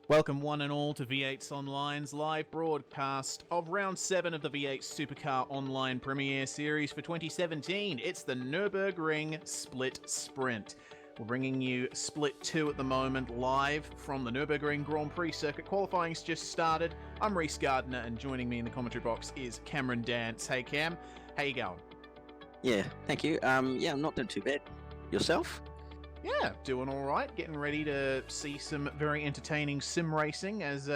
Welcome one and all to V8sonline's live broadcast of Round 7 of the V8 Supercar Online Premier Series for 2017. It's the Nurburgring Split Sprint. We're bringing you Split 2 at the moment, live from the Nurburgring Grand Prix circuit. Qualifying's just started. I'm Reese Gardner, and joining me in the commentary box is Cameron Dance. Hey Cam, how you going? Yeah, thank you. I'm not doing too bad. Yourself? Yeah, doing all right. Getting ready to see some very entertaining sim racing, as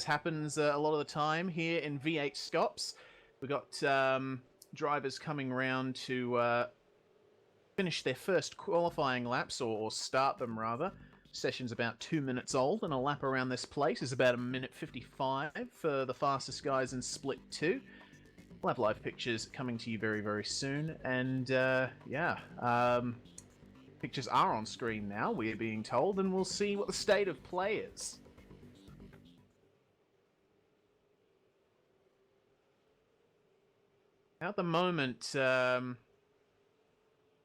happens a lot of the time here in V8 Scops. We got drivers coming round to finish their first qualifying laps, or start them rather. Session's about 2 minutes old, and a lap around this place is about 1:55 for the fastest guys in Split 2. We'll have live pictures coming to you very, very soon, and pictures are on screen now, we're being told, and we'll see what the state of play is. At the moment, we'll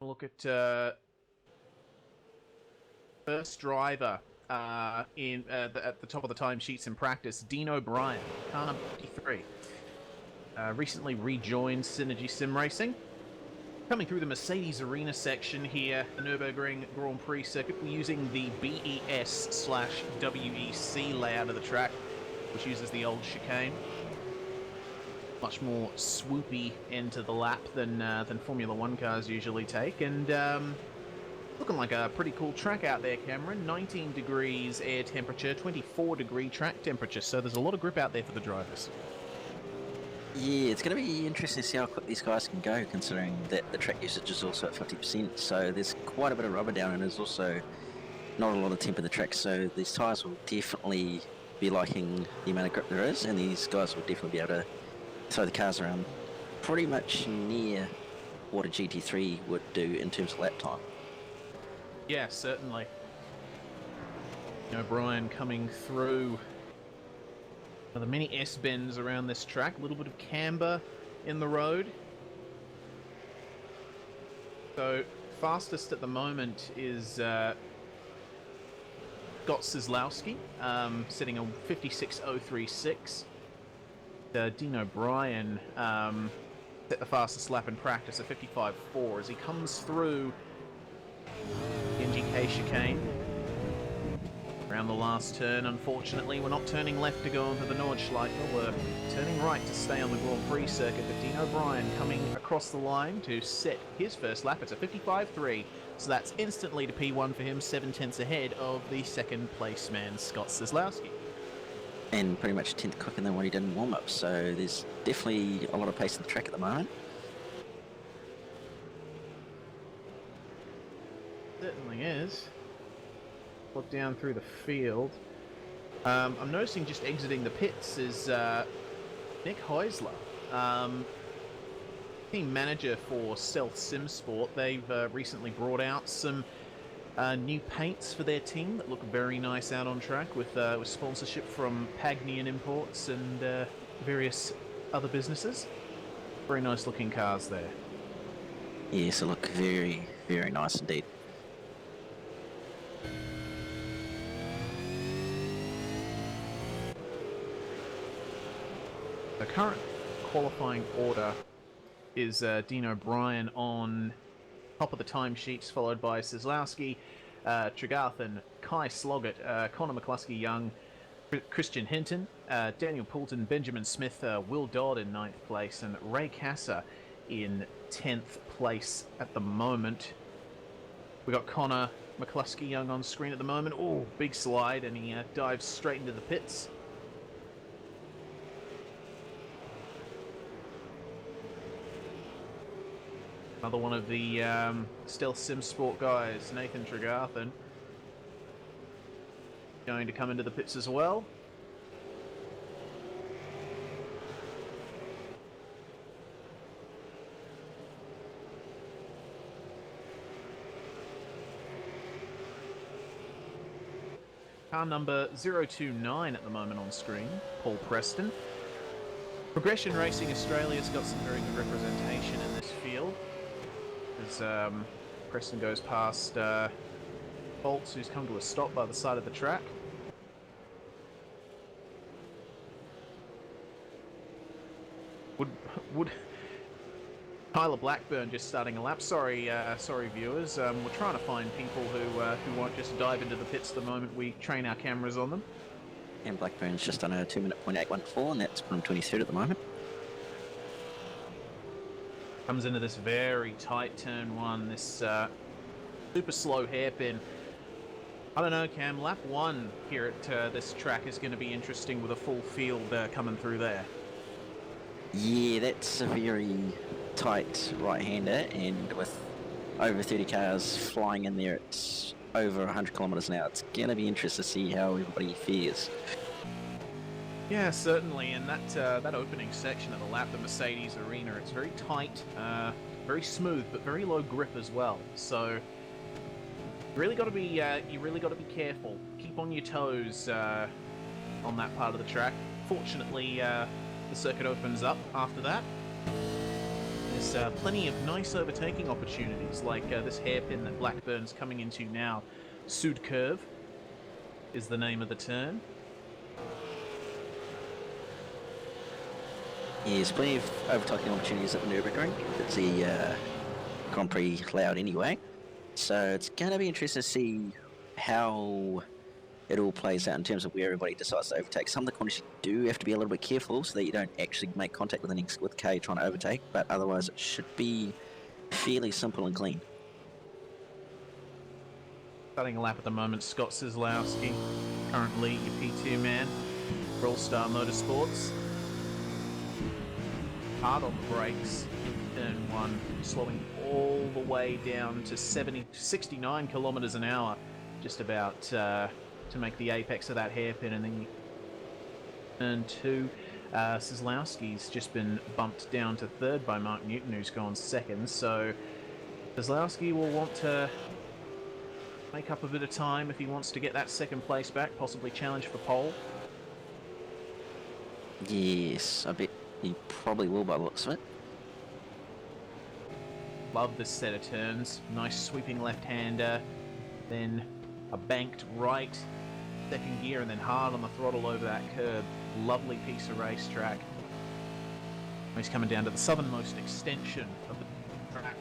look at first driver at the top of the timesheets in practice, Dean O'Brien, car number 53. Recently rejoined Synergy Sim Racing. Coming through the Mercedes Arena section here, the Nürburgring Grand Prix circuit, we're using the BES/WEC layout of the track, which uses the old chicane. Much more swoopy into the lap than Formula One cars usually take, and Looking like a pretty cool track out there, Cameron. 19 degrees air temperature, 24-degree track temperature, so there's a lot of grip out there for the drivers. Yeah, it's going to be interesting to see how quick these guys can go, considering that the track usage is also at 50%. So there's quite a bit of rubber down, and there's also not a lot of temp in the track. So these tyres will definitely be liking the amount of grip there is, and these guys will definitely be able to throw the cars around pretty much near what a GT3 would do in terms of lap time. Yeah, certainly. O'Brien coming through. The many S-bends around this track, a little bit of camber in the road. So, fastest at the moment is Scott Kozlowski, sitting on 56.036. Dean O'Brien set the fastest lap in practice at 55.4 as he comes through the NGK chicane. Around the last turn, unfortunately, we're not turning left to go onto the Nordschleife, we're turning right to stay on the Grand Prix circuit, but Dean O'Brien coming across the line to set his first lap. It's a 55.3, so that's instantly to P1 for him, 7/10 ahead of the second place man, Scott Kozlowski. And pretty much a tenth quicker than what he did in warm-up, so there's definitely a lot of pace in the track at the moment. Certainly is. Look down through the field. I'm noticing just exiting the pits is Nick Heusler, team manager for Stealth Sim Sport. They've recently brought out some new paints for their team that look very nice out on track with sponsorship from Pagnian Imports and various other businesses. Very nice looking cars there. Yes, they look very, very nice indeed. The current qualifying order is Dean O'Brien on top of the timesheets, followed by Kozlowski, Tregarthen, Kai Sloggett, Connor McCluskey-Young, Christian Hinton, Daniel Poulton, Benjamin Smith, Will Dodd in 9th place, and Ray Kasser in 10th place at the moment. We got Connor McCluskey-Young on screen at the moment. Oh, big slide, and he dives straight into the pits. Another one of the Stealth Sim Sport guys, Nathan Tregarthen, going to come into the pits as well. Car number 029 at the moment on screen, Paul Preston. Progression Racing Australia's got some very good representation in this field. As Preston goes past Bolts, who's come to a stop by the side of the track. Would Tyler Blackburn just starting a lap? Sorry, viewers. We're trying to find people who won't just dive into the pits the moment we train our cameras on them. And Blackburn's just done a 2-minute .814, and that's from 23rd at the moment. Comes into this very tight turn one, this super slow hairpin. I don't know, Cam, lap 1 here at this track is going to be interesting with a full field coming through there. Yeah, that's a very tight right-hander, and with over 30 cars flying in there at over 100 kilometers an hour, it's going to be interesting to see how everybody fares. Yeah, certainly, and that opening section of the lap, the Mercedes Arena, it's very tight, very smooth, but very low grip as well. So you really got to be careful. Keep on your toes on that part of the track. Fortunately, the circuit opens up after that. There's plenty of nice overtaking opportunities, like this hairpin that Blackburn's coming into now. Sud Curve is the name of the turn. Yeah, there's plenty of overtaking opportunities at the Nurburgring. It's the Grand Prix layout anyway. So it's going to be interesting to see how it all plays out in terms of where everybody decides to overtake. Some of the corners you do have to be a little bit careful so that you don't actually make contact with the next car you're trying to overtake, but otherwise it should be fairly simple and clean. Starting a lap at the moment, Scott Kozlowski, currently your P2 man for All-Star Motorsports. Hard on the brakes in turn 1, slowing all the way down to 69 kilometers an hour, just about to make the apex of that hairpin, and then turn 2. Kozlowski's just been bumped down to 3rd by Mark Newton, who's gone 2nd, so Kozlowski will want to make up a bit of time if he wants to get that 2nd place back, possibly challenge for pole. Yes, I bet he probably will by the looks of it. Love this set of turns. Nice sweeping left-hander, then a banked right, 2nd gear, and then hard on the throttle over that curb. Lovely piece of racetrack. He's coming down to the southernmost extension of the track.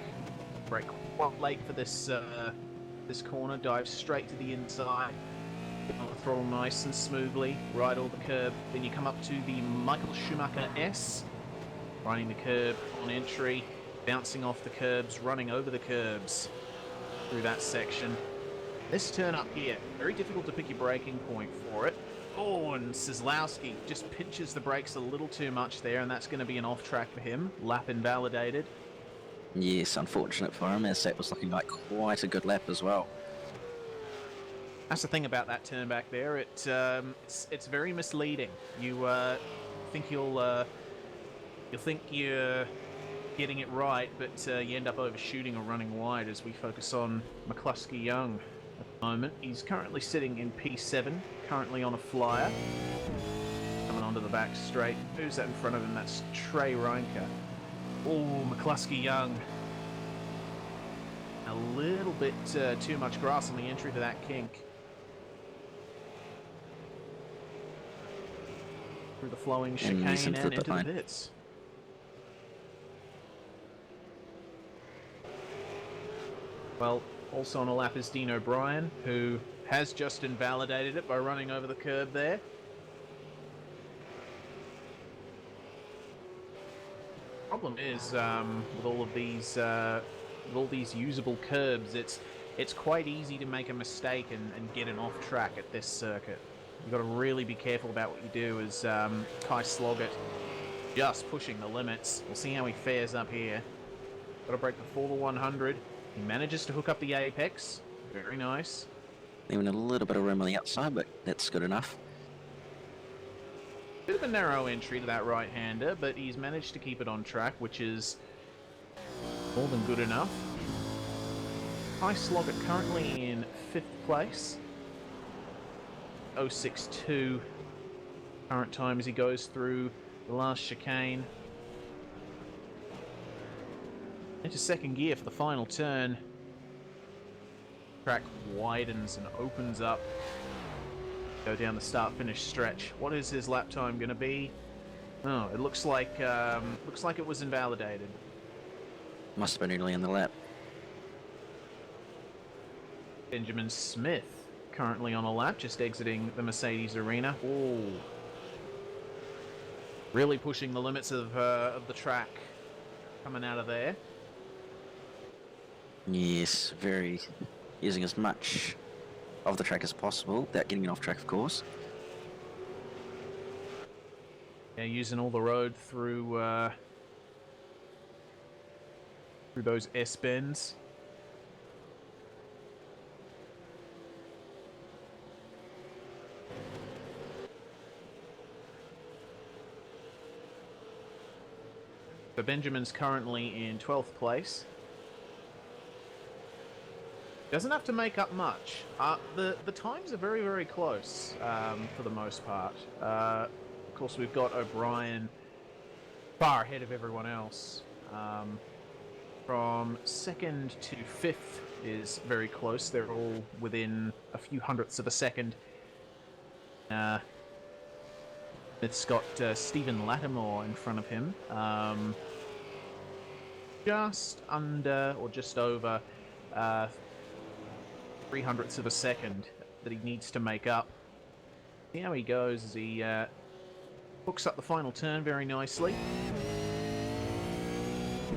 Brake quite late for this this corner. Dives straight to the inside. On the throttle nice and smoothly. Ride all the curb. Then you come up to the Michael Schumacher S. Riding the curb on entry. Bouncing off the curbs. Running over the curbs through that section. This turn up here, very difficult to pick your braking point for it. Oh, and Kozlowski just pinches the brakes a little too much there, and that's going to be an off-track for him. Lap invalidated. Yes, unfortunate for him, as that was looking like quite a good lap as well. That's the thing about that turn back there. It's very misleading. You think you'll think you're getting it right, but you end up overshooting or running wide as we focus on McCluskey Young. At the moment, he's currently sitting in P7, currently on a flyer. Coming onto the back straight. Who's that in front of him? That's Trey Reinke. Oh, McCluskey Young. A little bit too much grass on the entry to that kink. Through the flowing chicane and into the pits. Well, also on a lap is Dean O'Brien, who has just invalidated it by running over the curb there. Problem is, with all these usable curbs, it's quite easy to make a mistake and get an off track at this circuit. You've got to really be careful about what you do. As Kai Sloggett just pushing the limits. We'll see how he fares up here. Got to break before the 100. He manages to hook up the apex. Very nice. Even a little bit of room on the outside, but that's good enough. Bit of a narrow entry to that right-hander, but he's managed to keep it on track, which is more than good enough. Kai Sloggett currently in 5th place. 0.62 current time as he goes through the last chicane. Into 2nd gear for the final turn. Track widens and opens up. Go down the start-finish stretch. What is his lap time going to be? Oh, it looks like it was invalidated. Must have been early in the lap. Benjamin Smith currently on a lap, just exiting the Mercedes arena. Oh, really pushing the limits of the track coming out of there. Yes, very using as much of the track as possible without getting it off track, of course. Yeah, using all the road through those S-bends. So Benjamin's currently in 12th place. Doesn't have to make up much. The times are very, very close for the most part. Of course, we've got O'Brien far ahead of everyone else. From 2nd to 5th is very close. They're all within a few hundredths of a second. It's got Stephen Lattimore in front of him. Just under, or just over, 300ths of a second that he needs to make up. See how he goes as he hooks up the final turn very nicely.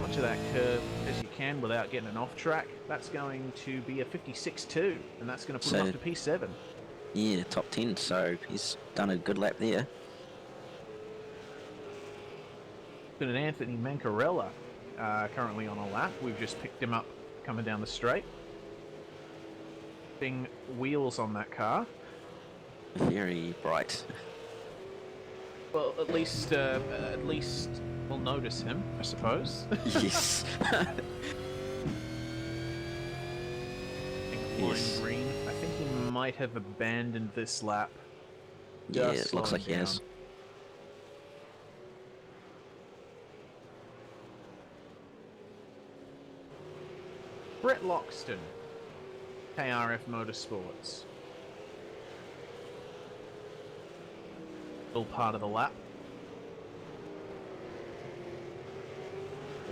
much of that curve as you can without getting an off track. That's going to be a 56.2, and that's going to put him up to P7. Yeah, top 10, so he's done a good lap there. But an Anthony Mancarella currently on a lap. We've just picked him up coming down the straight. Big wheels on that car. Very bright. Well, at least we'll notice him, I suppose. Yes. Yes. Green. I think he might have abandoned this lap. Yeah, it looks like he has. Brett Loxton, KRF Motorsports. Still part of the lap.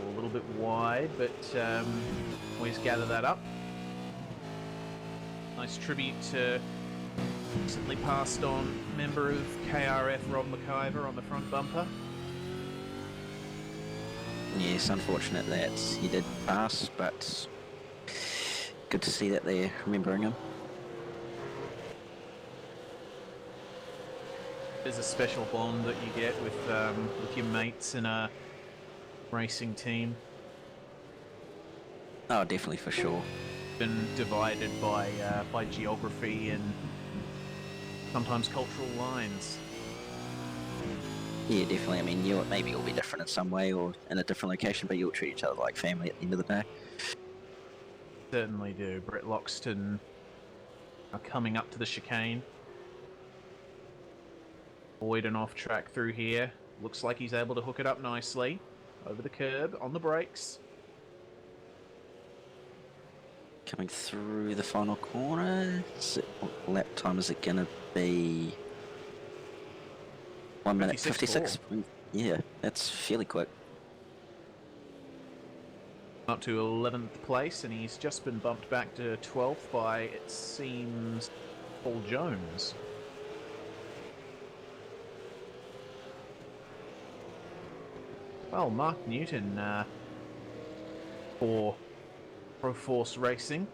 A little bit wide, but always gather that up. Nice tribute to recently passed on member of KRF Rob McIver on the front bumper. Yes, unfortunate that he did pass, but good to see that they're remembering him. There's a special bond that you get with your mates in a racing team. Oh, definitely, for sure. Been divided by geography and sometimes cultural lines. Yeah, definitely. I mean, maybe you'll be different in some way or in a different location, but you'll treat each other like family at the end of the day. Certainly do. Brett Loxton coming up to the chicane. Boyd and off track through here. Looks like he's able to hook it up nicely. Over the curb, on the brakes. Coming through the final corner. What lap time is it going to be? 1 minute 56. Yeah, that's fairly quick. Up to 11th place, and he's just been bumped back to 12th by, it seems, Paul Jones. Well, Mark Newton for Proforce Racing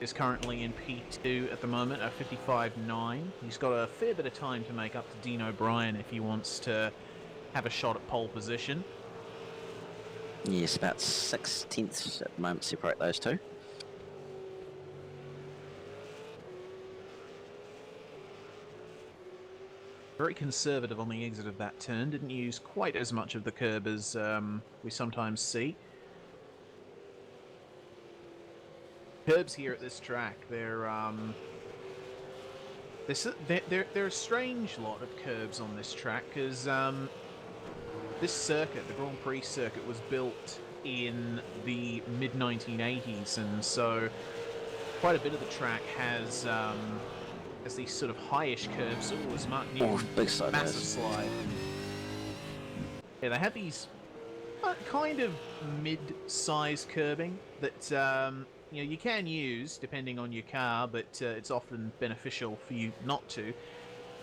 is currently in P2 at the moment at 55.9. He's got a fair bit of time to make up to Dean O'Brien if he wants to have a shot at pole position. Yes, about 6/10 at the moment separate those two. Very conservative on the exit of that turn. Didn't use quite as much of the curb as we sometimes see. Curbs here at this track, they're a strange lot of curbs on this track because this circuit, the Grand Prix circuit, was built in the mid-1980s, and so quite a bit of the track has these sort of highish curves. Oh, as Mark Newton, big slide, massive slide. Yeah, they have these kind of mid-size curbing that you can use depending on your car, but it's often beneficial for you not to.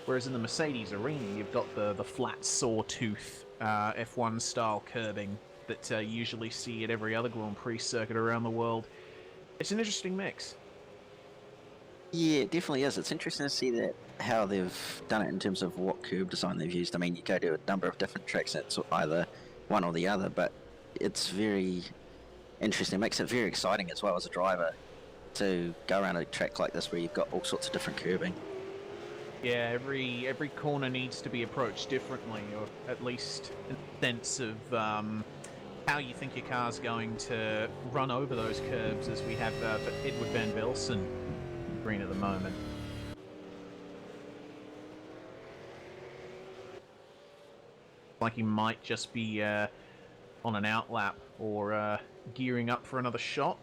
Whereas in the Mercedes arena, you've got the flat sawtooth F1 style curbing that you usually see at every other Grand Prix circuit around the world. It's an interesting mix. Yeah, it definitely is. It's interesting to see that how they've done it in terms of what curb design they've used. I mean, you go to a number of different tracks, and it's either one or the other, but it's very interesting. It makes it very exciting as well as a driver to go around a track like this where you've got all sorts of different curbing. Yeah, every corner needs to be approached differently, or at least a sense of how you think your car's going to run over those curbs, as we have for Edward Van Velsen green at the moment. Like he might just be on an outlap or gearing up for another shot.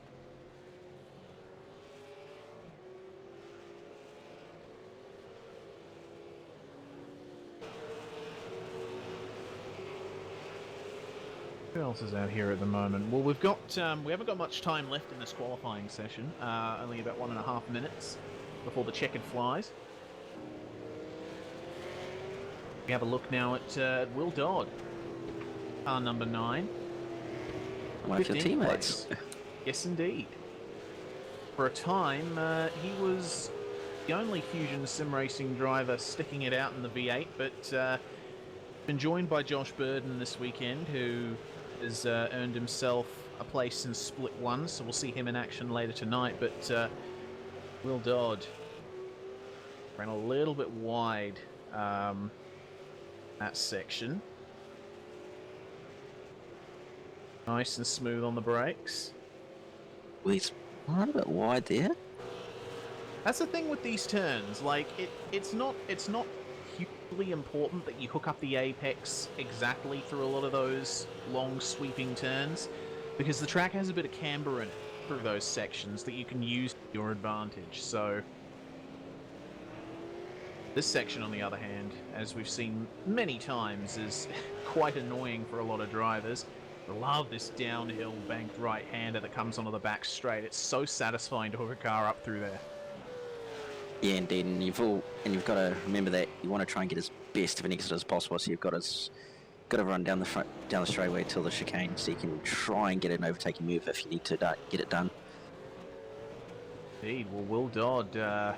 Who else is out here at the moment? Well, we haven't got much time left in this qualifying session. Only about 1.5 minutes before the checkered flies. We have a look now at Will Dodd, car number 9. One of your 15th teammates. place. Yes, indeed. For a time, he was the only Fusion sim racing driver sticking it out in the V8, but been joined by Josh Burden this weekend, who has earned himself a place in Split 1, so we'll see him in action later tonight. But Will Dodd ran a little bit wide that section. Nice and smooth on the brakes. Well, he's a little bit wide there. That's the thing with these turns. Like it's not hugely important that you hook up the apex exactly through a lot of those long sweeping turns, because the track has a bit of camber in it through those sections that you can use to your advantage. So this section, on the other hand, as we've seen many times, is quite annoying for a lot of drivers. I love this downhill banked right-hander that comes onto the back straight. It's so satisfying to hook a car up through there. Yeah, indeed, and you've got to remember that you want to try and get as best of an exit as possible. So you've got to run down the straightaway till the chicane, so you can try and get an overtaking move if you need to get it done. Indeed. Well, Will Dodd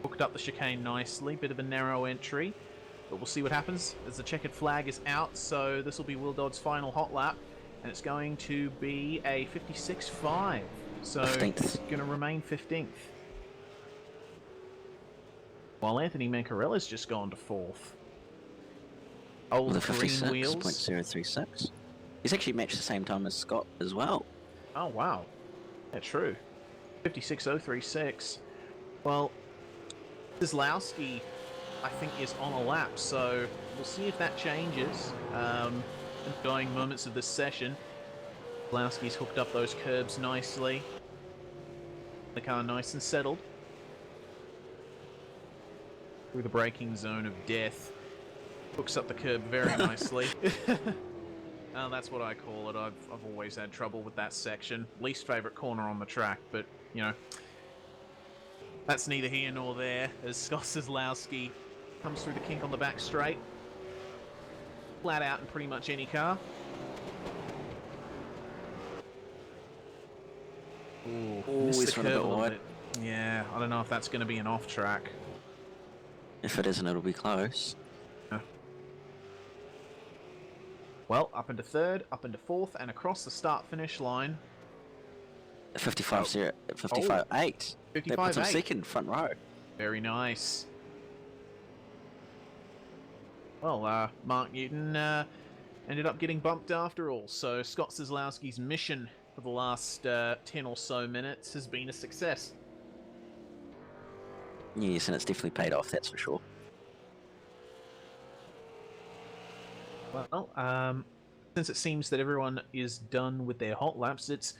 hooked up the chicane nicely. Bit of a narrow entry, but we'll see what happens as the checkered flag is out. So this will be Will Dodd's final hot lap, and it's going to be a 56.5. So 15th. He's going to remain 15th. While Anthony Mancarella's just gone to 4th. Old With a green wheels. 56.036. He's actually matched the same time as Scott as well. Oh, wow. Yeah, true. 56.036. Well, Kozlowski, I think, is on a lap, so we'll see if that changes in the dying moments of this session. Kozlowski's hooked up those curbs nicely. The car nice and settled. Through the braking zone of death. Hooks up the curb very nicely. That's what I call it. I've always had trouble with that section. Least favourite corner on the track, but, you know, that's neither here nor there, as Scott Kozlowski comes through the kink on the back straight. Flat out in pretty much any car. Ooh, missed he's the run a curb bit little wide. bit. Yeah, I don't know if that's going to be an off track. If it isn't, it'll be close. Well, up into 3rd, up into 4th, and across the start-finish line. 55.8. 55.8. That puts him second, front row. Very nice. Well, Mark Newton ended up getting bumped after all, so Scott Kozlowski's mission for the last 10 or so minutes has been a success. Yes, and it's definitely paid off, that's for sure. Well, since it seems that everyone is done with their hot laps, it's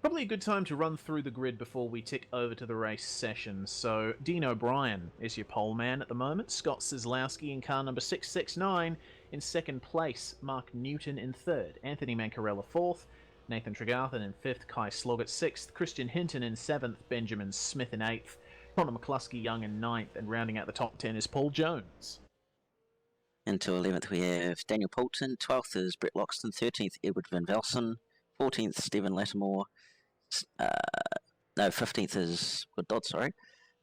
probably a good time to run through the grid before we tick over to the race session. So, Dean O'Brien is your pole man at the moment. Scott Kozlowski in car number 669 in 2nd place. Mark Newton in 3rd. Anthony Mancarella 4th. Nathan Tregarthen in 5th. Kai Sloggett 6th. Christian Hinton in 7th. Benjamin Smith in 8th. Connor McCluskey-Young in 9th. And rounding out the top 10 is Paul Jones. Into 11th we have Daniel Poulton, 12th is Brett Loxton, 13th Edward Van Velsen, 14th Stephen Lattimore, 15th is Dodd,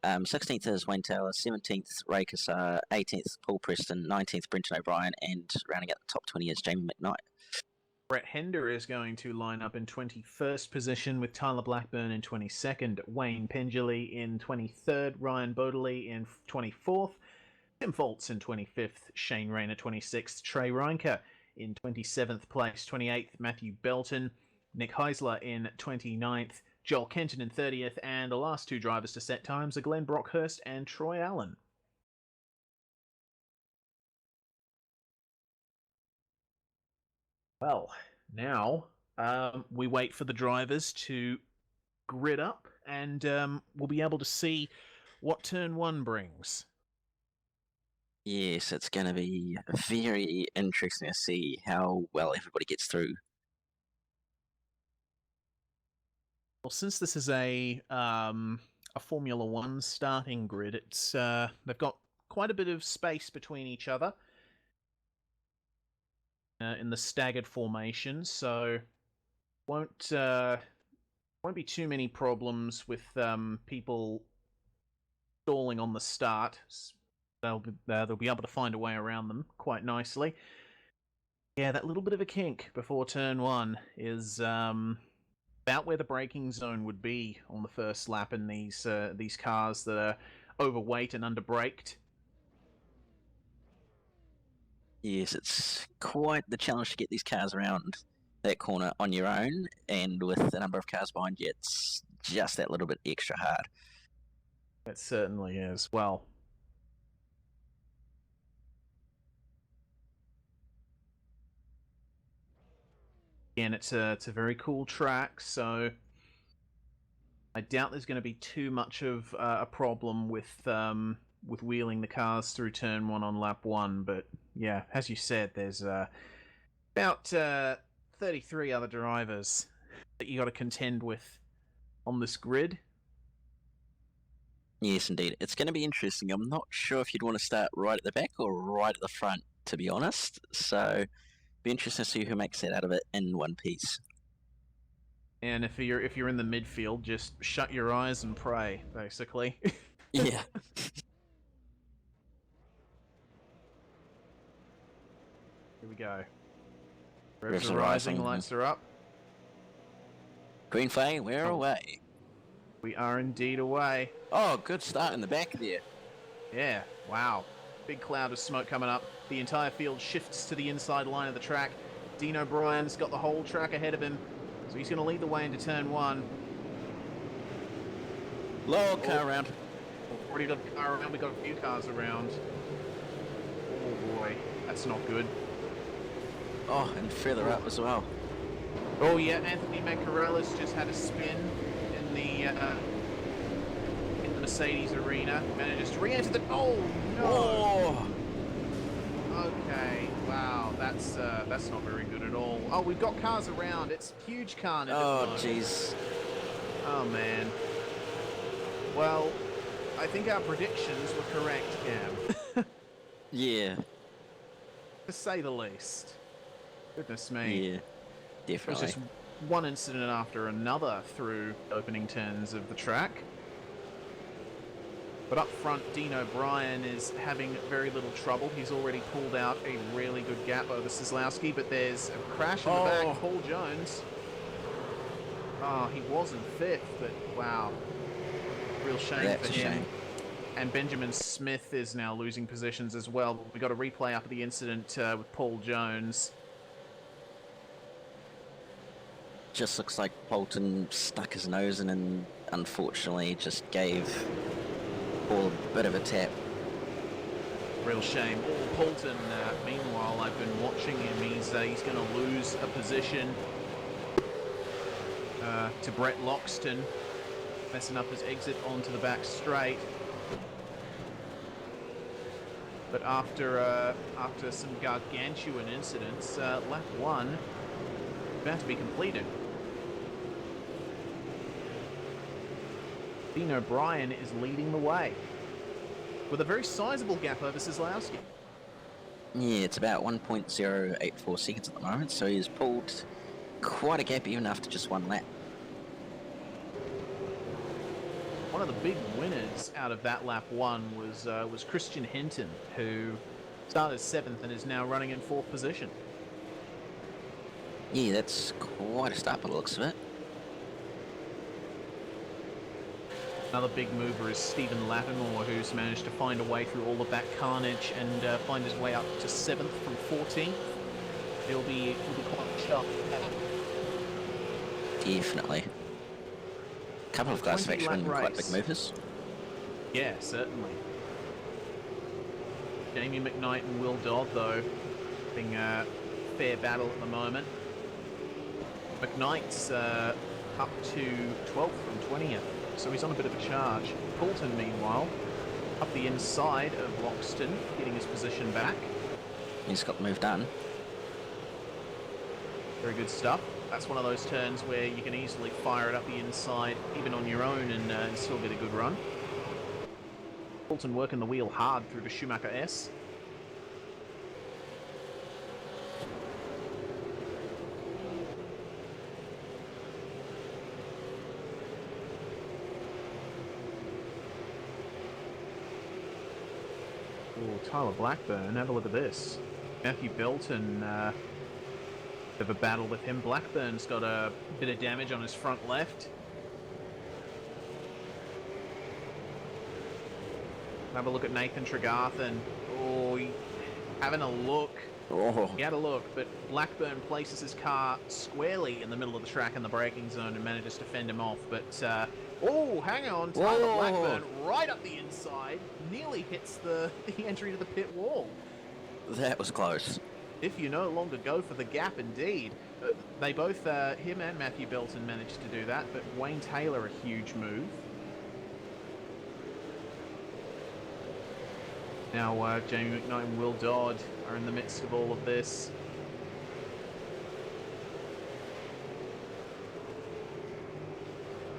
16th is Wayne Taylor, 17th Ray Cassar, 18th Paul Preston, 19th Brenton O'Brien, and rounding out the top 20 is Jamie McKnight. Brett Hender is going to line up in 21st position with Tyler Blackburn in 22nd, Wayne Pendley in 23rd, Ryan Bodley in 24th, Tim Foltz in 25th, Shane Rayner 26th, Trey Reinke in 27th place, 28th Matthew Belton, Nick Heisler in 29th, Joel Kenton in 30th, and the last 2 drivers to set times are Glenn Brockhurst and Troy Allen. Well, now we wait for the drivers to grid up, and we'll be able to see what turn 1 brings. Yes, it's going to be very interesting to see how well everybody gets through. Well, since this is a Formula One starting grid, it's they've got quite a bit of space between each other in the staggered formation, so Won't be too many problems with people stalling on the start. They'll be able to find a way around them quite nicely. Yeah, that little bit of a kink before turn one is about where the braking zone would be on the first lap in these cars that are overweight and underbraked. Yes, it's quite the challenge to get these cars around that corner on your own, and with the number of cars behind you, it's just that little bit extra hard. It certainly is. Well, again, it's a very cool track, so I doubt there's going to be too much of a problem with wheeling the cars through turn one on lap one. But yeah, as you said, there's about 33 other drivers that you got to contend with on this grid. Yes, indeed. It's going to be interesting. I'm not sure if you'd want to start right at the back or right at the front, to be honest. So, be interesting to see who makes that out of it in one piece. And if you're in the midfield, just shut your eyes and pray, basically. Yeah. Here we go. Revs are rising, lights are up. Green flag, we're away. We are indeed away. Oh, good start in the back there. Yeah, wow. Big cloud of smoke coming up. The entire field shifts to the inside line of the track. Dean O'Brien's got the whole track ahead of him, so he's going to lead the way into turn one. Low car around. Already got a car around. We've got a few cars around. Oh boy, that's not good. Oh, and further up as well. Oh yeah, Anthony Mancarella's just had a spin in the Mercedes arena. Manages to re-enter the. Oh no! Oh. Okay, wow, that's not very good at all. Oh, we've got cars around. It's huge carnage. Oh, jeez. Oh man. Well, I think our predictions were correct, Cam. Yeah. To say the least. Goodness me. Yeah, It was definitely. just one incident after another through opening turns of the track. But up front, Dean O'Brien is having very little trouble. He's already pulled out a really good gap over Kozlowski, but there's a crash in the back. Paul Jones. Oh, he was in fifth, but wow. Real shame That's for a him. shame. And Benjamin Smith is now losing positions as well. We got a replay after the incident with Paul Jones. Just looks like Bolton stuck his nose in and unfortunately just gave Paul a bit of a tap. Real shame. Paulton, meanwhile, I've been watching him. He's going to lose a position to Brett Loxton, messing up his exit onto the back straight. But after some gargantuan incidents, lap one about to be completed. Dean O'Brien is leading the way with a very sizable gap over Kozlowski. Yeah, it's about 1.084 seconds at the moment, so he's pulled quite a gap even after just one lap. One of the big winners out of that lap one was Christian Hinton, who started seventh and is now running in fourth position. Yeah, that's quite a start by the looks of it. Another big mover is Stephen Lattimore, who's managed to find a way through all of that carnage and find his way up to 7th from 14th. He'll be quite sharp. Definitely. A couple of guys have actually been quite big movers. Yeah, certainly. Jamie McKnight and Will Dodd, though, having a fair battle at the moment. McKnight's up to 12th from 20th. So he's on a bit of a charge. Poulton, meanwhile, up the inside of Loxton, getting his position back. He's got the move done. Very good stuff. That's one of those turns where you can easily fire it up the inside, even on your own, and still get a good run. Poulton working the wheel hard through to Schumacher S. Oh, Tyler Blackburn, have a look at this. Matthew Belton, bit of a battle with him. Blackburn's got a bit of damage on his front left. Have a look at Nathan Tregarthen. Oh, having a look. Oh, He had a look, but Blackburn places his car squarely in the middle of the track in the braking zone and manages to fend him off. But, oh, hang on. Tyler Whoa. Blackburn right up the inside. Nearly hits the entry to the pit wall. that was close. If you no longer go for the gap, indeed. They both, him and Matthew Belton managed to do that, but Wayne Taylor, a huge move. Now, Jamie McKnight and Will Dodd are in the midst of all of this.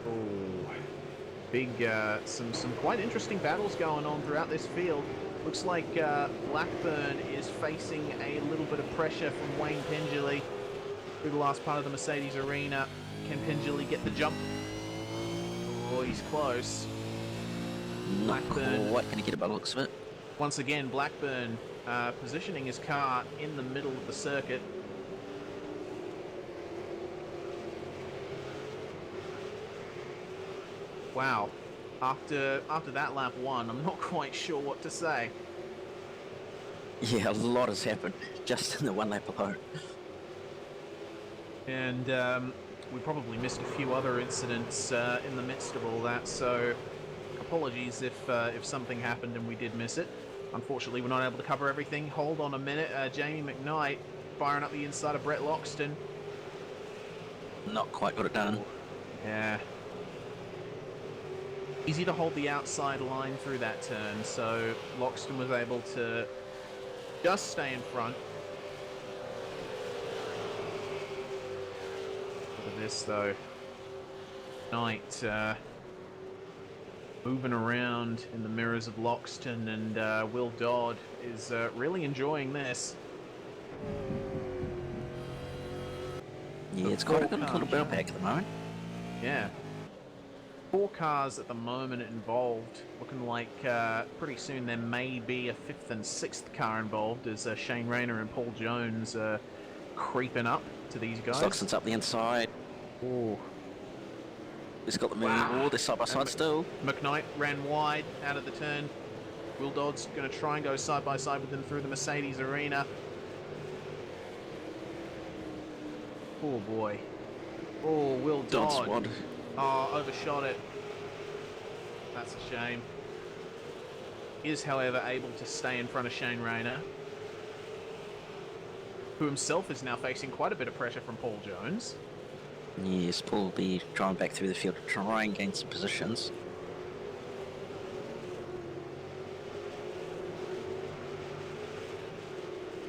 Oh, big, some quite interesting battles going on throughout this field. Looks like Blackburn is facing a little bit of pressure from Wayne Pendley through the last part of the Mercedes arena. Can Pendley get the jump? Oh, he's close. Not Blackburn. quite going to get it by the looks of it. Once again, Blackburn positioning his car in the middle of the circuit. Wow. After that lap one, I'm not quite sure what to say. Yeah, a lot has happened just in the one lap alone. And we probably missed a few other incidents in the midst of all that, so apologies if something happened and we did miss it. Unfortunately, we're not able to cover everything. Hold on a minute. Jamie McKnight firing up the inside of Brett Loxton. Not quite got it done. Yeah. Easy to hold the outside line through that turn, so Loxton was able to just stay in front. Look at this, though. Knight moving around in the mirrors of Loxton, and Will Dodd is really enjoying this. Yeah, it's quite a good little battle pack at the moment. Yeah. 4 cars at the moment involved. Looking like pretty soon there may be a 5th and 6th car involved as Shane Rayner and Paul Jones creeping up to these guys. Loxton's up the inside. Oh. He's got the move. Wow. Oh, they're side by side still. McKnight ran wide out of the turn. Will Dodd's going to try and go side by side with them through the Mercedes arena. Oh boy. Oh, Will Dodd's Dodd. wad. Oh, overshot it. That's a shame. Is, however, able to stay in front of Shane Rayner, who himself is now facing quite a bit of pressure from Paul Jones. Yes, Paul will be driving back through the field to try and gain some positions.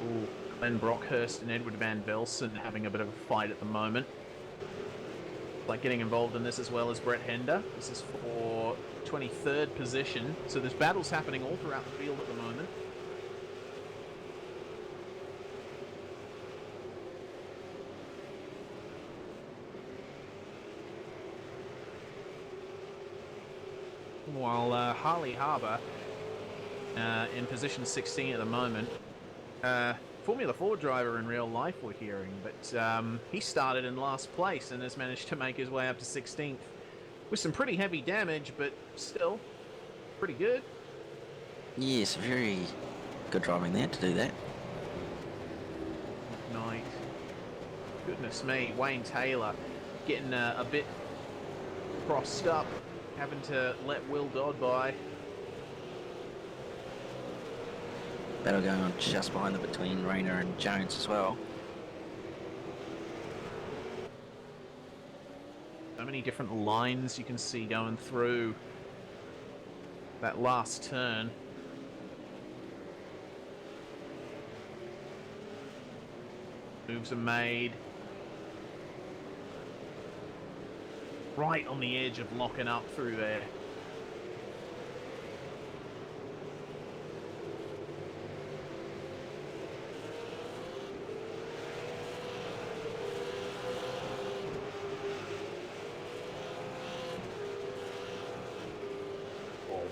Ooh, Glenn Brockhurst and Edward Van Velsen having a bit of a fight at the moment. Like getting involved in this as well as Brett Hender. This is for 23rd position. So there's battles happening all throughout the field at the moment. While Harley Harbour in position 16 at the moment. Formula 4 driver in real life, we're hearing, but he started in last place and has managed to make his way up to 16th with some pretty heavy damage, but still pretty good. Yes, very good driving there to do that. Knight. Goodness me, Wayne Taylor getting a bit crossed up, having to let Will Dodd by. Battle going on just behind them between Rayner and Jones as well. So many different lines you can see going through that last turn. Moves are made. Right on the edge of locking up through there.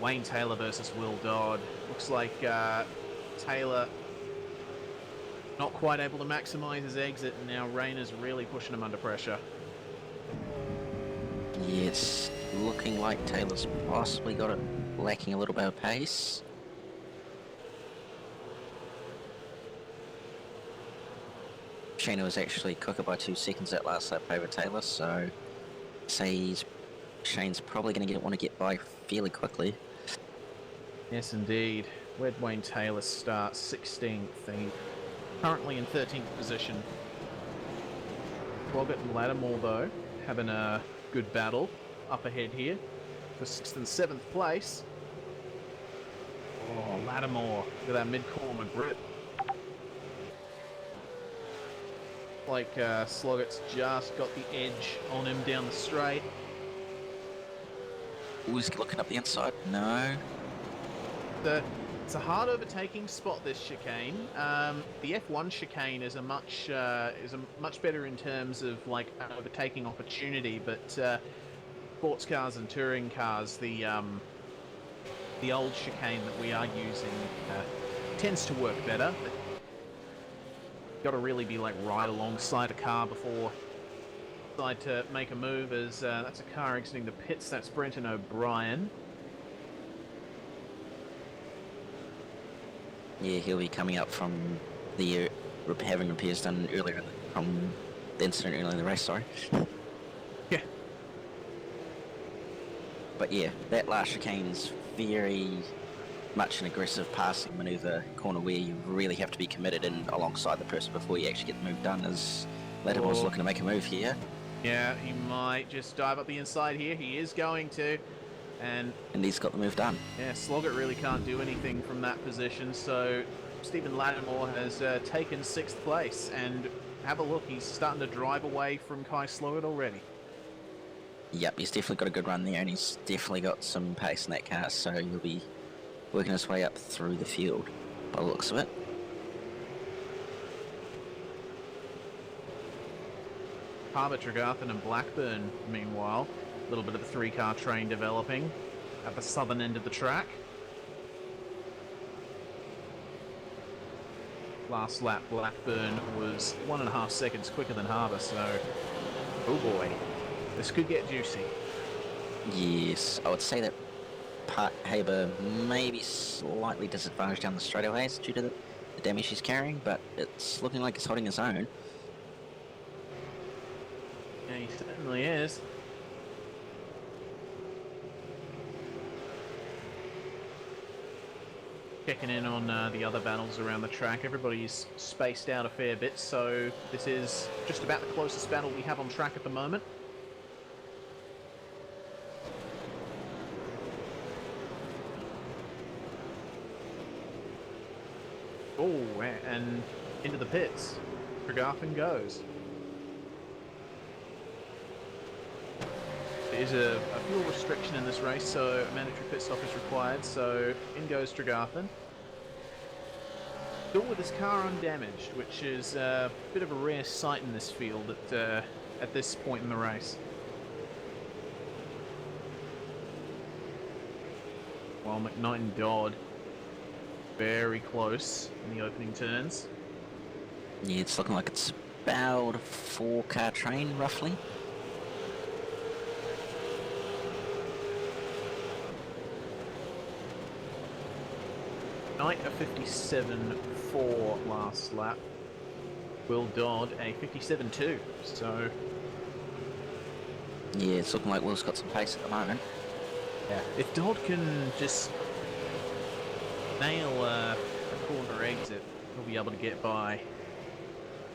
Wayne Taylor versus Will Dodd. Looks like Taylor not quite able to maximize his exit, and now Rayner's really pushing him under pressure. Yeah, it's looking like Taylor's possibly got it lacking a little bit of pace. Shane was actually quicker by 2 seconds that last lap over Taylor, so Shane's probably going to want to get by fairly quickly. Yes, indeed. Where'd Wayne Taylor start? 16th. He currently in 13th position. Boggett and Lattimore, though, having a good battle up ahead here for 6th and 7th place. Oh, Lattimore with that mid-corner grip. Like Sloggett's just got the edge on him down the straight. Who's looking up the inside? No. It's a hard overtaking spot, this chicane. The F1 chicane is a much better in terms of like an overtaking opportunity, but sports cars and touring cars, the old chicane that we are using tends to work better. Got to really be like right alongside a car before decide to make a move. As that's a car exiting the pits. That's Brenton O'Brien. Yeah, he'll be coming up from the having repairs done earlier from the incident earlier in the race. Sorry. Yeah. But yeah, that last chicane's very much an aggressive passing manoeuvre corner where you really have to be committed and alongside the person before you actually get the move done. As Lattimore's looking to make a move here. Yeah, he might just dive up the inside here. He is going to. And he's got the move done. Yeah, Sloggett really can't do anything from that position, so Stephen Lattimore has taken 6th place, and have a look, he's starting to drive away from Kai Sloggett already. Yep, he's definitely got a good run there, and he's definitely got some pace in that car, so he'll be working his way up through the field by the looks of it. Harbour, Tregarthen and Blackburn, meanwhile, a little bit of the 3-car train developing at the southern end of the track. Last lap, Blackburn was 1.5 seconds quicker than Harbour, so oh boy, this could get juicy. Yes, I would say that Haber may be slightly disadvantaged down the straightaways due to the damage he's carrying, but it's looking like he's holding his own. Yeah, he certainly is. Checking in on the other battles around the track. Everybody's spaced out a fair bit, so this is just about the closest battle we have on track at the moment. Oh, and into the pits. Tregarthen goes. There is a fuel restriction in this race, so a mandatory pit stop is required, so in goes Tregarthen. Still with his car undamaged, which is a bit of a rare sight in this field at this point in the race. While McKnight and Dodd very close in the opening turns. Yeah, it's looking like it's about a 4-car train, roughly. Knight a 57.4 last lap. Will Dodd a 57.2. So yeah, it's looking like Will's got some pace at the moment. Yeah, if Dodd can just nail a corner exit, he'll be able to get by.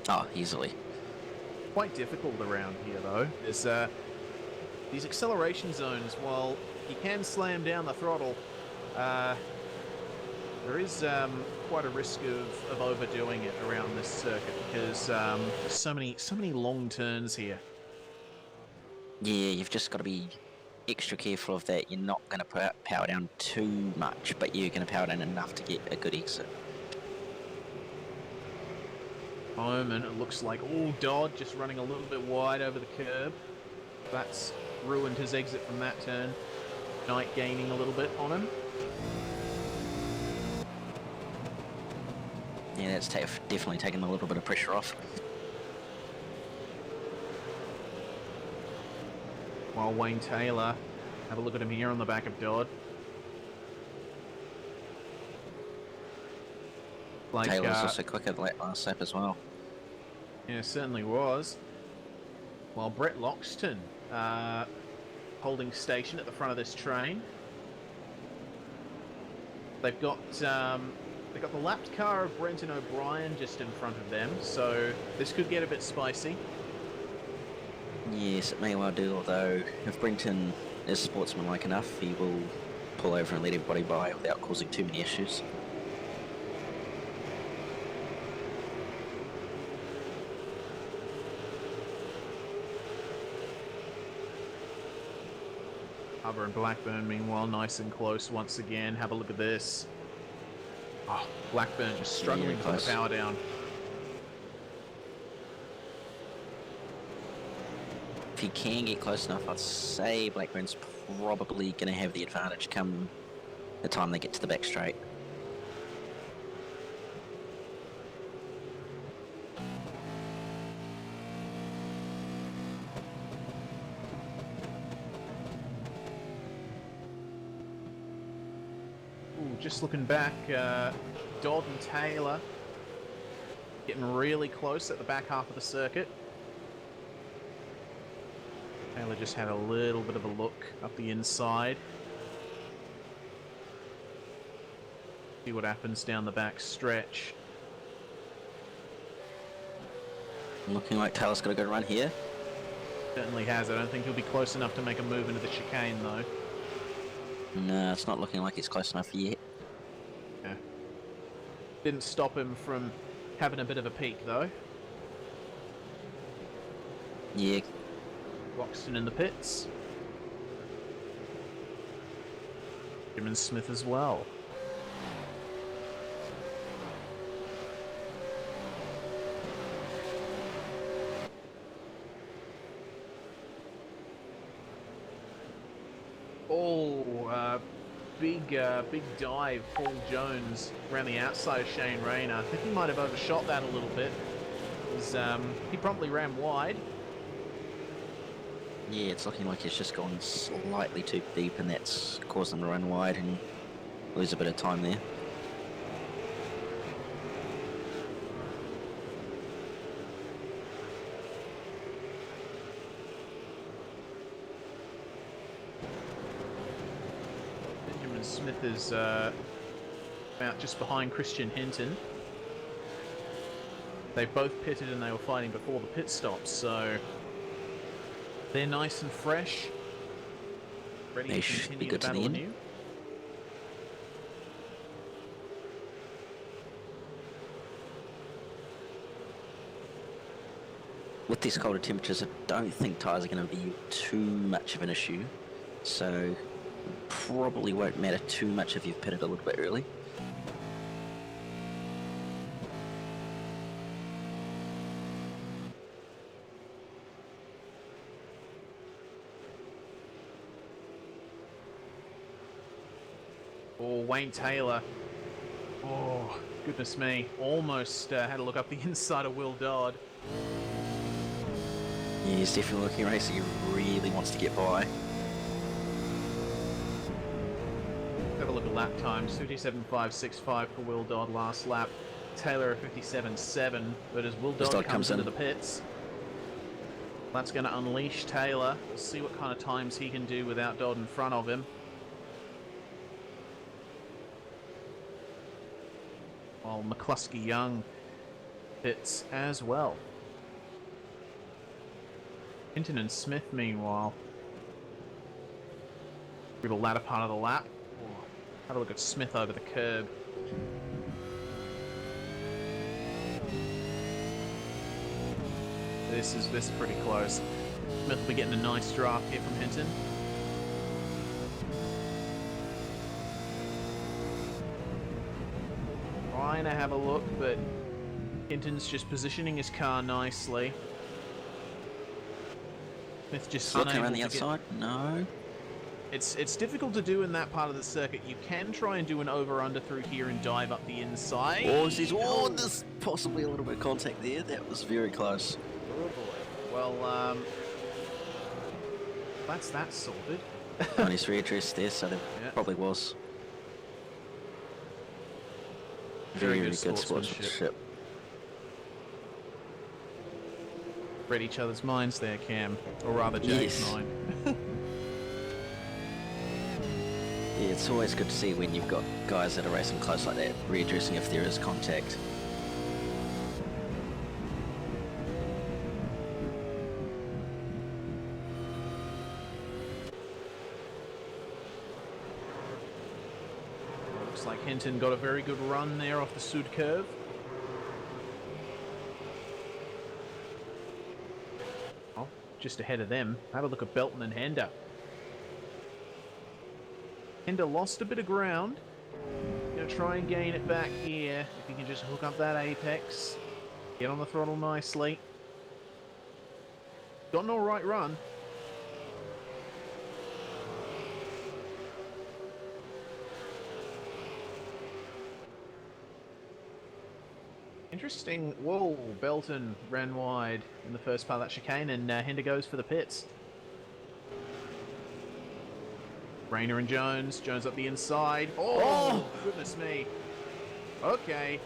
Oh, easily. Quite difficult around here, though. There's these acceleration zones. While you can slam down the throttle, there is quite a risk of overdoing it around this circuit because there's so many long turns here. Yeah, you've just got to be extra careful of that. You're not going to power down too much, but you're going to power down enough to get a good exit. Moment, it looks like Dodd just running a little bit wide over the curb. That's ruined his exit from that turn. Knight gaining a little bit on him. Yeah, that's definitely taken a little bit of pressure off. While Wayne Taylor, have a look at him here on the back of Dodd. Like, Taylor's also quicker than that last lap as well. Yeah, certainly was. While Brett Loxton holding station at the front of this train. They've got the lapped car of Brenton O'Brien just in front of them, so this could get a bit spicy. Yes, it may well do, although if Brenton is sportsmanlike enough, he will pull over and let everybody by without causing too many issues. Harbour and Blackburn, meanwhile, nice and close once again. Have a look at this. Oh, Blackburn just struggling to put the power down. If he can get close enough, I'd say Blackburn's probably going to have the advantage come the time they get to the back straight. Just looking back, Dodd and Taylor getting really close at the back half of the circuit. Taylor just had a little bit of a look up the inside. See what happens down the back stretch. Looking like Taylor's got a good run here. Certainly has. I don't think he'll be close enough to make a move into the chicane, though. No, it's not looking like it's close enough yet. Yeah. Didn't stop him from having a bit of a peek, though. Yeah. Roxton in the pits. Jim Smith as well. Big dive, Paul Jones around the outside of Shane Rayner. I think he might have overshot that a little bit. He promptly ran wide. Yeah, it's looking like it's just gone slightly too deep, and that's caused them to run wide and lose a bit of time there. Benjamin Smith is about just behind Christian Hinton. They both pitted and they were fighting before the pit stops, so they're nice and fresh, ready to continue the battle anew. With these colder temperatures, I don't think tyres are going to be too much of an issue, so probably won't matter too much if you've pitted a little bit early. Oh, Wayne Taylor. Oh, goodness me. Almost had a look up the inside of Will Dodd. Yeah, he's definitely looking a racer he really wants to get by. Let's have a look at lap times. 57.565 for Will Dodd last lap. Taylor at 57.7. But as Will Dodd comes into the pits, that's going to unleash Taylor. We'll see what kind of times he can do without Dodd in front of him. While McCluskey Young pits as well. Hinton and Smith, meanwhile, through the latter part of the lap. Oh, have a look at Smith over the curb. This is pretty close. Smith will be getting a nice draft here from Hinton. Trying to have a look, but Hinton's just positioning his car nicely. Smith just looking around the outside. No. It's difficult to do in that part of the circuit. You can try and do an over-under through here and dive up the inside. There's possibly a little bit of contact there. That was very close. Oh boy. Well, that's that sorted. And he's readdressed there, so there probably was. Very good sportsmanship. Read each other's minds there, Cam. Or rather, Jake's mind. Yeah, it's always good to see when you've got guys that are racing close like that, readdressing if there is contact. Looks like Hinton got a very good run there off the Sud curve. Oh, just ahead of them. Have a look at Belton and Hender. Hender lost a bit of ground. Gonna try and gain it back here. If he can just hook up that apex. Get on the throttle nicely. Got an alright run. Interesting. Whoa, Belton ran wide in the first part of that chicane, and Hender goes for the pits. Rayner and Jones. Jones up the inside. Oh, goodness me. Okay.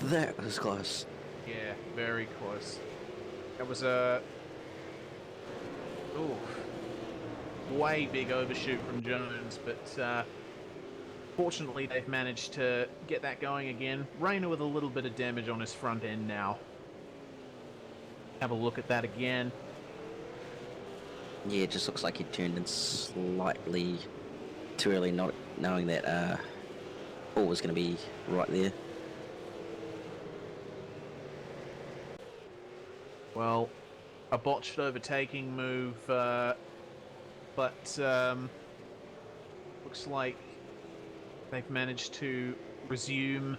That was close. Yeah, very close. That was a... way big overshoot from Jones, but fortunately they've managed to get that going again. Rayner with a little bit of damage on his front end now. Have a look at that again. Yeah, it just looks like he turned in slightly too early, not knowing that ball was going to be right there. Well, a botched overtaking move, but looks like they've managed to resume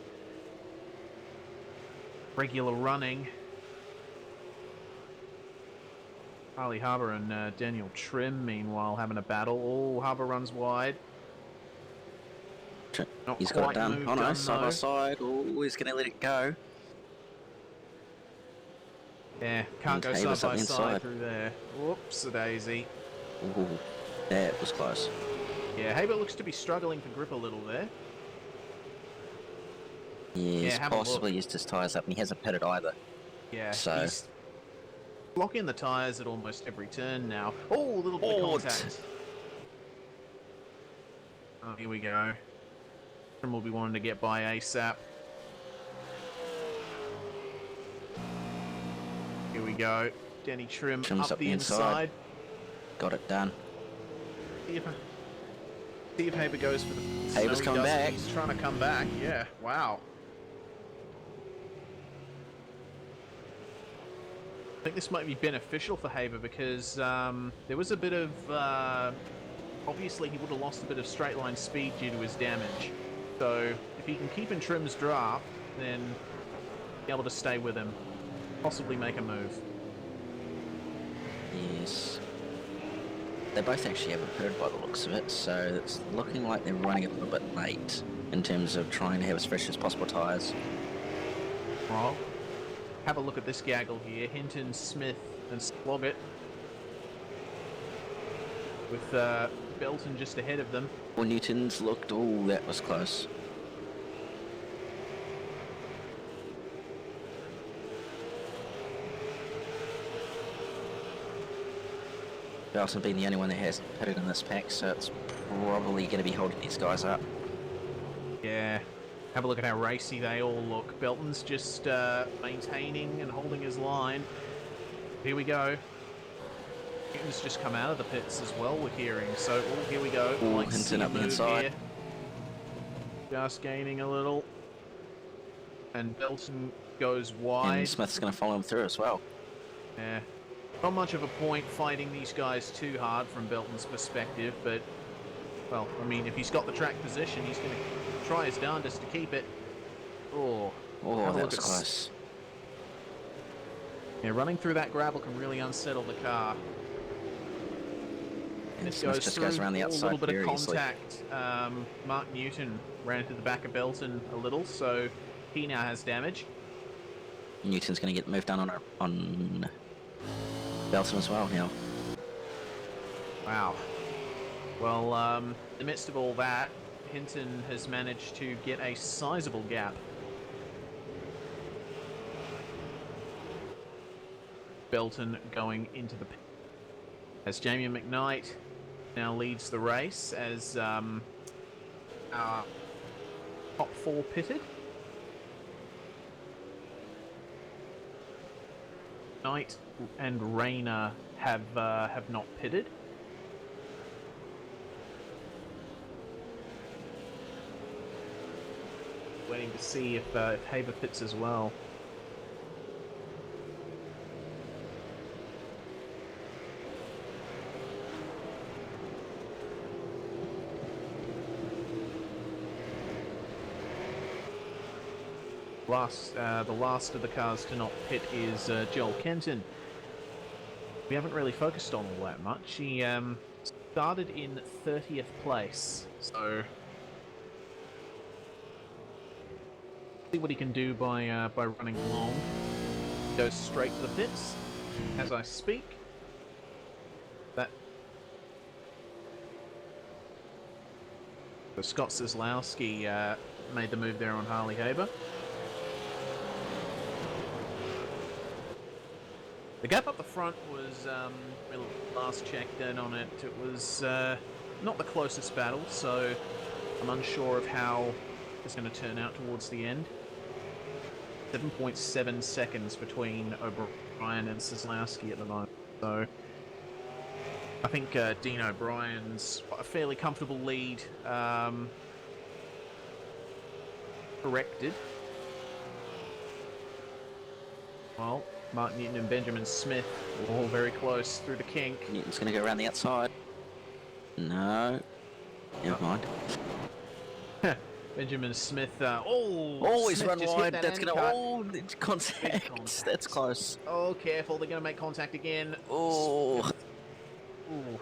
regular running. Harley Harbour and Daniel Trim, meanwhile, having a battle. Oh, Harbour runs wide. Not He's got it done. moved Oh no, on, side by though. side. Oh, he's going to let it go. Yeah, can't And go Haber's side up by the side inside. through there. Whoops, a daisy. Ooh, that was close. Yeah, Haber looks to be struggling to grip a little there. Yeah, he's have a look. possibly used his tyres up and he hasn't pitted either. Yeah, So- he's blocking the tyres at almost every turn now. Oh, a little bit of contact. Oh, here we go. Trim will be wanting to get by ASAP. Here we go. Danny Trim Trim's up the inside. Got it done. See if Haber goes for the... Haber's he coming doesn't. back. He's trying to come back. Yeah, wow. I think this might be beneficial for Haber because there was a bit of... obviously, he would have lost a bit of straight line speed due to his damage. So, if he can keep in Trim's draft, then be able to stay with him. Possibly make a move. Yes. They both actually haven't pitted by the looks of it, so it's looking like they're running a little bit late in terms of trying to have as fresh as possible tyres. Well, have a look at this gaggle here. Hinton, Smith, and Sloggett. With Belton just ahead of them. Well, Newton's looked... Oh, that was close. Belton being the only one that has pitted in this pack, so it's probably going to be holding these guys up. Yeah. Have a look at how racy they all look. Belton's just maintaining and holding his line. Here we go. Newton's just come out of the pits as well, we're hearing. So, here we go. Ooh, Like to see Hinton a up the move inside. here. Just gaining a little. And Belton goes wide. And Smith's going to follow him through as well. Yeah. Not much of a point fighting these guys too hard from Belton's perspective, but, well, I mean, if he's got the track position, he's going to try his darndest to keep it. Oh, Oh, have a that look was at close. Yeah, running through that gravel can really unsettle the car. Smith goes just through. goes around the A outside little bit very of easily. contact. Mark Newton ran into the back of Belton a little, so he now has damage. Newton's going to get moved down on Belton as well now. Wow. Well, in the midst of all that, Hinton has managed to get a sizable gap. Belton going into the pit. As Jamie McKnight now leads the race as our top 4 pitted. Knight and Rayner have not pitted. Waiting to see if Haber pits as well. The last of the cars to not pit is Joel Kenton. We haven't really focused on all that much. He started in 30th place, so see what he can do by running long. Goes straight to the pits as I speak. That so Scott Kozlowski made the move there on Harley Haber. The gap up the front was, really last checked in on it, it was not the closest battle, so I'm unsure of how it's going to turn out towards the end. 7.7 seconds between O'Brien and Kozlowski at the moment, so I think Dean O'Brien's got a fairly comfortable lead corrected. Well, Mark Newton and Benjamin Smith were all very close through the kink. Newton's going to go around the outside. No. Never mind. Benjamin Smith, He's Smith run just hit wide. that That's end going to... cut. Oh, it's contact. That's close. Oh, careful, they're going to make contact again. Oh. Ooh.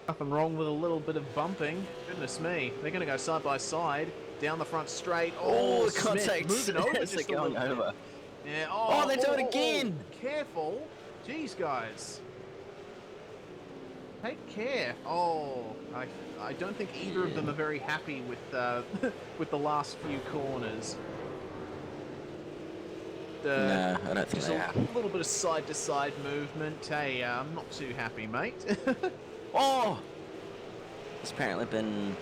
Nothing wrong with a little bit of bumping. Goodness me. They're going to go side by side, down the front straight. Oh, Smith contact. moving over As just they're a going little bit. over. Yeah. Oh, they do it again. Careful. Jeez, guys. Take care. Oh, I don't think either of them are very happy with with the last few corners. No, I don't think Just they a are. little bit of side-to-side movement. Hey, I'm not too happy, mate. Oh! There's apparently been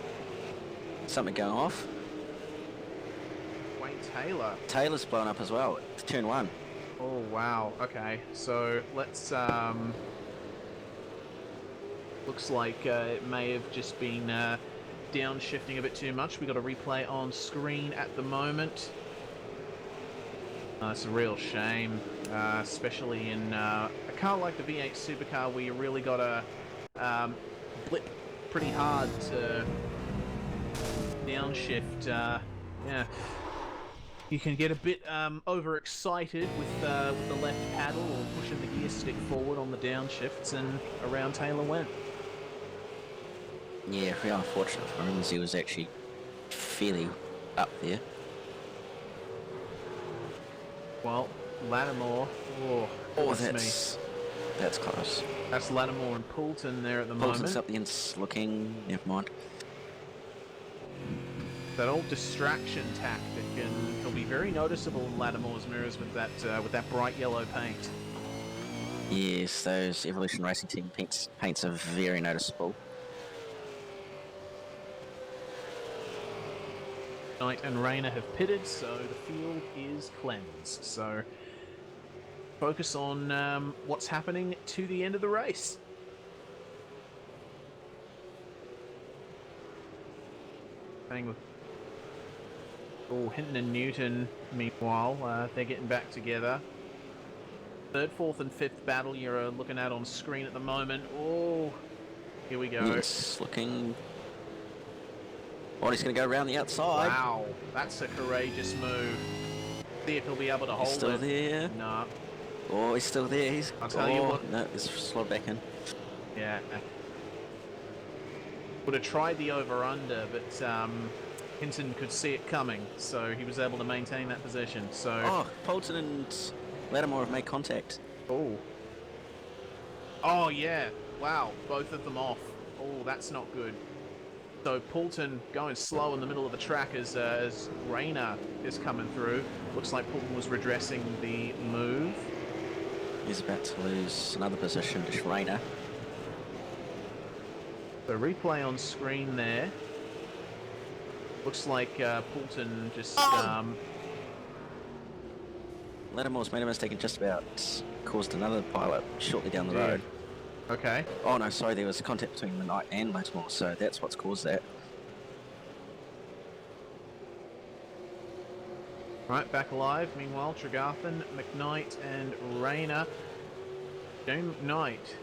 something going off. Wayne Taylor. Taylor's blown up as well. It's turn 1. Oh, wow. Okay, so let's... Looks like it may have just been downshifting a bit too much. We've got a replay on screen at the moment. It's a real shame, especially in a car like the V8 Supercar where you really got to blip pretty hard to downshift. Yeah, you can get a bit overexcited with the left paddle or pushing the gear stick forward on the downshifts, and around Taylor went. Yeah, very unfortunate for him as he was actually fairly up there. Well, Lattimore. Oh, That's close. That's Lattimore and Poulton there at the Poulton's moment. up the end looking. Never mind. That old distraction tactic, and it'll be very noticeable in Lattimore's mirrors with that bright yellow paint. Yes, those Evolution Racing Team paints are very noticeable. Knight and Rayner have pitted, so the field is cleansed. So focus on what's happening to the end of the race. Playing with Hinton and Newton, meanwhile, they're getting back together. Third, fourth, and fifth battle you're looking at on screen at the moment. Oh, here we go. Yes, looking... Oh, he's going to go around the outside. Wow, that's a courageous move. See if he'll be able to hold He's still it. there. No. Oh, he's still there. I'll tell you what. No, he's slowed back in. Yeah. Would have tried the over-under, but Hinton could see it coming, so he was able to maintain that position. So. Oh, Poulton and Lattimore have made contact. Oh. Oh, yeah. Wow. Both of them off. Oh, that's not good. So Poulton going slow in the middle of the track as Rayner is coming through. Looks like Poulton was redressing the move. He's about to lose another position to Rayner. So replay on screen there. Looks like Poulton just... Lattimore's made a mistake and just about caused another pilot shortly down the road. Okay. Oh no, sorry, there was contact between McKnight and Lattimore, so that's what's caused that. Right, back alive. Meanwhile, Tregarthen, McKnight and Rayner. Jamie McKnight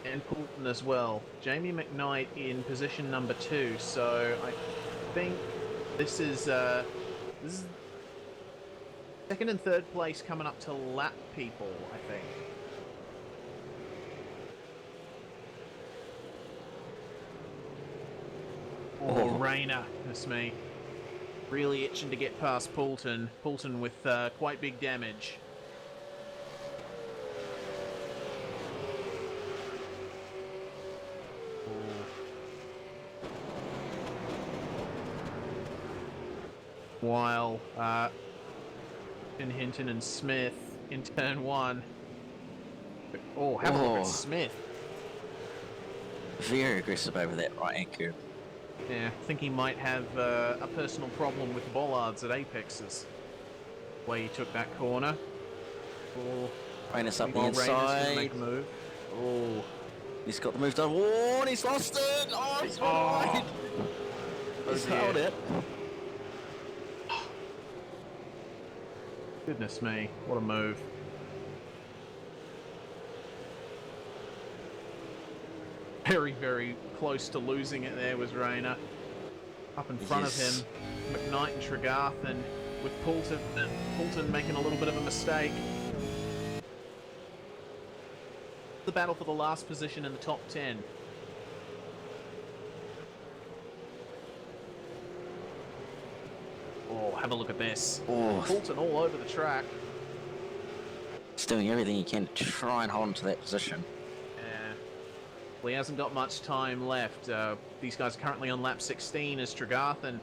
and Poulton as well. Jamie McKnight in position number 2, so I think this is second and third place coming up to lap people, I think. Oh, Rayner, goodness me. Really itching to get past Poulton. Poulton with quite big damage. While Hinton and Smith in turn 1. Oh, have a look at Smith. Very aggressive over that right anchor. Yeah, I think he might have a personal problem with bollards at apexes. The way he took that corner. Oh, Rayner's up the Rayner's gonna make inside. a move. Oh, He's got the move done. Oh, and he's lost it. Oh, he's gone wide. He's held it. Goodness me, what a move. Very, very close to losing it there was Rayner. Up in front of him, McKnight and Tregarthen with Poulton making a little bit of a mistake. The battle for the last position in the top 10. Oh, have a look at this. Oh, Poulton all over the track. he's doing everything he can to try and hold him to that position. Yeah. Well, he hasn't got much time left. These guys are currently on lap 16 as Tregarthen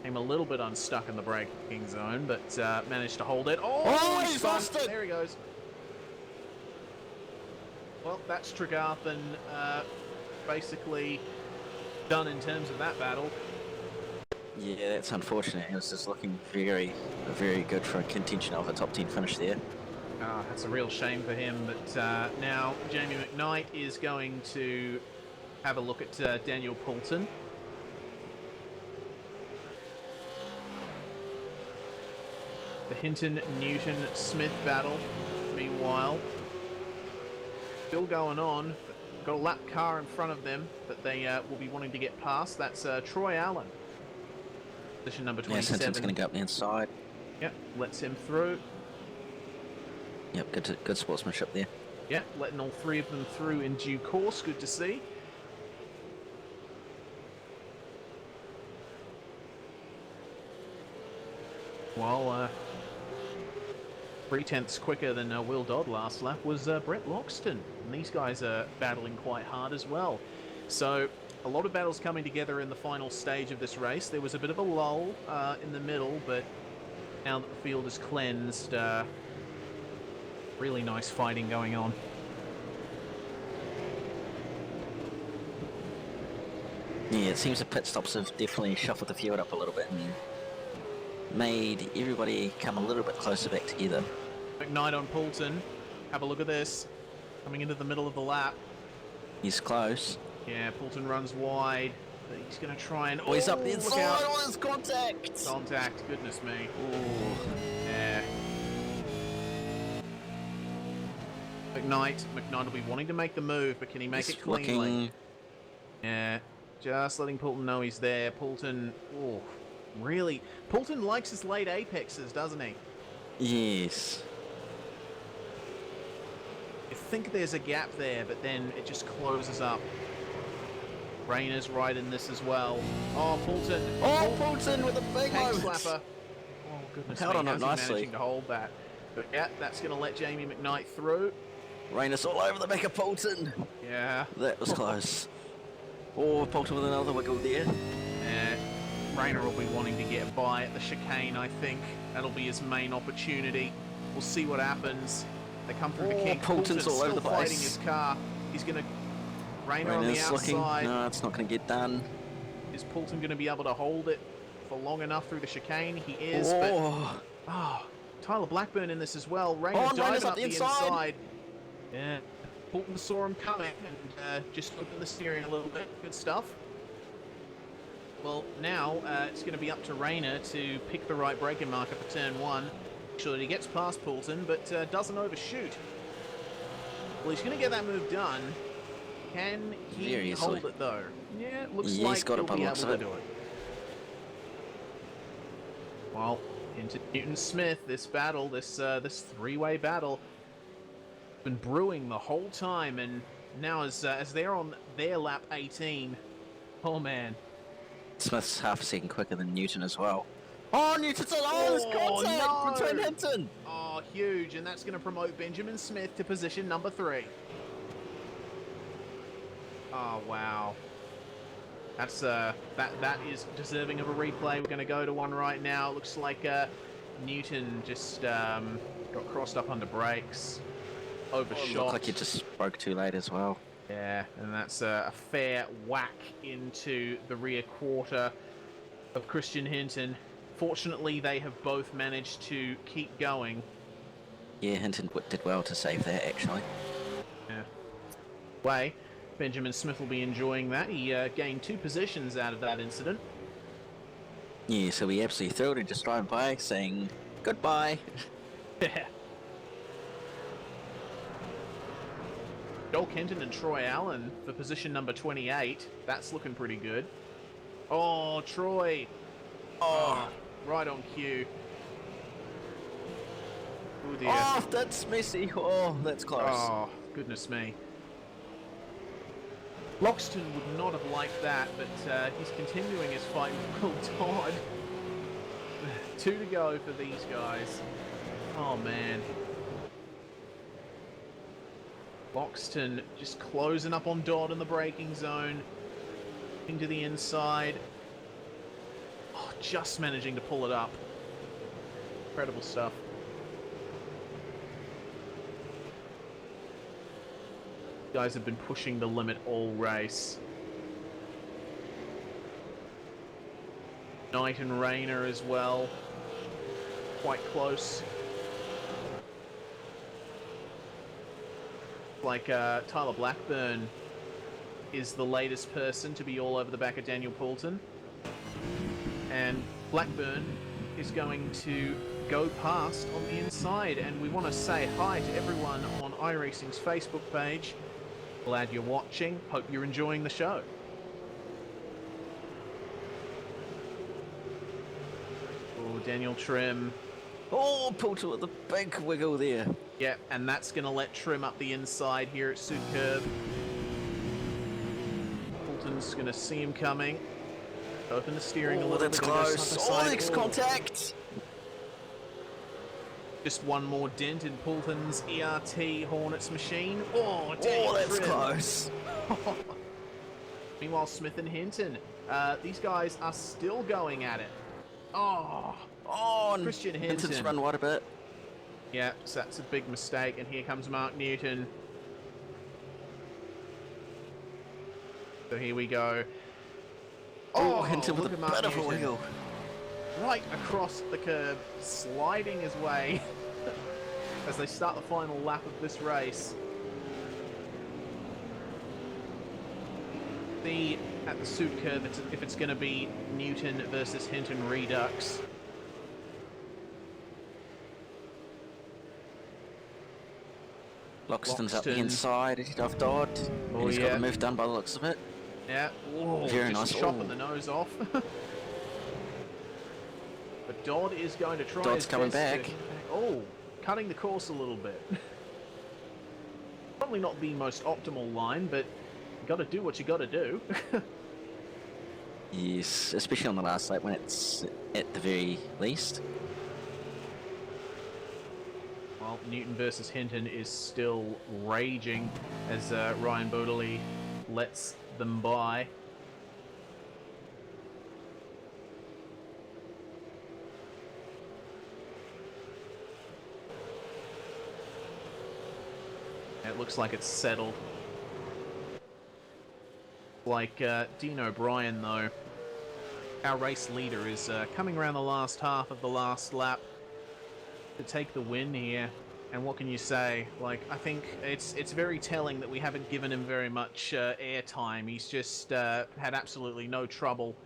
came a little bit unstuck in the braking zone, but managed to hold it. Oh, he's lost it! There he goes. Well, that's Tregarthen basically done in terms of that battle. Yeah, that's unfortunate. It was just looking very, very good for a contention of a top 10 finish there. That's a real shame for him, but now Jamie McKnight is going to have a look at Daniel Poulton. The Hinton-Newton-Smith battle, meanwhile, still going on. Got a lap car in front of them that they will be wanting to get past. That's Troy Allen. Position number 27. Yeah, Hinton's going to go up the inside. Yep, lets him through. Yep, good sportsmanship there. Yep, letting all three of them through in due course. Good to see. While 3/10 quicker than Will Dodd last lap was Brett Loxton. And these guys are battling quite hard as well. So a lot of battles coming together in the final stage of this race. There was a bit of a lull in the middle, but now that the field is cleansed, really nice fighting going on. Yeah, it seems the pit stops have definitely shuffled the field up a little bit and made everybody come a little bit closer back together. McKnight on Poulton. Have a look at this. Coming into the middle of the lap. He's close. Yeah, Poulton runs wide. But he's going to try and... Oh, he's up the look inside out. on his contact. Contact, goodness me. Oh. Yeah. McKnight will be wanting to make the move, but can he make He's it cleanly? looking... Yeah, just letting Poulton know he's there. Poulton, oh, really? Poulton likes his late apexes, doesn't he? Yes. I think there's a gap there, but then it just closes up. Rayner's right in this as well. Oh, Poulton. Oh, Poulton with a big Tank moment. slapper. Oh, goodness Held me, on it how's he nicely. managing to hold that? But yeah, that's going to let Jamie McKnight through. Rainus all over the back of Poulton. Yeah. That was close. Oh, Poulton with another wiggle there. Yeah. Rayner will be wanting to get by at the chicane, I think. That'll be his main opportunity. We'll see what happens. They come through the kink. Poulton's all over the still fighting place. his car. He's going to... Rayner on the Rainus looking. outside. No, it's not going to get done. Is Poulton going to be able to hold it for long enough through the chicane? He is, Oh, but... Oh, Tyler Blackburn in this as well. Rayner Rayner's diving up up the the inside. inside. Yeah. Poulton saw him coming and just opened the steering a little bit. Good stuff. Well, now it's going to be up to Rayner to pick the right braking marker for turn 1. Make sure that he gets past Poulton, but doesn't overshoot. Well, he's going to get that move done. Can he Very hold easily. it, though? Yeah, it looks He's like got it he'll by be the able looks to of it. do it. Well, into Newton-Smith, this battle, this three-way battle, been brewing the whole time, and now as they're on their lap 18, oh man. Smith's half a second quicker than Newton as well. Oh, Newton's on his contact no! between Hinton. Oh, huge, and that's going to promote Benjamin Smith to position number 3. Oh wow, that's that is deserving of a replay. We're going to go to one right now. Looks like Newton just got crossed up under brakes, overshot. Looked like he just broke too late as well. Yeah, and that's a fair whack into the rear quarter of Christian Hinton. Fortunately, they have both managed to keep going. Yeah, Hinton did well to save that, actually. Yeah. Way, Benjamin Smith will be enjoying that. He gained 2 positions out of that incident. Yeah, so we absolutely thrilled and just driving by saying goodbye. Yeah. Joel Kenton and Troy Allen for position number 28. That's looking pretty good. Oh, Troy. Oh, right on cue. Oh, dear. Oh, that's messy. Oh, that's close. Oh, goodness me. Loxton would not have liked that, but he's continuing his fight with Will Todd. 2 to go for these guys. Oh, man. Loxton just closing up on Dodd in the braking zone. Into the inside. Oh, just managing to pull it up. Incredible stuff. Guys have been pushing the limit all race. Knight and Rayner as well. Quite close. Like Tyler Blackburn is the latest person to be all over the back of Daniel Poulton. And Blackburn is going to go past on the inside. And we want to say hi to everyone on iRacing's Facebook page. Glad you're watching. Hope you're enjoying the show. Oh, Daniel Trim. Oh, Poulton with a big wiggle there. Yeah, and that's going to let Trim up the inside here at Supercar. Poulton's going to see him coming. Open the steering a little that's bit. Gonna go close. side to side. Oh, next contact. Just one more dent in Poulton's ERT Hornets machine. Oh, Daniel That's Trim. close. Meanwhile, Smith and Hinton, these guys are still going at it. Oh, And Christian Hinton's Hinton. run wide a bit. Yeah, so that's a big mistake. And here comes Mark Newton. So here we go. Oh, Hinton with look a at Mark bit of a Newton. wiggle. Right across the curb, sliding his way as they start the final lap of this race. See at the Supercar if it's going to be Newton versus Hinton Redux. Loxton's up the Loxton. inside off Dodd. Oh, And he's got yeah. the move done by the looks of it. Yeah, ooh, Very just nice. chopping Ooh. the nose off. But Dodd is going to try Dodd's his coming best back. to- Oh, cutting the course a little bit. Probably not the most optimal line, but you got to do what you got to do. Yes, especially on the last lap when it's at the very least. Well, Newton versus Hinton is still raging as Ryan Bodley lets them by. It looks like it's settled. Like Dean O'Brien, though, our race leader is coming around the last half of the last lap to take the win here. And what can you say? Like, I think it's very telling that we haven't given him very much airtime. He's just had absolutely no trouble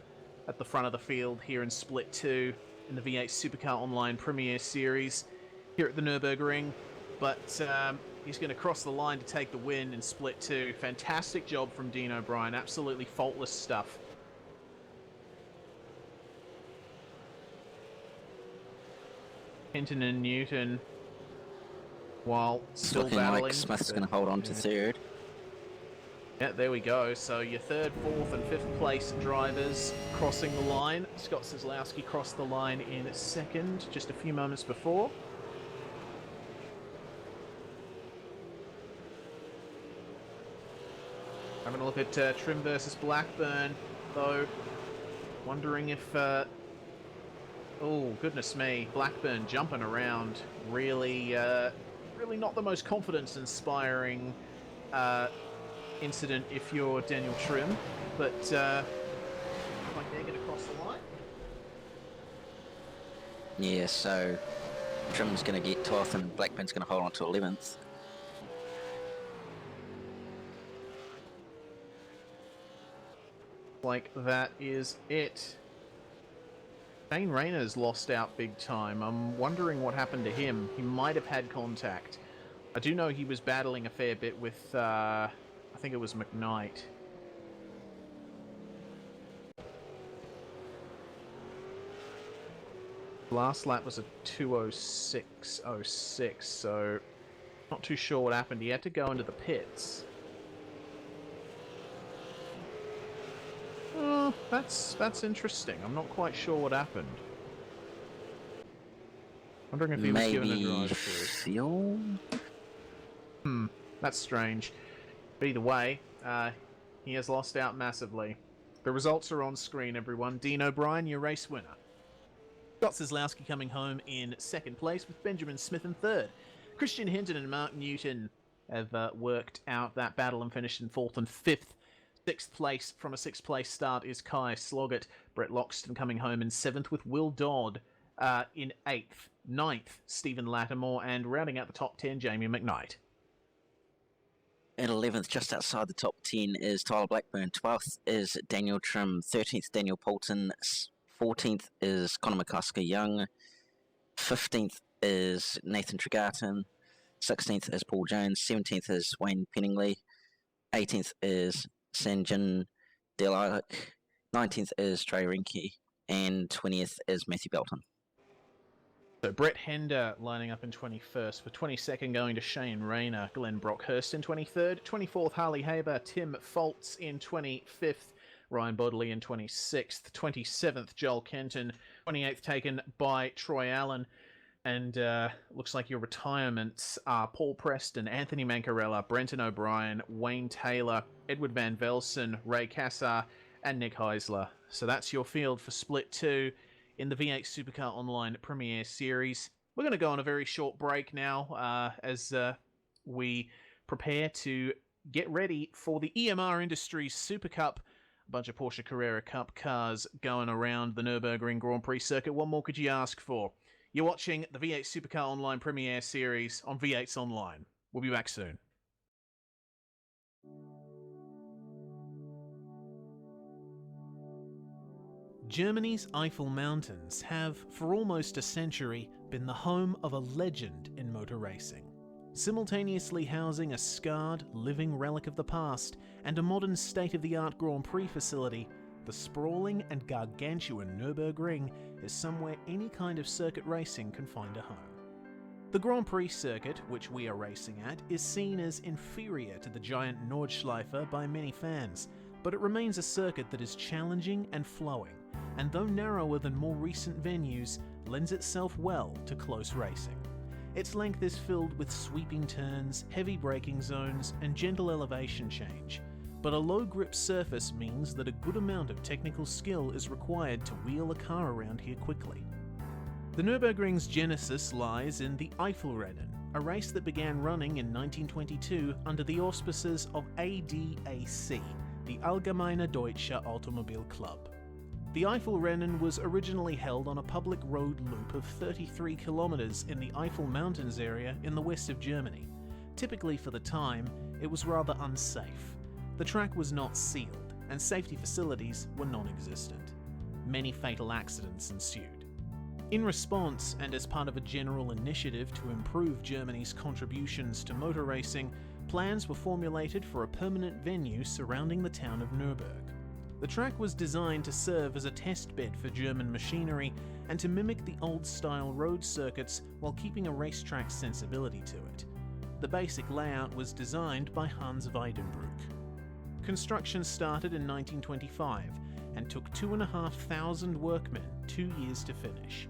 at the front of the field here in Split 2 in the V8 Supercar Online Premier Series here at the Nurburgring. But he's going to cross the line to take the win in Split 2. Fantastic job from Dean O'Brien. Absolutely faultless stuff. Hinton and Newton, while still looking battling. like Smith's going to hold on to third. Yeah, there we go. So your third, fourth, and fifth place drivers crossing the line. Scott Cisłowski crossed the line in second just a few moments before. Having a look at Trim versus Blackburn, though. Wondering if... oh, goodness me. Blackburn jumping around. Really, really not the most confidence-inspiring incident if you're Daniel Trim. But, like they're going to cross the line. Yeah, so Trim's going to get 12th and Blackburn's going to hold on to 11th. Like that is it. Shane Rayner's lost out big time. I'm wondering what happened to him. He might have had contact. I do know he was battling a fair bit with, I think it was McKnight. Last lap was a 2:06.06, so not too sure what happened. He had to go into the pits. That's interesting. I'm not quite sure what happened. Wondering if he was given a drive through. That's strange. But either way, he has lost out massively. The results are on screen, everyone. Dean O'Brien, your race winner. Scott Cisłowski coming home in second place with Benjamin Smith in third. Christian Hinton and Mark Newton have worked out that battle and finished in fourth and fifth. Sixth place from a sixth place start is Kai Sloggett. Brett Loxton coming home in seventh with Will Dodd in eighth. Ninth, Stephen Lattimore, and rounding out the top 10, Jamie McKnight. At 11th, just outside the top 10, is Tyler Blackburn. 12th is Daniel Trim. 13th, Daniel Poulton. 14th is Conor McCusker-Young. 15th is Nathan Tregarton. 16th is Paul Jones. 17th is Wayne Penningley. 18th is Sanjin Delilac. 19th is Trey Rinke. And 20th is Matthew Belton. So Brett Hender lining up in 21st, for 22nd going to Shane Rayner, Glenn Brockhurst in 23rd, 24th Harley Haber, Tim Foltz in 25th, Ryan Bodley in 26th, 27th Joel Kenton, 28th taken by Troy Allen, and looks like your retirements are Paul Preston, Anthony Mancarella, Brenton O'Brien, Wayne Taylor, Edward Van Velsen, Ray Cassar, and Nick Heisler. So that's your field for Split 2 in the V8 Supercar Online Premier Series. We're going to go on a very short break now as we prepare to get ready for the EMR Industries Super Cup. A bunch of Porsche Carrera Cup cars going around the Nurburgring Grand Prix circuit. What more could you ask for? You're watching the V8 Supercar Online Premier Series on V8sonline. We'll be back soon. Germany's Eifel Mountains have, for almost a century, been the home of a legend in motor racing. Simultaneously housing a scarred, living relic of the past and a modern state-of-the-art Grand Prix facility, the sprawling and gargantuan Nurburgring is somewhere any kind of circuit racing can find a home. The Grand Prix circuit, which we are racing at, is seen as inferior to the giant Nordschleife by many fans, but it remains a circuit that is challenging and flowing, and though narrower than more recent venues, lends itself well to close racing. Its length is filled with sweeping turns, heavy braking zones, and gentle elevation change, but a low grip surface means that a good amount of technical skill is required to wheel a car around here quickly. The Nurburgring's genesis lies in the Eifelrennen, a race that began running in 1922 under the auspices of ADAC, the Allgemeine Deutsche Automobil Club. The Eifelrennen was originally held on a public road loop of 33 kilometers in the Eifel Mountains area in the west of Germany. Typically for the time, it was rather unsafe. The track was not sealed, and safety facilities were non-existent. Many fatal accidents ensued. In response, and as part of a general initiative to improve Germany's contributions to motor racing, plans were formulated for a permanent venue surrounding the town of Nurburg. The track was designed to serve as a test bed for German machinery and to mimic the old-style road circuits while keeping a racetrack sensibility to it. The basic layout was designed by Hans Weidenbruch. Construction started in 1925 and took 2,500 workmen 2 years to finish.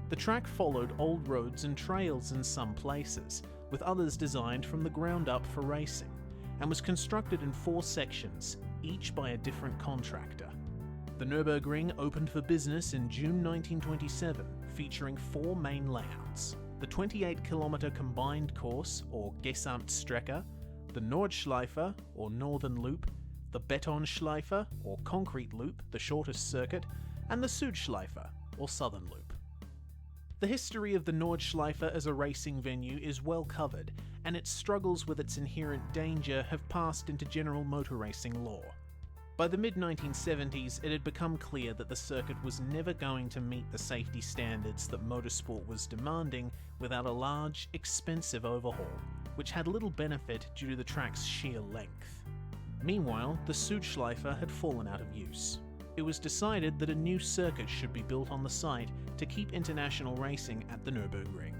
The track followed old roads and trails in some places, with others designed from the ground up for racing, and was constructed in 4 sections, each by a different contractor. The Nurburgring opened for business in June 1927, featuring 4 main layouts: the 28-kilometer combined course, or Gesamtstrecke, the Nordschleife, or Northern Loop, the Betonschleife, or Concrete Loop, the shortest circuit, and the Südschleife, or Southern Loop. The history of the Nordschleife as a racing venue is well covered, and its struggles with its inherent danger have passed into general motor racing lore. By the mid-1970s, it had become clear that the circuit was never going to meet the safety standards that motorsport was demanding without a large, expensive overhaul, which had little benefit due to the track's sheer length. Meanwhile, the Südschleife had fallen out of use. It was decided that a new circuit should be built on the site to keep international racing at the Nurburgring.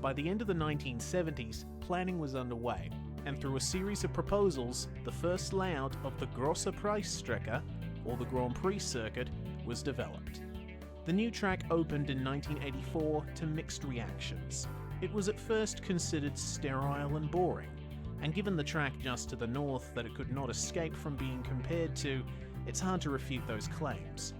By the end of the 1970s, planning was underway, and through a series of proposals, the first layout of the Grosse Preisstrecke, or the Grand Prix circuit, was developed. The new track opened in 1984 to mixed reactions. It was at first considered sterile and boring, and given the track just to the north that it could not escape from being compared to, it's hard to refute those claims.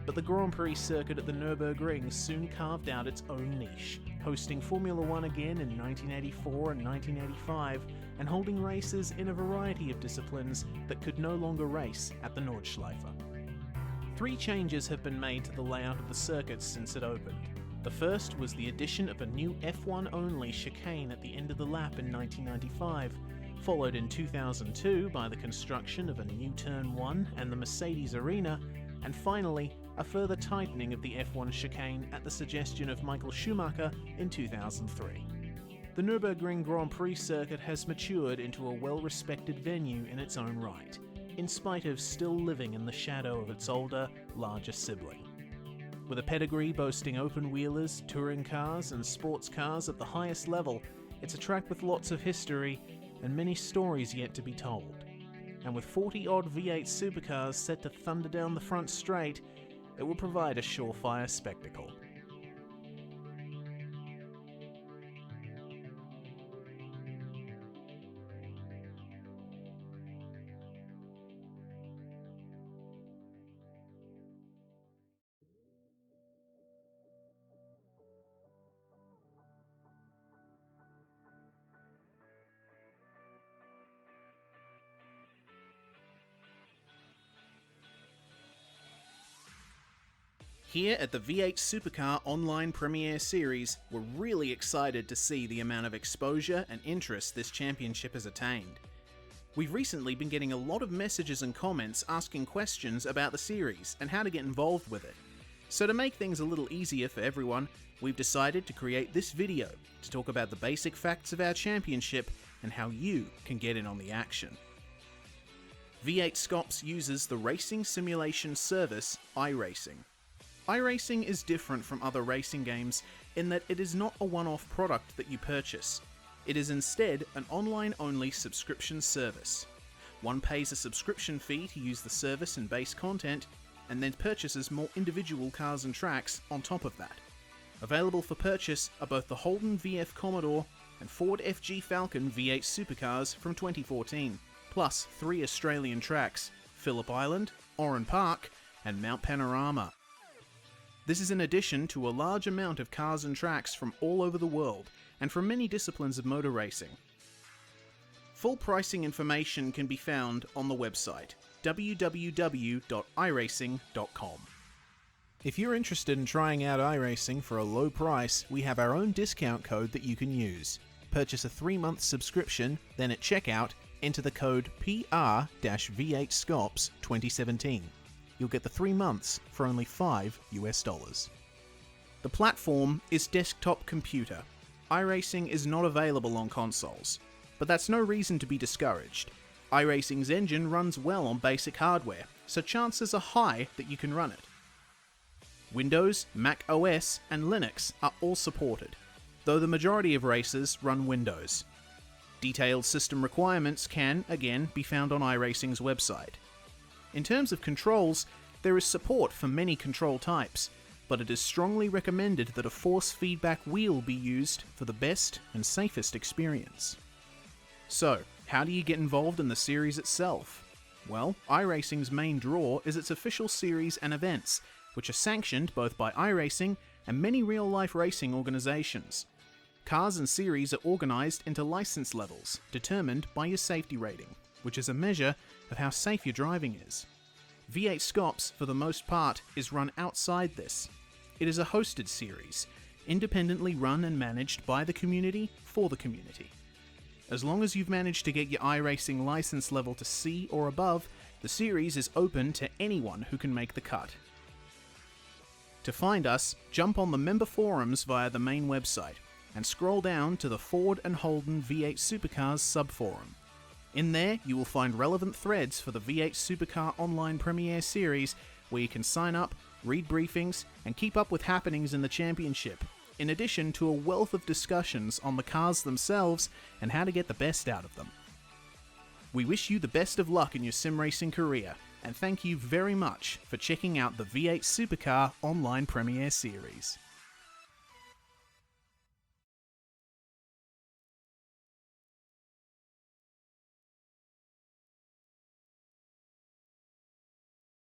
But the Grand Prix circuit at the Nurburgring soon carved out its own niche, hosting Formula One again in 1984 and 1985, and holding races in a variety of disciplines that could no longer race at the Nordschleife. 3 changes have been made to the layout of the circuit since it opened. The first was the addition of a new F1-only chicane at the end of the lap in 1995, followed in 2002 by the construction of a new Turn 1 and the Mercedes Arena, and finally, a further tightening of the F1 chicane at the suggestion of Michael Schumacher in 2003. The Nürburgring Grand Prix circuit has matured into a well-respected venue in its own right, in spite of still living in the shadow of its older, larger sibling. With a pedigree boasting open-wheelers, touring cars and sports cars at the highest level, it's a track with lots of history and many stories yet to be told. And with 40-odd V8 supercars set to thunder down the front straight, it will provide a surefire spectacle. Here at the V8 Supercar Online Premiere Series, we're really excited to see the amount of exposure and interest this championship has attained. We've recently been getting a lot of messages and comments asking questions about the series and how to get involved with it. So to make things a little easier for everyone, we've decided to create this video to talk about the basic facts of our championship and how you can get in on the action. V8 Scops uses the racing simulation service iRacing. iRacing is different from other racing games in that it is not a one-off product that you purchase. It is instead an online-only subscription service. One pays a subscription fee to use the service and base content, and then purchases more individual cars and tracks on top of that. Available for purchase are both the Holden VF Commodore and Ford FG Falcon V8 Supercars from 2014, plus 3 Australian tracks, Phillip Island, Oran Park, and Mount Panorama. This is in addition to a large amount of cars and tracks from all over the world, and from many disciplines of motor racing. Full pricing information can be found on the website, www.iracing.com. If you're interested in trying out iRacing for a low price, we have our own discount code that you can use. Purchase a 3-month subscription, then at checkout, enter the code PR-V8SCOPS 2017. You'll get the 3 months for only $5. The platform is desktop computer. iRacing is not available on consoles, but that's no reason to be discouraged. iRacing's engine runs well on basic hardware, so chances are high that you can run it. Windows, Mac OS, and Linux are all supported, though the majority of racers run Windows. Detailed system requirements can, again, be found on iRacing's website. In terms of controls, there is support for many control types, but it is strongly recommended that a force feedback wheel be used for the best and safest experience. So, how do you get involved in the series itself? Well, iRacing's main draw is its official series and events, which are sanctioned both by iRacing and many real-life racing organisations. Cars and series are organised into licence levels, determined by your safety rating, which is a measure of how safe your driving is. V8 Scops, for the most part, is run outside this. It is a hosted series, independently run and managed by the community for the community. As long as you've managed to get your iRacing licence level to C or above, the series is open to anyone who can make the cut. To find us, jump on the member forums via the main website, and scroll down to the Ford and Holden V8 Supercars subforum. In there, you will find relevant threads for the V8 Supercar Online Premiere Series, where you can sign up, read briefings, and keep up with happenings in the championship, in addition to a wealth of discussions on the cars themselves and how to get the best out of them. We wish you the best of luck in your sim racing career, and thank you very much for checking out the V8 Supercar Online Premiere Series.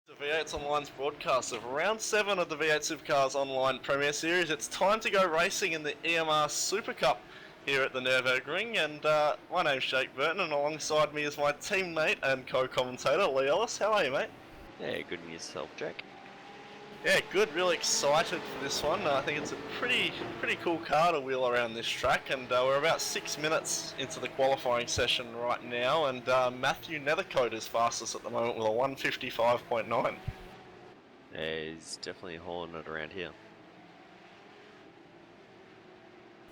The V8sonline's broadcast of Round 7 of the V8 Supercars Online Premiere Series. It's time to go racing in the EMR Super Cup here at the Nurburgring, and my name's Jake Burton, and alongside me is my teammate and co-commentator Lee Ellis. How are you, mate? Yeah, good in yourself, Jack. Yeah, good. Really excited for this one. I think it's a pretty cool car to wheel around this track, and we're about 6 minutes into the qualifying session right now, and Matthew Nethercote is fastest at the moment with a 155.9. Yeah, he's definitely hauling it around here.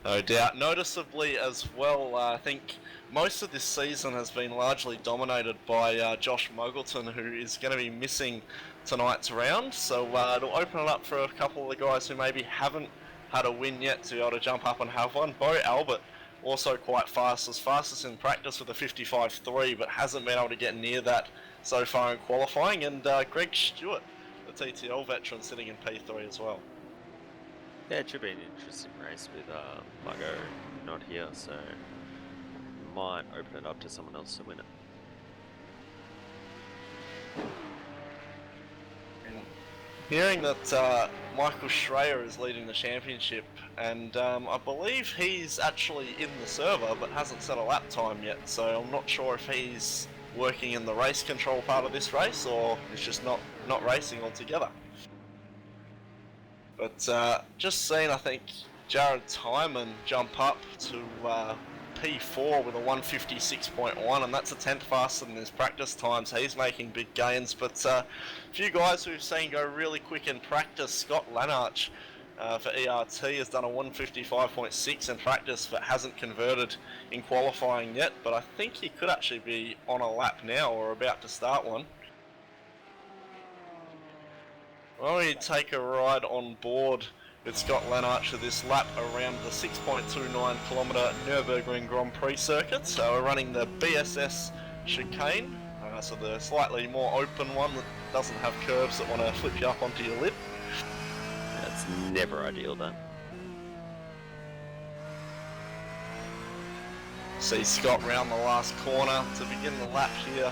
No doubt. Noticeably as well, I think most of this season has been largely dominated by Josh Muggleton, who is going to be missing tonight's round. So it'll open it up for a couple of the guys who maybe haven't had a win yet to be able to jump up and have one. Bo Albert, also quite fastest in practice with a 55.3, but hasn't been able to get near that so far in qualifying. And Greg Stewart, the TTL veteran, sitting in P3 as well. Yeah, it should be an interesting race with Muggo not here, so might open it up to someone else to win it. Hearing that Michael Schreier is leading the championship, and I believe he's actually in the server but hasn't set a lap time yet, so I'm not sure if he's working in the race control part of this race or is just not racing altogether. But just seen, I think, Jared Tyman jump up to P4 with a 156.1, and that's a tenth faster than his practice time, so he's making big gains. But a few guys we've seen go really quick in practice. Scott Lanarch for ERT has done a 155.6 in practice, but hasn't converted in qualifying yet. But I think he could actually be on a lap now, or about to start one. Well, we take a ride on board with Scott Lanarch for this lap around the 6.29 kilometre Nurburgring Grand Prix circuit. So we're running the BSS chicane So the slightly more open one that doesn't have curves that want to flip you up onto your lip. That's never ideal, that. See Scott round the last corner to begin the lap here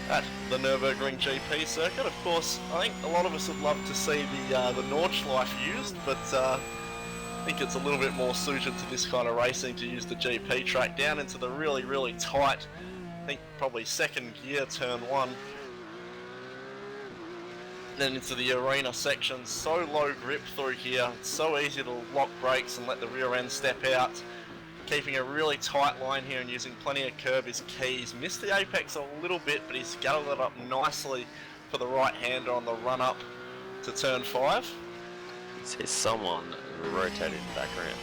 at the Nurburgring GP circuit. Of course, I think a lot of us would love to see the Nordschleife used, but I think it's a little bit more suited to this kind of racing to use the GP track down into the really, really tight, I think probably second gear, turn 1. Then into the arena section. So low grip through here, it's so easy to lock brakes and let the rear end step out. Keeping a really tight line here and using plenty of curb is key. He's missed the apex a little bit, but he's scuttled it up nicely for the right-hander on the run-up to turn 5. See someone rotated in the background.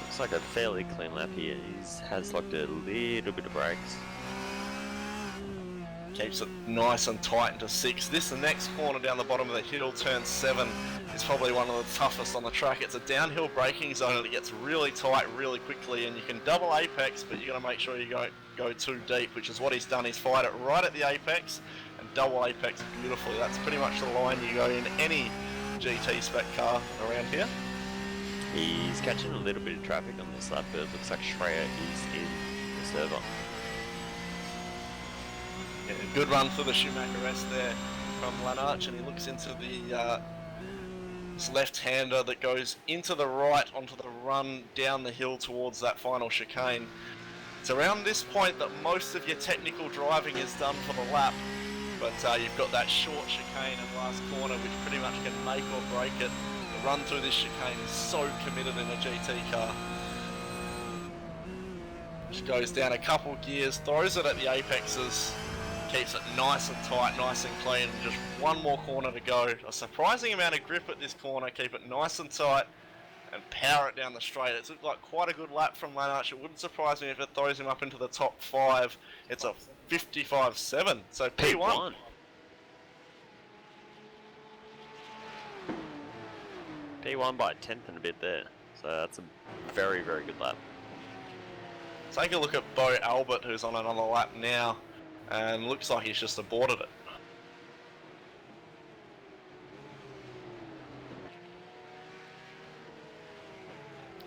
Looks like a fairly clean lap here. He has locked a little bit of brakes. Keeps it nice and tight into 6. This, the next corner down the bottom of the hill, turn 7, is probably one of the toughest on the track. It's a downhill braking zone and it gets really tight really quickly, and you can double apex, but you got to make sure you don't go too deep, which is what he's done. He's fired it right at the apex and double apex beautifully. That's pretty much the line you go in any GT spec car around here. He's catching a little bit of traffic on this lap, but it looks like Schreier is in the server. Yeah, good run for the Schumacher S there from Lanarch, and he looks into the this left-hander that goes into the right onto the run down the hill towards that final chicane. It's around this point that most of your technical driving is done for the lap, but you've got that short chicane and last corner which pretty much can make or break it. The run through this chicane is so committed in a GT car. Just goes down a couple gears, throws it at the apexes, keeps it nice and tight, nice and clean. Just one more corner to go. A surprising amount of grip at this corner. Keep it nice and tight and power it down the straight. It's looked like quite a good lap from Lanarch. It wouldn't surprise me if it throws him up into the top 5. It's a 55.7, so P1. P1 by a tenth and a bit there. So that's a very, very good lap. Take a look at Bo Albert, who's on another lap now, and looks like he's just aborted it.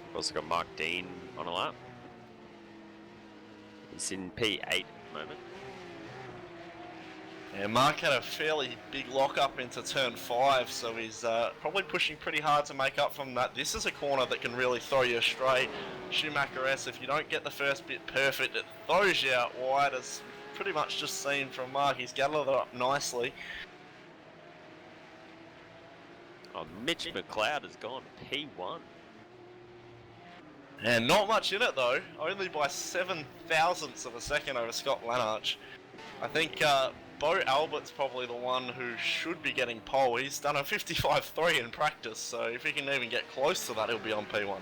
We've also got Mark Dean on a lap. He's in P8 at the moment. Yeah, Mark had a fairly big lock-up into turn 5, so he's probably pushing pretty hard to make up from that. This is a corner that can really throw you astray. Schumacher S, if you don't get the first bit perfect, it throws you out wide, as pretty much just seen from Mark. He's gathered it up nicely. Oh, Mitch McLeod has gone P1. And not much in it though, only by 7 thousandths of a second over Scott Lanarch. I think Bo Albert's probably the one who should be getting pole. He's done a 55.3 in practice, so if he can even get close to that, he'll be on P1.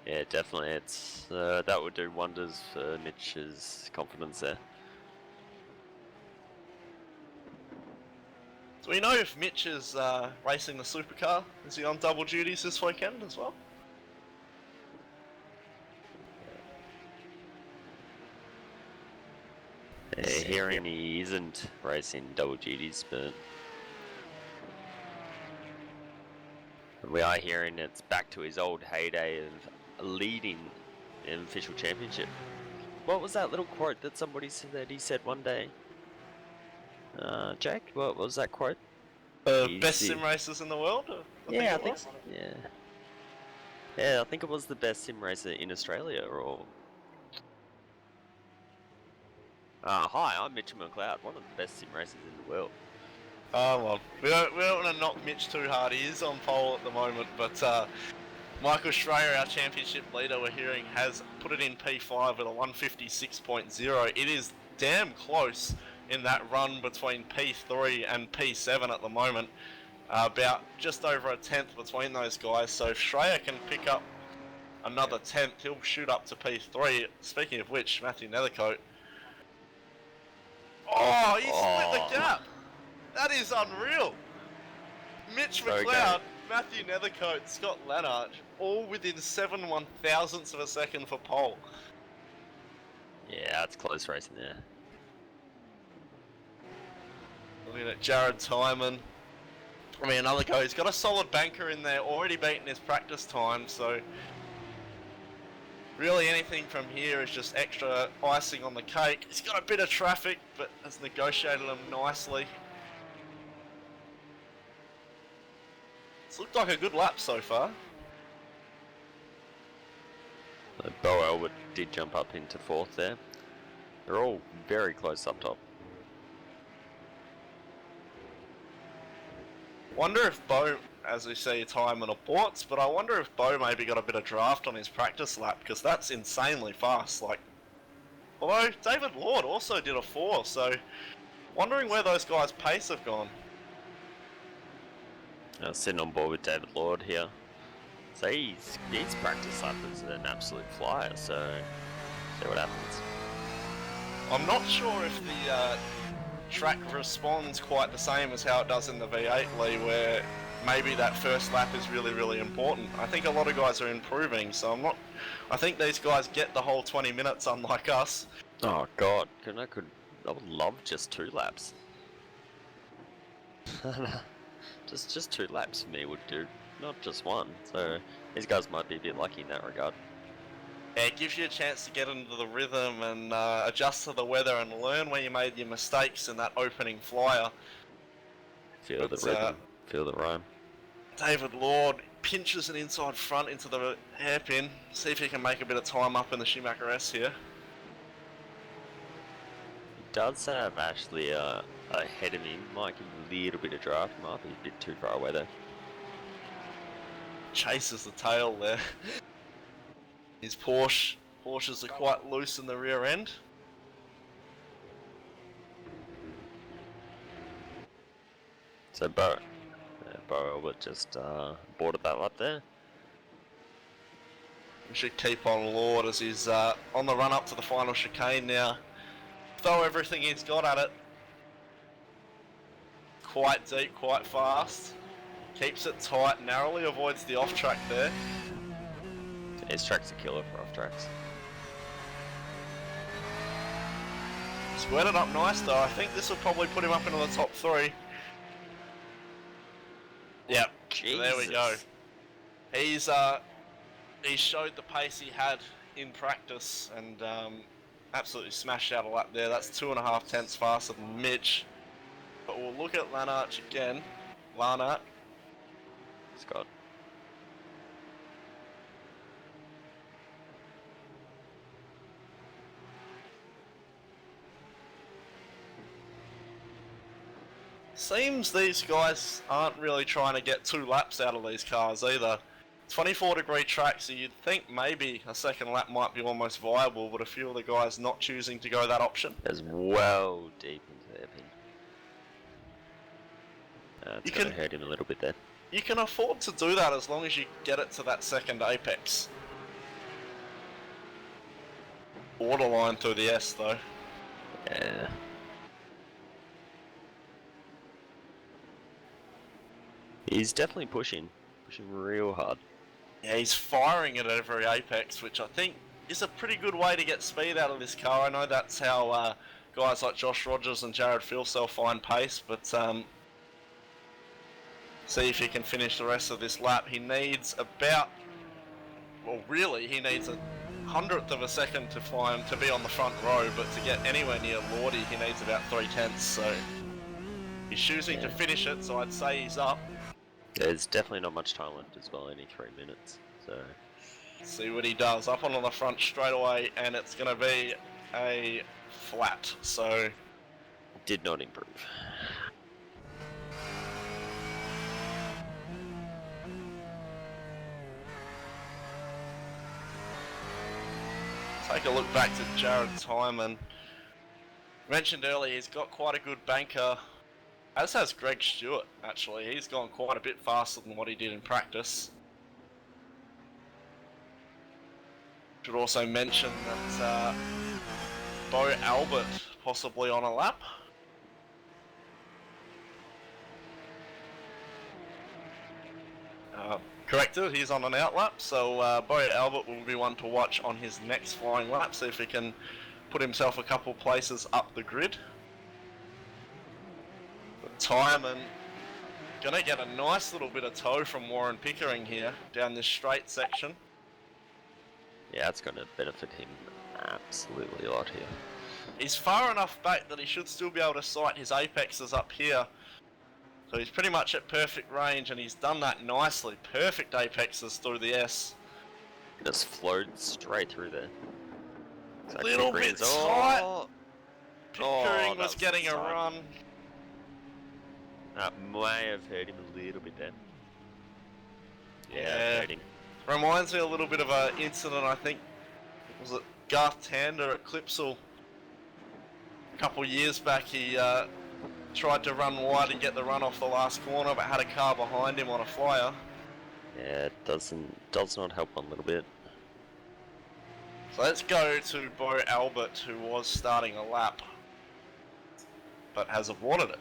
Yeah, definitely. It's that would do wonders for Mitch's confidence there. Do we know if Mitch is racing the Supercar? Is he on double duties this weekend as well? Hearing he isn't racing double duties, but we are hearing it's back to his old heyday of leading an official championship. What was that little quote that somebody said that he said one day? Jack, what was that quote? Best sim racers in the world? I think so. Yeah, I think it was the best sim racer in Australia, or... hi, I'm Mitchell McLeod, one of the best sim racers in the world. Oh well, we don't want to knock Mitch too hard. He is on pole at the moment, but Michael Schreier, our championship leader, we're hearing, has put it in P5 at a 156.0. It is damn close in that run between P3 and P7 at the moment. About just over a tenth between those guys, so if Schreier can pick up another tenth, he'll shoot up to P3. Speaking of which, Matthew Nethercote. Oh, he split the gap! That is unreal! Mitch McLeod, Matthew Nethercote, Scott Lanarch, all within 7 1,000ths of a second for pole. Yeah, that's close racing there. Looking at Jared Timon. I mean, another guy. He's got a solid banker in there, already beaten his practice time, so really anything from here is just extra icing on the cake. He's got a bit of traffic, but has negotiated them nicely. It's looked like a good lap so far. Bo Albert did jump up into 4th there. They're all very close up top. Wonder if Bo, as we see, time on aborts, but I wonder if Bo maybe got a bit of draft on his practice lap, because that's insanely fast. Like, although David Lord also did a 4, so wondering where those guys' pace have gone. Sitting on board with David Lord here. So his practice lap is an absolute flyer, so see what happens. I'm not sure if the track responds quite the same as how it does in the V8 Lee, where maybe that first lap is really, really important. I think a lot of guys are improving, so I think these guys get the whole 20 minutes, unlike us. Oh god, I would love just 2 laps. just 2 laps for me would do, not just 1. So these guys might be a bit lucky in that regard. Yeah, it gives you a chance to get into the rhythm and adjust to the weather and learn where you made your mistakes in that opening flyer. Feel the rhythm, feel the rhyme. David Lord pinches an inside front into the hairpin. See if he can make a bit of time up in the Schumacher S here. He does have Ashley ahead of him. Might give him a little bit of draft. Might be a bit too far away though. Chases the tail there. His Porsches are quite loose in the rear end. So Bo Albert just boarded that lap there. We should keep on Lord as he's on the run up to the final chicane now. Throw everything he's got at it. Quite deep, quite fast. Keeps it tight, narrowly avoids the off track there. His track's a killer for off tracks. Squared it up nice though. I think this will probably put him up into the top 3. Yep, so there we go. He's showed the pace he had in practice and absolutely smashed out a lap there. That's 2.5 tenths faster than Mitch. But we'll look at Lanarch again. Lanarch. Scott. Seems these guys aren't really trying to get 2 laps out of these cars either. 24-degree track, so you'd think maybe a second lap might be almost viable, but a few of the guys not choosing to go that option. As well deep into their pin. It's going to hurt him a little bit there. You can afford to do that as long as you get it to that second apex. Borderline through the S though. Yeah. He's definitely pushing real hard. Yeah, he's firing it at every apex, which I think is a pretty good way to get speed out of this car. I know that's how guys like Josh Rogers and Jared Filsell find pace, but see if he can finish the rest of this lap. He needs about, well really, he needs a 100th of a second to be on the front row, but to get anywhere near Lordy, he needs about 3 tenths, so he's choosing to finish it, so I'd say he's up. There's definitely not much time left as well, only 3 minutes, so... See what he does, up onto the front straight away, and it's going to be a flat, so... Did not improve. Take a look back to Jared Timon. Mentioned earlier, he's got quite a good banker, as has Greg Stewart, actually. He's gone quite a bit faster than what he did in practice. Should also mention that Bo Albert possibly on a lap. Corrected, he's on an out lap, so Bo Albert will be one to watch on his next flying lap, see if he can put himself a couple places up the grid. But Tyman gonna get a nice little bit of tow from Warren Pickering here down this straight section. Yeah, it's going to benefit him absolutely a lot here. He's far enough back that he should still be able to sight his apexes up here. So he's pretty much at perfect range, and he's done that nicely. Perfect apexes through the S. Just flowed straight through there. A little bit tight. Pickering that was getting a tight. run. That may have hurt him a little bit then. Yeah, Yeah. hurt him. Reminds me a little bit of an incident, I think. Was it Garth Tander at Clipsal? A couple years back, he tried to run wide and get the run off the last corner, but had a car behind him on a flyer. Yeah, it does not help one little bit. So let's go to Bo Albert, who was starting a lap, but has aborted it.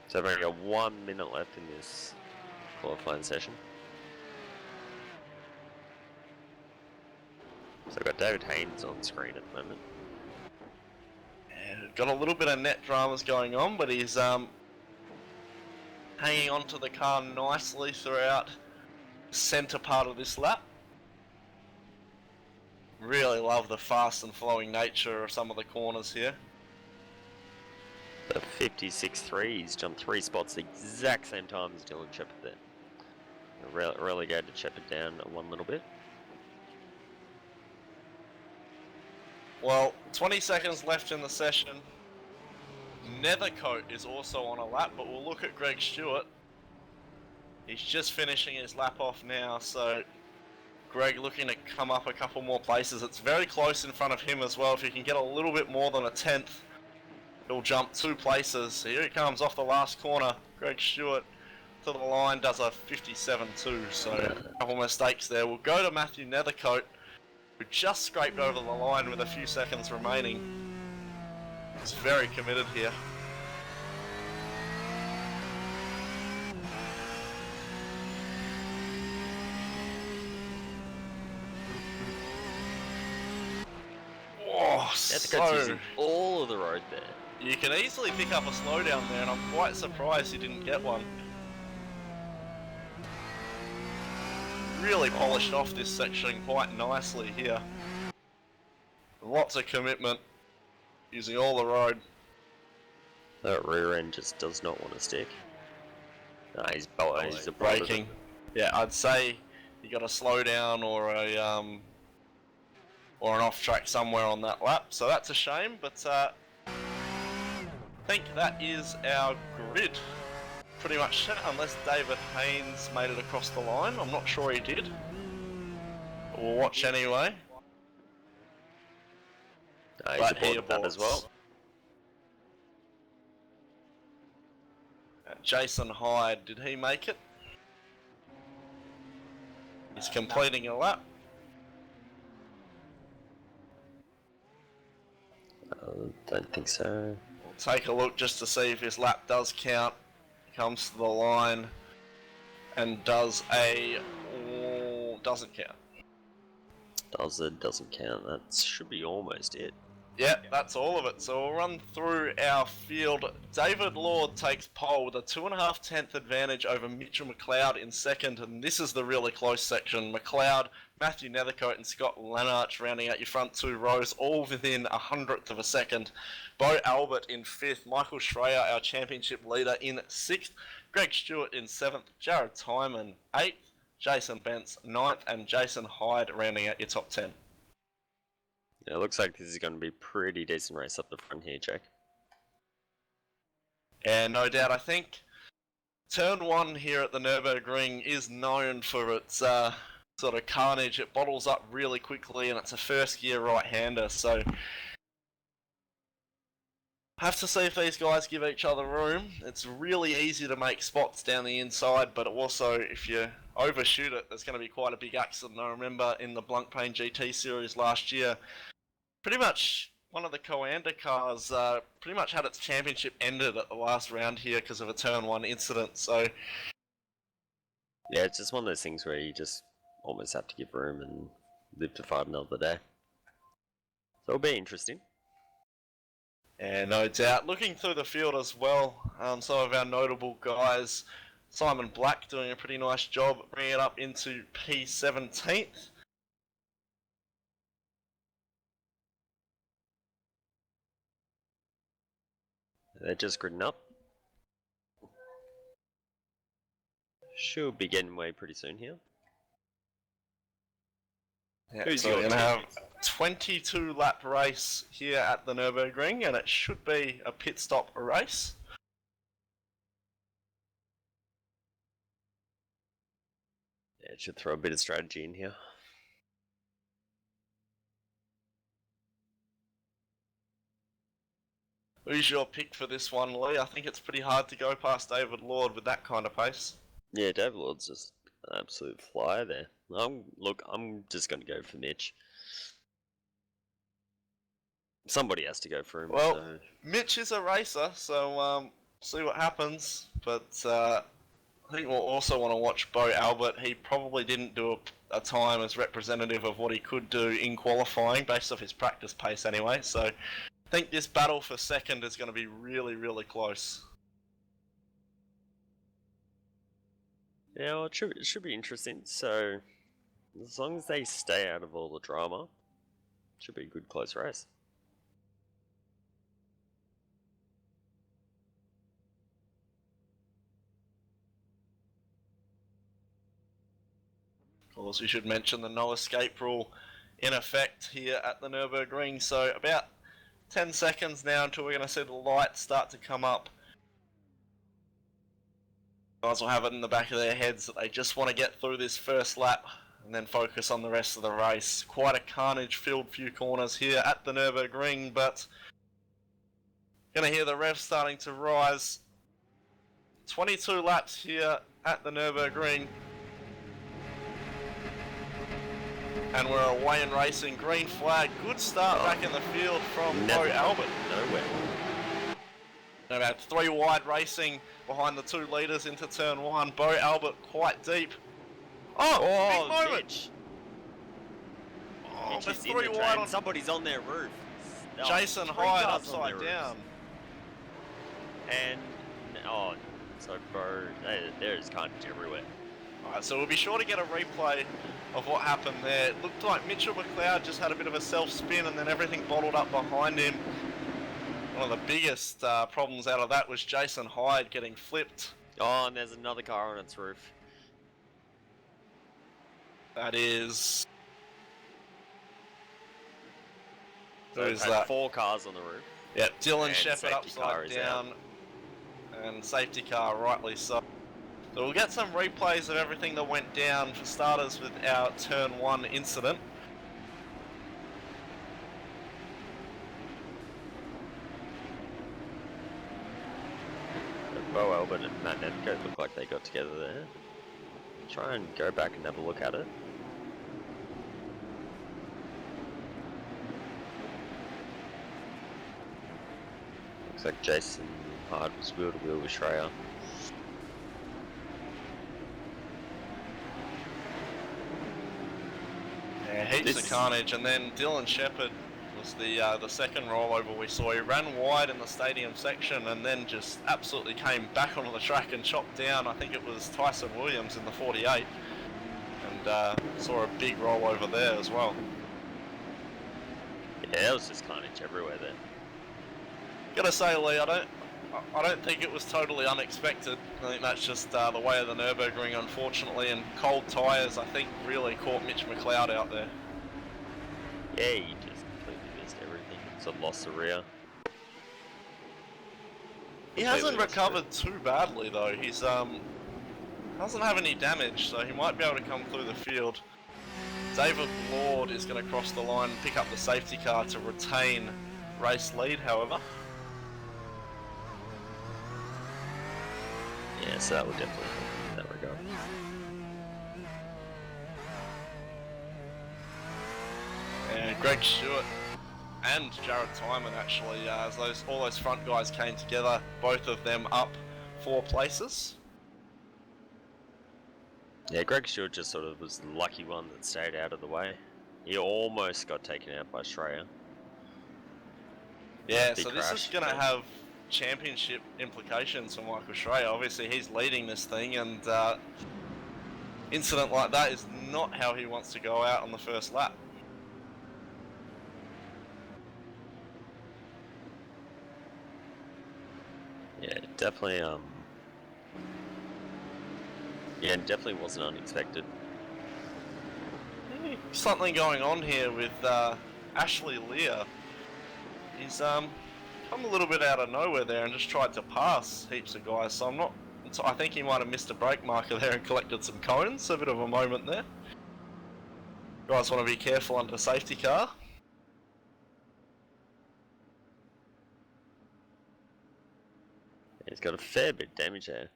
So we've only got 1 minute left in this qualifying session. So we've got David Haynes on screen at the moment. Yeah, got a little bit of net dramas going on, but he's hanging onto the car nicely throughout the centre part of this lap. Really love the fast and flowing nature of some of the corners here. The 56.3, he's jumped 3 spots the exact same time as Dylan Shepard there. Relegated Shepard down one little bit. Well, 20 seconds left in the session. Nethercoat is also on a lap, but we'll look at Greg Stewart. He's just finishing his lap off now, so Greg looking to come up a couple more places. It's very close in front of him as well. If he can get a little bit more than a 10th, he'll jump 2 places. Here he comes off the last corner. Greg Stewart to the line, does a 57.2, so a couple mistakes there. We'll go to Matthew Nethercoat, who just scraped over the line with a few seconds remaining. He's very committed here. Oh, Nethercoat's using all of the road there. You can easily pick up a slowdown there, and I'm quite surprised he didn't get one. Really polished off this section quite nicely here. Lots of commitment, using all the road. That rear end just does not want to stick. No, he's a Braking. Yeah, I'd say you got a slowdown or an off track somewhere on that lap. So that's a shame, but I think that is our grid. Pretty much set, unless David Haynes made it across the line. I'm not sure he did. But we'll watch anyway. He's But he aborted that as well. Jason Hyde, did he make it? He's completing a lap. Don't think so. We'll take a look just to see if his lap does count. Comes to the line and doesn't count. Doesn't count. That should be almost it. Yep, that's all of it. So we'll run through our field. David Lord takes pole with a 2.5 advantage over Mitchell McLeod in second, and this is the really close section. McLeod, Matthew Nethercoat and Scott Lenarch rounding out your front 2 rows, all within 100th of a second. Bo Albert in 5th, Michael Schreier, our championship leader, in 6th, Greg Stewart in 7th, Jared Tyman 8th, Jason Bentz 9th, and Jason Hyde rounding out your top 10. Yeah, it looks like this is going to be a pretty decent race up the front here, Jack. And no doubt, I think turn 1 here at the Nurburgring is known for its sort of carnage. It bottles up really quickly, and it's a first gear right-hander, so have to see if these guys give each other room. It's really easy to make spots down the inside, but also if you overshoot it, there's going to be quite a big accident. I remember in the Blancpain GT series last year, pretty much one of the Coanda cars pretty much had its championship ended at the last round here because of a turn 1 incident. So yeah, it's just one of those things where you just almost have to give room and live to fight another day. So it'll be interesting. Yeah, no doubt. Looking through the field as well, some of our notable guys, Simon Black doing a pretty nice job bringing it up into P17th. They're just gridding up. Should be getting away pretty soon here. Yeah, Who's so your we're going to team? have 22 lap race here at the Nurburgring, and it should be a pit stop race. Yeah, it should throw a bit of strategy in here. Who's your pick for this one, Lee? I think it's pretty hard to go past David Lord with that kind of pace. Yeah, Dave Lord's just an absolute flyer there. I'm just going to go for Mitch. Somebody has to go for him. Well, so. Mitch is a racer, so see what happens. But I think we'll also want to watch Bo Albert. He probably didn't do a time as representative of what he could do in qualifying, based off his practice pace anyway. So I think this battle for second is going to be really, really close. Yeah, well, it should be interesting. So, as long as they stay out of all the drama, it should be a good close race. Of course, we should mention the no escape rule in effect here at the Nurburgring. So about 10 seconds now until we're going to see the lights start to come up. Guys will have it in the back of their heads that they just want to get through this first lap and then focus on the rest of the race. Quite a carnage-filled few corners here at the Nurburgring, but going to hear the revs starting to rise. 22 laps here at the Nurburgring. And we're away and racing. Green flag. Good start back in the field from Bo Albert. Nowhere. About 3 wide racing behind the 2 leaders into turn 1. Bo Albert quite deep. Oh, big moment. Mitch. Oh, Mitch the is in 3 the wide drain. on Somebody's on their roof. Oh, Jason 3 Hyde cars on upside their down. roof. And so Bo, there's carnage everywhere. Alright, so we'll be sure to get a replay of what happened there. It looked like Mitchell McLeod just had a bit of a self-spin and then everything bottled up behind him. One of the biggest problems out of that was Jason Hyde getting flipped. Oh, and there's another car on its roof. That is... So Who's it's had that? 4 cars on the roof. Yeah, Dylan And Shepherd safety car upside is down. And safety car rightly so. So we'll get some replays of everything that went down, for starters with our turn 1 incident. Bo Albert and Matt Netco look like they got together there. Try and go back and have a look at it. Looks like Jason Hard was wheel to wheel with Schreier. Yeah, heaps of carnage, and then Dylan Shepherd was the second rollover we saw. He ran wide in the stadium section and then just absolutely came back onto the track and chopped down. I think it was Tyson Williams in the 48, and saw a big rollover there as well. Yeah, there was just carnage everywhere there. Gotta say, Lee, I don't think it was totally unexpected. I think that's just the way of the Nurburgring, unfortunately, and cold tyres, I think, really caught Mitch McLeod out there. Yeah, he just completely missed everything. So lost the rear. He Completely hasn't lost the recovered too badly, though. He's doesn't have any damage, so he might be able to come through the field. David Lord is going to cross the line and pick up the safety car to retain race lead, however. Yeah, so that would definitely help in that regard. And Greg Stewart and Jared Timon actually, as all those front guys came together, both of them up 4 places. Yeah, Greg Stewart just sort of was the lucky one that stayed out of the way. He almost got taken out by Schreier. Yeah, Big so this is crash, going to but- have championship implications for Michael Schreier. Obviously, he's leading this thing, and incident like that is not how he wants to go out on the first lap. Yeah, definitely. Yeah, definitely wasn't unexpected. Something going on here with Ashley Lear. He's come a little bit out of nowhere there and just tried to pass heaps of guys. So I think he might have missed a brake marker there and collected some cones. A bit of a moment there. Guys want to be careful under safety car. He's got a fair bit of damage there.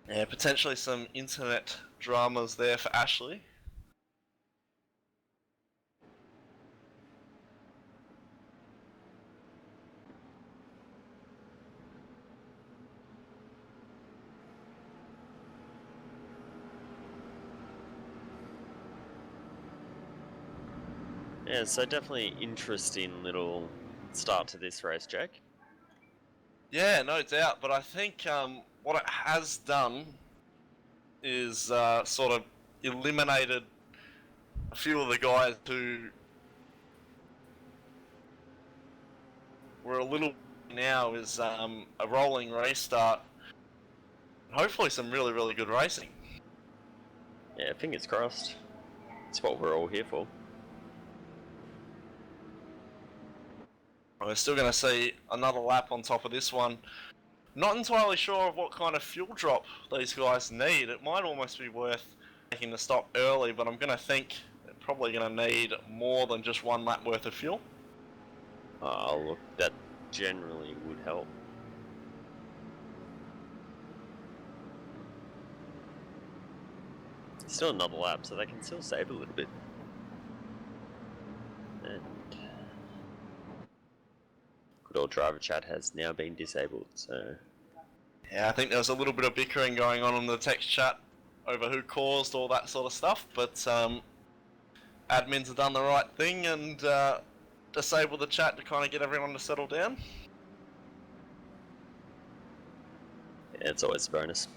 Yeah, potentially some internet dramas there for Ashley. Yeah, so definitely interesting little start to this race, Jack. Yeah, no doubt. But I think what it has done is sort of eliminated a few of the guys who were a little now is a rolling race start. Hopefully some really, really good racing. Yeah, fingers crossed. It's what we're all here for. We're still going to see another lap on top of this one. Not entirely sure of what kind of fuel drop these guys need. It might almost be worth taking the stop early, but I'm going to think they're probably going to need more than just one lap worth of fuel. Look, that generally would help. Still another lap, so they can still save a little bit. And good old driver chat has now been disabled, so Yeah, I think there was a little bit of bickering going on in the text chat over who caused all that sort of stuff, but admins have done the right thing and disabled the chat to kind of get everyone to settle down. yeah, it's always a bonus.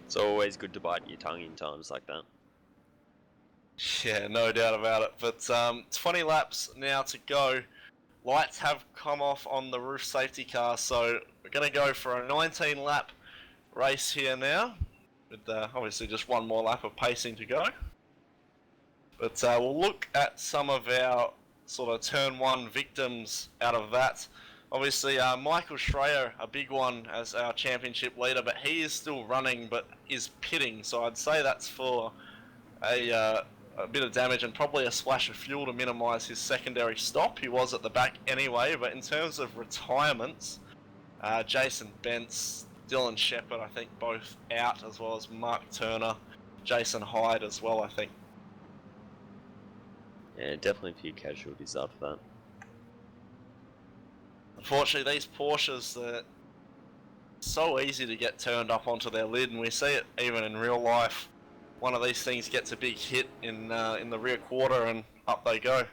It's always good to bite your tongue in times like that. Yeah, no doubt about it. But 20 laps now to go. Lights have come off on the roof safety car, so we're going to go for a 19 lap race here now, with obviously just one more lap of pacing to go. But we'll look at some of our sort of turn one victims out of that. Obviously, Michael Schreier, a big one as our championship leader, but he is still running but is pitting, so I'd say that's for a bit of damage and probably a splash of fuel to minimise his secondary stop. He was at the back anyway, but in terms of retirements, Jason Bentz, Dylan Shepherd, I think both out, as well as Mark Turner, Jason Hyde as well, I think. Yeah, definitely a few casualties after that. Unfortunately, these Porsches are so easy to get turned up onto their lid, and we see it even in real life. One of these things gets a big hit in the rear quarter, and up they go.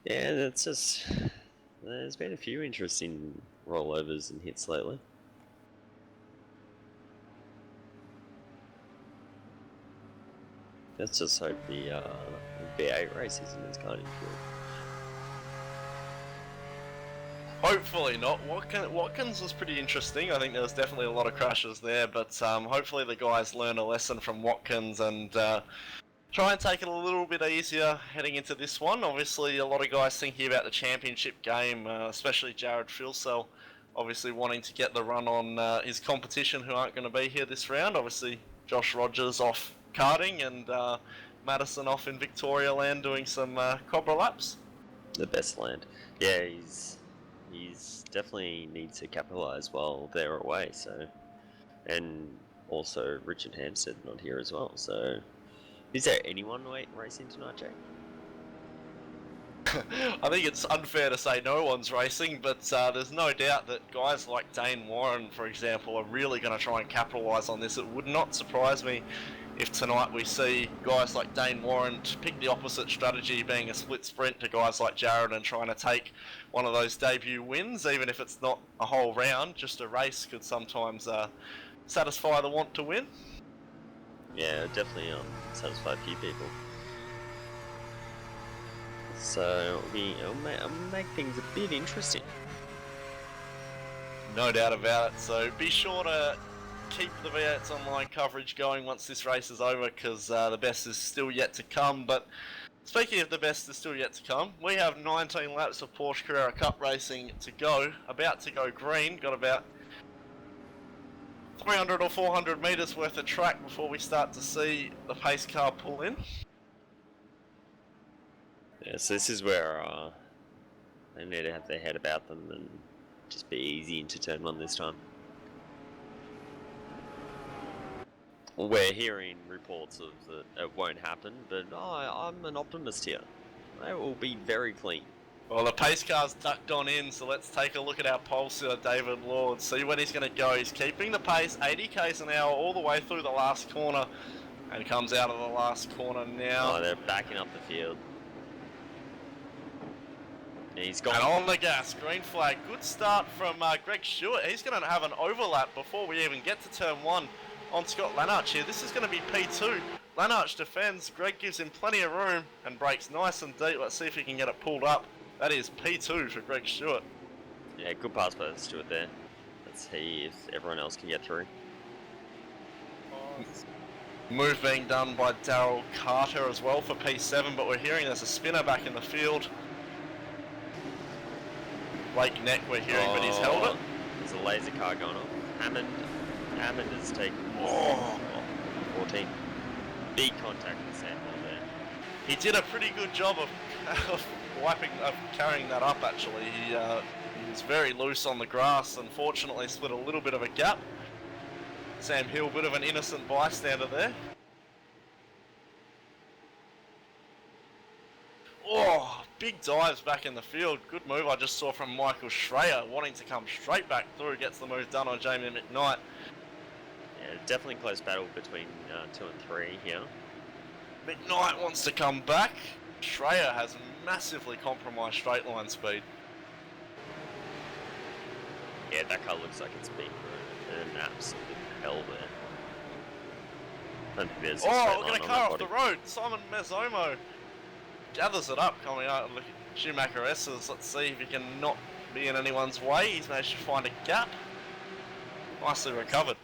Yeah, that's just... There's been a few interesting rollovers and hits lately. Let's just hope the V8 race isn't as kind of fuel. Hopefully not. Watkins was pretty interesting. I think there was definitely a lot of crashes there, but hopefully the guys learn a lesson from Watkins and try and take it a little bit easier heading into this one. Obviously, a lot of guys thinking about the championship game, especially Jared Filsell, obviously wanting to get the run on his competition who aren't going to be here this round. Obviously, Josh Rogers off karting and Madison off in Victoria Land doing some Cobra laps. The best land. Yeah, he's definitely needs to capitalise while they're away, so... And also Richard Hampstead not here as well, so... Is there anyone racing tonight, Jake? I think it's unfair to say no one's racing, but there's no doubt that guys like Dane Warren, for example, are really going to try and capitalise on this. It would not surprise me if tonight we see guys like Dane Warren pick the opposite strategy, being a split sprint to guys like Jared and trying to take one of those debut wins, even if it's not a whole round. Just a race could sometimes satisfy the want to win. Yeah, definitely satisfy a few people. So it'll make things a bit interesting. No doubt about it. So be sure to keep the V8sonline coverage going once this race is over, because the best is still yet to come. But speaking of the best is still yet to come, we have 19 laps of Porsche Carrera Cup racing to go. About to go green. Got about 300 or 400 metres worth of track before we start to see the pace car pull in. Yeah, so this is where they need to have their head about them and just be easy into turn one this time. We're hearing reports of that it won't happen, but I'm an optimist here. They will be very clean. Well, the pace car's ducked on in, so let's take a look at our poleser, David Lord. See when he's going to go. He's keeping the pace, 80 k's an hour all the way through the last corner, and comes out of the last corner now. Oh, they're backing up the field. He's gone. And on the gas, green flag. Good start from Greg Stewart. He's going to have an overlap before we even get to turn one on Scott Lanarch here. This is going to be P2. Lanarch defends. Greg gives him plenty of room and breaks nice and deep. Let's see if he can get it pulled up. That is P2 for Greg Stewart. Yeah, good pass by Stewart there. Let's see if everyone else can get through. Move being done by Daryl Carter as well for P7, but we're hearing there's a spinner back in the field. Blake Neck we're hearing, but he's held it. There's a laser car going off. Hammond has taken 14. Big contact with Sandhill there. He did a pretty good job of carrying that up actually. He was very loose on the grass, unfortunately split a little bit of a gap. Sam Hill, bit of an innocent bystander there. Oh, big dives back in the field. Good move I just saw from Michael Schreier, wanting to come straight back through. Gets the move done on Jamie McKnight. Yeah, definitely close battle between 2 and 3 here. McKnight wants to come back. Schreier has massively compromised straight line speed. Yeah, that car looks like it's been an absolute hell there. I don't think there's a straight Oh, we're line going to on car that off the body. road. Simon Mezzomo gathers it up coming out. Look at Schumacher S's. Let's see if he can not be in anyone's way. He's managed to find a gap. Nicely recovered.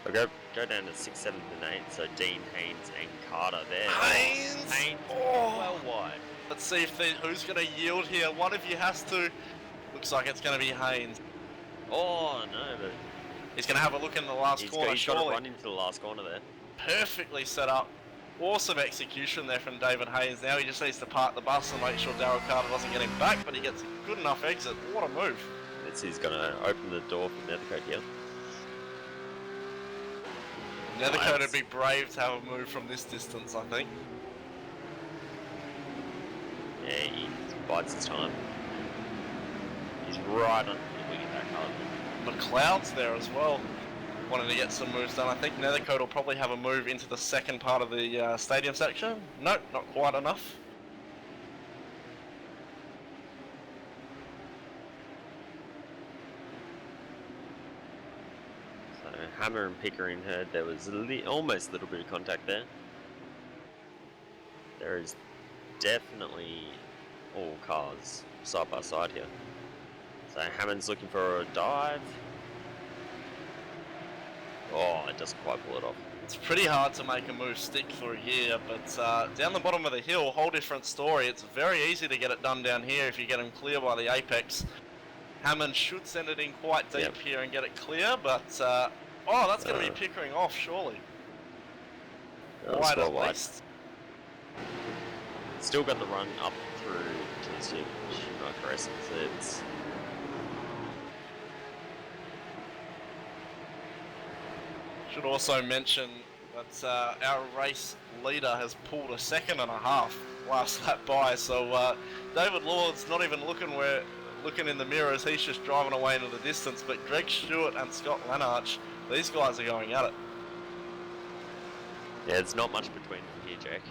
I'll go down to 6th, 7th and 8th, so Dean, Haynes and Carter there. Haynes! Haynes Oh. well wide. Let's see if who's going to yield here. One of you has to. Looks like it's going to be Haynes. Oh no, but He's going to have a look in the last corner, he's got to surely. run into the last corner there. Perfectly set up. Awesome execution there from David Haynes. Now he just needs to park the bus and make sure Daryl Carter doesn't get him back, but he gets a good enough exit. What a move. He's going to open the door for Nethercoat here. Nethercoat would be brave to have a move from this distance, I think. Yeah, he bides his time. He's right on the wing of that car. McLeod's there as well, wanting to get some moves done. I think Nethercoat will probably have a move into the second part of the stadium section. Nope, not quite enough. So Hammer and Pickering heard there was almost a little bit of contact there. There is definitely all cars side by side here. So Hammond's looking for a dive. Oh, it doesn't quite pull it off. It's pretty hard to make a move stick through here, but down the bottom of the hill, whole different story. It's very easy to get it done down here if you get them clear by the apex. Hammond should send it in quite deep here and get it clear, but oh, that's going to be Pickering off, surely. Wide at least. Still got the run up through to the Supercar Essence. Should also mention But our race leader has pulled a second and a half last lap by, so David Lord's not even looking in the mirrors, he's just driving away into the distance. But Greg Stewart and Scott Lanarch, these guys are going at it. Yeah, there's not much between them here, Jack.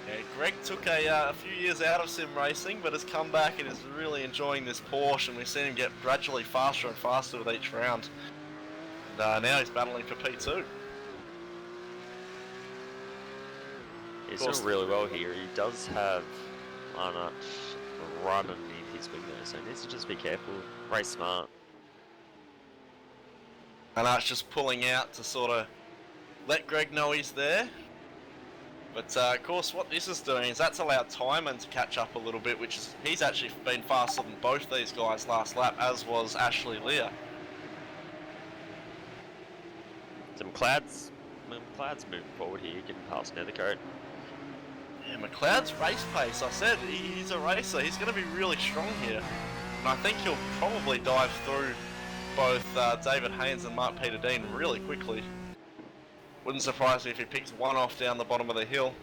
Yeah, Greg took a few years out of sim racing, but has come back and is really enjoying this Porsche, and we've seen him get gradually faster and faster with each round. And now he's battling for P2. He's doing really well here. He does have Arnott right underneath his wing there, so he needs to just be careful, race smart. And Art's just pulling out to sort of let Greg know he's there. But of course what this is doing is that's allowed Timon to catch up a little bit, which is, he's actually been faster than both these guys last lap, as was Ashley Lear. So McLeod's moving forward here, getting past Nethercoat. Yeah, McLeod's race pace, I said, he's a racer, he's going to be really strong here. And I think he'll probably dive through both David Haynes and Mark Peter Dean really quickly. Wouldn't surprise me if he picks one off down the bottom of the hill.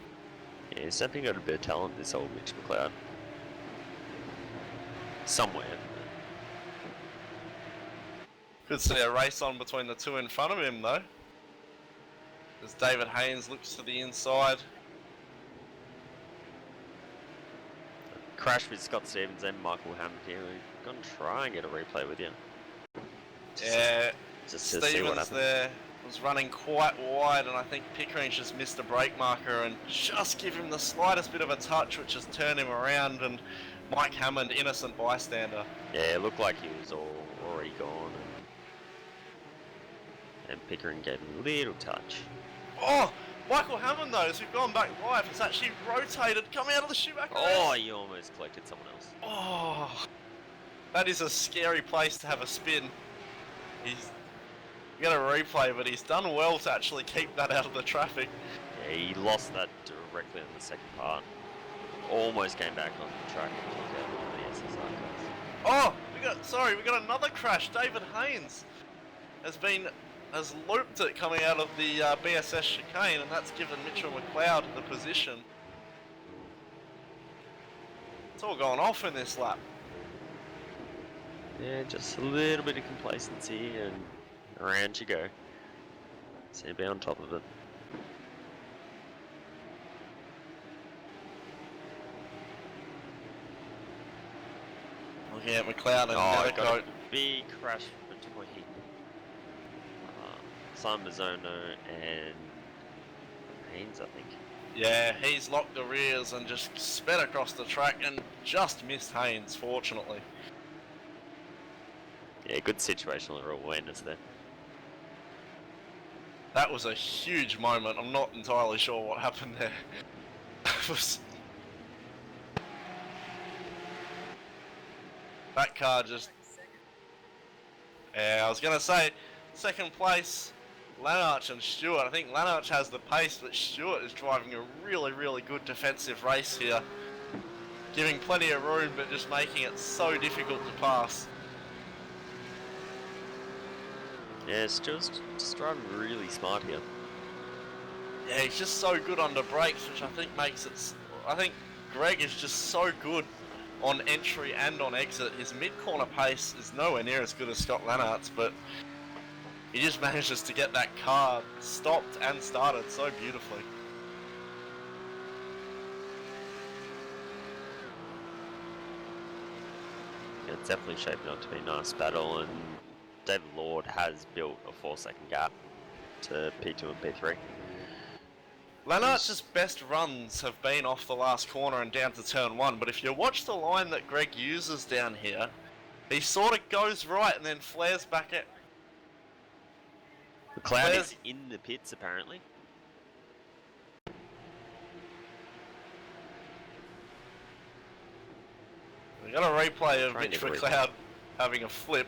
Yeah, he's definitely got a bit of talent, this old Mitch McLeod. Somewhere. Could see a race on between the two in front of him though. As David Haynes looks to the inside. Crash with Scott Stevens and Michael Hammond here. We're going to try and get a replay with you. Yeah, Just to see what Stevens happens. there was running quite wide, and I think Pickering's just missed a brake marker and just give him the slightest bit of a touch, which has turned him around. And Mike Hammond, innocent bystander. Yeah, it looked like he was already gone. And Pickering gave him a little touch. Oh, Michael Hammond though, as we've gone back live, has actually rotated, coming out of the Schumacher. Oh, you almost collected someone else. Oh, that is a scary place to have a spin. He's got a replay, but he's done well to actually keep that out of the traffic. Yeah, he lost that directly in the second part. Almost came back on the track and took out one of the SSR cars. Oh, we got another crash. David Haynes has looped it coming out of the BSS chicane, and that's given Mitchell McLeod the position. It's all gone off in this lap. Yeah, just a little bit of complacency and around you go. So be on top of it. Looking at McLeod and got Nethercoat. a big crash between Simon Mazzono and Haynes, I think. Yeah, he's locked the rears and just sped across the track and just missed Haynes, fortunately. Yeah, good situational awareness there. That was a huge moment. I'm not entirely sure what happened there. That car just... Yeah, I was going to say, second place, Lanarch and Stewart. I think Lanarch has the pace, but Stewart is driving a really, really good defensive race here. Giving plenty of room, but just making it so difficult to pass. Yeah, Stewart's just driving really smart here. Yeah, he's just so good under brakes, which I think makes it... I think Greg is just so good on entry and on exit. His mid-corner pace is nowhere near as good as Scott Lanart's, but he just manages to get that car stopped and started so beautifully. Yeah, it's definitely shaping up to be a nice battle, and David Lord has built a 4-second gap to P2 and P3. Lanart's best runs have been off the last corner and down to turn 1, but if you watch the line that Greg uses down here, he sort of goes right and then flares back at... McLeod is in the pits, apparently. We got a replay of Trying Mitch to get a McLeod having a flip.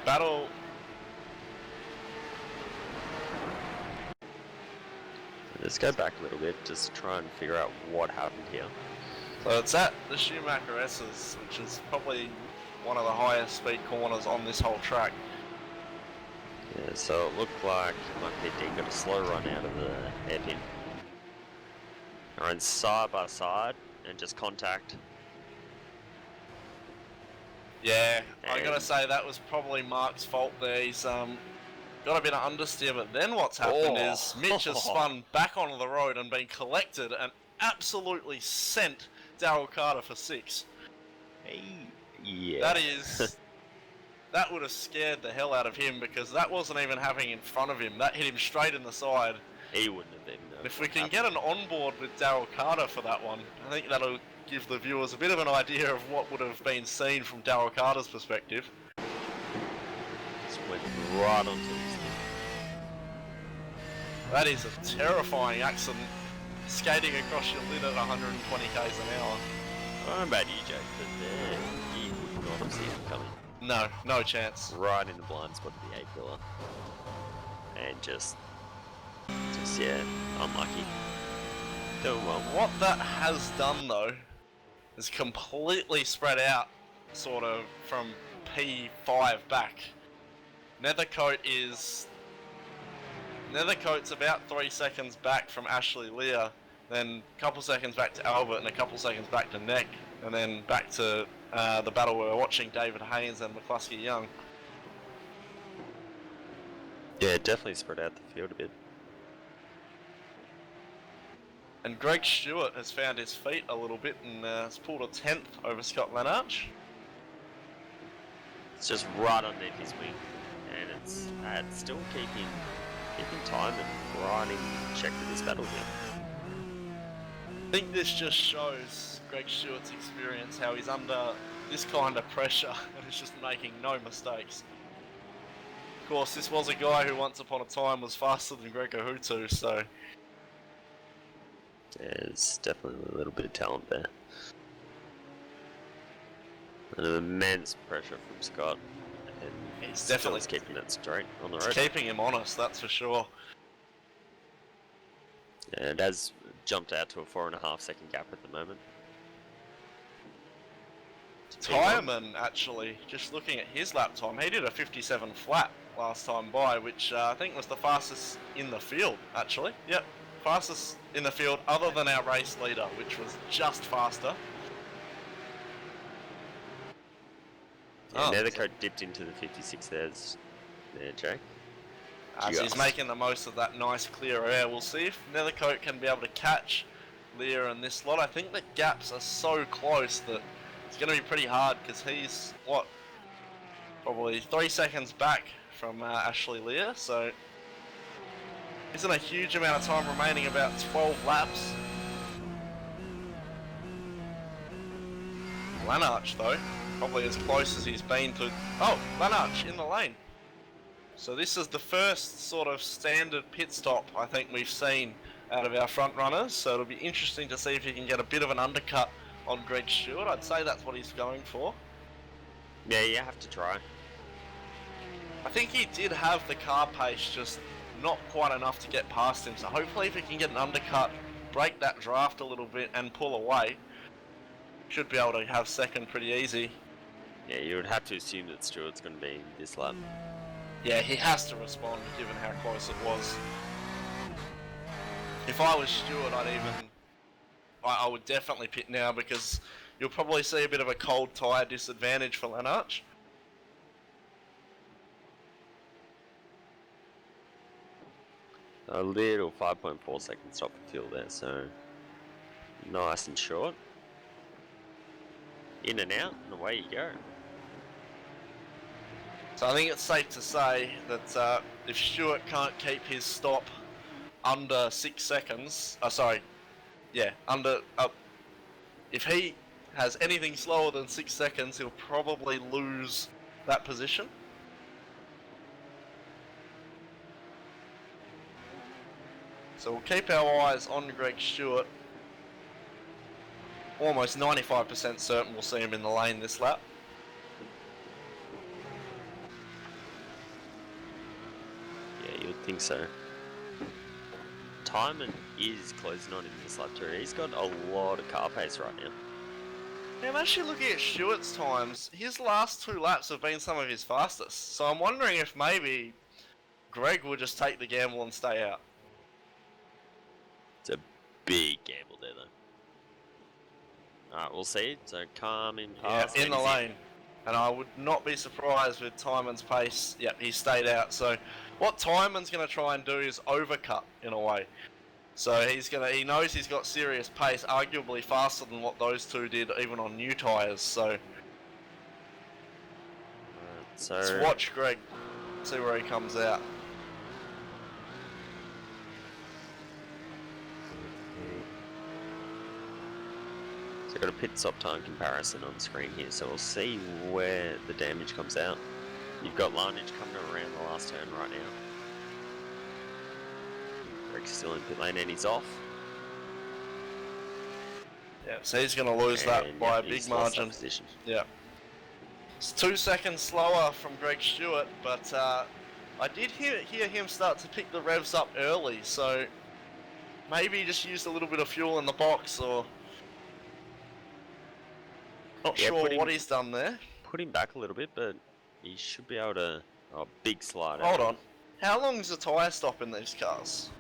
Battle... Let's go back a little bit, just try and figure out what happened here. So it's at the Schumacher S's, which is probably one of the highest speed corners on this whole track. Yeah, so it looked like my PT got a slow run out of the hairpin. They're side by side and just contact. Yeah, I gotta And- say that was probably Mark's fault there. He's got a bit of understeer, but then what's happened is Mitch has spun back onto the road and been collected and absolutely sent Daryl Carter for 6. Yeah. That would have scared the hell out of him because that wasn't even happening in front of him. That hit him straight in the side. He wouldn't have even known. If we can get an onboard with Daryl Carter for that one, I think that'll give the viewers a bit of an idea of what would have been seen from Daryl Carter's perspective. Just went right onto his knee. That is a terrifying accident, skating across your lid at 120 k's an hour. I don't know about you, Jake, but you would not have seen it coming. No, no chance. Right in the blind spot of the A pillar. And just yeah, unlucky. Doing well. What that has done though, is completely spread out, sort of, from P5 back. Nethercoat's about 3 seconds back from Ashley Lear, then a couple seconds back to Albert, and a couple seconds back to Neck, and then back to the battle we were watching, David Haynes and McCluskey Young. Yeah, definitely spread out the field a bit. And Greg Stewart has found his feet a little bit and has pulled a 10th over Scott Lanarch. It's just right underneath his wing, and it's still keeping time and right in check with this battle here. I think this just shows Greg Stewart's experience, how he's under this kind of pressure and is just making no mistakes. Of course, this was a guy who once upon a time was faster than Greg Ohutu, so There's definitely a little bit of talent there. And immense pressure from Scott. And he's definitely keeping it straight on the it's road. keeping him honest, that's for sure. And it has jumped out to a 4.5 second gap at the moment. Tyreman, actually, just looking at his lap time, he did a 57 flat last time by, which I think was the fastest in the field, actually. Yep, fastest in the field other than our race leader, which was just faster. Yeah, Nethercoat dipped into the 56 there, Jake. As he's making the most of that nice clear air. We'll see if Nethercoat can be able to catch Lear in this lot. I think the gaps are so close that it's going to be pretty hard because he's, what, probably 3 seconds back from Ashley Lear, so isn't a huge amount of time remaining, about 12 laps. Lanarch though, probably as close as he's been to... Oh, Lanarch in the lane. So this is the first sort of standard pit stop I think we've seen out of our front runners, so it'll be interesting to see if he can get a bit of an undercut on Greg Stewart. I'd say that's what he's going for. Yeah, you have to try. I think he did have the car pace, just not quite enough to get past him, so hopefully if he can get an undercut, break that draft a little bit and pull away, should be able to have second pretty easy. Yeah, you would have to assume that Stewart's going to be this lap. Yeah, he has to respond given how close it was. If I was Stewart, I would definitely pit now because you'll probably see a bit of a cold tyre disadvantage for Lanarch. A little 5.4 second stop for fuel there, so nice and short. In and out, and away you go. So I think it's safe to say that if Stewart can't keep his stop under 6 seconds, if he has anything slower than 6 seconds, he'll probably lose that position. So we'll keep our eyes on Greg Stewart. Almost 95% certain we'll see him in the lane this lap. Yeah, you would think so. Timon is closing on in this lap too. He's got a lot of car pace right now. Yeah, I'm actually looking at Stewart's times. His last 2 laps have been some of his fastest. So I'm wondering if maybe Greg will just take the gamble and stay out. It's a big gamble there, though. Alright, we'll see. So come in past. In the lane. And I would not be surprised with Timon's pace. Yep, he stayed out. So what Timon's going to try and do is overcut in a way. So he knows he's got serious pace, arguably faster than what those two did even on new tyres. So let's watch Greg, see where he comes out. So I've got a pit stop time comparison on the screen here, so we'll see where the damage comes out. You've got Larnage coming around the last turn right now. Greg's still in pit lane and he's off. Yeah, so he's going to lose that by a big margin. Yeah. It's 2 seconds slower from Greg Stewart, but I did hear him start to pick the revs up early, so maybe he just used a little bit of fuel in the box, or not sure what he's done there. Put him back a little bit, but he should be able to. Oh, big slide. Hold on. How long is a tyre stop in these cars?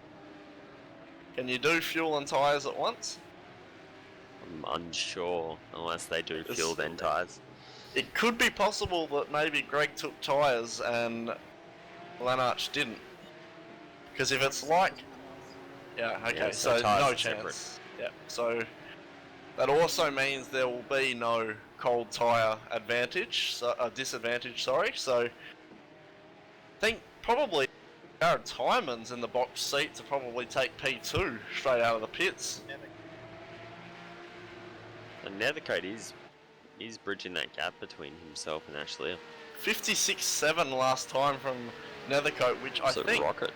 Can you do fuel and tyres at once? I'm unsure, unless they do fuel then tyres. It could be possible that maybe Greg took tyres and Lanarch didn't. Because if it's like... Yeah, okay, Yeah, so no chance. Separate. Yeah, so that also means there will be no cold tyre advantage, disadvantage, sorry. So I think probably Jared Timon's in the box seat to probably take P2 straight out of the pits. And Nethercoat is bridging that gap between himself and Ashley. 56.7 last time from Nethercoat, which I think rocket.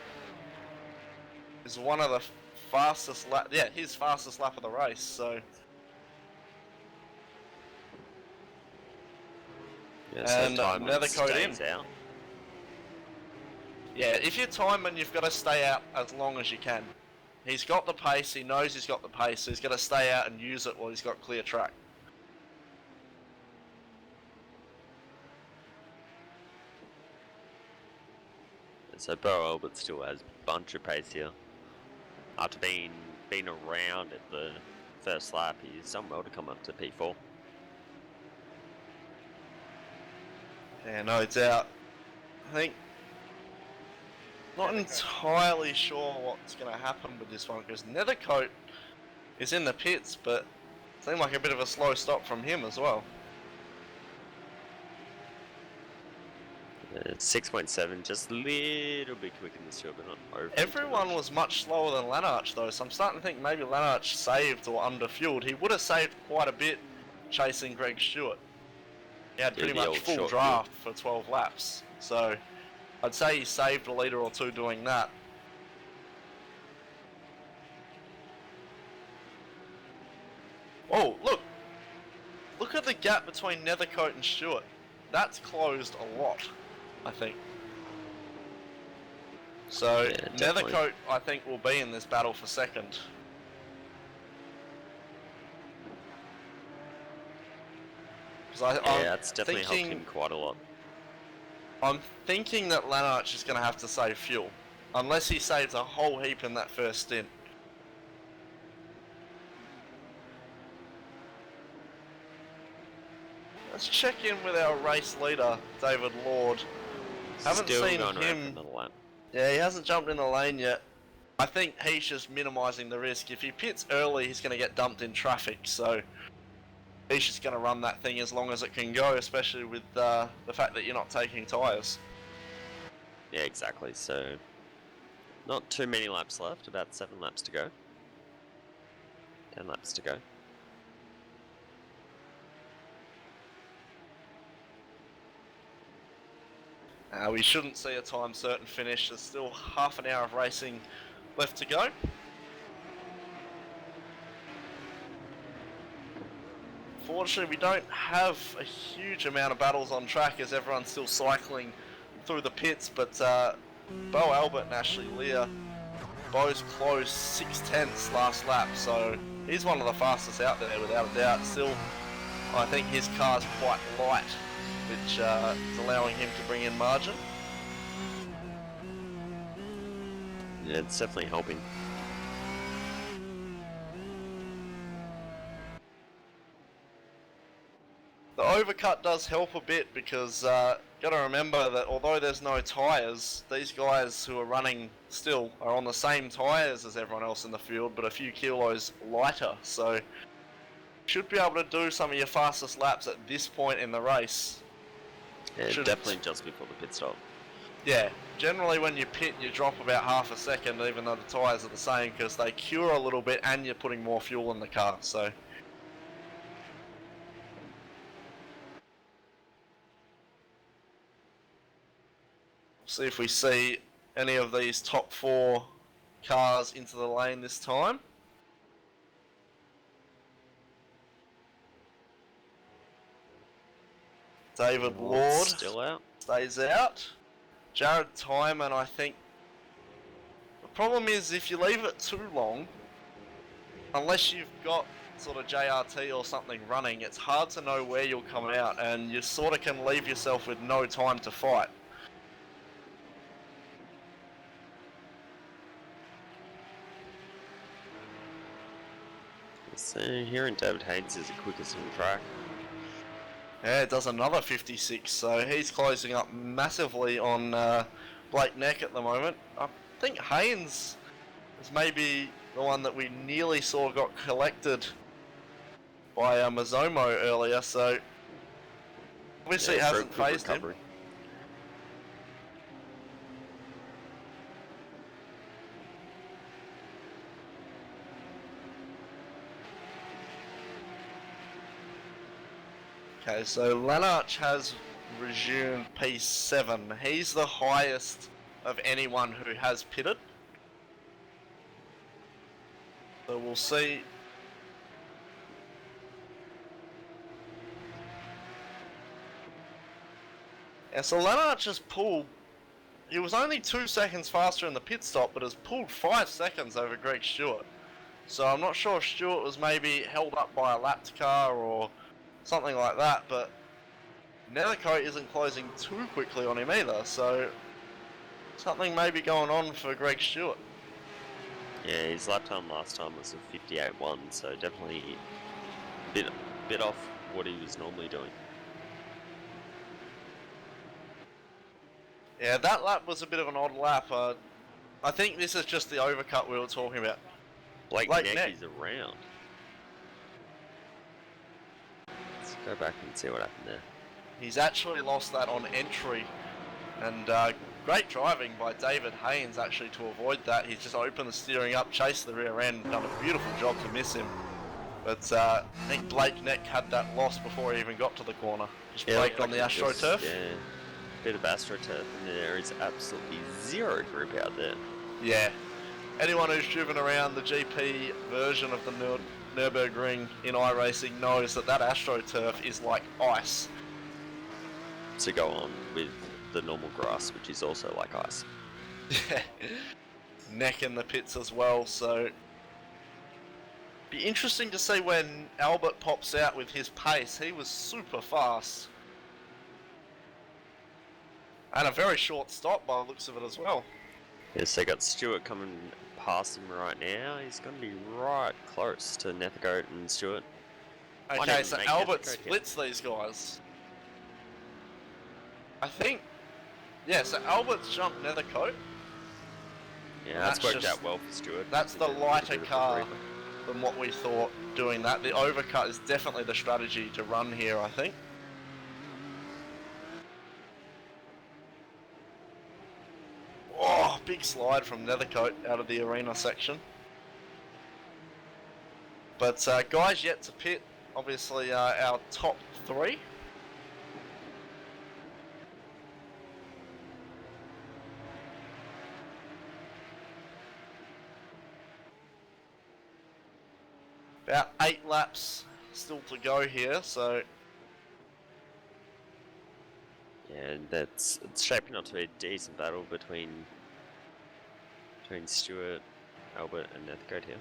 is one of the fastest lap. Yeah, his fastest lap of the race. So. Yeah, so and Nethercoat in. Out. Yeah, if you're Timon, you've got to stay out as long as you can. He's got the pace, he knows he's got the pace, so he's got to stay out and use it while he's got clear track. So Bo Albert still has a bunch of pace here. After being around at the first lap, he's done well to come up to P4. Yeah, no doubt. I think not entirely sure what's going to happen with this one, because Nethercoat is in the pits, but seemed like a bit of a slow stop from him as well. 6.7, just a little bit quicker than Stewart, but not over. Everyone was much slower than Lanarch though, so I'm starting to think maybe Lanarch saved or underfueled. He would have saved quite a bit chasing Greg Stewart. He had pretty much full draft for 12 laps, so I'd say he saved a litre or two doing that. Oh, look! Look at the gap between Nethercoat and Stewart. That's closed a lot, I think. So, yeah, Nethercoat, I think, will be in this battle for second. Yeah, that's definitely helped him quite a lot. I'm thinking that Lanarch is going to have to save fuel. Unless he saves a whole heap in that first stint. Let's check in with our race leader, David Lord. Haven't seen him. Yeah, he hasn't jumped in the lane yet. I think he's just minimising the risk. If he pits early, he's going to get dumped in traffic, so he's just going to run that thing as long as it can go, especially with the fact that you're not taking tyres. Yeah, exactly. So, not too many laps left, about 7 laps to go. 10 laps to go. We shouldn't see a time certain finish. There's still half an hour of racing left to go. Fortunately, we don't have a huge amount of battles on track as everyone's still cycling through the pits, but Bo Albert and Ashley Lear both closed 6/10 last lap, so he's one of the fastest out there without a doubt. Still, I think his car's quite light, which is allowing him to bring in margin. Yeah, it's definitely helping. The overcut does help a bit because gotta remember that although there's no tyres, these guys who are running still are on the same tyres as everyone else in the field, but a few kilos lighter. So should be able to do some of your fastest laps at this point in the race. Yeah, Should- definitely just before the pit stop. Yeah, generally when you pit, you drop about half a second, even though the tyres are the same, because they cure a little bit and you're putting more fuel in the car. So. See if we see any of these top 4 cars into the lane this time. David Lord Still out. stays out. Jared Tyman, I think. The problem is if you leave it too long, unless you've got sort of JRT or something running, it's hard to know where you'll come out, and you sort of can leave yourself with no time to fight. So here in David Haynes is the quickest on track. Yeah, it does another 56, so he's closing up massively on Blake Neck at the moment. I think Haynes is maybe the one that we nearly saw got collected by Mazomo earlier, so obviously it hasn't for phased him. recovery. Okay, so Lanarch has resumed P7. He's the highest of anyone who has pitted. So we'll see. Yeah, so Lanarch has pulled. He was only 2 seconds faster in the pit stop, but has pulled 5 seconds over Greg Stewart. So I'm not sure if Stewart was maybe held up by a lapped car or something like that, but Nethercoat isn't closing too quickly on him either, so something may be going on for Greg Stewart. Yeah, his lap time last time was a 58.1, so definitely a bit off what he was normally doing. Yeah, that lap was a bit of an odd lap. I think this is just the overcut we were talking about. Blake Neck. Neck is around. Let's go back and see what happened there. He's actually lost that on entry, and great driving by David Haynes actually to avoid that. He's just opened the steering up, chased the rear end, done a beautiful job to miss him. But I think Blake Neck had that loss before he even got to the corner. Just braked on the AstroTurf. Yeah, bit of AstroTurf, and there is absolutely zero grip out there. Yeah. Anyone who's driven around the GP version of the Nurburgring in iRacing knows that that AstroTurf is like ice. To go on with the normal grass, which is also like ice. Yeah. Neck in the pits as well, so be interesting to see when Albert pops out with his pace. He was super fast. And a very short stop by the looks of it as well. Yes, they got Stewart coming past him right now. He's going to be right close to Nethercoat and Stewart. Might Okay, even so make Albert Nethercoat splits these guys. I think, yeah, so Albert's jumped Nethercoat. Yeah, that's That's worked just- out well for Stewart. That's the Bit of lighter a car breather. than what we thought doing that. The overcut is definitely the strategy to run here, I think. Oh, big slide from Nethercoat out of the arena section. But guys yet to pit, obviously our top 3. About 8 laps still to go here, so Yeah, and it's shaping up to be a decent battle between Stewart, Albert, and Nethercoat here.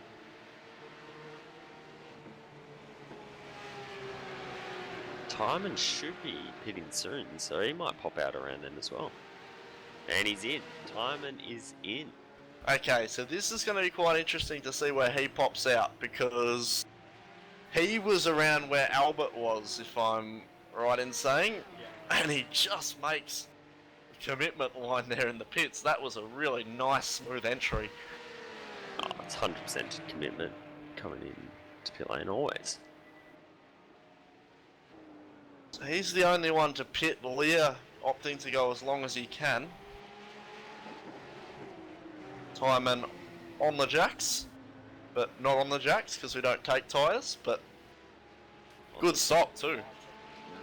Timon should be pitting soon, so he might pop out around then as well. And he's in. Timon is in. Okay, so this is going to be quite interesting to see where he pops out, because he was around where Albert was, if I'm right in saying, and he just makes the commitment line there in the pits. That was a really nice, smooth entry. Oh, it's 100% commitment coming in to pit lane always. So he's the only one to pit. Lear opting to go as long as he can. Timon on the jacks, but not on the jacks because we don't take tyres, but good stop too.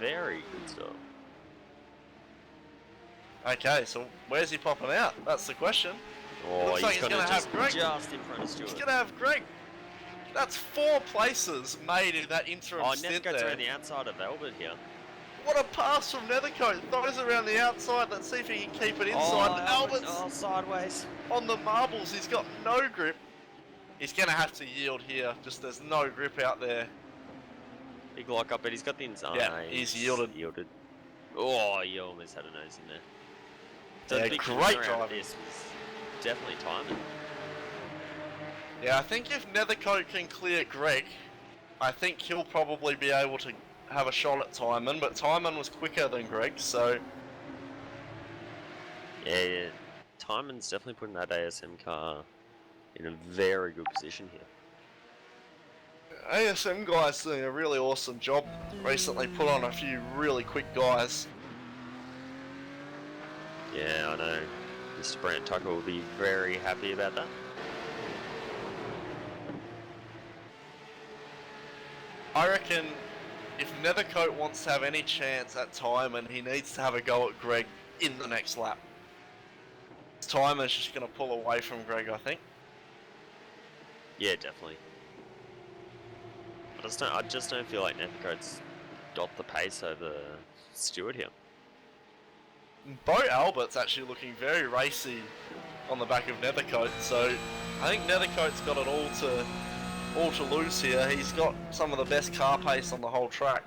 Very good stop. Okay, so where's he popping out? That's the question. Oh, Looks like he's he's gonna gonna have Greg. just in front of Stewart. He's gonna have Greg. That's 4 places made in that interim Oh, stint Nethercoat's there. around the outside of Albert here. What a pass from Nethercoat. Throws around the outside. Let's see if he can keep it inside. Albert's sideways. on the marbles. He's got no grip. He's going to have to yield here. Just there's no grip out there. Big lock up, but he's got the inside. Yeah, he's yielded. Oh, you almost had a nose in there. So Yeah, the big great turnaround driving. This was definitely timing. Yeah, I think if Nethercoat can clear Greg, I think he'll probably be able to have a shot at Timon, but Timon was quicker than Greg, so... Yeah. Timon's definitely putting that ASM car in a very good position here. ASM guys doing a really awesome job. Recently put on a few really quick guys. Yeah, I know. Mr. Brant Tucker will be very happy about that. I reckon if Nethercoat wants to have any chance at Timon, he needs to have a go at Greg in the next lap. Timon's just going to pull away from Greg, I think. Yeah, definitely. I just don't feel like Nethercoat's got the pace over Stewart here. Bo Albert's actually looking very racy on the back of Nethercoat, so I think Nethercoat's got it all to lose here. He's got some of the best car pace on the whole track.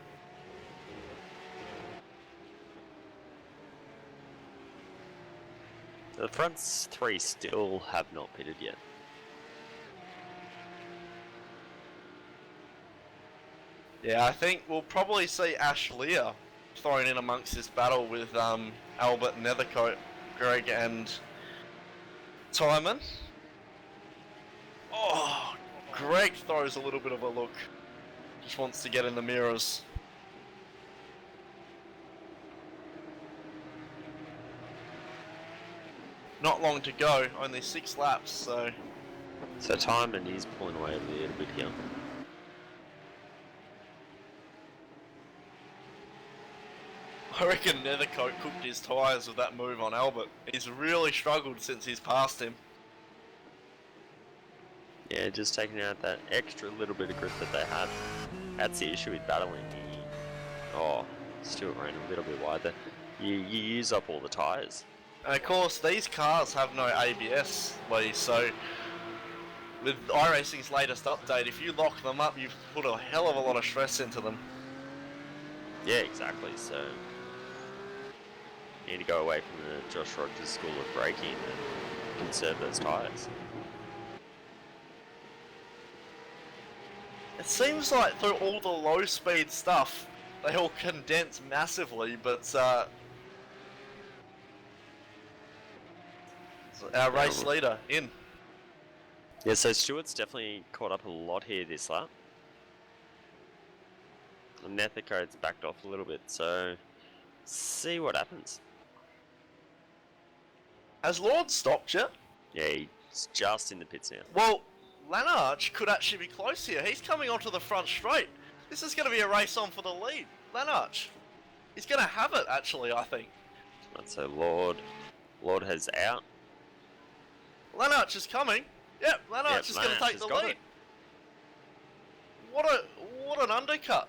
The front 3 still have not pitted yet. Yeah, I think we'll probably see Ash Lear thrown in amongst this battle with Albert, Nethercoat, Greg and Timon. Oh, Greg throws a little bit of a look. Just wants to get in the mirrors. Not long to go, only 6 laps, so... So Timon is pulling away a little bit here. I reckon Nethercoat cooked his tyres with that move on Albert. He's really struggled since he's passed him. Yeah, just taking out that extra little bit of grip that they had. That's the issue with battling. Oh, Stewart ran a little bit wide there. You use up all the tyres. And of course, these cars have no ABS, Lee, so with iRacing's latest update, if you lock them up, you've put a hell of a lot of stress into them. Yeah, exactly. So you need to go away from the Josh Rogers school of braking and conserve those tyres. It seems like through all the low speed stuff, they all condense massively, but our race leader in. Yeah, so Stewart's definitely caught up a lot here this lap. And Nethercoat's backed off a little bit, so see what happens. Has Lord stopped yet? Yeah, he's just in the pits now. Well, Lanarch could actually be close here. He's coming onto the front straight. This is going to be a race on for the lead. Lanarch. He's going to have it, actually, I think. And so Lord has out. Lanarch is coming. Yep, Lanarch is going to take the lead. It. What an undercut.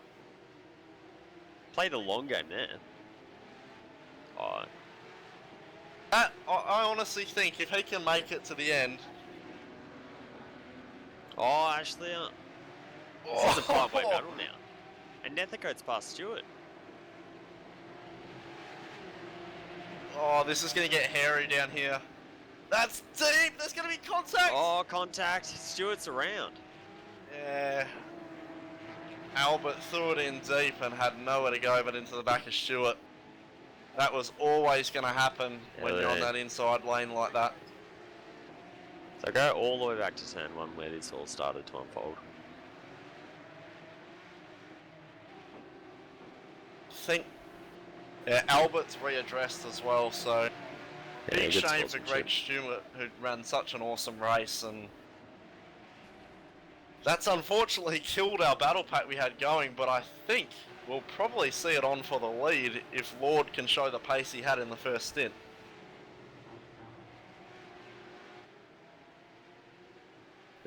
Play the long game there. Oh, I honestly think if he can make it to the end... oh, actually, this is a 5-way battle now. And Nethercoat's past Stewart. Oh, this is going to get hairy down here. That's deep. There's going to be contact. Oh, contact. Stewart's around. Yeah. Albert threw it in deep and had nowhere to go but into the back of Stewart. That was always going to happen when you're on that inside lane like that. So go all the way back to turn 1 where this all started to unfold. Yeah, Albert's readdressed as well, so big good shame for sportsmanship. Greg Stewart, who ran such an awesome race, and that's unfortunately killed our battle pack we had going, but I think we'll probably see it on for the lead if Lord can show the pace he had in the first stint.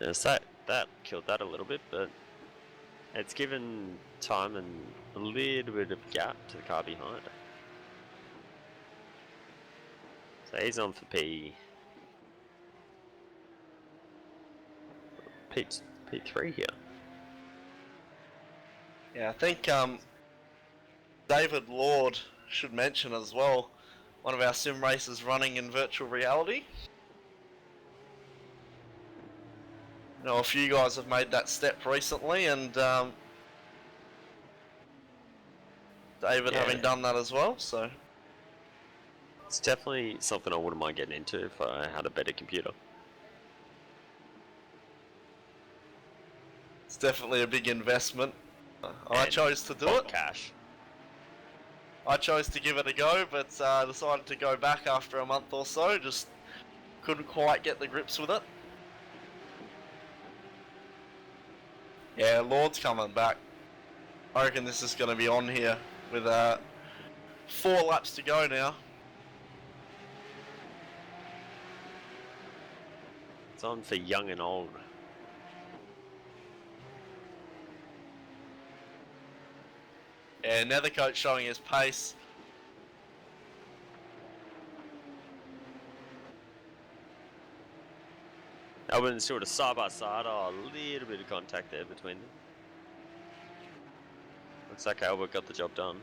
Yeah, so that killed that a little bit, but it's given time and a little bit of gap to the car behind. So he's on for P3 here. Yeah, I think David Lord should mention as well, one of our sim races running in virtual reality. I know a few guys have made that step recently, and David having done that as well, so It's definitely something I wouldn't mind getting into if I had a better computer. it's definitely a big investment. I chose to do it. Cash. I chose to give it a go, but decided to go back after a month or so. Just couldn't quite get the grips with it. Yeah, Lord's coming back. I reckon this is going to be on here with 4 laps to go now. It's on for young and old. Yeah, Nethercoat showing his pace. Albert and Stewart are side by side. Oh, a little bit of contact there between them. Looks like Albert got the job done.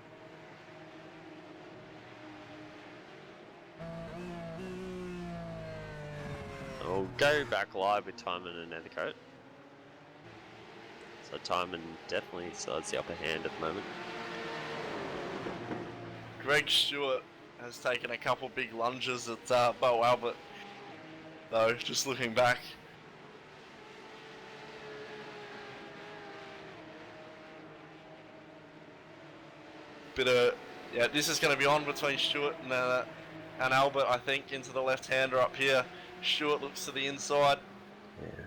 We'll go back live with Timon and Nethercoat. So Timon definitely still has the upper hand at the moment. Greg Stewart has taken a couple big lunges at Bo Albert, though, just looking back. Yeah, this is going to be on between Stewart and Albert, I think, into the left-hander up here. Stewart looks to the inside. Yeah.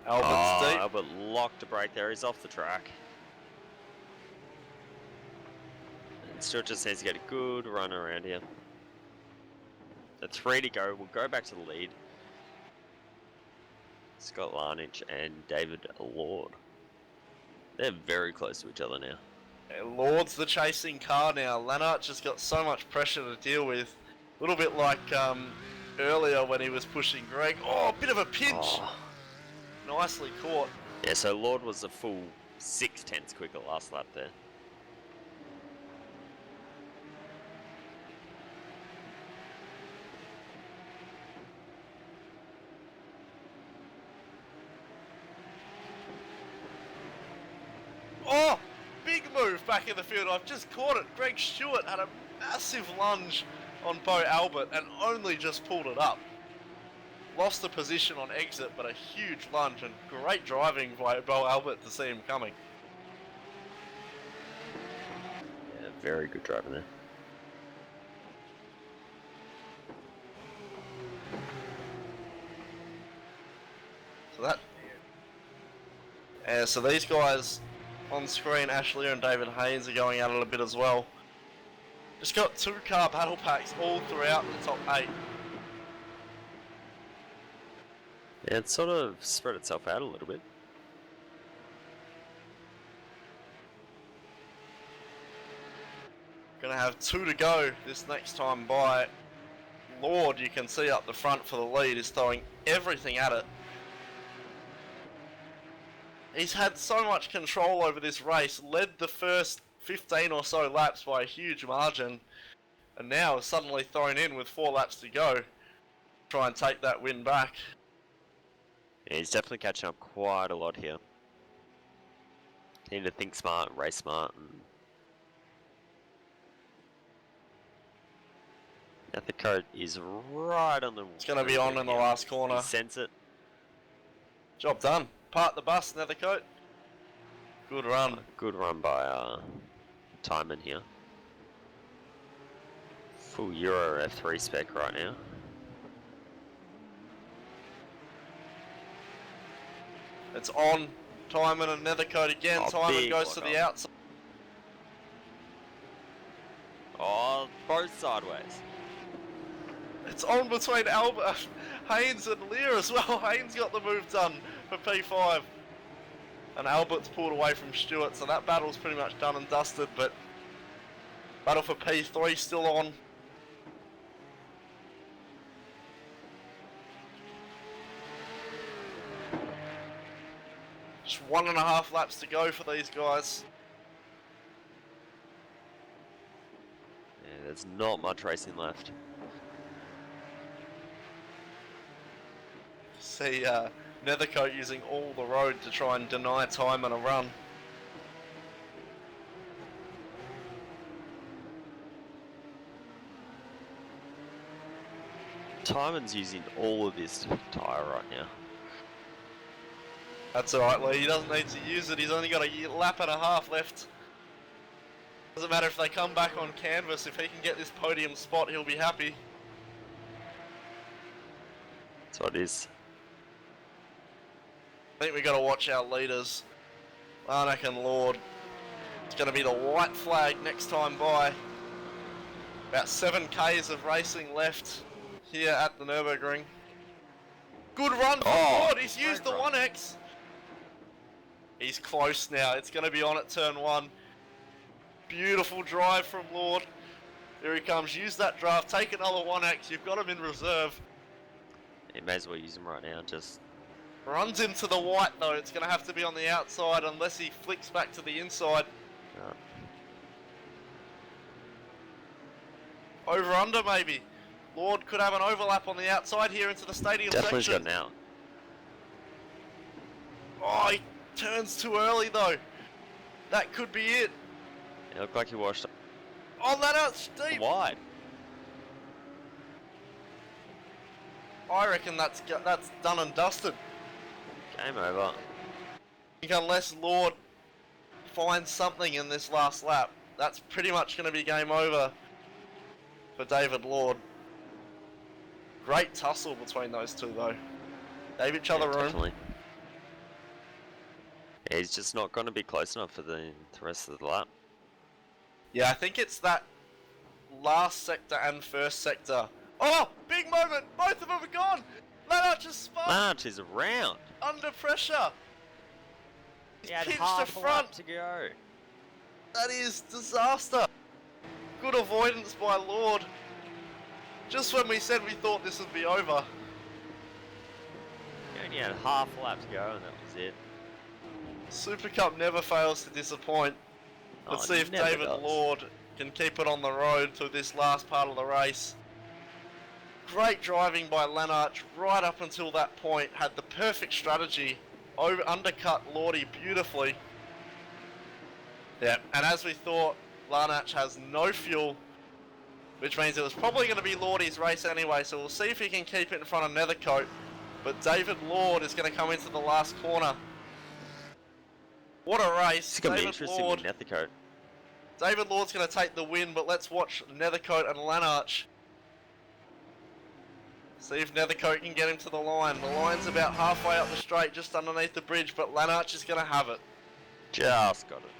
Albert's deep. Albert locked a break there. He's off the track. And Stewart just needs to get a good run around here. So 3 to go. We'll go back to the lead. Scott Larnage and David Lord. They're very close to each other now. Yeah, Lord's the chasing car now. Lannart just got so much pressure to deal with. A little bit like earlier when he was pushing Greg. Oh, a bit of a pinch. Oh. Nicely caught. Yeah, so Lord was a full 6/10 quicker last lap there. Oh, big move back in the field. I've just caught it. Greg Stewart had a massive lunge on Bo Albert and only just pulled it up. Lost the position on exit, but a huge lunge and great driving by Bo Albert to see him coming. Yeah, very good driving there. So these guys on screen, Ashley and David Haynes, are going at it a bit as well. Just got 2-car battle packs all throughout the top 8. Yeah, it sort of spread itself out a little bit. Gonna have 2 to go this next time by. Lord, you can see up the front for the lead, is throwing everything at it. He's had so much control over this race, led the first 15 or so laps by a huge margin, and now is suddenly thrown in with 4 laps to go. try and take that win back. Yeah, he's definitely catching up quite a lot here. Need to think smart, race smart, and the code is right on the. It's going to be on in the last corner. He sense it. Job done. Part the bus, Nethercoat. Good run. Good run by Timon here. Full Euro F3 spec right now. It's on. Timon and Nethercoat again. Oh, Timon goes to the outside. Oh, both sideways. It's on between Albert, Haynes and Lear as well. Haynes got the move done for P5. And Albert's pulled away from Stewart, so that battle's pretty much done and dusted, but battle for P3 still on. Just 1.5 laps to go for these guys. Yeah, there's not much racing left. See Nethercoat using all the road to try and deny Timon a run. Timon's using all of this tyre right now. That's alright, Lee. He doesn't need to use it. He's only got a lap and a half left. Doesn't matter if they come back on canvas. If he can get this podium spot, he'll be happy. That's what it is. I think we got to watch our leaders. Larnack and Lord. It's going to be the white flag next time by. About 7 Ks of racing left here at the Nurburgring. Good run from Lord. He's used the 1X. He's close now. It's going to be on at turn 1. Beautiful drive from Lord. Here he comes. Use that draft. Take another 1X. You've got him in reserve. You may as well use him right now. Just Runs into the white though. It's going to have to be on the outside unless he flicks back to the inside. Over under maybe. Lord could have an overlap on the outside here into the stadium definitely section. got an out. Oh, he turns too early though. That could be it. It looked like he washed up. Oh, that out steep. Wide. I reckon that's done and dusted. Game over. I think unless Lord finds something in this last lap, that's pretty much going to be game over for David Lord. Great tussle between those two though. Gave each other room. Definitely. Yeah, he's just not going to be close enough for the rest of the lap. Yeah, I think it's that last sector and first sector. Oh, big moment! Both of them are gone! Lanarch just spun! Lanarch is around. Under pressure! He's He had pinched half the a front! lap to go. That is disaster! Good avoidance by Lord. Just when we said we thought this would be over. He only had half a lap to go and that was it. Super Cup never fails to disappoint. Let's see if never David does. Lord can keep it on the road to this last part of the race. Great driving by Lanarch right up until that point. Had the perfect strategy. Undercut Lordy beautifully. Yeah, and as we thought, Lanarch has no fuel, which means it was probably going to be Lordy's race anyway, so we'll see if he can keep it in front of Nethercoat. But David Lord is going to come into the last corner. What a race. It's going to be interesting with Nethercoat. David Lord's going to take the win, but let's watch Nethercoat and Lanarch. See if Nethercoat can get him to the line. The line's about halfway up the straight, just underneath the bridge, but Lanarch is going to have it. Just got it.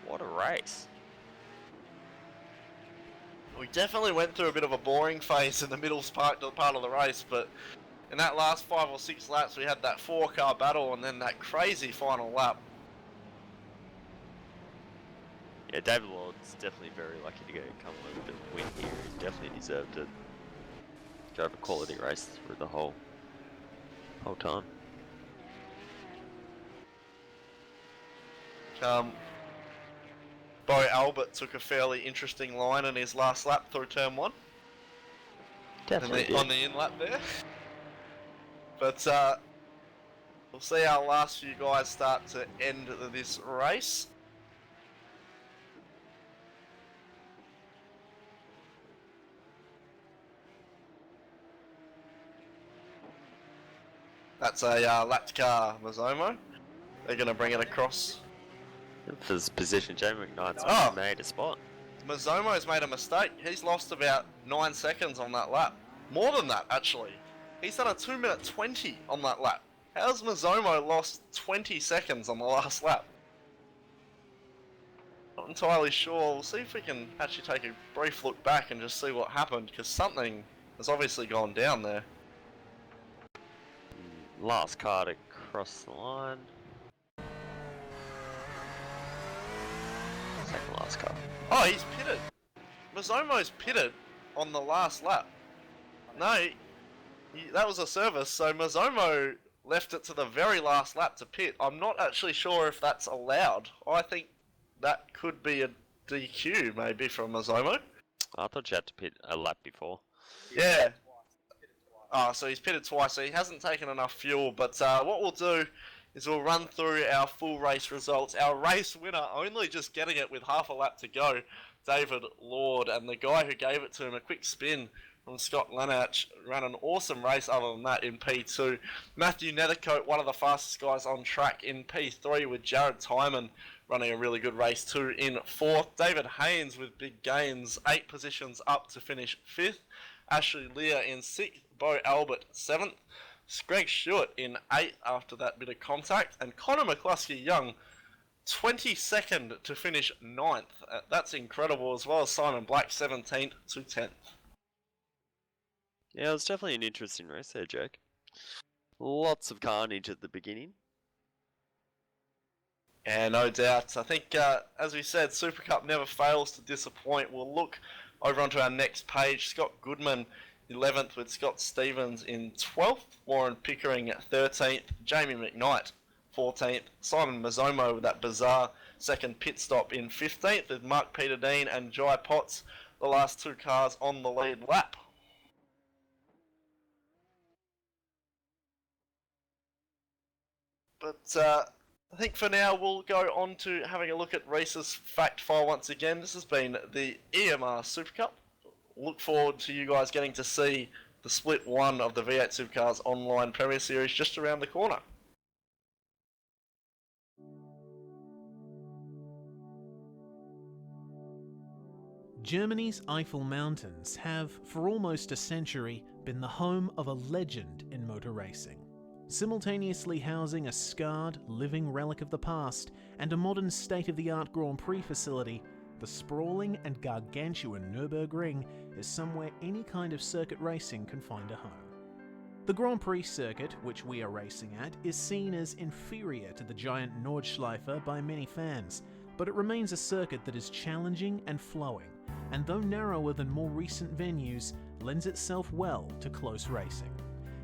What a race. We definitely went through a bit of a boring phase in the middle part of the race, but in that last 5 or 6 laps we had that 4-car battle and then that crazy final lap. Yeah, David Lord's definitely very lucky to come with a win here. He definitely deserved to drive a quality race through the whole time. Bo Albert took a fairly interesting line in his last lap through turn 1. Definitely did. on the in-lap there. But we'll see how the last few guys start to end this race. That's a lapped car, Mazomo. They're going to bring it across. For this position, Jamie McKnight's Oh. made a spot. Mazomo's made a mistake. He's lost about 9 seconds on that lap. More than that, actually. He's done a 2-minute 20 on that lap. How's Mazomo lost 20 seconds on the last lap? Not entirely sure. We'll see if we can actually take a brief look back and just see what happened, because something has obviously gone down there. Last car to cross the line. Second last car. Oh, he's pitted. Mazomo's pitted on the last lap. No, that was a service, so Mazomo left it to the very last lap to pit. I'm not actually sure if that's allowed. I think that could be a DQ maybe from Mazomo. I thought you had to pit a lap before. Yeah. So he's pitted twice, so he hasn't taken enough fuel. But what we'll do is we'll run through our full race results. Our race winner, only just getting it with half a lap to go, David Lord, and the guy who gave it to him, a quick spin from Scott Lenach, ran an awesome race other than that in P2. Matthew Nethercote, one of the fastest guys on track in P3, with Jared Tyman running a really good race too in 4th. David Haynes with big gains, 8 positions up to finish 5th. Ashley Lear in 6th, Bo Albert 7th. Greg Stewart in 8th after that bit of contact, and Connor McCluskey Young 22nd to finish 9th. That's incredible, as well as Simon Black 17th to 10th. Yeah, it was definitely an interesting race there, Jake. Lots of carnage at the beginning. Yeah, no doubt. I think, as we said, Super Cup never fails to disappoint. We'll look over onto our next page. Scott Goodman 11th with Scott Stevens in 12th. Warren Pickering at 13th. Jamie McKnight 14th. Simon Mazomo with that bizarre second pit stop in 15th, with Mark Peter Dean and Jai Potts, the last 2 cars on the lead lap. But I think for now we'll go on to having a look at Reese's fact file once again. This has been the EMR Super Cup. Look forward to you guys getting to see the split 1 of the V8 Supercars online Premier Series just around the corner. Germany's Eiffel Mountains have, for almost a century, been the home of a legend in motor racing. Simultaneously housing a scarred, living relic of the past and a modern state-of-the-art Grand Prix facility, the sprawling and gargantuan Nurburgring is somewhere any kind of circuit racing can find a home. The Grand Prix circuit, which we are racing at, is seen as inferior to the giant Nordschleife by many fans, but it remains a circuit that is challenging and flowing, and though narrower than more recent venues, lends itself well to close racing.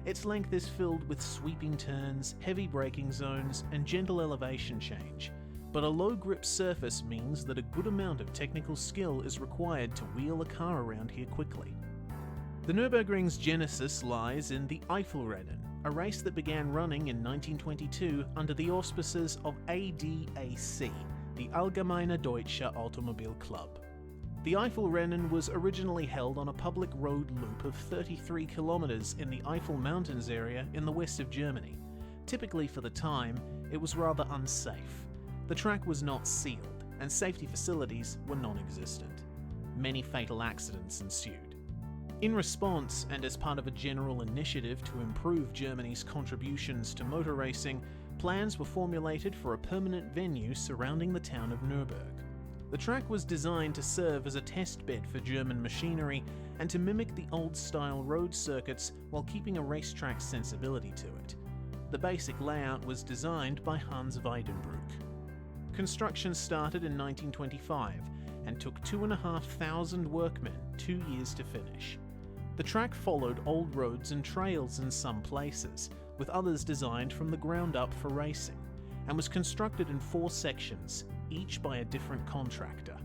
Its length is filled with sweeping turns, heavy braking zones, and gentle elevation change, but a low grip surface means that a good amount of technical skill is required to wheel a car around here quickly. The Nürburgring's genesis lies in the Eifelrennen, a race that began running in 1922 under the auspices of ADAC, the Allgemeine Deutsche Automobil Club. The Eifelrennen was originally held on a public road loop of 33 kilometers in the Eifel Mountains area in the west of Germany. Typically for the time, it was rather unsafe. The track was not sealed, and safety facilities were non-existent. Many fatal accidents ensued. In response, and as part of a general initiative to improve Germany's contributions to motor racing, plans were formulated for a permanent venue surrounding the town of Nurburg. The track was designed to serve as a test bed for German machinery and to mimic the old-style road circuits while keeping a racetrack sensibility to it. The basic layout was designed by Hans Weidenbruch. Construction started in 1925 and took 2,500 workmen 2 years to finish. The track followed old roads and trails in some places, with others designed from the ground up for racing, and was constructed in 4 sections, each by a different contractor.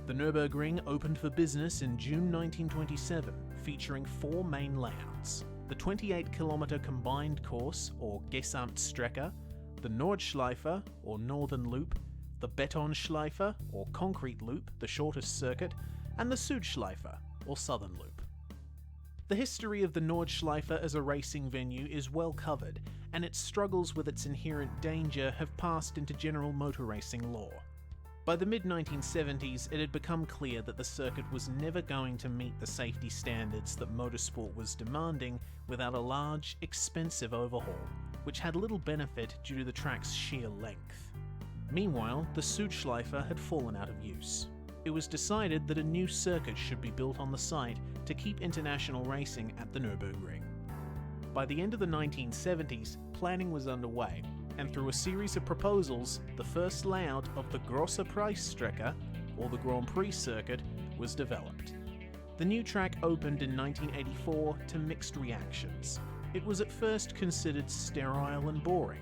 The Nurburgring opened for business in June 1927, featuring 4 main layouts: the 28-kilometre combined course, or Gesamtstrecke, the Nordschleife, or Northern Loop, the Betonschleife, or Concrete Loop, the shortest circuit, and the Südschleife, or Southern Loop. The history of the Nordschleife as a racing venue is well covered, and its struggles with its inherent danger have passed into general motor racing lore. By the mid-1970s, it had become clear that the circuit was never going to meet the safety standards that motorsport was demanding without a large, expensive overhaul, which had little benefit due to the track's sheer length. Meanwhile, the Südschleife had fallen out of use. It was decided that a new circuit should be built on the site to keep international racing at the Nürburgring. By the end of the 1970s, planning was underway, and through a series of proposals, the first layout of the Grosse Preisstrecke, or the Grand Prix circuit, was developed. The new track opened in 1984 to mixed reactions. It was at first considered sterile and boring,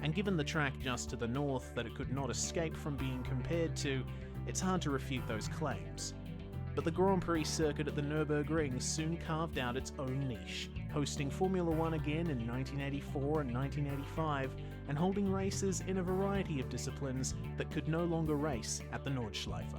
and given the track just to the north that it could not escape from being compared to, it's hard to refute those claims. But the Grand Prix circuit at the Nürburgring soon carved out its own niche, hosting Formula One again in 1984 and 1985, and holding races in a variety of disciplines that could no longer race at the Nordschleife.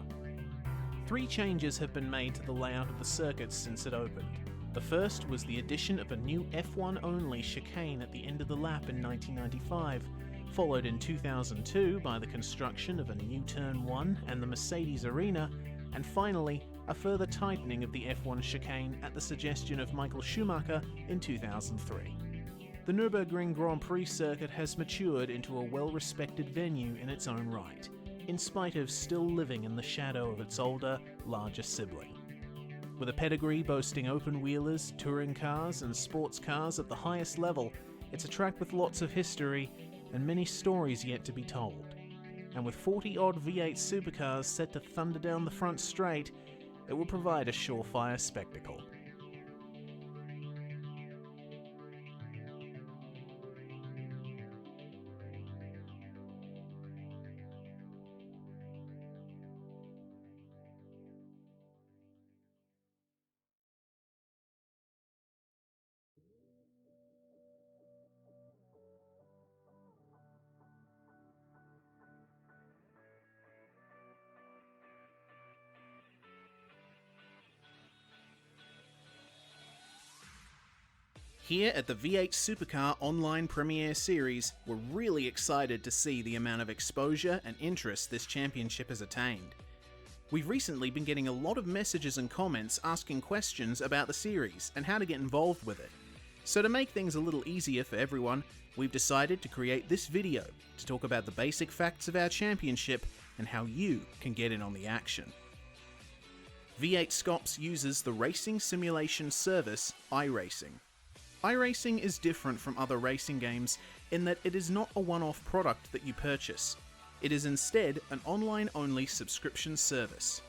3 changes have been made to the layout of the circuit since it opened. The first was the addition of a new F1-only chicane at the end of the lap in 1995, followed in 2002 by the construction of a new Turn 1 and the Mercedes Arena, and finally, a further tightening of the F1 chicane at the suggestion of Michael Schumacher in 2003. The Nürburgring Grand Prix circuit has matured into a well-respected venue in its own right, in spite of still living in the shadow of its older, larger sibling. With a pedigree boasting open-wheelers, touring cars and sports cars at the highest level, it's a track with lots of history and many stories yet to be told. And with 40-odd V8 supercars set to thunder down the front straight, it will provide a surefire spectacle. Here at the V8 Supercar Online Premiere Series, we're really excited to see the amount of exposure and interest this championship has attained. We've recently been getting a lot of messages and comments asking questions about the series and how to get involved with it. So to make things a little easier for everyone, we've decided to create this video to talk about the basic facts of our championship and how you can get in on the action. V8 Scops uses the racing simulation service iRacing. iRacing is different from other racing games in that it is not a one-off product that you purchase. It is instead an online-only subscription service.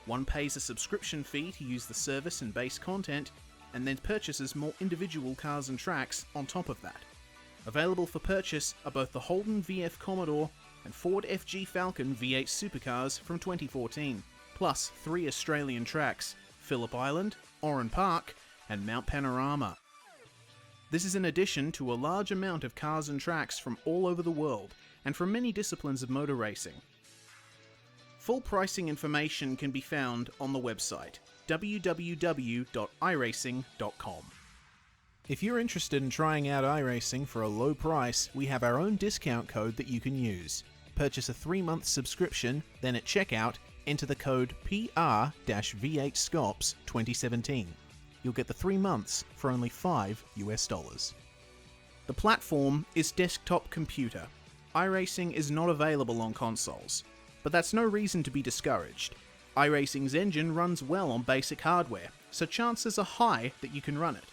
One pays a subscription fee to use the service and base content, and then purchases more individual cars and tracks on top of that. Available for purchase are both the Holden VF Commodore and Ford FG Falcon V8 supercars from 2014, plus 3 Australian tracks: Phillip Island, Oran Park, and Mount Panorama. This is in addition to a large amount of cars and tracks from all over the world, and from many disciplines of motor racing. Full pricing information can be found on the website, www.iracing.com. If you're interested in trying out iRacing for a low price, we have our own discount code that you can use. Purchase a 3-month subscription, then at checkout, enter the code PR-V8SCOPS 2017. You'll get the 3 months for only $5 US. The platform is desktop computer. iRacing is not available on consoles, but that's no reason to be discouraged. iRacing's engine runs well on basic hardware, so chances are high that you can run it.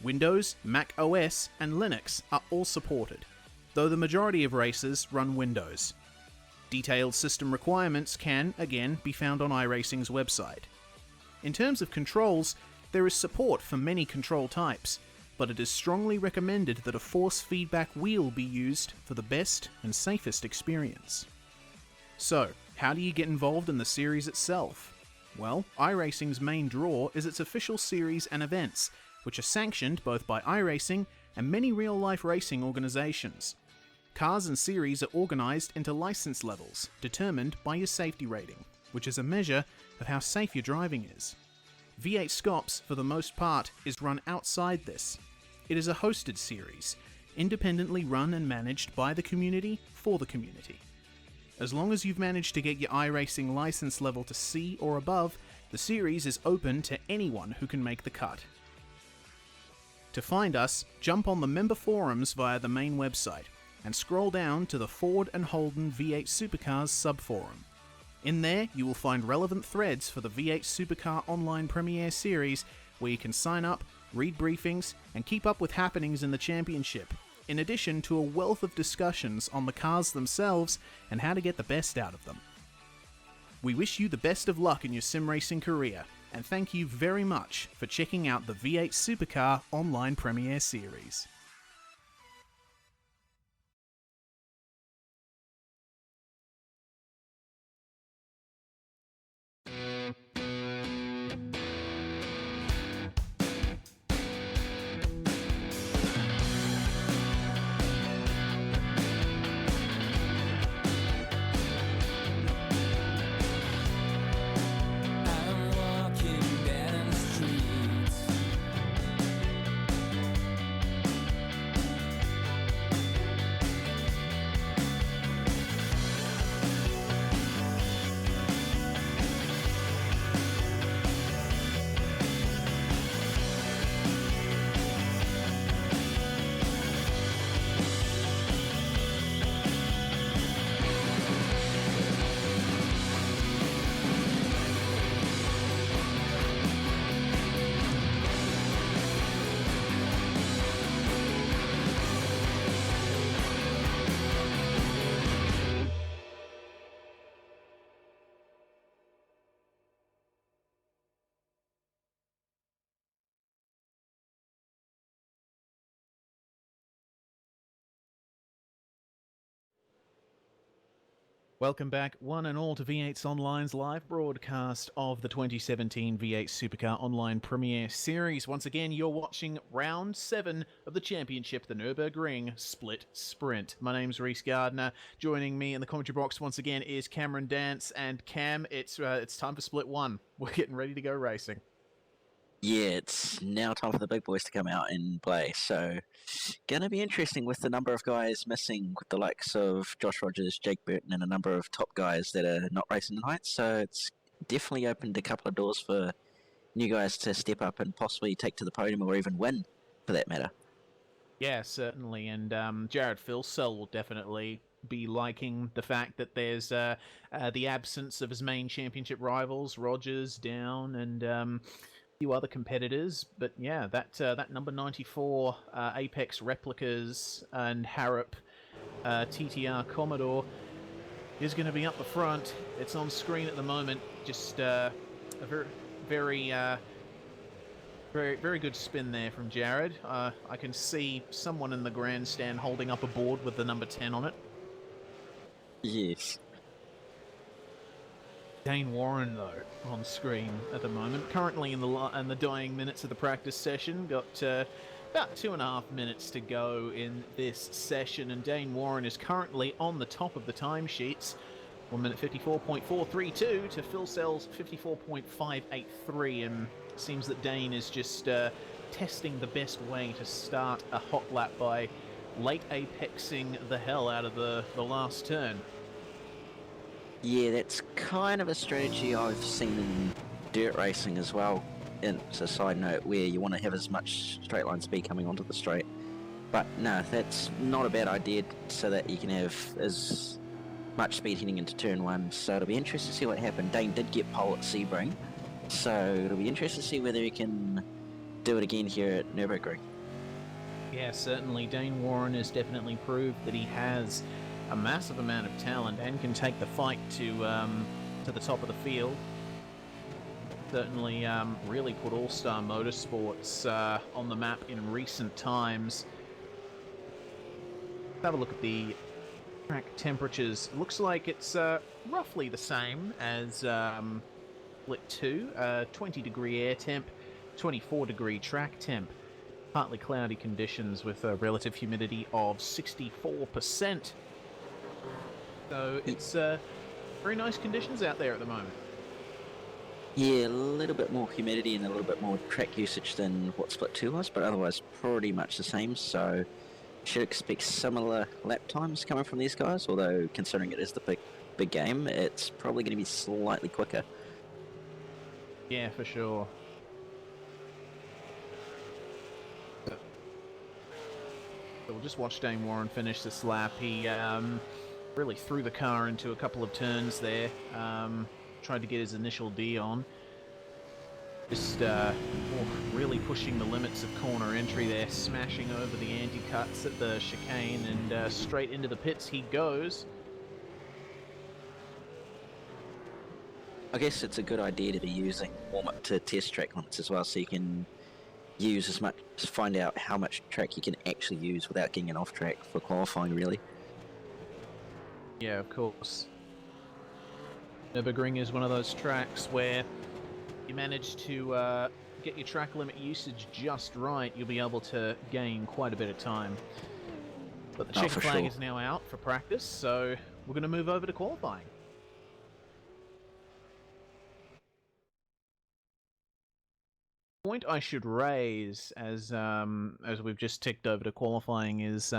Windows, Mac OS, and Linux are all supported, though the majority of racers run Windows. Detailed system requirements can, again, be found on iRacing's website. In terms of controls, there is support for many control types, but it is strongly recommended that a force feedback wheel be used for the best and safest experience. So, How do you get involved in the series itself? Well, iRacing's main draw is its official series and events, which are sanctioned both by iRacing and many real-life racing organisations. Cars and series are organised into licence levels, determined by your safety rating, which is a measure of how safe your driving is. V8 Scops, for the most part, is run outside this. It is a hosted series, independently run and managed by the community for the community. As long as you've managed to get your iRacing licence level to C or above, the series is open to anyone who can make the cut. To find us, jump on the member forums via the main website, and scroll down to the Ford and Holden V8 Supercars subforum. In there, you will find relevant threads for the V8 Supercar Online Premiere Series, where you can sign up, read briefings, and keep up with happenings in the championship, in addition to a wealth of discussions on the cars themselves and how to get the best out of them. We wish you the best of luck in your sim racing career, and thank you very much for checking out the V8 Supercar Online Premiere Series. I'm walking down the street. Welcome back, one and all, to V8sonline's live broadcast of the 2017 V8 Supercar Online Premiere Series. Once again, you're watching Round 7 of the championship, the Nurburgring Split Sprint. My name's Reese Gardner. Joining me in the commentary box once again is Cameron Dance. And Cam, it's time for Split 1. We're getting ready to go racing. Yeah, it's now time for the big boys to come out and play. So, gonna be interesting with the number of guys missing, with the likes of Josh Rogers, Jake Burton, and a number of top guys that are not racing tonight. So it's definitely opened a couple of doors for new guys to step up and possibly take to the podium or even win, for that matter. Yeah, certainly. And Jared Filsell will definitely be liking the fact that there's the absence of his main championship rivals, Rogers, Down, and few other competitors, but yeah, that number 94 Apex Replicas and Harrop TTR Commodore is going to be up the front. It's on screen at the moment. Just a very good spin there from Jared. I can see someone in the grandstand holding up a board with the number 10 on it. Yes. Dane Warren, though, on screen at the moment. Currently in the dying minutes of the practice session. Got about 2.5 minutes to go in this session, and Dane Warren is currently on the top of the timesheets. 1 minute 54.432 to Phil Sell's 54.583, and it seems that Dane is just testing the best way to start a hot lap by late apexing the hell out of the last turn. Yeah, that's kind of a strategy I've seen in dirt racing as well. And it's a side note where you want to have as much straight line speed coming onto the straight. But no, that's not a bad idea, so that you can have as much speed heading into turn 1. So it'll be interesting to see what happened. Dane did get pole at Sebring, so it'll be interesting to see whether he can do it again here at Nurburgring. Yeah, certainly. Dane Warren has definitely proved that he has a massive amount of talent and can take the fight to the top of the field. Certainly really put All-Star Motorsports on the map in recent times. Let's have a look at the track temperatures. Looks like it's roughly the same as Split 2. 20-degree air temp, 24-degree track temp. Partly cloudy conditions with a relative humidity of 64%. So it's very nice conditions out there at the moment. Yeah, a little bit more humidity and a little bit more track usage than what Split 2 was, but otherwise pretty much the same, so should expect similar lap times coming from these guys, although considering it is the big game, it's probably going to be slightly quicker. Yeah, for sure. So we'll just watch Dane Warren finish this lap. He really threw the car into a couple of turns there. Tried to get his initial D on. Just really pushing the limits of corner entry there, smashing over the anti-cuts at the chicane, and straight into the pits he goes. I guess it's a good idea to be using warm-up to test track limits as well, so you can use as much, find out how much track you can actually use without getting an off-track for qualifying, really. Yeah, of course. Nurburgring is one of those tracks where you manage to get your track limit usage just right, you'll be able to gain quite a bit of time. But the checkered flag is now out for practice, so we're going to move over to qualifying. Point I should raise as we've just ticked over to qualifying is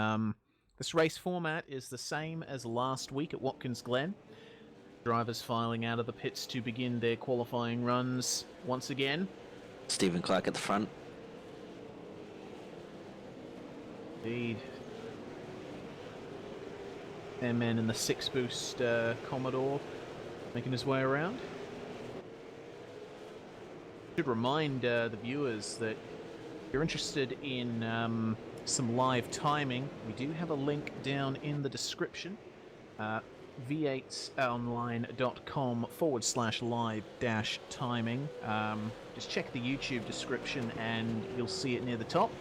this race format is the same as last week at Watkins Glen. Drivers filing out of the pits to begin their qualifying runs once again. Stephen Clark at the front. Indeed. Airman in the 6-boost Commodore making his way around. Should remind the viewers that if you're interested in some live timing, we do have a link down in the description. V8sonline.com/live-timing. Just check the YouTube description and you'll see it near the top.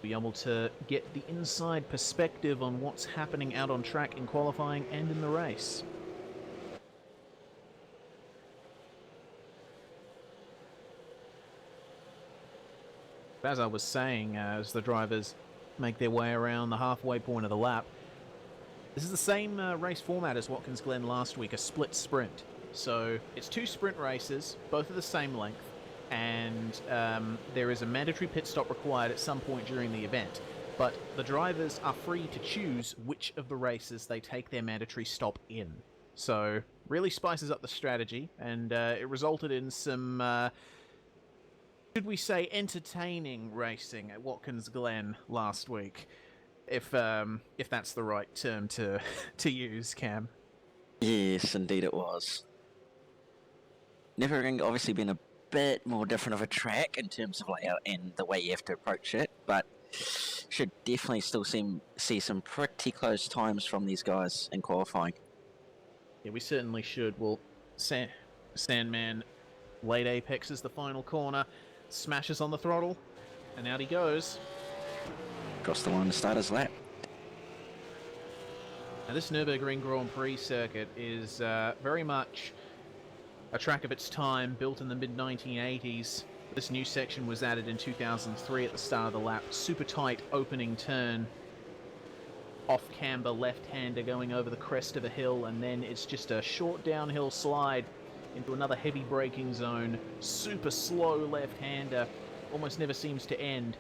Be able to get the inside perspective on what's happening out on track in qualifying and in the race. As I was saying, as the drivers make their way around the halfway point of the lap, this is the same race format as Watkins Glen last week, a split sprint. So it's 2 sprint races, both are the same length, and there is a mandatory pit stop required at some point during the event. But the drivers are free to choose which of the races they take their mandatory stop in. So really spices up the strategy, and it resulted in some, should we say, entertaining racing at Watkins Glen last week. If that's the right term to use, Cam. Yes, indeed it was. Nurburgring obviously been a bit more different of a track in terms of layout and the way you have to approach it, but should definitely still see some pretty close times from these guys in qualifying. Yeah, we certainly should. Well, Sandman late apexes the final corner, smashes on the throttle, and out he goes. Across the line to start his lap. Now, this Nürburgring Grand Prix circuit is very much a track of its time, built in the mid-1980s. This new section was added in 2003 at the start of the lap. Super tight opening turn. Off-camber left-hander going over the crest of a hill, and then it's just a short downhill slide into another heavy braking zone. Super slow left-hander. Almost never seems to end.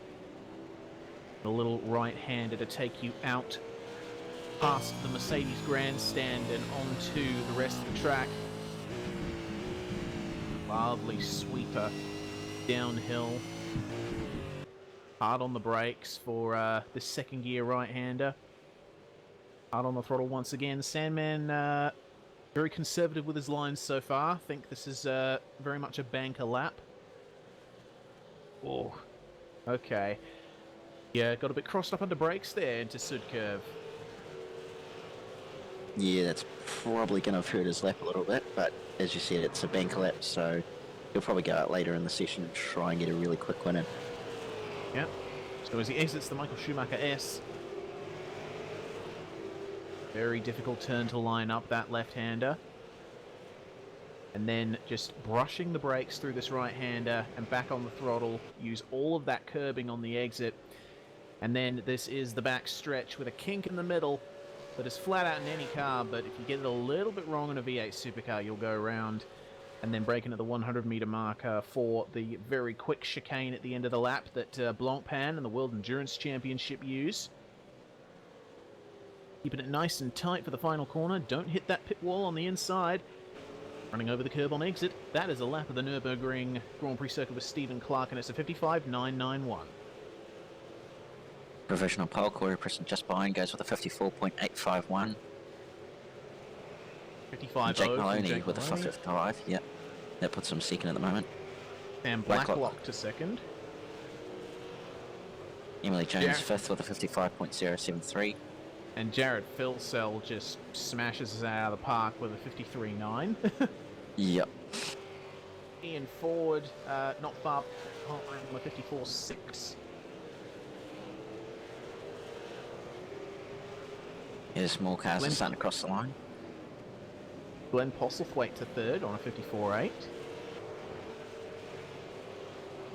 A little right-hander to take you out past the Mercedes grandstand and onto the rest of the track. Lovely sweeper downhill. Hard on the brakes for this second gear right-hander. Hard on the throttle once again. Sandman very conservative with his lines so far. I think this is very much a banker lap. Oh, okay. Yeah, got a bit crossed up under brakes there into Sud Curve. Yeah, that's probably going to have hurt his lap a little bit, but as you said, it's a bank lap, so he'll probably go out later in the session and try and get a really quick one in. Yeah. So as he exits the Michael Schumacher S, Very difficult turn to line up that left-hander. And then just brushing the brakes through this right-hander and back on the throttle. Use all of that curbing on the exit. And then this is the back stretch with a kink in the middle that is flat out in any car, but if you get it a little bit wrong in a V8 Supercar, you'll go around and then break into the 100-meter marker for the very quick chicane at the end of the lap that Blancpain and the World Endurance Championship use. Keeping it nice and tight for the final corner. Don't hit that pit wall on the inside. Running over the curb on exit. That is a lap of the Nurburgring Grand Prix circuit with Stephen Clark, and it's a 55.991. Provisional pole, Corey Preston just behind, goes with a 54.851. 55.0 Jake from Maloney Jake with a Maloney. 55, yep. That puts him second at the moment. And Blacklock. Blacklock to second. Emily Jones Yeah. fifth with a 55.073. And Jared Philsell just smashes us out of the park with a 53.9. Yep. Ian Ford, not far behind with a 54.6. Here's small cars Glenn- are starting to cross the line. Glenn Postlethwaite to third on a 54.8.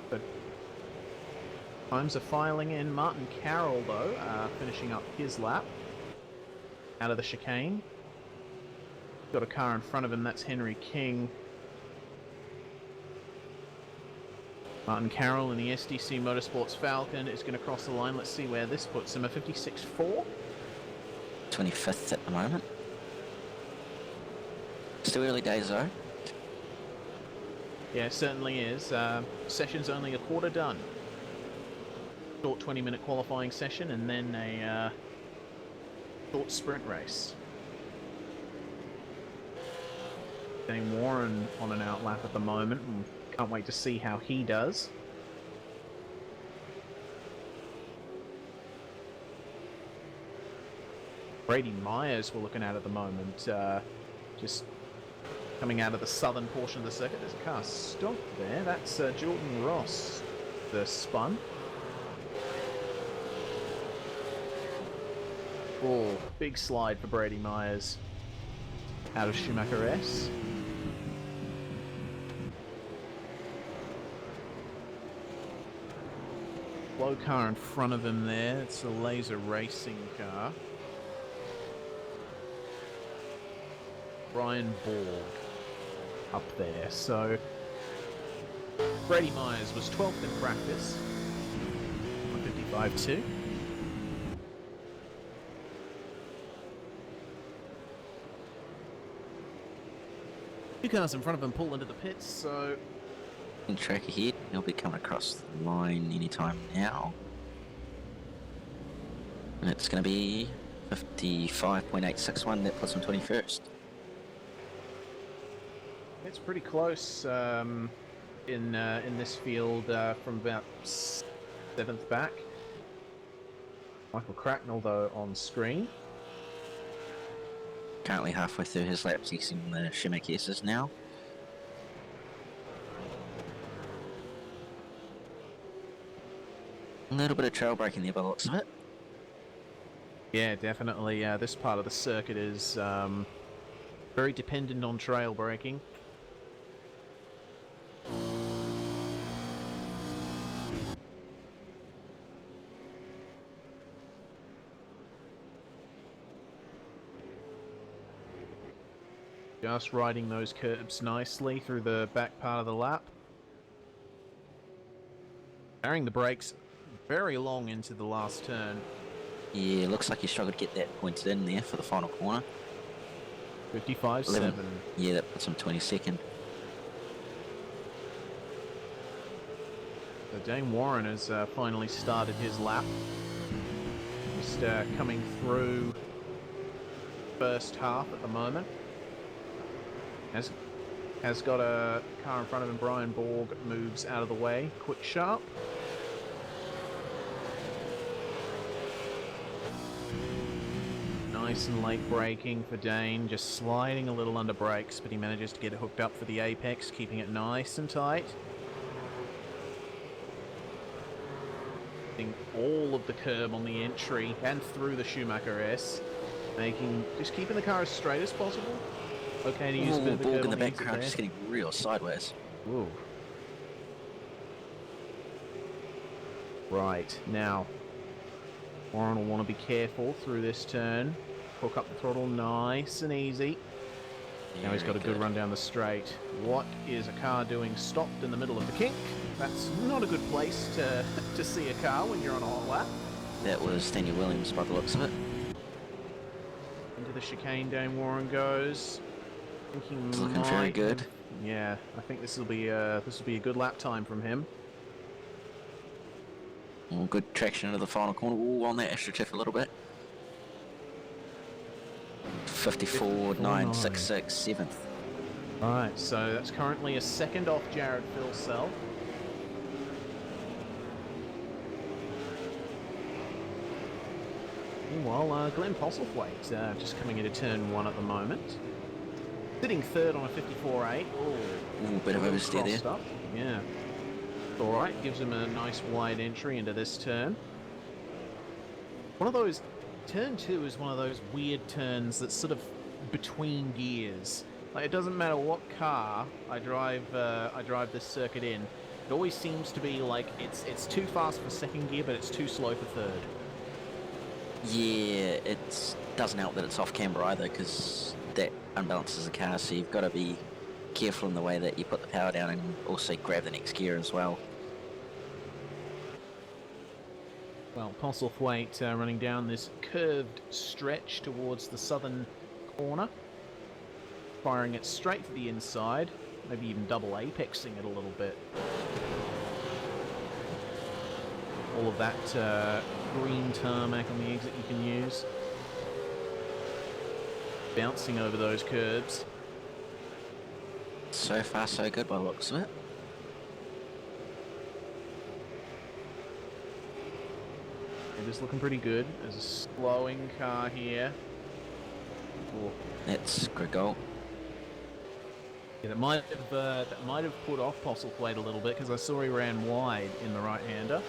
But times are filing in. Martin Carroll, though, finishing up his lap out of the chicane. Got a car in front of him, that's Henry King. Martin Carroll in the SDC Motorsports Falcon is going to cross the line. Let's see where this puts him. A 56.4. 25th at the moment. Still early days though. Yeah, it certainly is. Session's only a quarter done. Short 20-minute qualifying session and then a short sprint race. Dane Warren on an outlap at the moment, and can't wait to see how he does. Brady Myers we're looking at the moment, just coming out of the southern portion of the circuit. There's a car stopped there. That's Jordan Ross, the spun. Oh, big slide for Brady Myers out of Schumacher S. Slow car in front of him there. It's a Laser Racing car. Brian Borg up there. So Brady Myers was 12th in practice on 55.2. Two cars in front of him pull into the pits, so In track ahead, he'll be coming across the line anytime now. And it's going to be 55.861, that puts him 21st. it's pretty close in this field from about 7th back. Michael Cracknell, though, on screen. Currently halfway through his laps, using the Schumacher S's now. A little bit of trail braking there by the looks of it. Yeah, definitely. This part of the circuit is very dependent on trail braking. Just riding those curbs nicely through the back part of the lap. Carrying the brakes very long into the last turn. Yeah, looks like he struggled to get that pointed in there for the final corner. 55.7. Yeah, that puts him 22nd. So Dane Warren has finally started his lap. Just coming through first half at the moment. Has got a car in front of him. Brian Borg moves out of the way. Quick sharp. Nice and late braking for Dane. Just sliding a little under brakes, but he manages to get it hooked up for the apex, keeping it nice and tight. All of the curb on the entry and through the Schumacher S. just keeping the car as straight as possible. Okay, to use a bit Ooh, of a Borg curve in the on exit background there. just getting real sideways. Ooh. Right, now, Warren will want to be careful through this turn. Hook up the throttle nice and easy. Now he's got a good run down the straight. What is a car doing stopped in the middle of the kink? That's not a good place to see a car when you're on a hot lap. That was Daniel Williams by the looks of it. Into the chicane, Dane Warren goes. I think he It's looking very might good. have- yeah, I think this will be a good lap time from him. Ooh, good traction into the final corner. Ooh, on that AstroTurf a little bit. 54.966, 7th. Right, so that's currently a second off Jared Philsell. Meanwhile, Glenn Postlethwaite just coming into turn 1 at the moment. Sitting third on a 54.8. Ooh, bit of oversteer there. Crossed up. Yeah. Alright, gives him a nice wide entry into this turn. One of those... Turn 2 is one of those weird turns that's sort of between gears. Like, it doesn't matter what car I drive this circuit in. It always seems to be like it's too fast for second gear, but it's too slow for third. Yeah, it doesn't help that it's off camber either, because that unbalances the car, so you've got to be careful in the way that you put the power down and also grab the next gear as well. Well, Postlethwaite running down this curved stretch towards the southern corner. Firing it straight to the inside, maybe even double apexing it a little bit. All of that green tarmac on the exit you can use. Bouncing over those curbs. So far so good by the looks of it. It is looking pretty good. There's a slowing car here. Ooh. That's good goal. Yeah, that might have put off Postlethwaite a little bit because I saw he ran wide in the right-hander.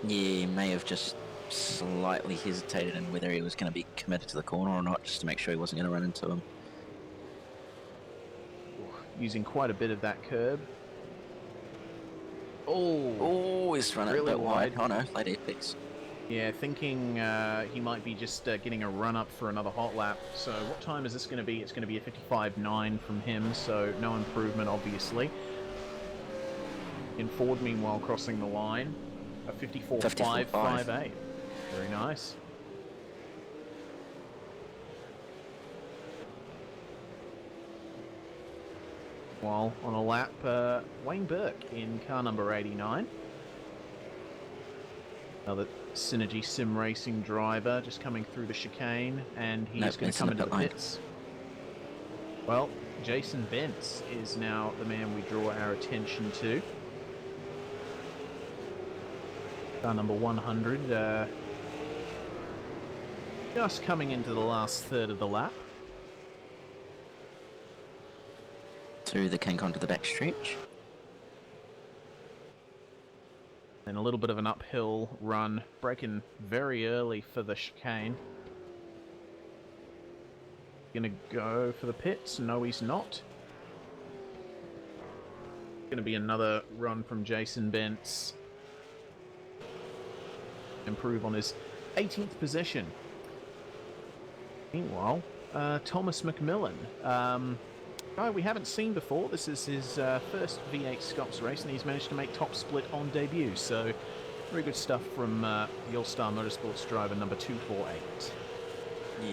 Yeah, may have just slightly hesitated in whether he was going to be committed to the corner or not, just to make sure he wasn't going to run into him. Using quite a bit of that curb. Oh, Oh, he's run it really a bit wide. wide. Oh no, late apex. yeah, thinking he might be just getting a run-up for another hot lap. So what time is this going to be? It's going to be a 55.9 from him, so no improvement, obviously. In Ford, meanwhile, crossing the line. A 54.558. Very nice. While on a lap, Wayne Burke in car number 89. Another Synergy Sim Racing driver just coming through the chicane, and he's Nope, going it's to come in the into the pit lane. pits. Well, Jason Bentz is now the man we draw our attention to. Car number 100, just coming into the last third of the lap. Through the kink onto the back stretch. And a little bit of an uphill run, braking very early for the chicane. Gonna go for the pits? No, he's not. Gonna be another run from Jason Bentz. Improve on his 18th position. Meanwhile, Thomas McMillan, guy we haven't seen before. This is his first V8 Scops race, and he's managed to make top split on debut. So, very good stuff from the All-Star Motorsports driver number 248.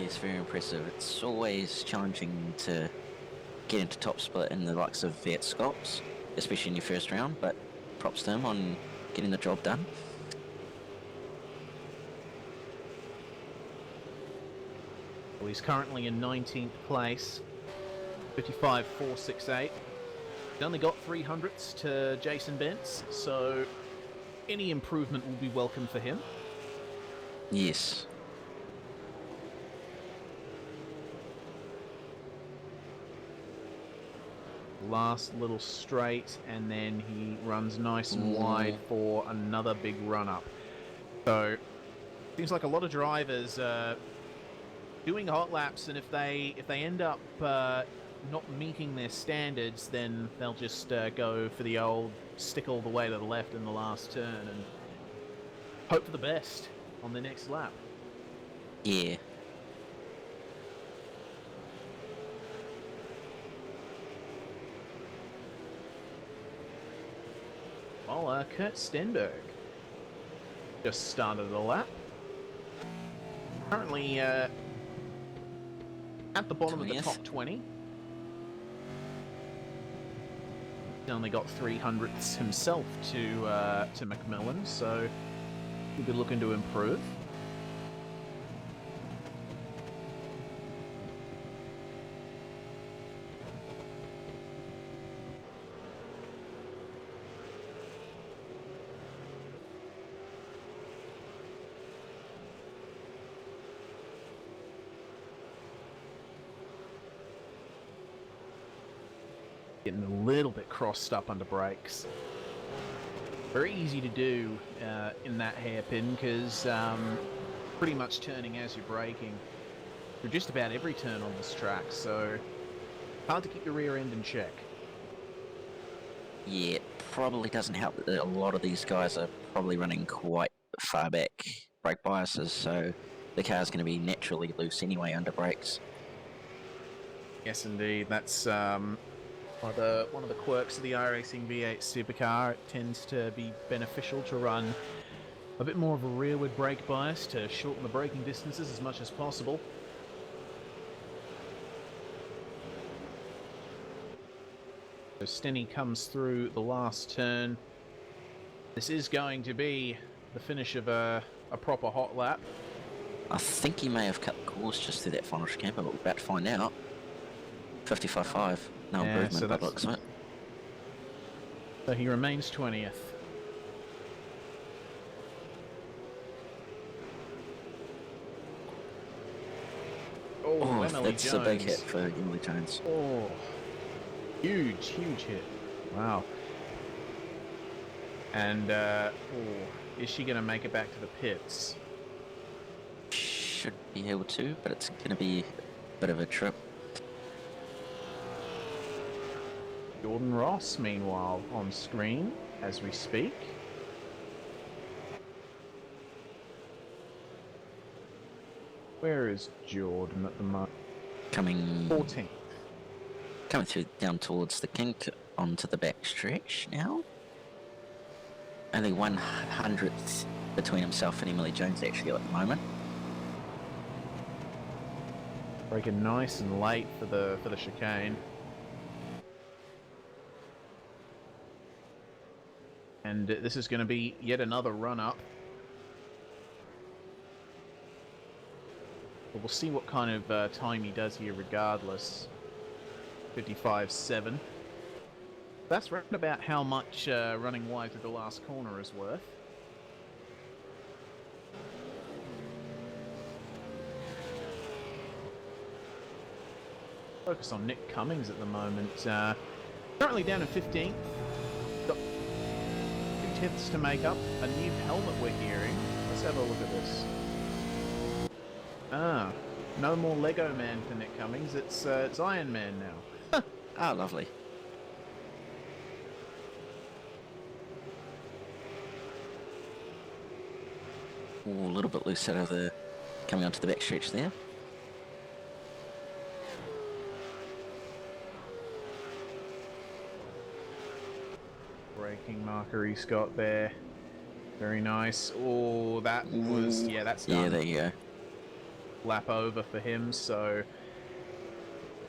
Yes, very impressive. It's always challenging to get into top split in the likes of V8 Scops, especially in your first round, but props to him on getting the job done. Well, he's currently in 19th place, 55.468. He's only got 300ths to Jason Bentz, so any improvement will be welcome for him. Yes. Last little straight, and then he runs nice and wide for another big run up. So, seems like a lot of drivers doing hot laps, and if they end up not meeting their standards, then they'll just go for the old stick all the way to the left in the last turn and hope for the best on the next lap. Yeah. Well, Kurt Stenberg just started the lap. Currently at the bottom of the 20th. top 20. He only got 300ths himself to Macmillan, so he'll be looking to improve. Getting a little bit crossed up under brakes. Very easy to do in that hairpin because pretty much turning as you're braking for just about every turn on this track, so hard to keep the rear end in check. Yeah, it probably doesn't help that a lot of these guys are probably running quite far back brake biases, so the car's going to be naturally loose anyway under brakes. Yes, indeed. That's one of the quirks of the iRacing V8 Supercar. It tends to be beneficial to run a bit more of a rearward brake bias to shorten the braking distances as much as possible. So Stenny comes through the last turn. This is going to be the finish of a proper hot lap. I think he may have cut the course just through that final chicane, but we're about to find out. 55.5. No Yeah, improvement, so but that's- looks of it. So he remains 20th. Oh, Emily that's a big Jones. hit for Emily Jones. Oh, huge hit. Wow. And, is she going to make it back to the pits? Should be able to, but it's going to be a bit of a trip. Jordan Ross, meanwhile, on screen as we speak. Where is Jordan at the moment? Coming 14th. through down towards the kink onto the back stretch now. Only 100th between himself and Emily Jones actually at the moment. Breaking nice and late for the chicane. And this is going to be yet another run-up. But we'll see what kind of time he does here regardless. 55.7. That's round about how much running wide through the last corner is worth. Focus on Nick Cummings at the moment. Currently down in 15th. Got 2/10 to make up. A new helmet we're hearing. Let's have a look at this. Ah, no more Lego Man for Nick Cummings. It's Iron Man now. Ah, lovely. Ooh, a little bit loose out of the coming onto the back stretch there. Braking marker he's got there. Very nice. Oh, that was... Yeah, that's done. Yeah, there you go. Lap over for him, so...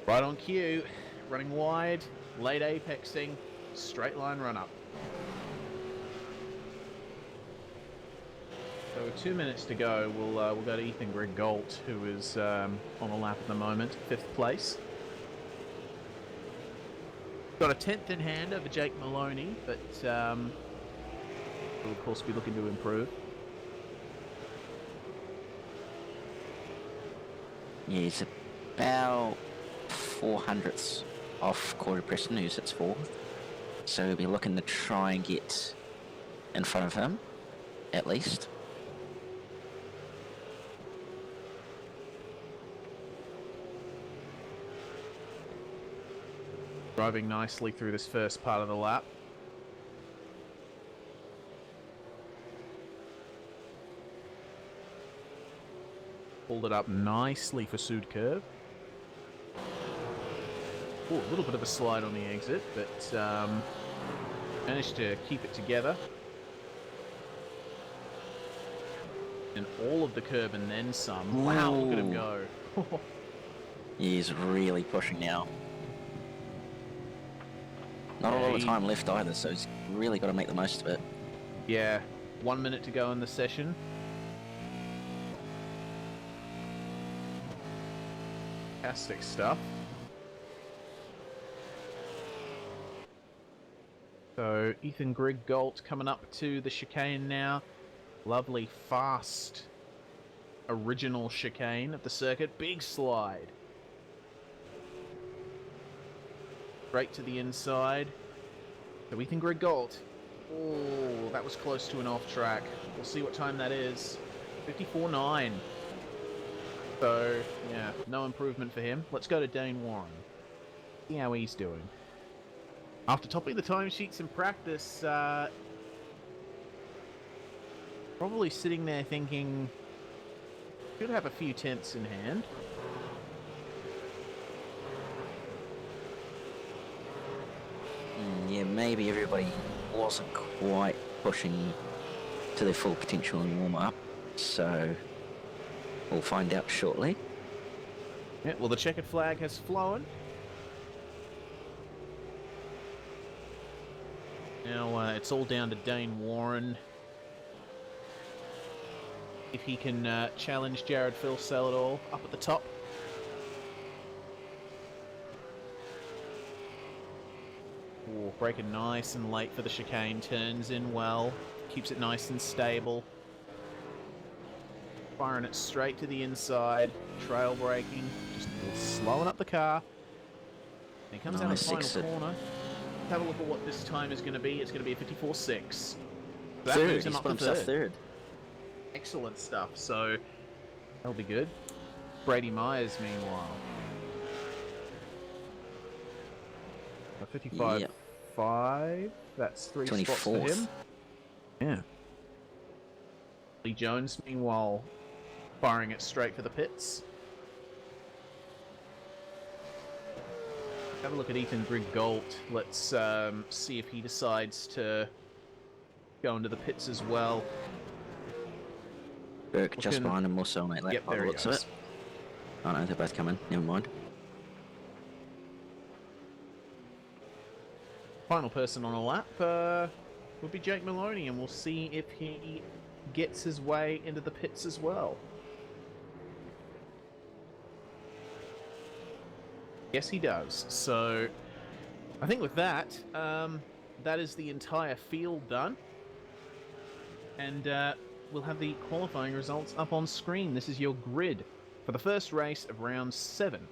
Right on cue. Running wide, late apexing, straight line run up. So with 2 minutes to go, we'll go to Ethan Greg Galt, who is on a lap at the moment, 5th place. Got a 10th in hand over Jake Maloney, but will of course be looking to improve. Yeah, he's about 400ths off Corey Preston, who sits 4th. So we'll be looking to try and get in front of him, at least. Driving nicely through this first part of the lap. Pulled it up nicely for Sud Curve. Oh, a little bit of a slide on the exit, but managed to keep it together. And all of the curb and then some. Wow, look at him go. He's really pushing now. Not a lot of time left either, so he's really got to make the most of it. Yeah, 1 minute to go in the session. Fantastic stuff. So Ethan Grigg-Galt coming up to the chicane now. Lovely, fast, original chicane of the circuit. Big slide. Straight to the inside. So Ethan Grigg-Galt. Oh, that was close to an off track. We'll see what time that is. 54.9. So, yeah, no improvement for him. Let's go to Dane Warren. See how he's doing. After topping the timesheets in practice, probably sitting there thinking, should have a few tenths in hand. Yeah, maybe everybody wasn't quite pushing to their full potential in warm-up, so we'll find out shortly. Yeah, well, the checkered flag has flown. Now it's all down to Dane Warren. If he can challenge Jared Filsell at all up at the top. Ooh, braking nice and late for the chicane, turns in well, keeps it nice and stable. Firing it straight to the inside, trail braking, just slowing up the car. And he comes out of the final corner. Let's have a look at what this time is going to be. It's going to be a 54.6. That Third, moves him he's up put to himself third. Excellent stuff, so that'll be good. Brady Myers, meanwhile. A 55.5. That's 3 spots for 24th. him. Yeah. Lee Jones, meanwhile, firing it straight for the pits. Have a look at Ethan Grigg-Galt. Let's see if he decides to go into the pits as well. Burke just behind him, also on that lap. Yep, by the there he looks of goes. it. Oh no, they're both coming. Never mind. Final person on a lap will be Jake Maloney, and we'll see if he gets his way into the pits as well. Yes, he does. So, I think with that, that is the entire field done. And we'll have the qualifying results up on screen. This is your grid for the first race of round 7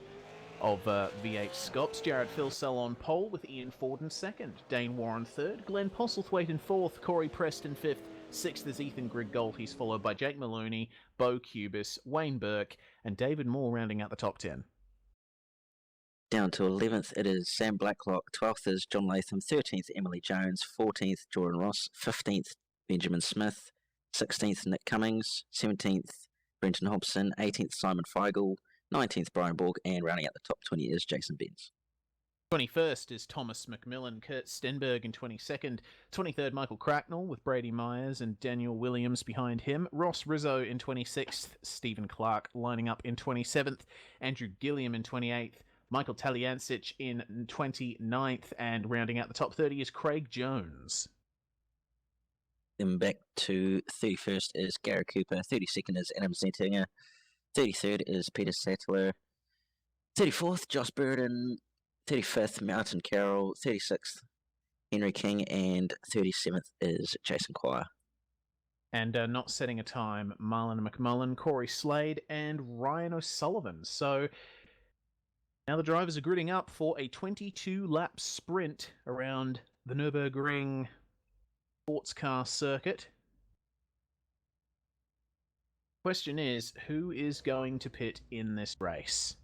of V8 Scops. Jared Filsell on pole with Ian Ford in second, Dane Warren third, Glenn Postlethwaite in fourth, Corey Preston fifth, sixth is Ethan Grigg-Galt. He's followed by Jake Maloney, Bo Cubis, Wayne Burke, and David Moore rounding out the top 10. Down to 11th, it is Sam Blacklock. 12th is John Latham. 13th, Emily Jones. 14th, Jordan Ross. 15th, Benjamin Smith. 16th, Nick Cummings. 17th, Brenton Hobson. 18th, Simon Feigl. 19th, Brian Borg. And rounding out the top 20 is Jason Benz. 21st is Thomas McMillan, Kurt Stenberg in 22nd, 23rd Michael Cracknell with Brady Myers and Daniel Williams behind him, Ross Rizzo in 26th, Stephen Clark lining up in 27th, Andrew Gilliam in 28th, Michael Taliancic in 29th, and rounding out the top 30 is Craig Jones. Then back to 31st is Gary Cooper. 32nd is Adam Zentinger. 33rd is Peter Sattler. 34th, Josh Burden. 35th, Martin Carroll. 36th, Henry King. And 37th is Jason Quire. And not setting a time, Marlon McMullen, Corey Slade, and Ryan O'Sullivan. So now the drivers are gridding up for a 22-lap sprint around the Nurburgring sports car circuit. Question is, who is going to pit in this race?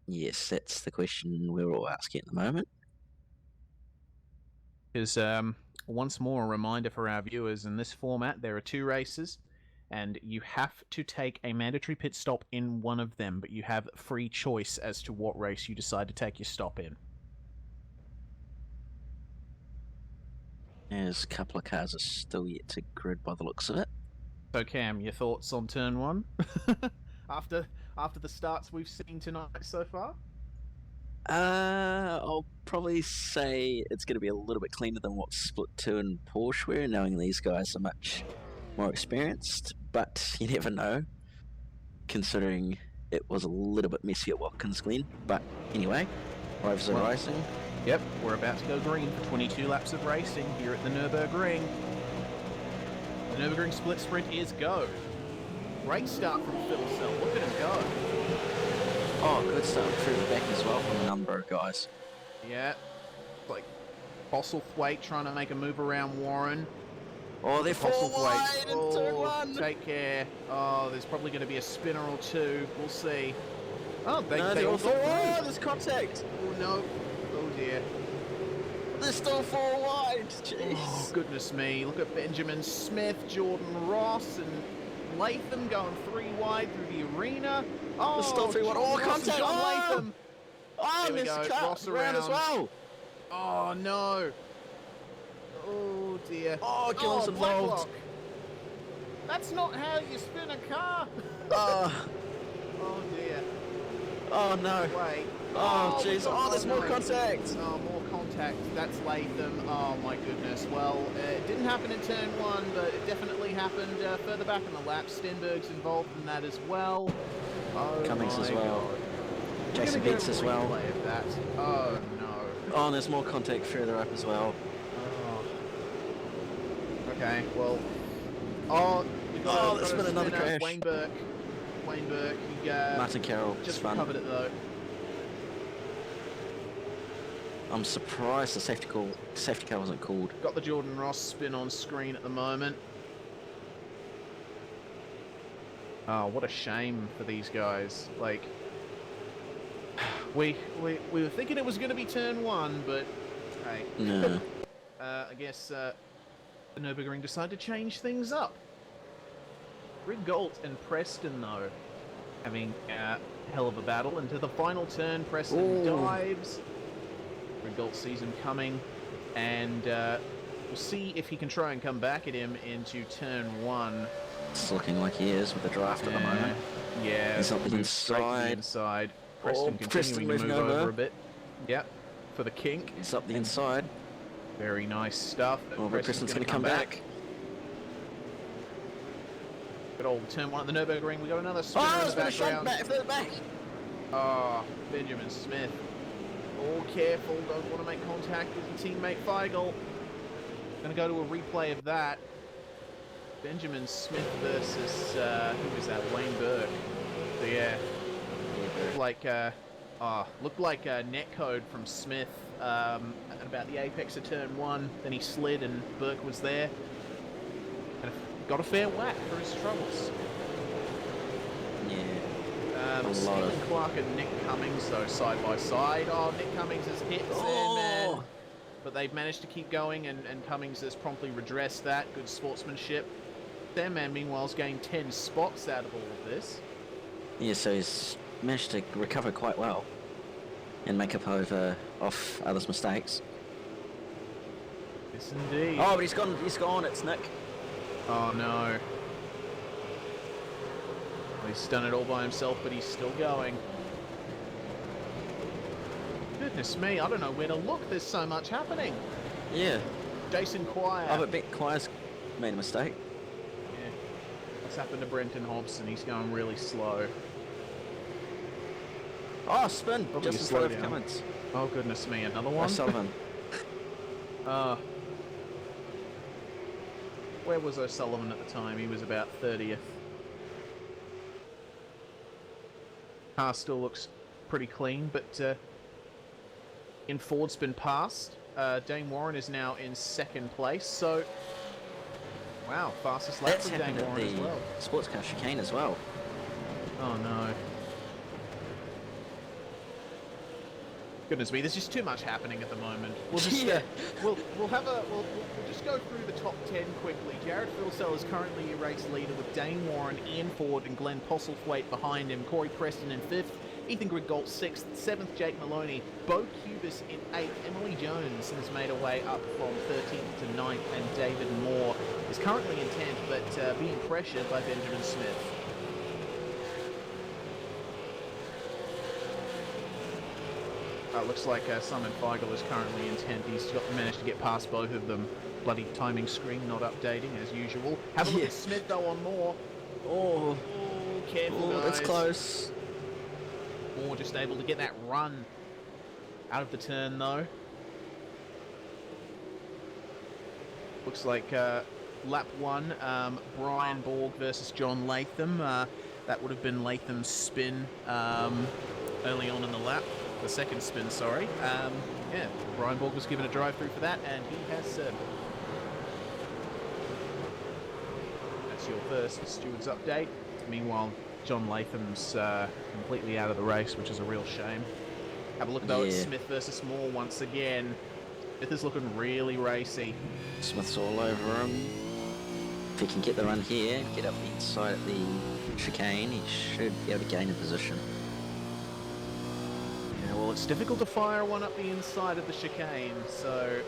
Yes, that's the question we're all asking at the moment. Because once more, a reminder for our viewers: in this format, there are 2 races, and you have to take a mandatory pit stop in one of them, but you have free choice as to what race you decide to take your stop in. There's a couple of cars are still yet to grid by the looks of it. So, Cam, your thoughts on turn 1 after the starts we've seen tonight so far? I'll probably say it's going to be a little bit cleaner than what Split 2 and Porsche were, knowing these guys are much more experienced, but you never know, considering it was a little bit messy at Watkins Glen. But anyway, Rovers are rising. Yep, we're about to go green for 22 laps of racing here at the Nurburgring. The Nurburgring split sprint is go. Great start from Phil Cell. Look at him go. Oh, good start through the back as well from a number of guys. Yeah, like Fossil Thwaite trying to make a move around Warren. Oh, they're Fossil four wide in turn Oh, one. take care. Oh, there's probably going to be a spinner or two. We'll see. Oh, they No, all they're all got four. Oh, through. there's contact. Oh, no. Oh, dear. They're still four wide. Jeez. Oh, goodness me. Look at Benjamin Smith, Jordan Ross, and Latham going 3 wide through the arena. Oh, There's still 3 wide. Oh, Jordan Ross and contact. John Oh, Latham. oh, There we missed go. the cut Ross round as around. well. Oh, no. Oh, dear. Oh, Gillen's involved. Blacklock. That's not how you spin a car. Oh, Oh, dear. oh no. Wait. Oh, jeez. Oh, there's more no. contact. Oh, more contact. That's Latham. Oh, my goodness. Well, it didn't happen in turn 1, but it definitely happened further back in the lap. Stenberg's involved in that as well. Oh, Cummings my as well. God. We're Jason gonna get Beats a as well. replay of that. Oh, no. Oh, and there's more contact further up as well. Oh. Okay, well. Oh, we got Oh, a, there's got a been another spinner. crash. Wayne Burke, he Martin Carroll, just spun. recovered it though. I'm surprised the safety car wasn't called. Got the Jordan Ross spin on screen at the moment. Oh, what a shame for these guys. Like, we were thinking it was going to be turn 1, but hey. No. I guess the Nurburgring decided to change things up. Rigolt and Preston, though, having a hell of a battle into the final turn. Preston Ooh. dives. Rigolt sees him coming, and we'll see if he can try and come back at him into turn 1. It's looking like he is with the draft at the moment. Yeah, He's up the moved straight to inside. inside. Preston Preston continuing to moving move over over. a bit. Yep, for the kink. He's up the inside. Very nice stuff. Oh, but Preston's going to come back. Good old turn 1 at the Nurburgring. We got another spinner Oh, in it's the been a shot background. back, further back. Oh, Benjamin Smith. All careful, don't want to make contact with your teammate Feigl. Going to go to a replay of that. Benjamin Smith versus, who was that? Wayne Burke. So yeah, looked like a netcode from Smith at about the apex of turn 1. Then he slid and Burke was there. And got a fair whack for his troubles. Yeah. A lot Stephen of- Clark and Nick Cummings, though, side by side. Oh, Nick Cummings has hit Sandman. But they've managed to keep going, and Cummings has promptly redressed that. Good sportsmanship. Sandman, meanwhile, has gained 10 spots out of all of this. Yeah, so he's managed to recover quite well and make up off others' mistakes. Yes, indeed. Oh, but he's gone, it's Nick. Oh, no. He's done it all by himself, but he's still going. Goodness me, I don't know where to look. There's so much happening. Yeah. Jason Quire. Oh, but Bet Quire's made a mistake. Yeah. What's happened to Brenton Hobson? He's going really slow. Oh, spin! Probably Just in slow front of down. Cummins. Oh, goodness me, another one? O'Sullivan. Where was O'Sullivan at the time? He was about 30th. Car still looks pretty clean, but in Ford's been passed. Dane Warren is now in 2nd place, so wow, fastest lap That's for Dane happened at Warren as the well. sports car chicane as well. Oh no. Goodness me, there's just too much happening at the moment. We'll just Yeah. we'll just go through the top 10 quickly. Jared Philsell is currently your race leader with Dane Warren, Ian Ford, and Glenn Postlethwaite behind him. Corey Preston in 5th, Ethan Griggolt 6th, 7th Jake Maloney, Bo Cubis in 8th. Emily Jones has made her way up from 13th to 9th, and David Moore is currently in 10th, but being pressured by Benjamin Smith. Looks like Simon Feigl is currently in 10th. He's managed to get past both of them. Bloody timing screen not updating as usual. Have a look at Smith though on Moore. Oh, careful guys. It's close. Moore just able to get that run out of the turn though. Looks like lap 1, Brian Borg versus John Latham. That would have been Latham's spin early on in the lap. The second spin, sorry. Yeah, Brian Borg was given a drive-through for that, and he has served it. That's your first stewards update. Meanwhile, John Latham's completely out of the race, which is a real shame. Have a look though at Smith versus Moore once again. Smith is looking really racy. Smith's all over him. If he can get the run here, get up the inside of the chicane, he should be able to gain a position. Well, it's difficult to fire one up the inside of the chicane, so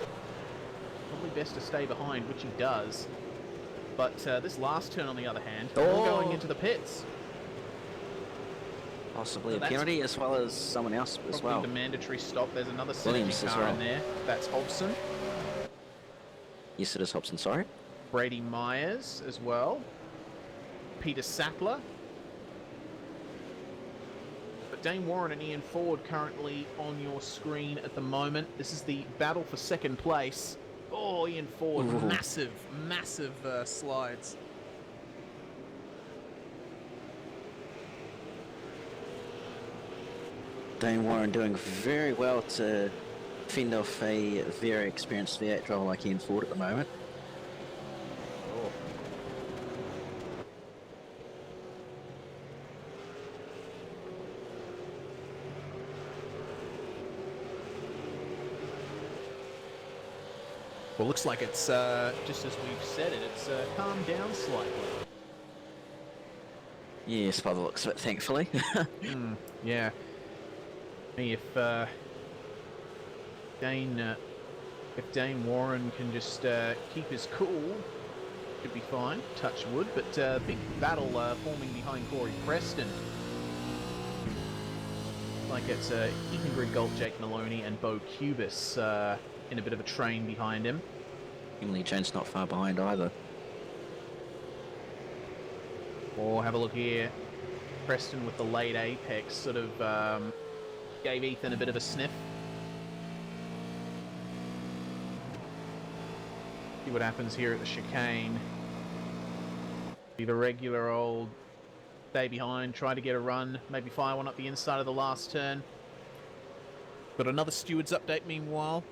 probably best to stay behind, which he does. But this last turn, on the other hand, we're going into the pits. Possibly So a penalty as well as someone else as Probably well. the mandatory stop. There's another Williams synergy as car well. in there. That's Hobson. Yes, it is Hobson, sorry. Brady Myers as well. Peter Sattler. But Dane Warren and Ian Ford currently on your screen at the moment. This is the battle for second place. Oh, Ian Ford, Ooh. massive slides. Dane Warren doing very well to fend off a very experienced V8 driver like Ian Ford at the moment. Oh. Well, looks like it's, just as we've said it, it's calmed down slightly. Yes, by the looks of it, thankfully. Yeah. If Dane Warren can just keep his cool, should be fine. Touch wood, but big battle forming behind Corey Preston. Like it's Ethan Griggolt, Jake Maloney, and Bo Cubis in a bit of a train behind him. Emily Jones not far behind either. Or have a look here. Preston with the late apex sort of gave Ethan a bit of a sniff. See what happens here at the chicane. Be the regular old stay behind, try to get a run, maybe fire one up the inside of the last turn. Got another stewards update meanwhile.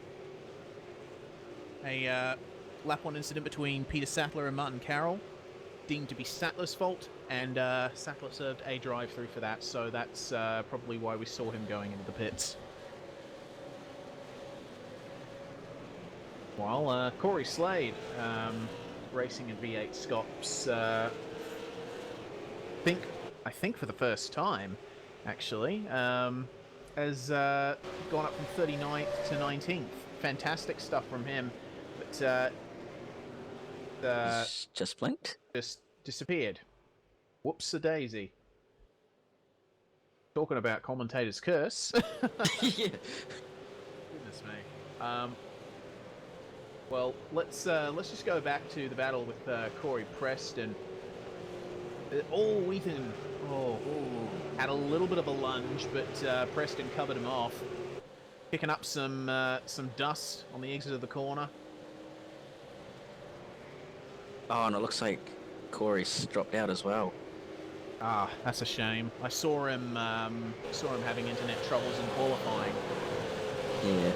A lap 1 incident between Peter Sattler and Martin Carroll, deemed to be Sattler's fault, and Sattler served a drive-through for that, so that's probably why we saw him going into the pits. While Corey Slade, racing in V8 Scops, I think for the first time, actually, has gone up from 39th to 19th. Fantastic stuff from him, but Just blinked. just disappeared. Whoops-a-daisy. Talking about commentator's curse. Yeah. Goodness me. Well, let's just go back to the battle with Corey Preston. Ethan had a little bit of a lunge, but Preston covered him off, picking up some dust on the exit of the corner. Oh, and it looks like Corey's dropped out as well. Ah, that's a shame. I saw him having internet troubles in qualifying. Yeah.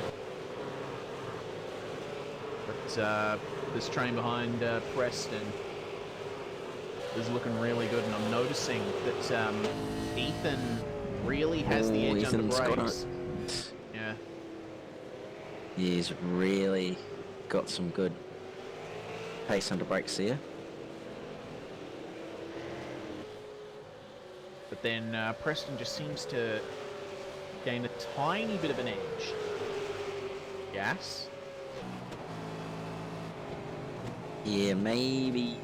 But this train behind Preston is looking really good, and I'm noticing that Ethan really has the edge under Ethan's got brakes. it. Yeah, He's really got some good pace under brakes there. But then Preston just seems to gain a tiny bit of an edge. Gas. Yeah, maybe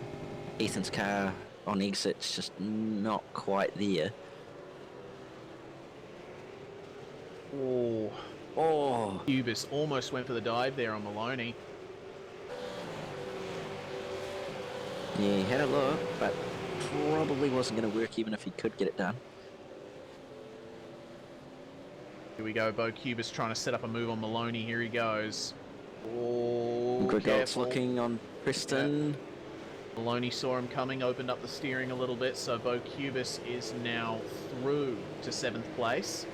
Ethan's car on exit's just not quite there. Oh, Oh, Cubis almost went for the dive there on Maloney. yeah, he had a look, but probably wasn't going to work even if he could get it done. Here we go, Bo Cubis trying to set up a move on Maloney. Here he goes. Oh, Grigol's careful. looking on Preston. Maloney saw him coming, opened up the steering a little bit, so Bo Cubis is now through to 7th place.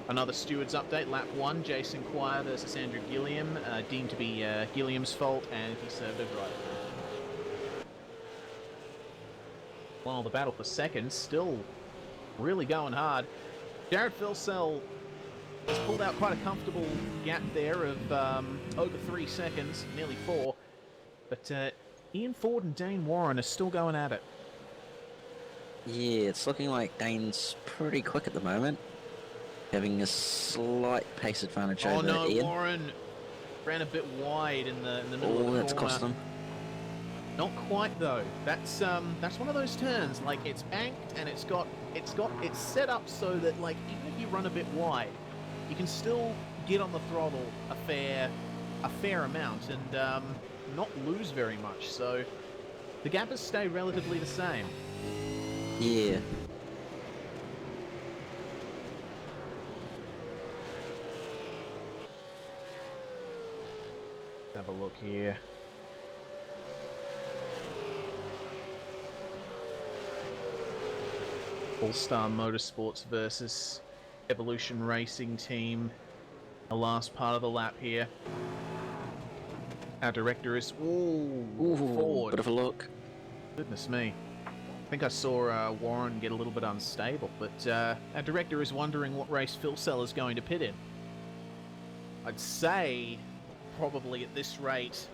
Another stewards update, lap 1, Jason Quire versus Andrew Gilliam, deemed to be Gilliam's fault, and he served a driver. Well, the battle for second still really going hard. Jared Filsell has pulled out quite a comfortable gap there of over 3 seconds, nearly 4. But Ian Ford and Dane Warren are still going at it. Yeah, it's looking like Dane's pretty quick at the moment, having a slight pace advantage Oh over no, Ian. Warren ran a bit wide in the middle of the That's corner. cost him. Not quite though. That's one of those turns. Like it's banked and it's set up so that like even if you run a bit wide, you can still get on the throttle a fair amount and not lose very much. So the gap has stayed relatively the same. Yeah. Have a look here. All-Star Motorsports versus Evolution Racing Team. The last part of the lap here. Our director is Ford. Bit of a look. Goodness me. I think I saw Warren get a little bit unstable, but our director is wondering what race Phil Seller's going to pit in. I'd say probably at this rate,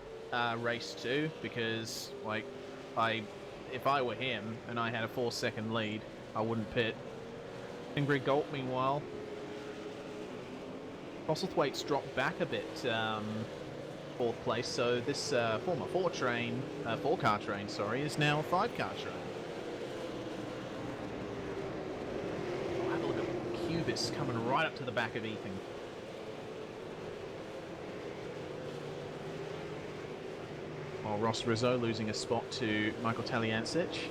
race 2, because like if I were him and I had a 4-second lead, I wouldn't pit. Ingrid Galt, meanwhile, Postlethwaite's dropped back a bit, 4th place, so this former 4-car train, is now a 5-car train. Oh, have a look at Cubis coming right up to the back of Ethan. While Ross Rizzo losing a spot to Michael Taliancic.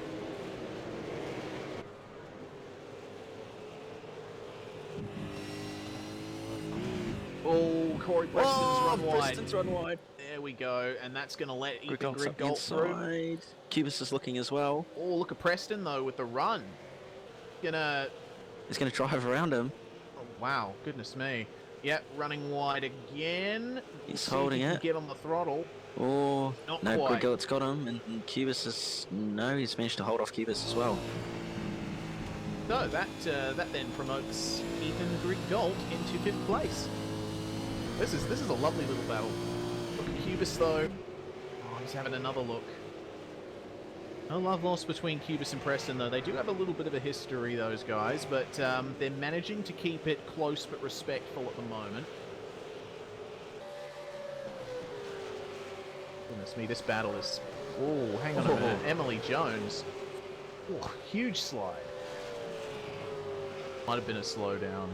Oh, Corey Preston's run wide. There we go, and that's going to let Ethan Griggolt through. Inside. Cubis is looking as well. Oh, look at Preston, though, with the run. He's gonna drive around him. Oh, wow, goodness me. Yep, running wide again. He's See holding if he it. can get on the throttle. Oh, Not no, quite. Grigolt's got him, and Cubis is... No, he's managed to hold off Cubis as well. So that then promotes Ethan Griggolt into 5th place. This is a lovely little battle. Look at Cubis though. Oh, he's having another look. No love lost between Cubis and Preston though. They do have a little bit of a history, those guys, but they're managing to keep it close but respectful at the moment. Goodness me, this battle is... Oh, hang on a minute. Emily Jones. Oh, huge slide. Might have been a slowdown.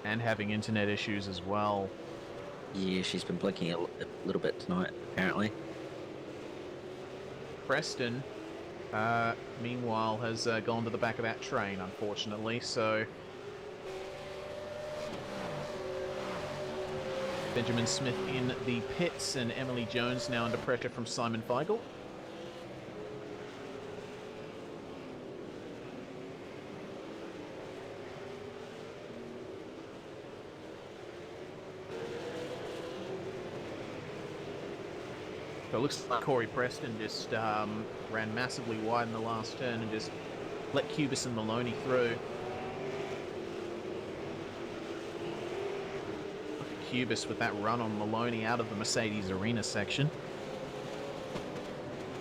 And having internet issues as well. Yeah, she's been blinking a little bit tonight, apparently. Preston, meanwhile, has gone to the back of that train, unfortunately, so... Benjamin Smith in the pits, and Emily Jones now under pressure from Simon Feigl. So it looks like Corey Preston just ran massively wide in the last turn and just let Cubis and Maloney through. Cubis with that run on Maloney out of the Mercedes Arena section.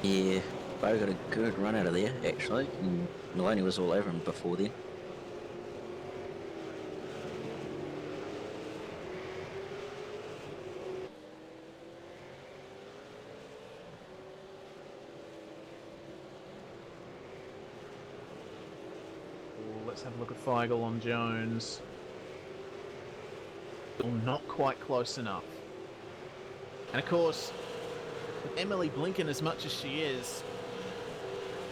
Yeah, Bo got a good run out of there, actually. And Maloney was all over him before then. Let's have a look at Feigl on Jones. Still not quite close enough. And of course, with Emily blinking as much as she is,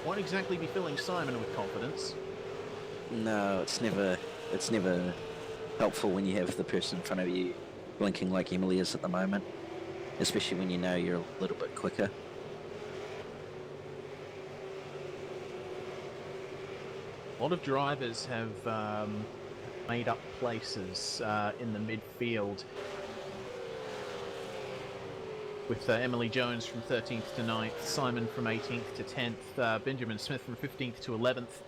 won't exactly be filling Simon with confidence. No, it's never helpful when you have the person in front of you blinking like Emily is at the moment, especially when you know you're a little bit quicker. A lot of drivers have made up places in the midfield, with Emily Jones from 13th to 9th, Simon from 18th to 10th, Benjamin Smith from 15th to 11th,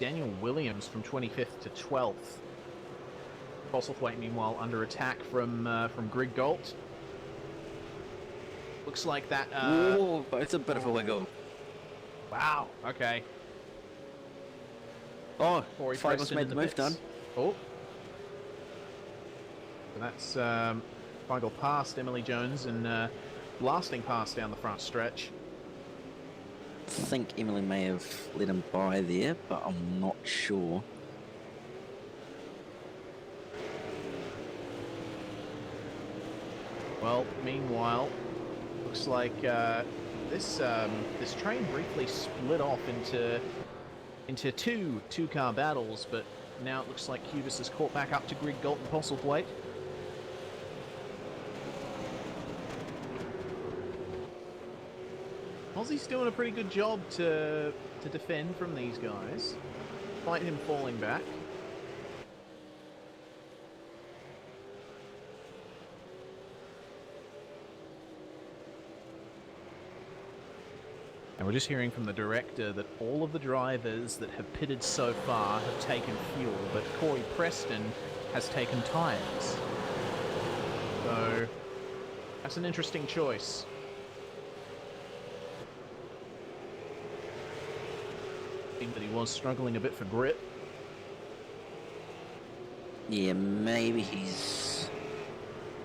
Daniel Williams from 25th to 12th. Postlethwaite, meanwhile, under attack from Grig Galt. Looks like that... Whoa, it's a bit of a wiggle. Wow, okay. Oh, Corey Feigl's Preston made in the the move pits. done. Oh. So that's Feigl past Emily Jones and blasting past down the front stretch. I think Emily may have let him by there, but I'm not sure. Well, meanwhile, looks like this train briefly split off into two-car battles, but now it looks like Cubis has caught back up to Grig Galt and Postlethwaite. Aussie's doing a pretty good job to defend from these guys, despite him falling back. And we're just hearing from the director that all of the drivers that have pitted so far have taken fuel, but Corey Preston has taken tyres. So that's an interesting choice. Seemed that he was struggling a bit for grip. Yeah, maybe he's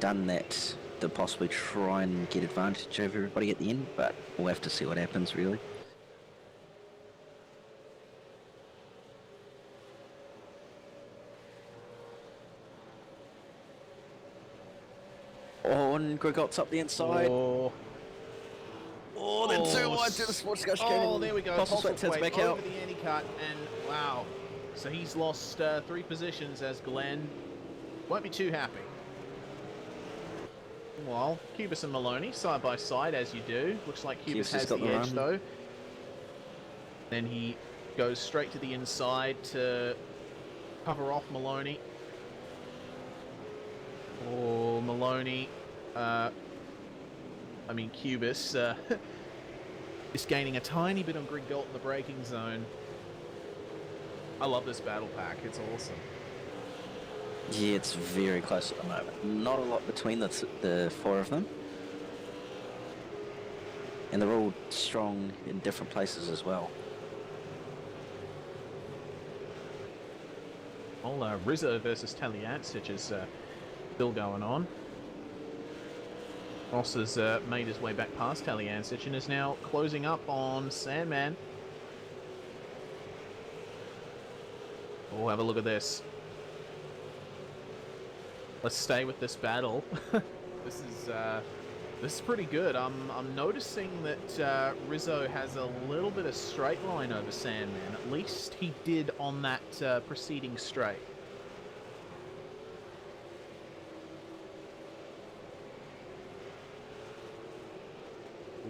done that to possibly try and get advantage over everybody at the end, but we'll have to see what happens, really. Oh, and Grigot's up the inside. Oh, then too wide to the sports car chicane. Oh, there we go. Postlethwaite turns back over out. the anti-cut, and wow. So he's lost 3 positions as Glenn won't be too happy. Meanwhile, Cubis and Maloney side by side as you do. Looks like Cubis has the edge though. Then he goes straight to the inside to cover off Maloney. Oh, Maloney. Cubis is gaining a tiny bit on Grig Galt in the braking zone. I love this battle pack. It's awesome. Yeah, it's very close at the moment. Not a lot between the 4 of them. And they're all strong in different places as well. Well, Rizzo versus Taliancic is still going on. Ross has made his way back past Taliancic and is now closing up on Sandman. Oh, have a look at this. Let's stay with this battle. This is pretty good. I'm noticing that Rizzo has a little bit of straight line over Sandman. At least he did on that preceding straight.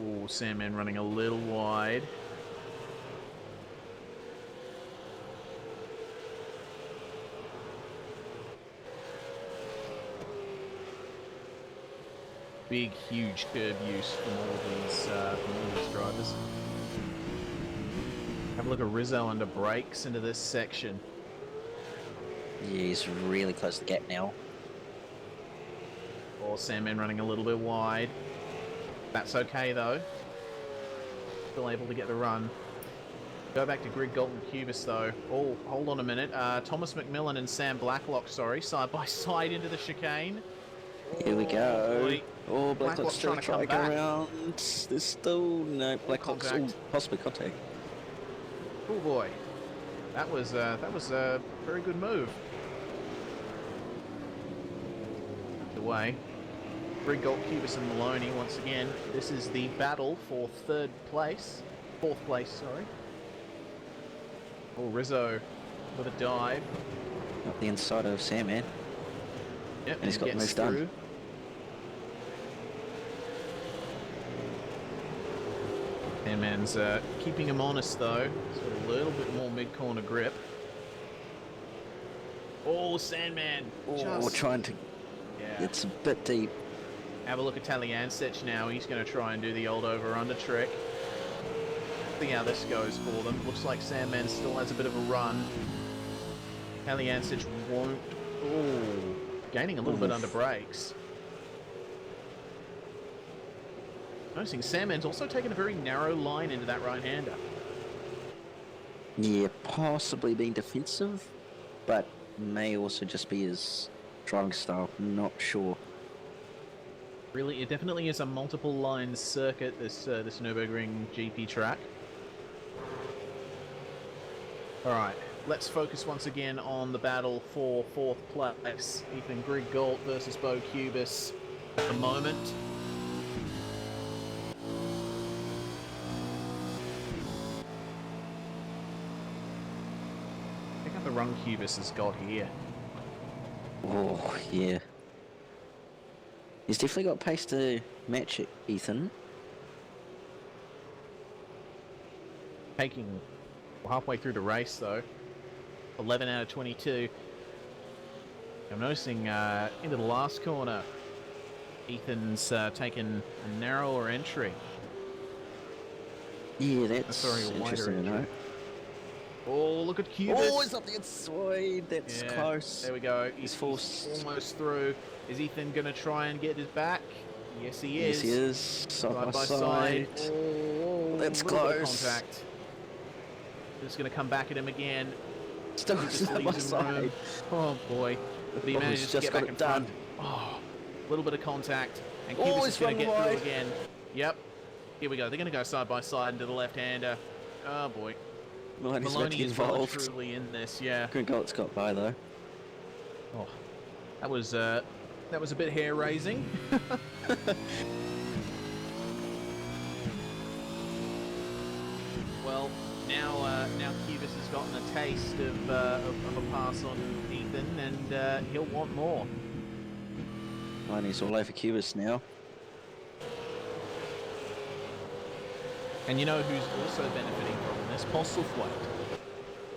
Ooh, Sandman running a little wide. Big, huge curb use from all these drivers. Have a look at Rizzo under brakes into this section. Yeah, he's really close to the gap now. Or Sandman running a little bit wide. That's okay though. Still able to get the run. Go back to Grig Golden Cubis though. Oh, hold on a minute. Thomas McMillan and Sam Blacklock, sorry, side by side into the chicane. Here we go. Boy. Oh, Blacklock's still trying to come trying to go back. around. There's still no Blacklock's possibly contact. Oh boy. That was a very good move. Away. Grig Gold Cubis and Maloney once again. This is the battle for fourth place, sorry. Oh, Rizzo with a dive. Up the inside of Sandman. Yep, And he's got the gets move done. through. Sandman's keeping him honest though. Sort of a little bit more mid-corner grip. Oh, Sandman! Oh, trying to. Yeah. It's a bit deep. Have a look at Taliancic now. He's going to try and do the old over-under trick. See how this goes for them. Looks like Sandman still has a bit of a run. Taliancic won't... Oh, gaining a little bit under brakes. Noticing Sandman's also taken a very narrow line into that right-hander. Yeah, possibly being defensive, but may also just be his driving style. Not sure. Really, it definitely is a multiple-line circuit, this Nurburgring GP track. Alright, let's focus once again on the battle for fourth place. Ethan Grig Galt versus Bo Cubis at the moment. Check out the run Cubis has got here. Oh, yeah. He's definitely got pace to match it, Ethan. Taking halfway through the race though. 11 out of 22. I'm noticing into the last corner, Ethan's taken a narrower entry. Yeah, that's Sorry, a wider interesting to know. entry. Oh, look at Cubis. Oh, it's up the inside. That's Yeah, close. There we go. He's He's forced. almost through. Is Ethan going to try and get his back? Yes, he Yes, is. he is. Side by side. Oh, That's little bit of close. contact. Just going to come back at him again. Still He just side by leaves him room. side. Oh boy. But he Oh, manages he's to just get got back it in done. front. Oh, a little bit of contact. And Oh, Cubis he's is going to running get wide. through again. Yep. Here we go. They're going to go side by side into the left-hander. Oh boy. Maloney's about to Maloney get is well and involved. truly in this, yeah. Good goal, it's got by though. Oh, that was a bit hair-raising. Well, now Cubis has gotten a taste of a pass on Ethan, and he'll want more. Maloney's all over Cubis now. And you know who's also benefiting from this? Postlethwaite.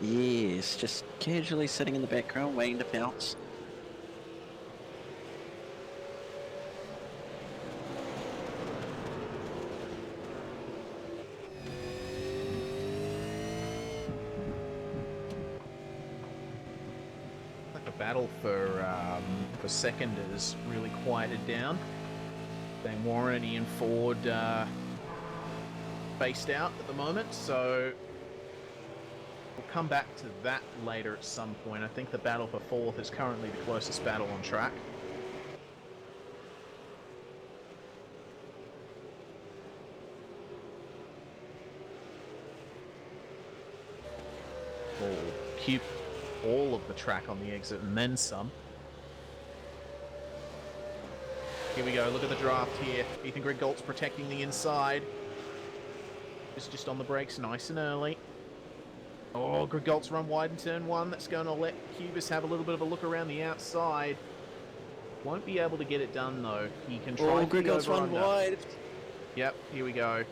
Yes, just casually sitting in the background, waiting to pounce. Like the battle for second is really quieted down. Then Warren and Ian Ford spaced out at the moment, so we'll come back to that later at some point. I think the battle for fourth is currently the closest battle on track. We'll keep all of the track on the exit and then some. Here we go, look at the draft here. Ethan Grig Galt's protecting the inside. Just on the brakes, nice and early. Oh, Grig Galt's run wide in turn one. That's going to let Cubis have a little bit of a look around the outside. Won't be able to get it done though. He can try Oh, the Grig Galt's run over-under. wide. Yep, here we go.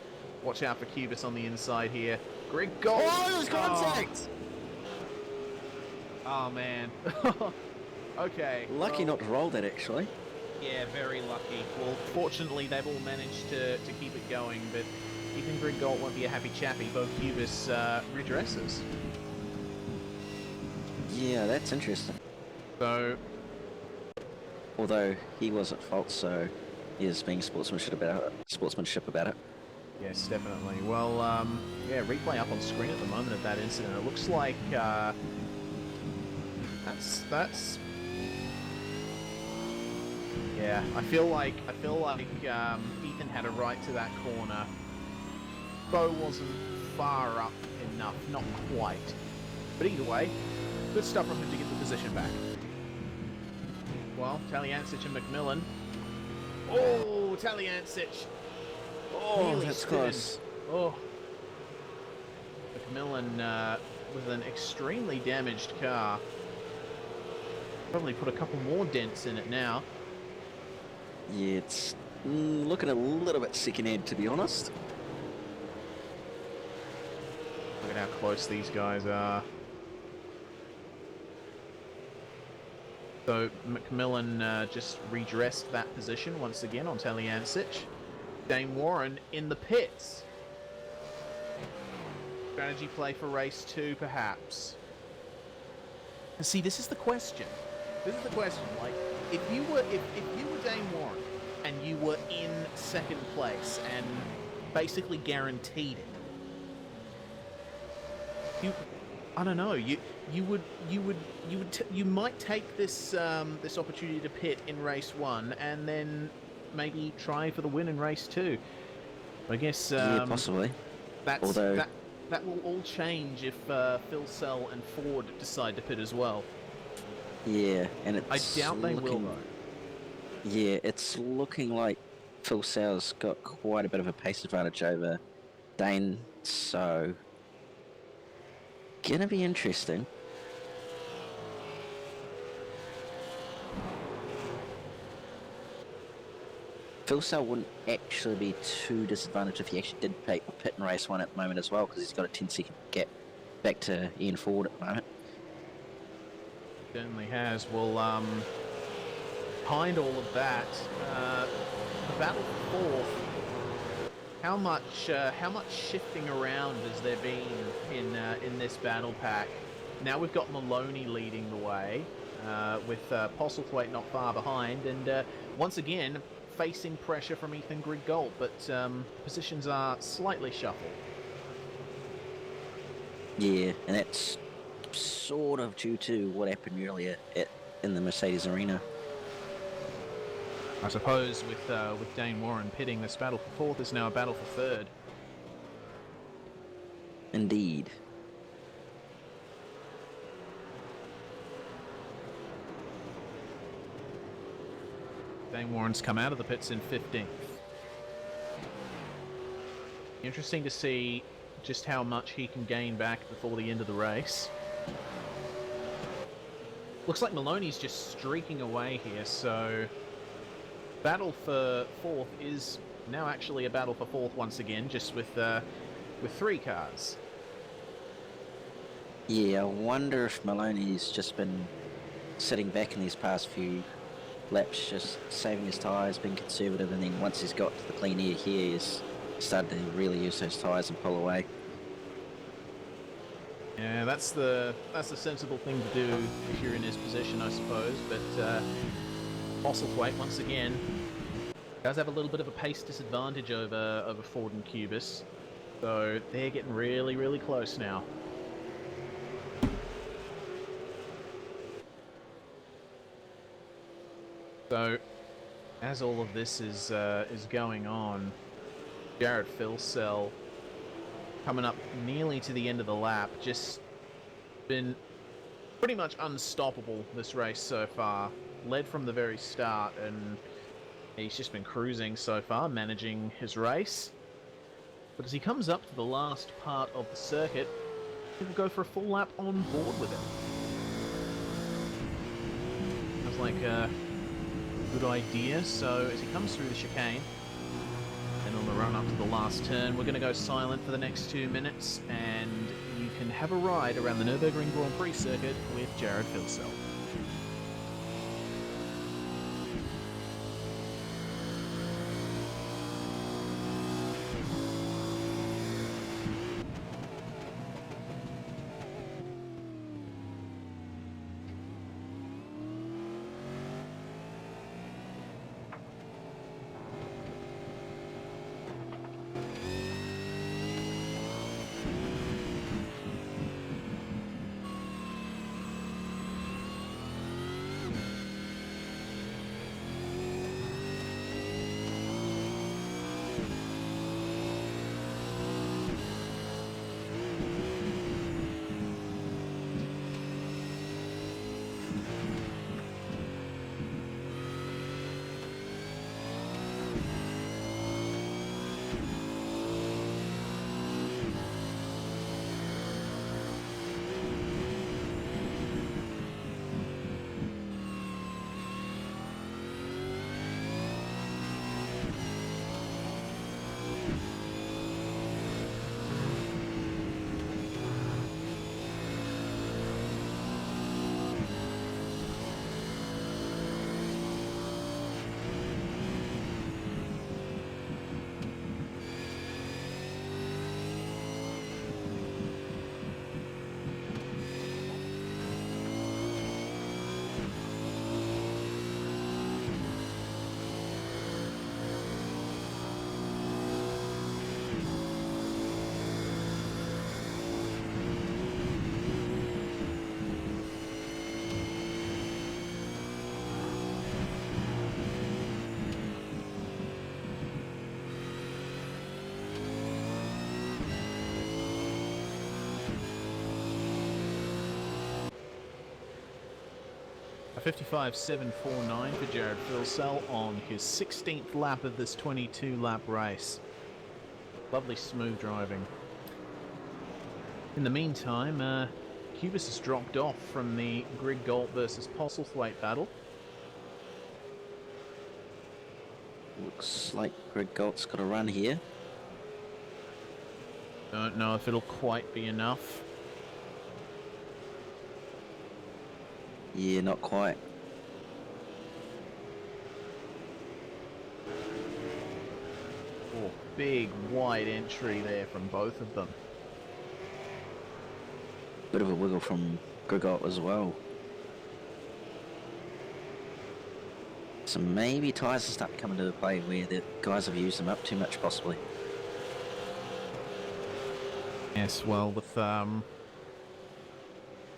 Watch out for Cubis on the inside here. Grig Galt! Oh, there's contact! Oh man. Okay. Lucky well, not to roll that actually. Yeah, very lucky. Well, fortunately, they've all managed to keep it going, but Ethan Grig Galt won't be a happy chappy. Bo Cubis redresses. Yeah, that's interesting. So, although he was at fault, so he is being sportsmanship about it. Yes, definitely. Well, yeah, replay up on screen at the moment of that incident. It looks like that's. Yeah, I feel like Ethan had a right to that corner. Bo wasn't far up enough, not quite. But either way, good stuff from him to get the position back. Well, Talyancic and McMillan. Oh, Talyancic! Oh, Nearly that's stood. close. Oh. McMillan with an extremely damaged car. Probably put a couple more dents in it now. Yeah, it's looking a little bit second-hand, to be honest. Look at how close these guys are. So McMillan just redressed that position once again on Talyancic. Dane Warren in the pits. Strategy play for race 2, perhaps. And see, this is the question. This is the question. Like, if you were Dane Warren and you were in second place and basically guaranteed it, I don't know. You might take this this opportunity to pit in race 1 and then maybe try for the win in race 2. I guess Yeah, possibly. Although that will all change if Phil Sell and Ford decide to pit as well. Yeah, and it's I doubt they will though. Yeah, it's looking like Phil Sow's got quite a bit of a pace advantage over Dane, so gonna be interesting. Phil Sow wouldn't actually be too disadvantaged if he actually did pit in race 1 at the moment as well, because he's got a 10-second gap back to Ian Ford at the moment. Certainly has. Well, behind all of that, the battle for fourth. How much shifting around has there been in this battle pack? Now we've got Maloney leading the way, with Postlethwaite not far behind, and once again facing pressure from Ethan Griggold, but positions are slightly shuffled. Yeah, and that's sort of due to what happened earlier in the Mercedes arena. I suppose with Dane Warren pitting, this battle for fourth is now a battle for third. Indeed. Dane Warren's come out of the pits in 15th. Interesting to see just how much he can gain back before the end of the race. Looks like Maloney's just streaking away here, so battle for fourth is now actually a battle for fourth once again, just with 3 cars. Yeah, I wonder if Maloney's just been sitting back in these past few laps, just saving his tyres, being conservative, and then once he's got to the clean air here, he's started to really use those tyres and pull away. Yeah, that's the sensible thing to do if you're in his position, I suppose. But Postlethwaite once again does have a little bit of a pace disadvantage over Ford and Cubis, so they're getting really, really close now. So, as all of this is going on, Jared Philsell coming up nearly to the end of the lap, just been pretty much unstoppable this race so far. Led from the very start, and he's just been cruising so far, managing his race. But as he comes up to the last part of the circuit, he will go for a full lap on board with him. Sounds like a good idea. So as he comes through the chicane, and on the run up to the last turn, we're going to go silent for the next 2 minutes, and you can have a ride around the Nurburgring Grand Prix circuit with Jared Philsell. A 55.749 for Jared Filsell on his 16th lap of this 22-lap race. Lovely smooth driving. In the meantime, Cubis has dropped off from the Greg Galt versus Postlethwaite battle. Looks like Greg Galt's got a run here. Don't know if it'll quite be enough. Yeah, not quite. Oh, big wide entry there from both of them. Bit of a wiggle from Greg Galt as well. So maybe tyres are starting to come into play where the guys have used them up too much, possibly. Yes, well, with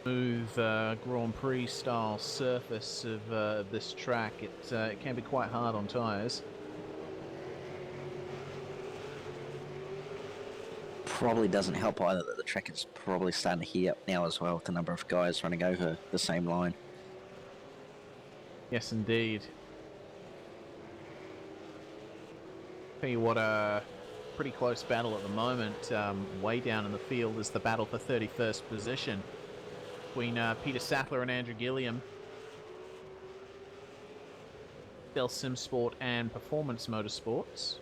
smooth Grand Prix style surface of this track, it can be quite hard on tyres. Probably doesn't help either that the track is probably starting to heat up now as well with the number of guys running over the same line. Yes, indeed. Tell you what, a pretty close battle at the moment. Way down in the field is the battle for 31st position between Peter Sattler and Andrew Gilliam. Dell Simsport and Performance Motorsports.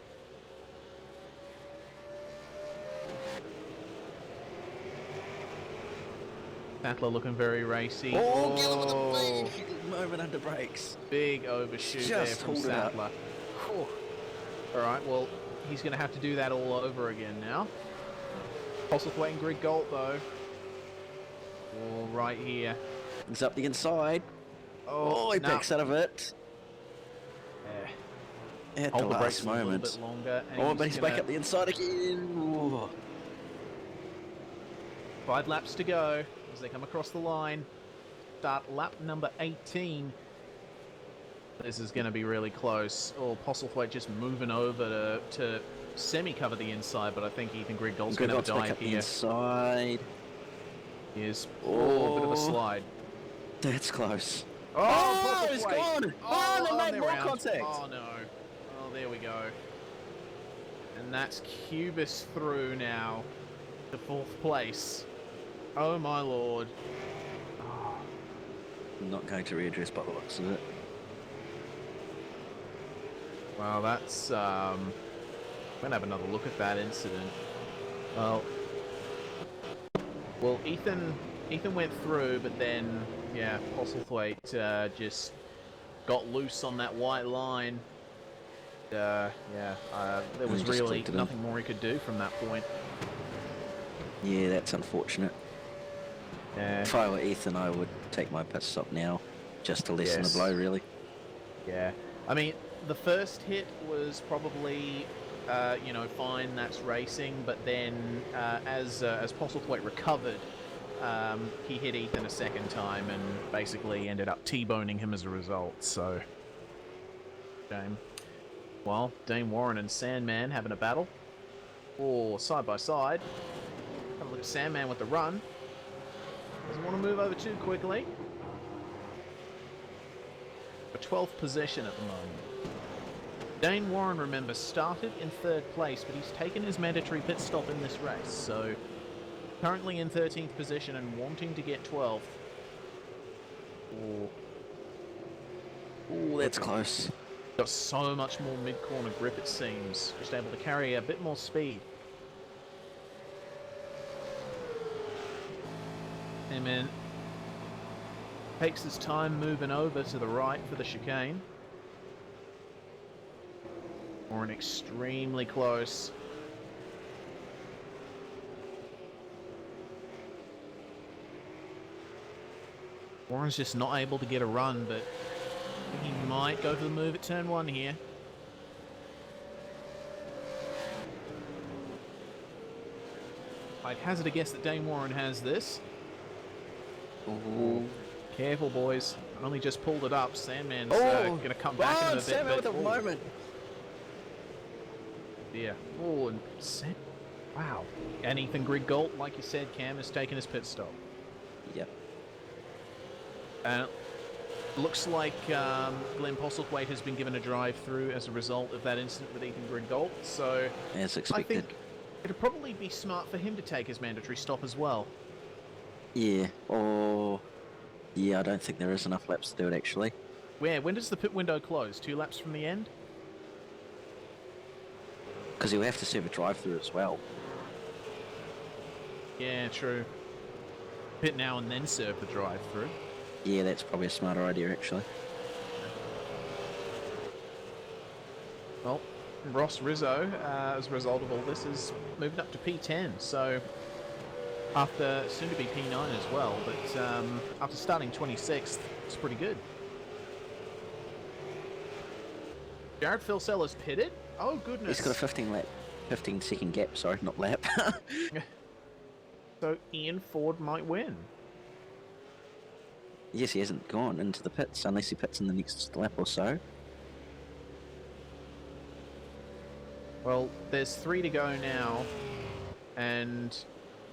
Sattler looking very racy. Oh, Gilliam with a big moment under brakes. Big overshoot Just there from hold it up. Sattler. Alright, well, he's going to have to do that all over again now. Postlethwaite and Greg Galt, though. Oh, right here. He's up the inside. Oh, he no. backs out of it. Yeah. At Hold the the brakes last a little moment. bit longer. And Oh, but he's back gonna- up the inside again. Ooh. 5 laps to go as they come across the line. Start lap number 18. This is going to be really close. Oh, Postlethwaite just moving over to semi-cover the inside, but I think Ethan Greg Galt's going to have a back dive up the here. inside. Here's a bit of a slide. That's close. Oh, he's Postlethwaite. gone. Oh, they made they're more round. contact. Oh, no. Oh, there we go. And that's Cubis through now to 4th place. Oh, my lord. Not going to readdress by the looks of it. Well, that's, I'm going to have another look at that incident. Well, Ethan went through, but then, yeah, Postlethwaite just got loose on that white line. There was just really clipped it in. nothing more he could do from that point. Yeah, that's unfortunate. Yeah, If I were Ethan, I would take my pit stop now, just to lessen Yes. the blow, really. yeah. I mean, the first hit was probably, fine, that's racing, but then as Postlethwaite recovered, he hit Ethan a second time and basically ended up T-boning him as a result, so... Shame. Well, Dane Warren and Sandman having a battle. Oh, side by side. Have a look at Sandman with the run. Doesn't want to move over too quickly. For 12th position at the moment. Dane Warren, remember, started in 3rd place, but he's taken his mandatory pit stop in this race, so currently in 13th position and wanting to get 12th. Ooh, that's close. Got so much more mid-corner grip, it seems. Just able to carry a bit more speed. And then takes his time moving over to the right for the chicane. Warren extremely close. Warren's just not able to get a run, but he might go for the move at turn 1 here. I'd hazard a guess that Dane Warren has this. Ooh. Careful, boys. Only just pulled it up. Sandman's Oh! going to come back in a bit. Sandman with a oh, moment. dear. Oh, and wow. And Ethan Greg Galt, like you said, Cam, has taken his pit stop. Yep. Looks like Glenn Postlethwaite has been given a drive-through as a result of that incident with Ethan Gringold, so As I expected. think it'd probably be smart for him to take his mandatory stop as well. Yeah, or... Yeah, I don't think there is enough laps to do it, actually. When does the pit window close? 2 laps from the end? Because he'll have to serve a drive-through as well. Yeah, true. Pit now and then serve the drive-through. Yeah, that's probably a smarter idea, actually. Well, Ross Rizzo, as a result of all this, is moving up to P10, so after soon to be P9 as well, but after starting 26th, it's pretty good. Jared Filsella's pitted? Oh, goodness. He's got a 15 second gap, sorry, not lap. So Ian Ford might win. Yes, he hasn't gone into the pits unless he pits in the next lap or so. Well, there's 3 to go now, and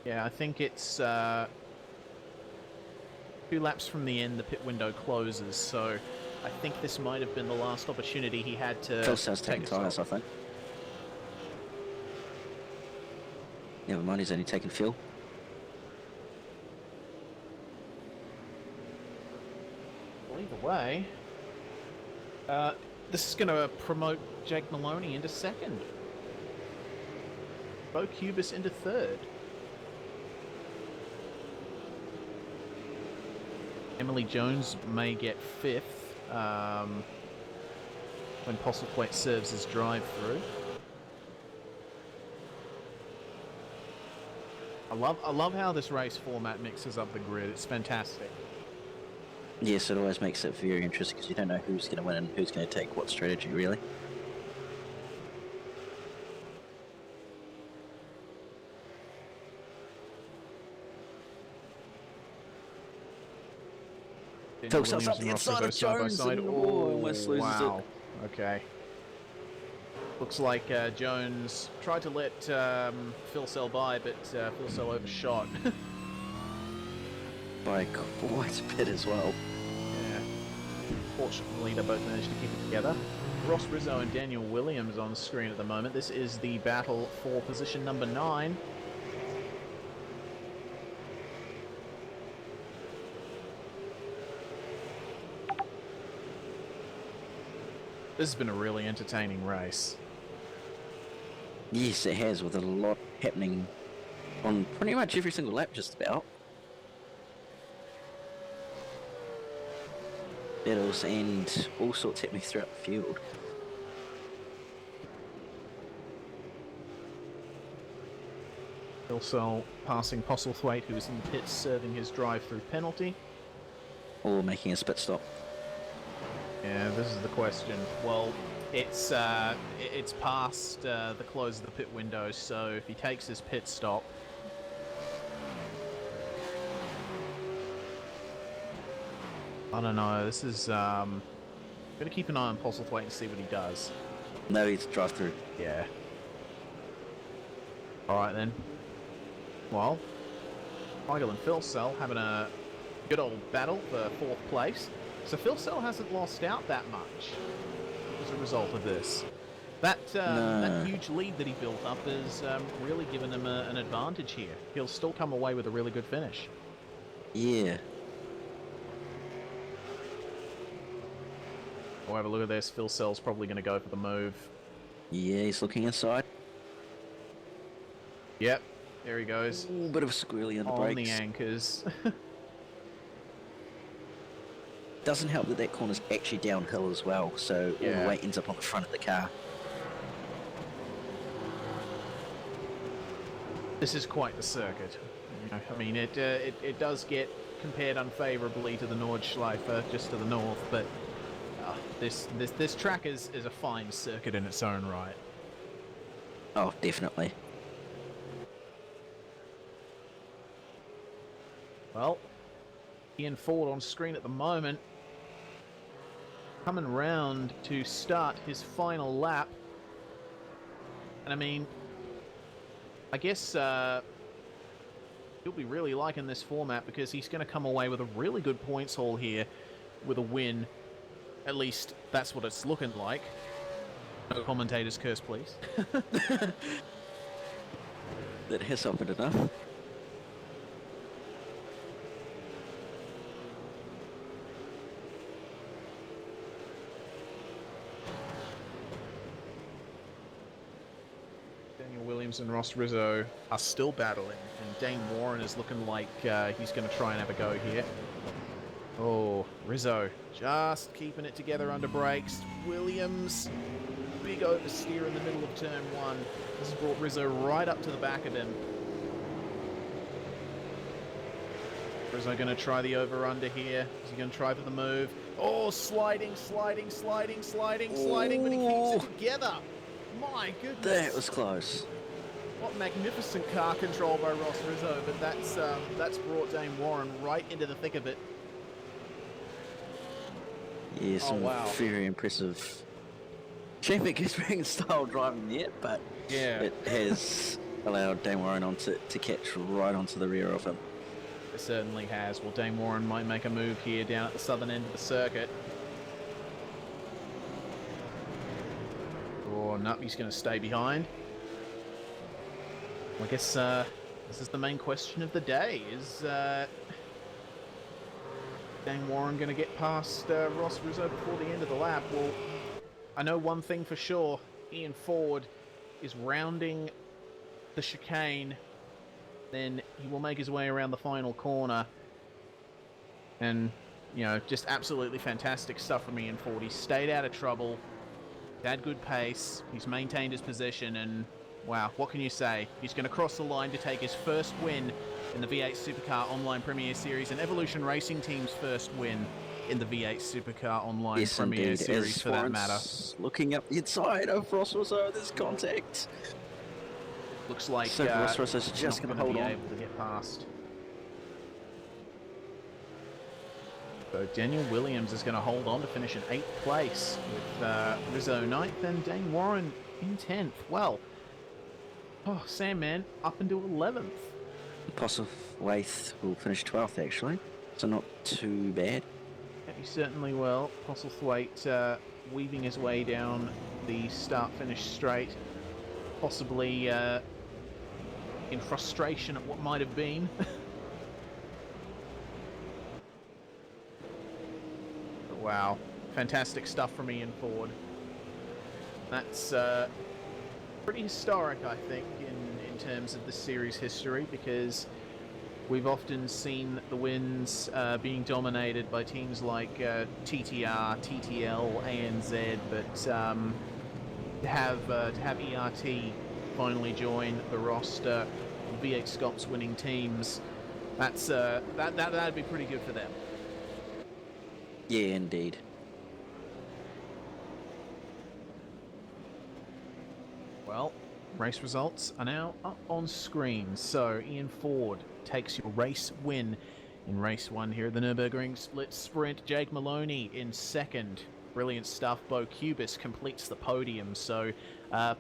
yeah, I think it's 2 laps from the end the pit window closes, so I think this might have been the last opportunity he had to Phil says take taking a tyres, stop. I think. Never mind, he's only taken fuel. Well, either way, this is going to promote Jake Maloney into second. Bo Cubis into third. Emily Jones may get fifth when Postlethwaite serves his drive-through. I love how this race format mixes up the grid. It's fantastic. Yes, it always makes it very interesting because you don't know who's going to win and who's going to take what strategy, really. Daniel Phil Sells up Williams the and Ross inside of Rizzo side by Jones side. and almost loses Wow. Okay. Looks like Jones tried to let Phil Sell by, but Phil Sell overshot. by quite a bit as well. Yeah. Fortunately, they both managed to keep it together. Ross Rizzo and Daniel Williams on screen at the moment. This is the battle for position number 9. This has been a really entertaining race. Yes, it has, with a lot happening on pretty much every single lap, just about. Battles and all sorts happening throughout the field. Also passing Postlethwaite, who is in the pits serving his drive-through penalty. Or making a pit stop. Yeah, this is the question. Well, it's past the close of the pit window, so if he takes his pit stop, I don't know. This is gotta keep an eye on Postlethwaite and see what he does. No, he's drive through. Yeah. All right then. Well, Michael and Phil Sell having a good old battle for 4th place. So Phil Sell hasn't lost out that much as a result of this. That that huge lead that he built up has really given him an advantage here. He'll still come away with a really good finish. Yeah. However, look at this. Phil Sell's probably going to go for the move. Yeah, he's looking inside. Yep, there he goes. Ooh, bit of a squirrely on the On brakes. the anchors. Doesn't help that that corner's actually downhill as well, so all Yeah. the weight ends up on the front of the car. This is quite the circuit. You know, I mean, it does get compared unfavourably to the Nordschleife just to the north, but this track is a fine circuit in its own right. Oh, definitely. Well, Ian Ford on screen at the moment, coming round to start his final lap. And I mean, I guess he'll be really liking this format because he's going to come away with a really good points haul here with a win. At least that's what it's looking like. No commentators curse, please. That has offered enough. Daniel Williams and Ross Rizzo are still battling, and Dane Warren is looking like he's going to try and have a go here. Oh, Rizzo just keeping it together under brakes. Williams, big oversteer in the middle of turn one. This has brought Rizzo right up to the back of him. Rizzo going to try the over-under here. Is he going to try for the move? Oh, sliding, but he keeps it together. My goodness. That was close. What magnificent car control by Ross Rizzo, but that's brought Dane Warren right into the thick of it. Yeah, some wow. very impressive traffic experience style driving there, but Yeah. it has allowed Dane Warren to catch right onto the rear of him. It certainly has. Well, Dane Warren might make a move here down at the southern end of the circuit. Oh, no, he's going to stay behind. I guess this is the main question of the day. Is Dane Warren going to get past Ross Rizzo before the end of the lap? Well, I know one thing for sure. Ian Ford is rounding the chicane. Then he will make his way around the final corner. And, you know, just absolutely fantastic stuff from Ian Ford. He's stayed out of trouble. He's had good pace. He's maintained his position. And, wow, what can you say? He's going to cross the line to take his first win in the V8 Supercar Online Premier Series, and Evolution Racing Team's first win in the V8 Supercar Online Yes, Premier indeed. Series, As for that matter. Warren's looking up the inside of Ross Rizzo, there's contact. Looks like So Ross Rizzo's just not going gonna to hold be on. able to get past. So Daniel Williams is going to hold on to finish in 8th place, with Rizzo 9th and Dane Warren in 10th. Well, Sam, man, up into 11th. Postlethwaite will finish 12th, actually, so not too bad. Yeah, he certainly will. Postlethwaite weaving his way down the start-finish straight, possibly in frustration at what might have been. But wow, fantastic stuff from Ian Ford. That's pretty historic, I think, in terms of the series history, because we've often seen the wins being dominated by teams like TTR, TTL, ANZ, but to have ERT finally join the roster of V8 Scops winning teams, that's that'd be pretty good for them. Yeah, indeed. Well, race results are now up on screen. So Ian Ford takes your race win in race 1 here at the Nurburgring Split Sprint. Jake Maloney in 2nd. Brilliant stuff. Bo Cubis completes the podium. So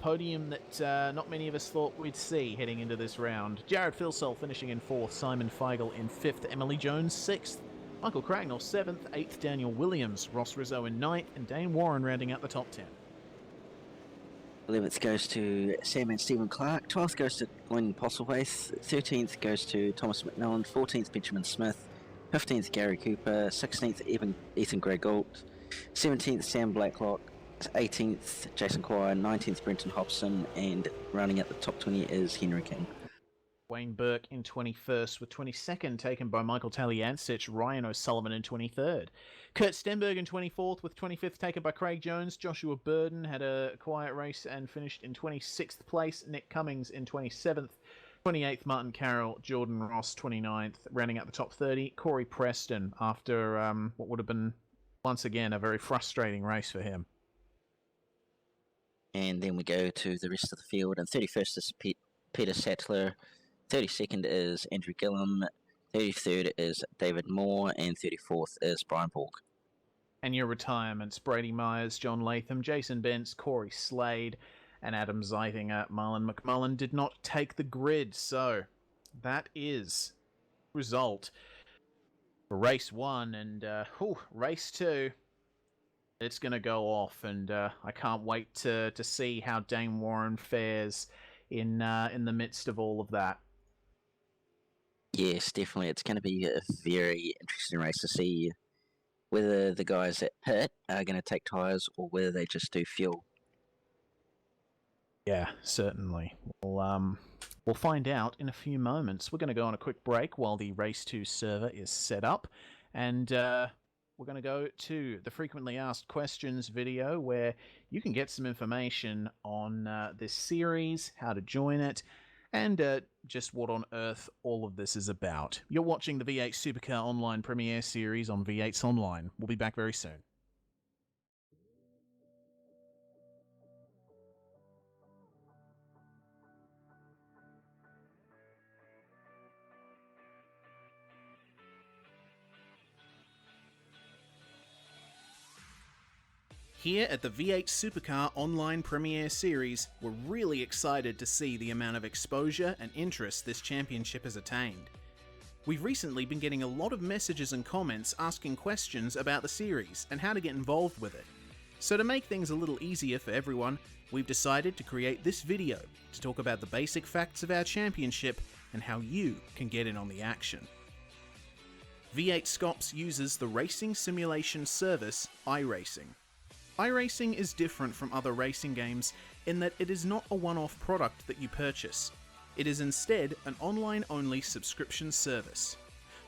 podium that not many of us thought we'd see heading into this round. Jared Filsell finishing in 4th. Simon Feigl in 5th. Emily Jones 6th. Michael Cragnell 7th. 8th Daniel Williams. Ross Rizzo in 9th. And Dane Warren rounding out the top 10. 11th goes to Sam and Stephen Clark. 12th goes to Glenn Postlethwaite. 13th goes to Thomas McMillan. 14th Benjamin Smith. 15th Gary Cooper. 16th Ethan Gray Gault. 17th Sam Blacklock. 18th Jason Quire. 19th Brenton Hobson. And rounding out the top 20 is Henry King. Wayne Burke in 21st, with 22nd taken by Michael Taliancic. Ryan O'Sullivan in 23rd. Kurt Stenberg in 24th, with 25th taken by Craig Jones. Joshua Burden had a quiet race and finished in 26th place. Nick Cummings in 27th. 28th, Martin Carroll. Jordan Ross, 29th. Rounding out the top 30, Corey Preston, after what would have been, once again, a very frustrating race for him. And then we go to the rest of the field. And 31st is Peter Sattler. 32nd is Andrew Gillum. 33rd is David Moore. And 34th is Brian Borg. And your retirements: Brady Myers, John Latham, Jason Bentz, Corey Slade, and Adam Zeitinger. Marlon McMullen did not take the grid, so that is result. for race 1, and race 2. It's going to go off, and I can't wait to see how Dane Warren fares in the midst of all of that. Yes, definitely. It's going to be a very interesting race to see whether the guys that hit are going to take tyres or whether they just do fuel. Yeah, certainly. We'll find out in a few moments. We're going to go on a quick break while the Race 2 server is set up, and we're going to go to the frequently asked questions video where you can get some information on this series, how to join it, and just what on earth all of this is about. You're watching the V8 Supercar Online Premiere Series on V8sonline. We'll be back very soon. Here at the V8 Supercar Online Premiere Series, we're really excited to see the amount of exposure and interest this championship has attained. We've recently been getting a lot of messages and comments asking questions about the series and how to get involved with it. So to make things a little easier for everyone, we've decided to create this video to talk about the basic facts of our championship and how you can get in on the action. V8 Scops uses the racing simulation service iRacing. iRacing is different from other racing games in that it is not a one-off product that you purchase. It is instead an online-only subscription service.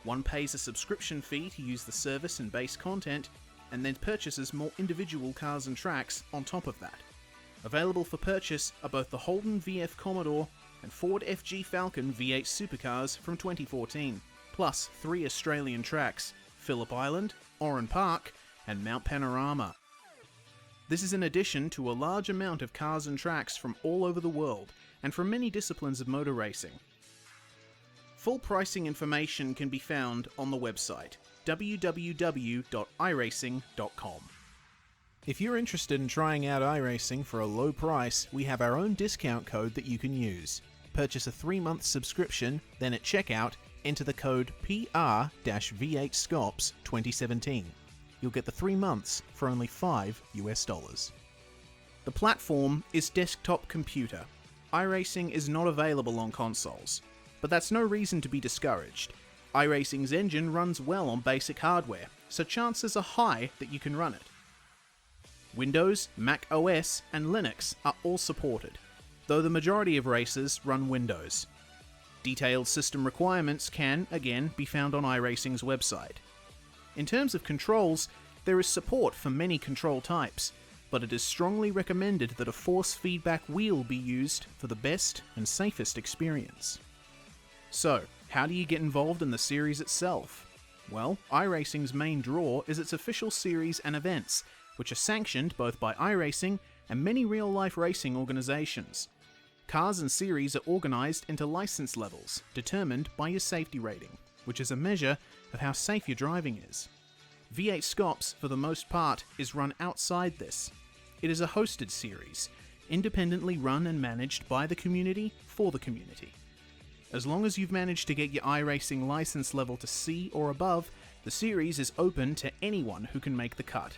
One pays a subscription fee to use the service and base content, and then purchases more individual cars and tracks on top of that. Available for purchase are both the Holden VF Commodore and Ford FG Falcon V8 Supercars from 2014, plus 3 Australian tracks, Phillip Island, Oran Park, and Mount Panorama. This is in addition to a large amount of cars and tracks from all over the world, and from many disciplines of motor racing. Full pricing information can be found on the website, www.iracing.com. If you're interested in trying out iRacing for a low price, we have our own discount code that you can use. Purchase a 3-month subscription, then at checkout, enter the code PR-V8SCOPS 2017. You'll get the 3 months for only $5 US. The platform is desktop computer. iRacing is not available on consoles, but that's no reason to be discouraged. iRacing's engine runs well on basic hardware, so chances are high that you can run it. Windows, Mac OS, and Linux are all supported, though the majority of racers run Windows. Detailed system requirements can, again, be found on iRacing's website. In terms of controls, there is support for many control types, but it is strongly recommended that a force feedback wheel be used for the best and safest experience. So, how do you get involved in the series itself? Well, iRacing's main draw is its official series and events, which are sanctioned both by iRacing and many real-life racing organizations. Cars and series are organized into license levels, determined by your safety rating, which is a measure of how safe your driving is. V8 Scops, for the most part, is run outside this. It is a hosted series, independently run and managed by the community for the community. As long as you've managed to get your iRacing license level to C or above, the series is open to anyone who can make the cut.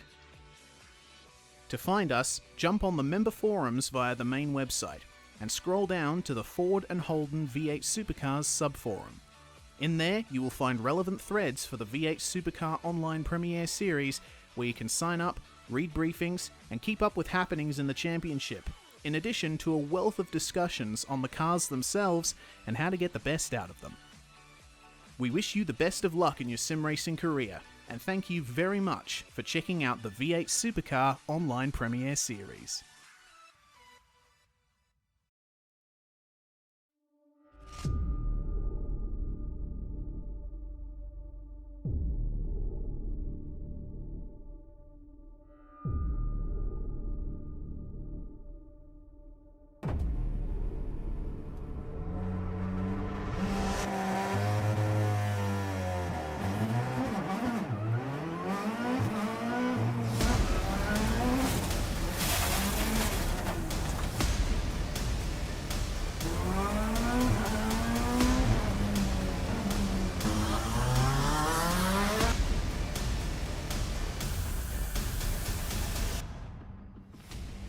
To find us, jump on the member forums via the main website, and scroll down to the Ford and Holden V8 Supercars subforum. In there, you will find relevant threads for the V8 Supercar Online Premiere Series, where you can sign up, read briefings, and keep up with happenings in the championship, in addition to a wealth of discussions on the cars themselves and how to get the best out of them. We wish you the best of luck in your sim racing career, and thank you very much for checking out the V8 Supercar Online Premiere Series.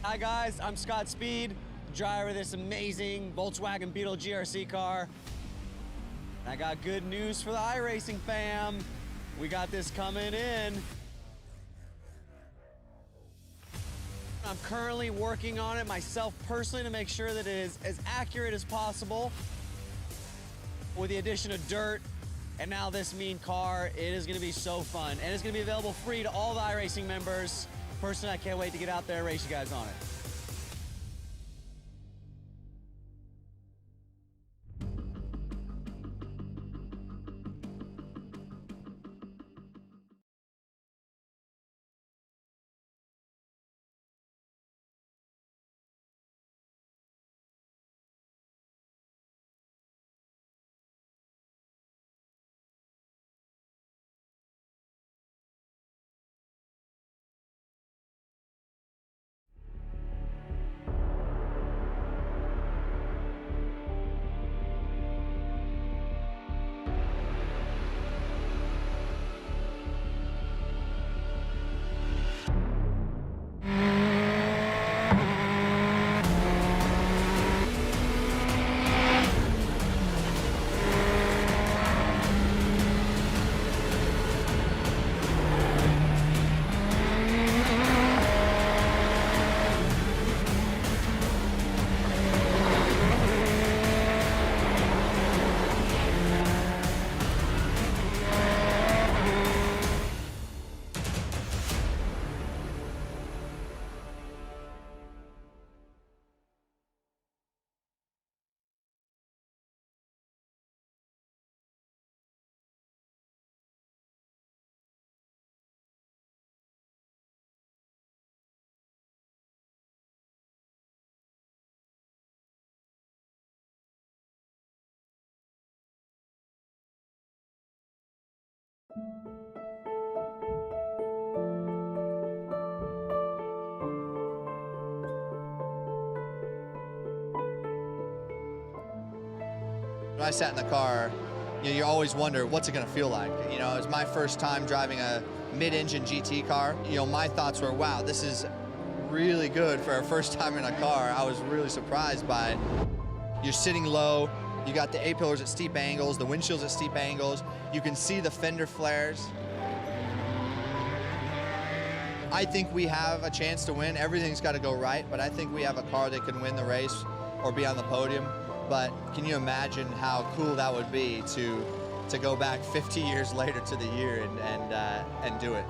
Hi guys, I'm Scott Speed, driver of this amazing Volkswagen Beetle GRC car. I got good news for the iRacing fam. We got this coming in. I'm currently working on it myself personally to make sure that it is as accurate as possible. With the addition of dirt and now this mean car, it is gonna be so fun. And it's gonna be available free to all the iRacing members. Personally, I can't wait to get out there and race you guys on it. When I sat in the car, you always wonder, what's it going to feel like? It was my first time driving a mid-engine GT car. My thoughts were, wow, this is really good for our first time in a car. I was really surprised by it. You're sitting low, you got the A-pillars at steep angles, the windshield's at steep angles, you can see the fender flares. I think we have a chance to win. Everything's got to go right, but I think we have a car that can win the race or be on the podium. But can you imagine how cool that would be to go back 50 years later to the year and do it?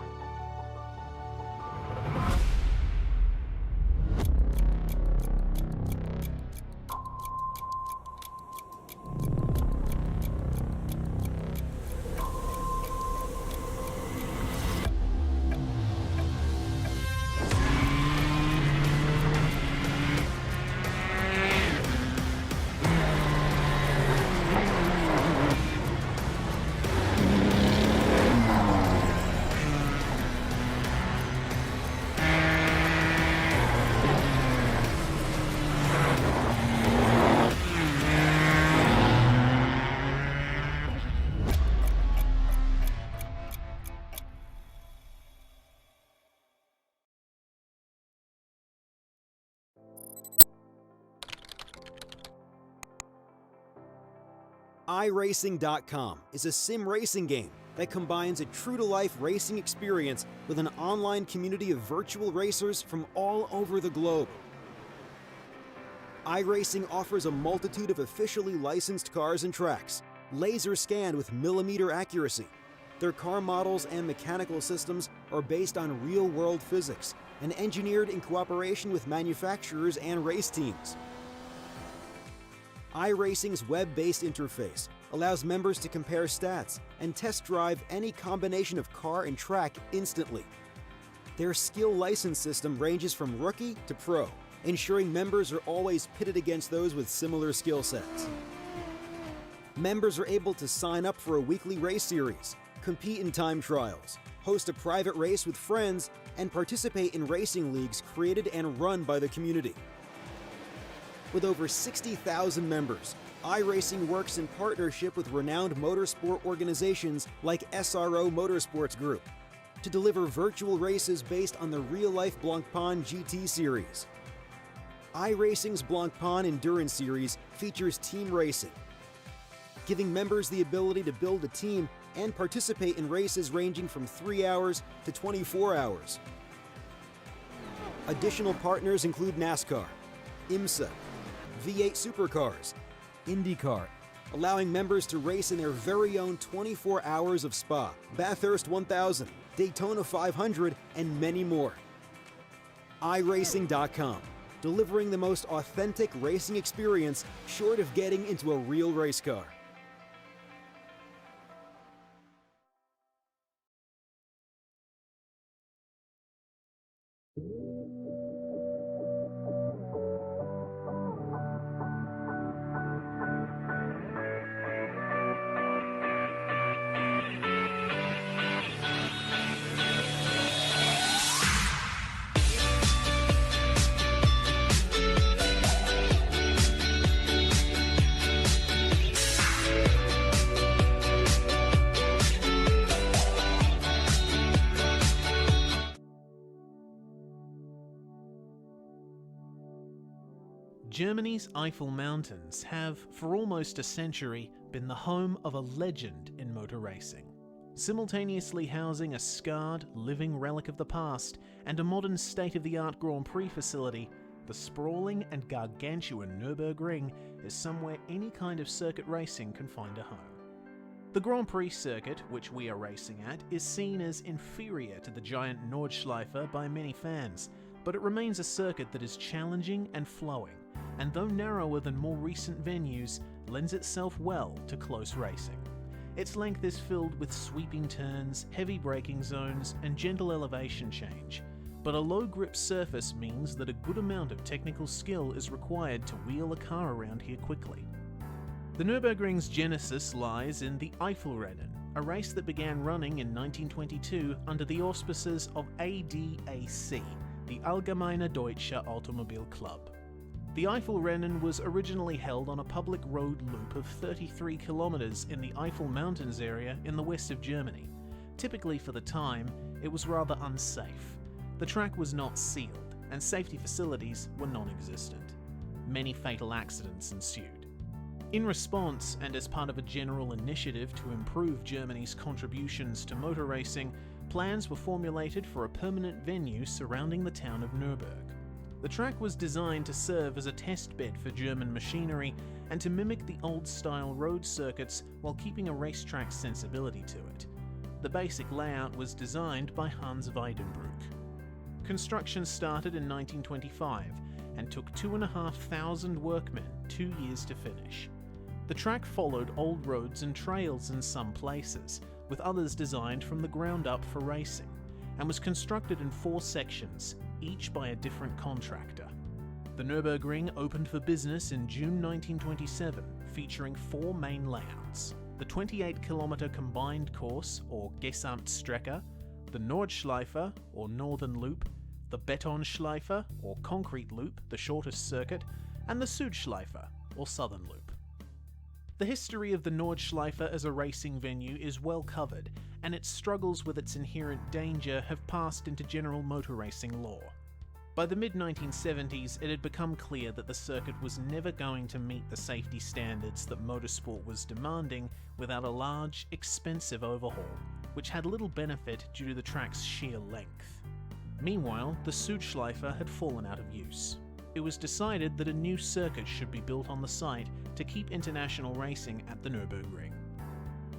iRacing.com is a sim racing game that combines a true-to-life racing experience with an online community of virtual racers from all over the globe. iRacing offers a multitude of officially licensed cars and tracks, laser scanned with millimeter accuracy. Their car models and mechanical systems are based on real-world physics and engineered in cooperation with manufacturers and race teams. iRacing's web-based interface allows members to compare stats and test drive any combination of car and track instantly. Their skill license system ranges from rookie to pro, ensuring members are always pitted against those with similar skill sets. Members are able to sign up for a weekly race series, compete in time trials, host a private race with friends, and participate in racing leagues created and run by the community. With over 60,000 members, iRacing works in partnership with renowned motorsport organizations like SRO Motorsports Group to deliver virtual races based on the real-life Blancpain GT series, iRacing's Blancpain Endurance Series features team racing, giving members the ability to build a team and participate in races ranging from 3 hours to 24 hours. Additional partners include NASCAR, IMSA, V8 Supercars, IndyCar, allowing members to race in their very own 24 hours of Spa, Bathurst 1000, Daytona 500, and many more. iRacing.com, delivering the most authentic racing experience short of getting into a real race car. Germany's Eiffel Mountains have, for almost a century, been the home of a legend in motor racing. Simultaneously housing a scarred, living relic of the past and a modern state-of-the-art Grand Prix facility, the sprawling and gargantuan Nurburgring is somewhere any kind of circuit racing can find a home. The Grand Prix circuit, which we are racing at, is seen as inferior to the giant Nordschleife by many fans, but it remains a circuit that is challenging and flowing, and though narrower than more recent venues, lends itself well to close racing. Its length is filled with sweeping turns, heavy braking zones, and gentle elevation change, but a low grip surface means that a good amount of technical skill is required to wheel a car around here quickly. The Nürburgring's genesis lies in the Eifelrennen, a race that began running in 1922 under the auspices of ADAC, the Allgemeine Deutsche Automobil Club. The Eifelrennen was originally held on a public road loop of 33 kilometers in the Eifel Mountains area in the west of Germany. Typically for the time, it was rather unsafe. The track was not sealed, and safety facilities were non-existent. Many fatal accidents ensued. In response, and as part of a general initiative to improve Germany's contributions to motor racing, plans were formulated for a permanent venue surrounding the town of Nurburg. The track was designed to serve as a test bed for German machinery and to mimic the old-style road circuits while keeping a racetrack sensibility to it. The basic layout was designed by Hans Weidenbruch. Construction started in 1925 and took 2,500 workmen 2 years to finish. The track followed old roads and trails in some places, with others designed from the ground up for racing, and was constructed in 4 sections, each by a different contractor. The Nürburgring opened for business in June 1927, featuring 4 main layouts: the 28-kilometer combined course, or Gesamtstrecke, the Nordschleife, or Northern Loop, the Betonschleife, or Concrete Loop, the shortest circuit, and the Südschleife, or Southern Loop. The history of the Nordschleife as a racing venue is well covered, and its struggles with its inherent danger have passed into general motor racing lore. By the mid-1970s, it had become clear that the circuit was never going to meet the safety standards that motorsport was demanding without a large, expensive overhaul, which had little benefit due to the track's sheer length. Meanwhile, the Südschleife had fallen out of use. It was decided that a new circuit should be built on the site to keep international racing at the Nürburgring.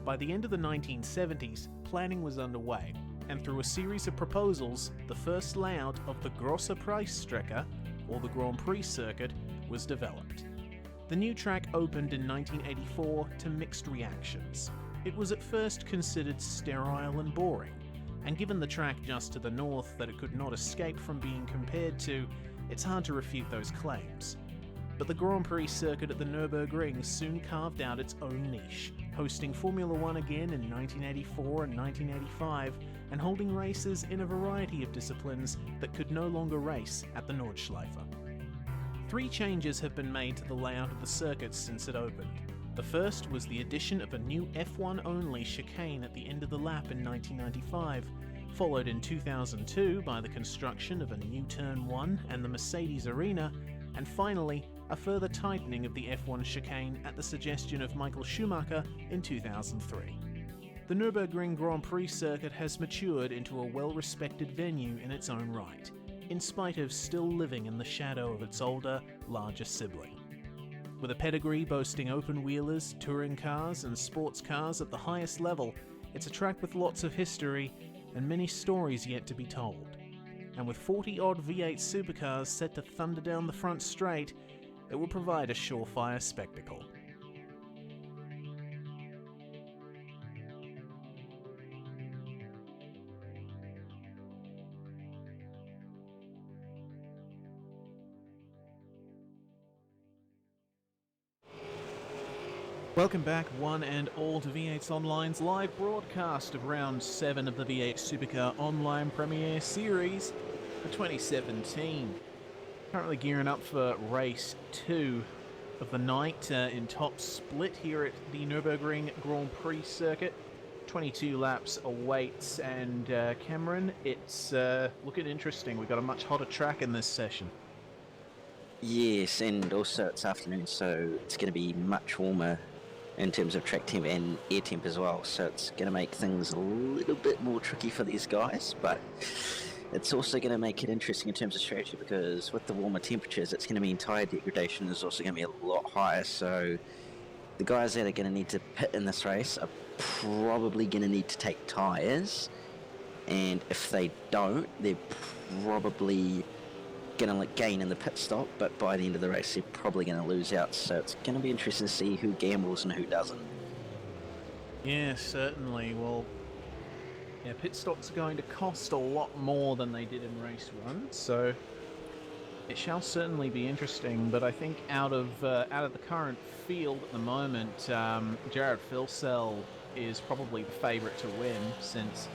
By the end of the 1970s, planning was underway, and through a series of proposals, the first layout of the Grosse Preisstrecke, or the Grand Prix circuit, was developed. The new track opened in 1984 to mixed reactions. It was at first considered sterile and boring, and given the track just to the north that it could not escape from being compared to, it's hard to refute those claims. But the Grand Prix circuit at the Nürburgring soon carved out its own niche, hosting Formula One again in 1984 and 1985, and holding races in a variety of disciplines that could no longer race at the Nordschleife. 3 changes have been made to the layout of the circuit since it opened. The first was the addition of a new F1-only chicane at the end of the lap in 1995, followed in 2002 by the construction of a new Turn 1 and the Mercedes Arena, and finally, a further tightening of the F1 chicane at the suggestion of Michael Schumacher in 2003. The Nurburgring Grand Prix circuit has matured into a well-respected venue in its own right, in spite of still living in the shadow of its older, larger sibling. With a pedigree boasting open-wheelers, touring cars and sports cars at the highest level, it's a track with lots of history and many stories yet to be told. And with 40-odd V8 supercars set to thunder down the front straight, it will provide a surefire spectacle. Welcome back, one and all, to V8sonline's live broadcast of Round 7 of the V8 Supercar Online Premiere Series for 2017. Currently gearing up for Race 2 of the night in top split here at the Nurburgring Grand Prix circuit. 22 laps awaits, and Cameron, it's looking interesting. We've got a much hotter track in this session. Yes, and also it's afternoon, so it's going to be much warmer in terms of track temp and air temp as well, so it's going to make things a little bit more tricky for these guys, but it's also going to make it interesting in terms of strategy, because with the warmer temperatures it's going to mean tyre degradation is also going to be a lot higher, so the guys that are going to need to pit in this race are probably going to need to take tyres, and if they don't, they're probably going to gain in the pit stop, but by the end of the race they're probably going to lose out, so it's going to be interesting to see who gambles and who doesn't. Yeah, certainly. Well, yeah, pit stops are going to cost a lot more than they did in race 1, so it shall certainly be interesting. But I think out of the current field at the moment, Jared Filsell is probably the favourite to win, since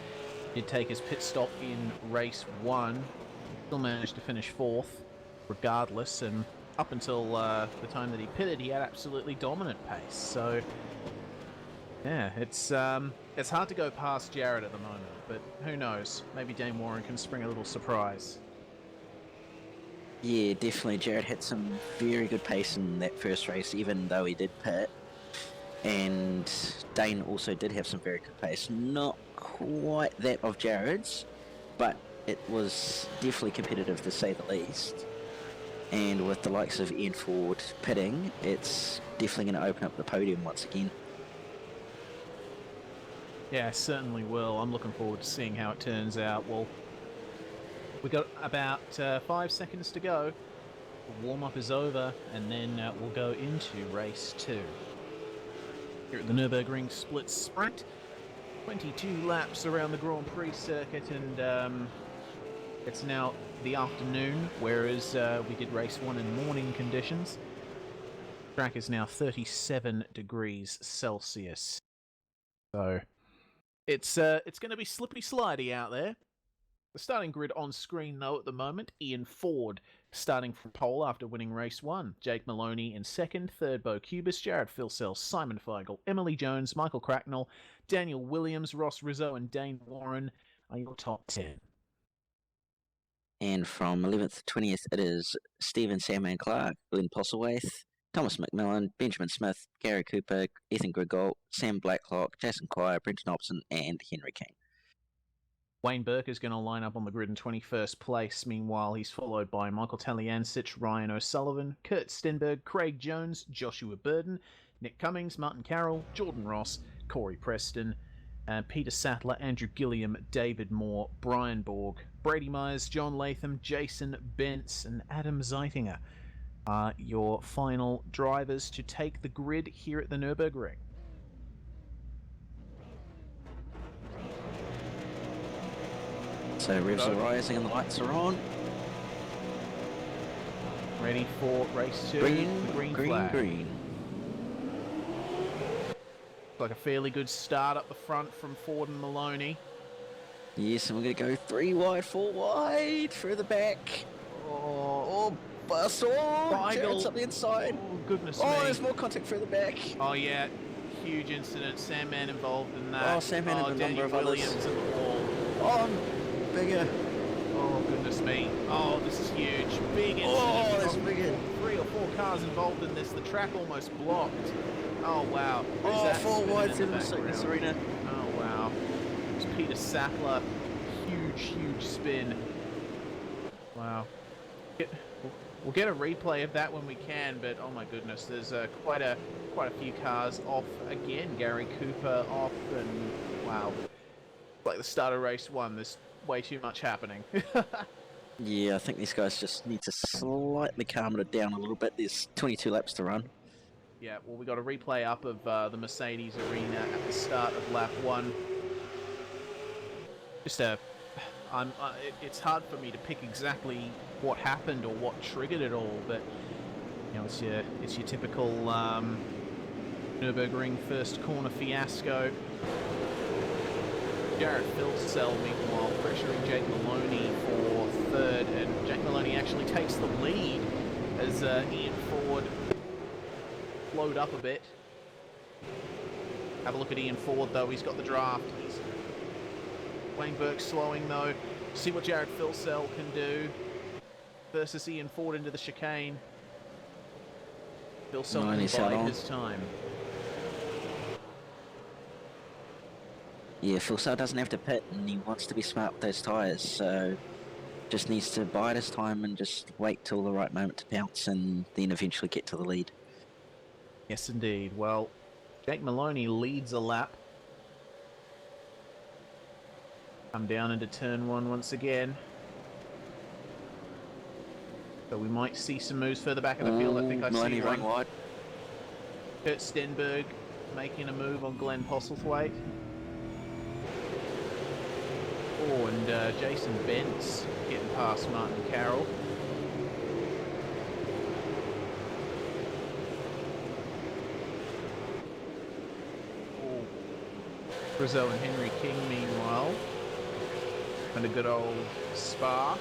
he'd take his pit stop in race 1. Still managed to finish 4th regardless, and up until the time that he pitted, he had absolutely dominant pace. So yeah, it's hard to go past Jared at the moment, but who knows, maybe Dane Warren can spring a little surprise. Yeah, definitely. Jared had some very good pace in that first race, even though he did pit, and Dane also did have some very good pace, not quite that of Jared's, but it was definitely competitive to say the least. And with the likes of Ian Ford pitting, it's definitely going to open up the podium once again. Yeah, certainly will. I'm looking forward to seeing how it turns out. Well, we got about 5 seconds to go. The warm-up is over, and then we'll go into race 2. Here at the Nürburgring Split Sprint, 22 laps around the Grand Prix circuit, and it's now the afternoon, whereas we did race 1 in morning conditions. The track is now 37 degrees Celsius. So it's going to be slippy slidey out there. The starting grid on screen, though, at the moment: Ian Ford starting from pole after winning race 1. Jake Maloney in second, third Bo Cubis, Jared Filsell, Simon Feigl, Emily Jones, Michael Cracknell, Daniel Williams, Ross Rizzo and Dane Warren are your top 10. And from 11th to 20th, it is Stephen Sandman Clark, Glenn Postlethwaite, Thomas McMillan, Benjamin Smith, Gary Cooper, Ethan Grigol, Sam Blacklock, Jason Quire, Brenton Hobson, and Henry King. Wayne Burke is going to line up on the grid in 21st place. Meanwhile, he's followed by Michael Taliancic, Ryan O'Sullivan, Kurt Stenberg, Craig Jones, Joshua Burden, Nick Cummings, Martin Carroll, Jordan Ross, Corey Preston, Peter Sattler, Andrew Gilliam, David Moore, Brian Borg, Brady Myers, John Latham, Jason Bentz, and Adam Zeitinger are your final drivers to take the grid here at the Nürburgring. So revs are rising and the lights are on. Ready for race 2. Green, flag. green. Like a fairly good start up the front from Ford and Maloney. Yes, and we're going to go 3 wide, 4 wide, further back. Oh, bust. Oh, Jared's up the inside. Oh, goodness Oh, me. there's more contact further back. Oh, yeah. Huge incident. Sandman involved in that. Oh, Sandman and a number Daniel of others. Williams in the wall. Oh, I'm bigger. Oh, goodness me. Oh, this is huge. Big incident Oh, that's from bigger. cars involved in this. The track almost blocked. Oh wow. Who's Oh, that four spinning wides in the in the background? arena. Oh wow. It's Peter Sattler. Huge spin. Wow. We'll get a replay of that when we can, but oh my goodness, there's quite a few cars off again. Gary Cooper off, and wow, like the start of race 1. There's way too much happening. Yeah, I think these guys just need to slightly calm it down a little bit. There's 22 laps to run. Yeah, well, we got a replay up of the Mercedes arena at the start of lap 1. Just it's hard for me to pick exactly what happened or what triggered it all, but you know, it's your typical Nurburgring first corner fiasco. Jared Filsell, meanwhile, pressuring Jake Maloney for third, and Jake Maloney actually takes the lead as Ian Ford flowed up a bit. Have a look at Ian Ford, though. He's got the draft. Wayne Burke slowing, though. See what Jared Filsell can do versus Ian Ford into the chicane. Filsell can bide his time. Yeah, Filsell doesn't have to pit, and he wants to be smart with those tyres, so just needs to bide his time and just wait till the right moment to pounce and then eventually get to the lead. Yes, indeed. Well, Jake Maloney leads a lap. Come down into turn 1 once again. So we might see some moves further back in the field. I think I Maloney see running one. wide. Kurt Stenberg making a move on Glenn Postlethwaite. Oh, and Jason Bentz getting past Martin Carroll. Oh, Rizzo and Henry King, meanwhile. And a good old Spa.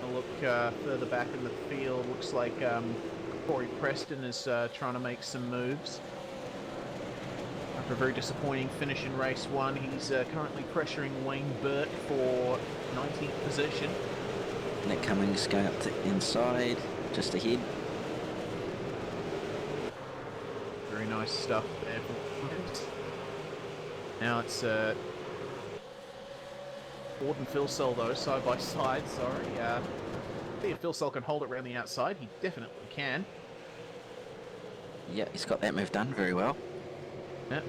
A look further back in the field, looks like Corey Preston is trying to make some moves. After a very disappointing finish in race 1, he's currently pressuring Wayne Burke for 19th position. Nick Cummings going up to the inside, just ahead. Very nice stuff there. Now it's Ford and Filsell, though, side by side. Sorry. See if Filsell can hold it around the outside. He definitely can. Yeah, he's got that move done very well. Yep.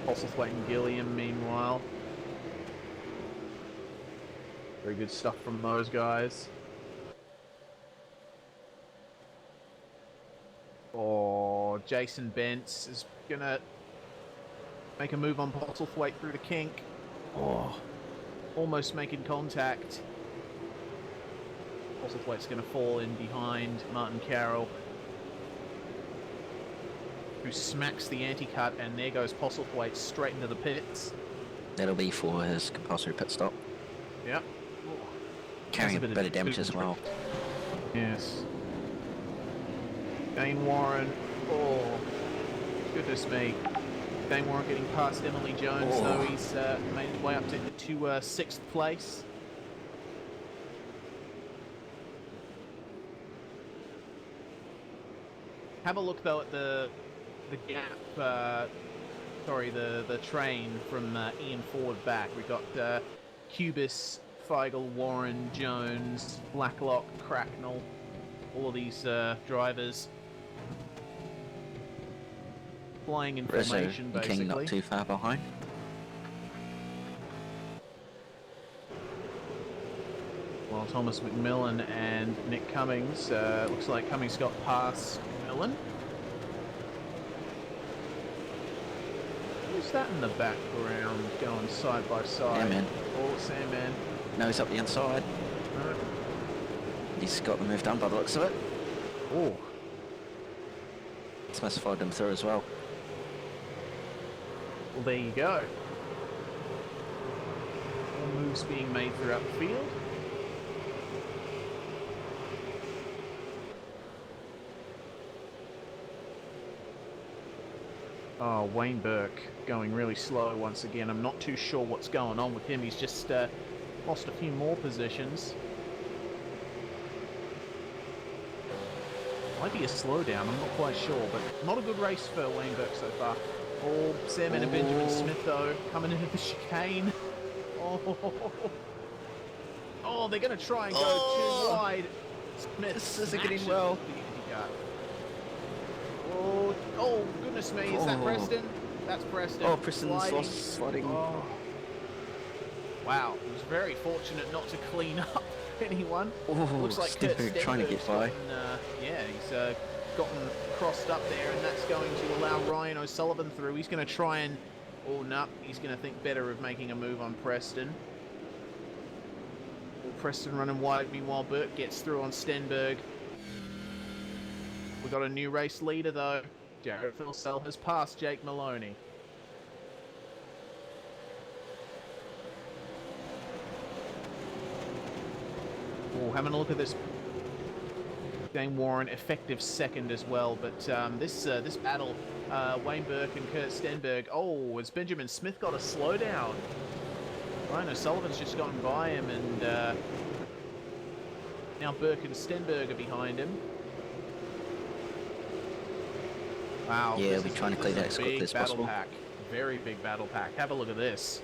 Postlethwaite and Gilliam, meanwhile. Very good stuff from those guys. Oh, Jason Bentz is gonna make a move on Postlethwaite through the kink. Oh, almost making contact. Postlethwaite's gonna fall in behind Martin Carroll, who smacks the anti-cut, and there goes Postlethwaite straight into the pits. That'll be for his compulsory pit stop. Yep. Carrying a bit of damage as well. Yes. Dane Warren. Oh, goodness me. Dane Warren getting past Emily Jones, though he's made his way up to 6th place. Have a look though at the gap. Sorry, the train from Ian Ford back. We got Cubis, Feigl, Warren, Jones, Blacklock, Cracknell. All of these drivers flying in Rizzo formation, and basically. King not too far behind. While Thomas McMillan and Nick Cummings, looks like Cummings got past McMillan. Who's that in the background going side by side? Sandman. Oh, Sandman. No, he's up the inside. No. He's got the move done by the looks of it. Oh. It's must have followed him through as well. Well, there you go. More moves being made throughout the field. Oh, Wayne Burke going really slow once again. I'm not too sure what's going on with him. He's just lost a few more positions. Might be a slowdown, I'm not quite sure, but not a good race for Wayne Burke so far. Oh, Sam and Benjamin Smith though, coming into the chicane. Oh, they're going to try and go too wide. Smith, This isn't getting smashes well. the Indica. Oh, goodness me, is that Preston? That's Preston. Oh, Preston's sliding. Oh. Wow, he was very fortunate not to clean up anyone. Looks like Kurt Stenberg trying to get by. Yeah, he's gotten crossed up there, and that's going to allow Ryan O'Sullivan through. He's going to try and... Oh, no, he's going to think better of making a move on Preston. Preston running wide, meanwhile Burke gets through on Stenberg. We got a new race leader though. Jared Philsell has passed Jake Maloney. Oh, having a look at this. Dane Warren effective second as well, but this battle, Wayne Burke and Kurt Stenberg. Oh, has Benjamin Smith got a slowdown? Ryan O'Sullivan's just gone by him, and now Burke and Stenberg are behind him. Wow. Yeah, we're trying to clear that as quickly as possible. Pack. Very big battle pack. Have a look at this.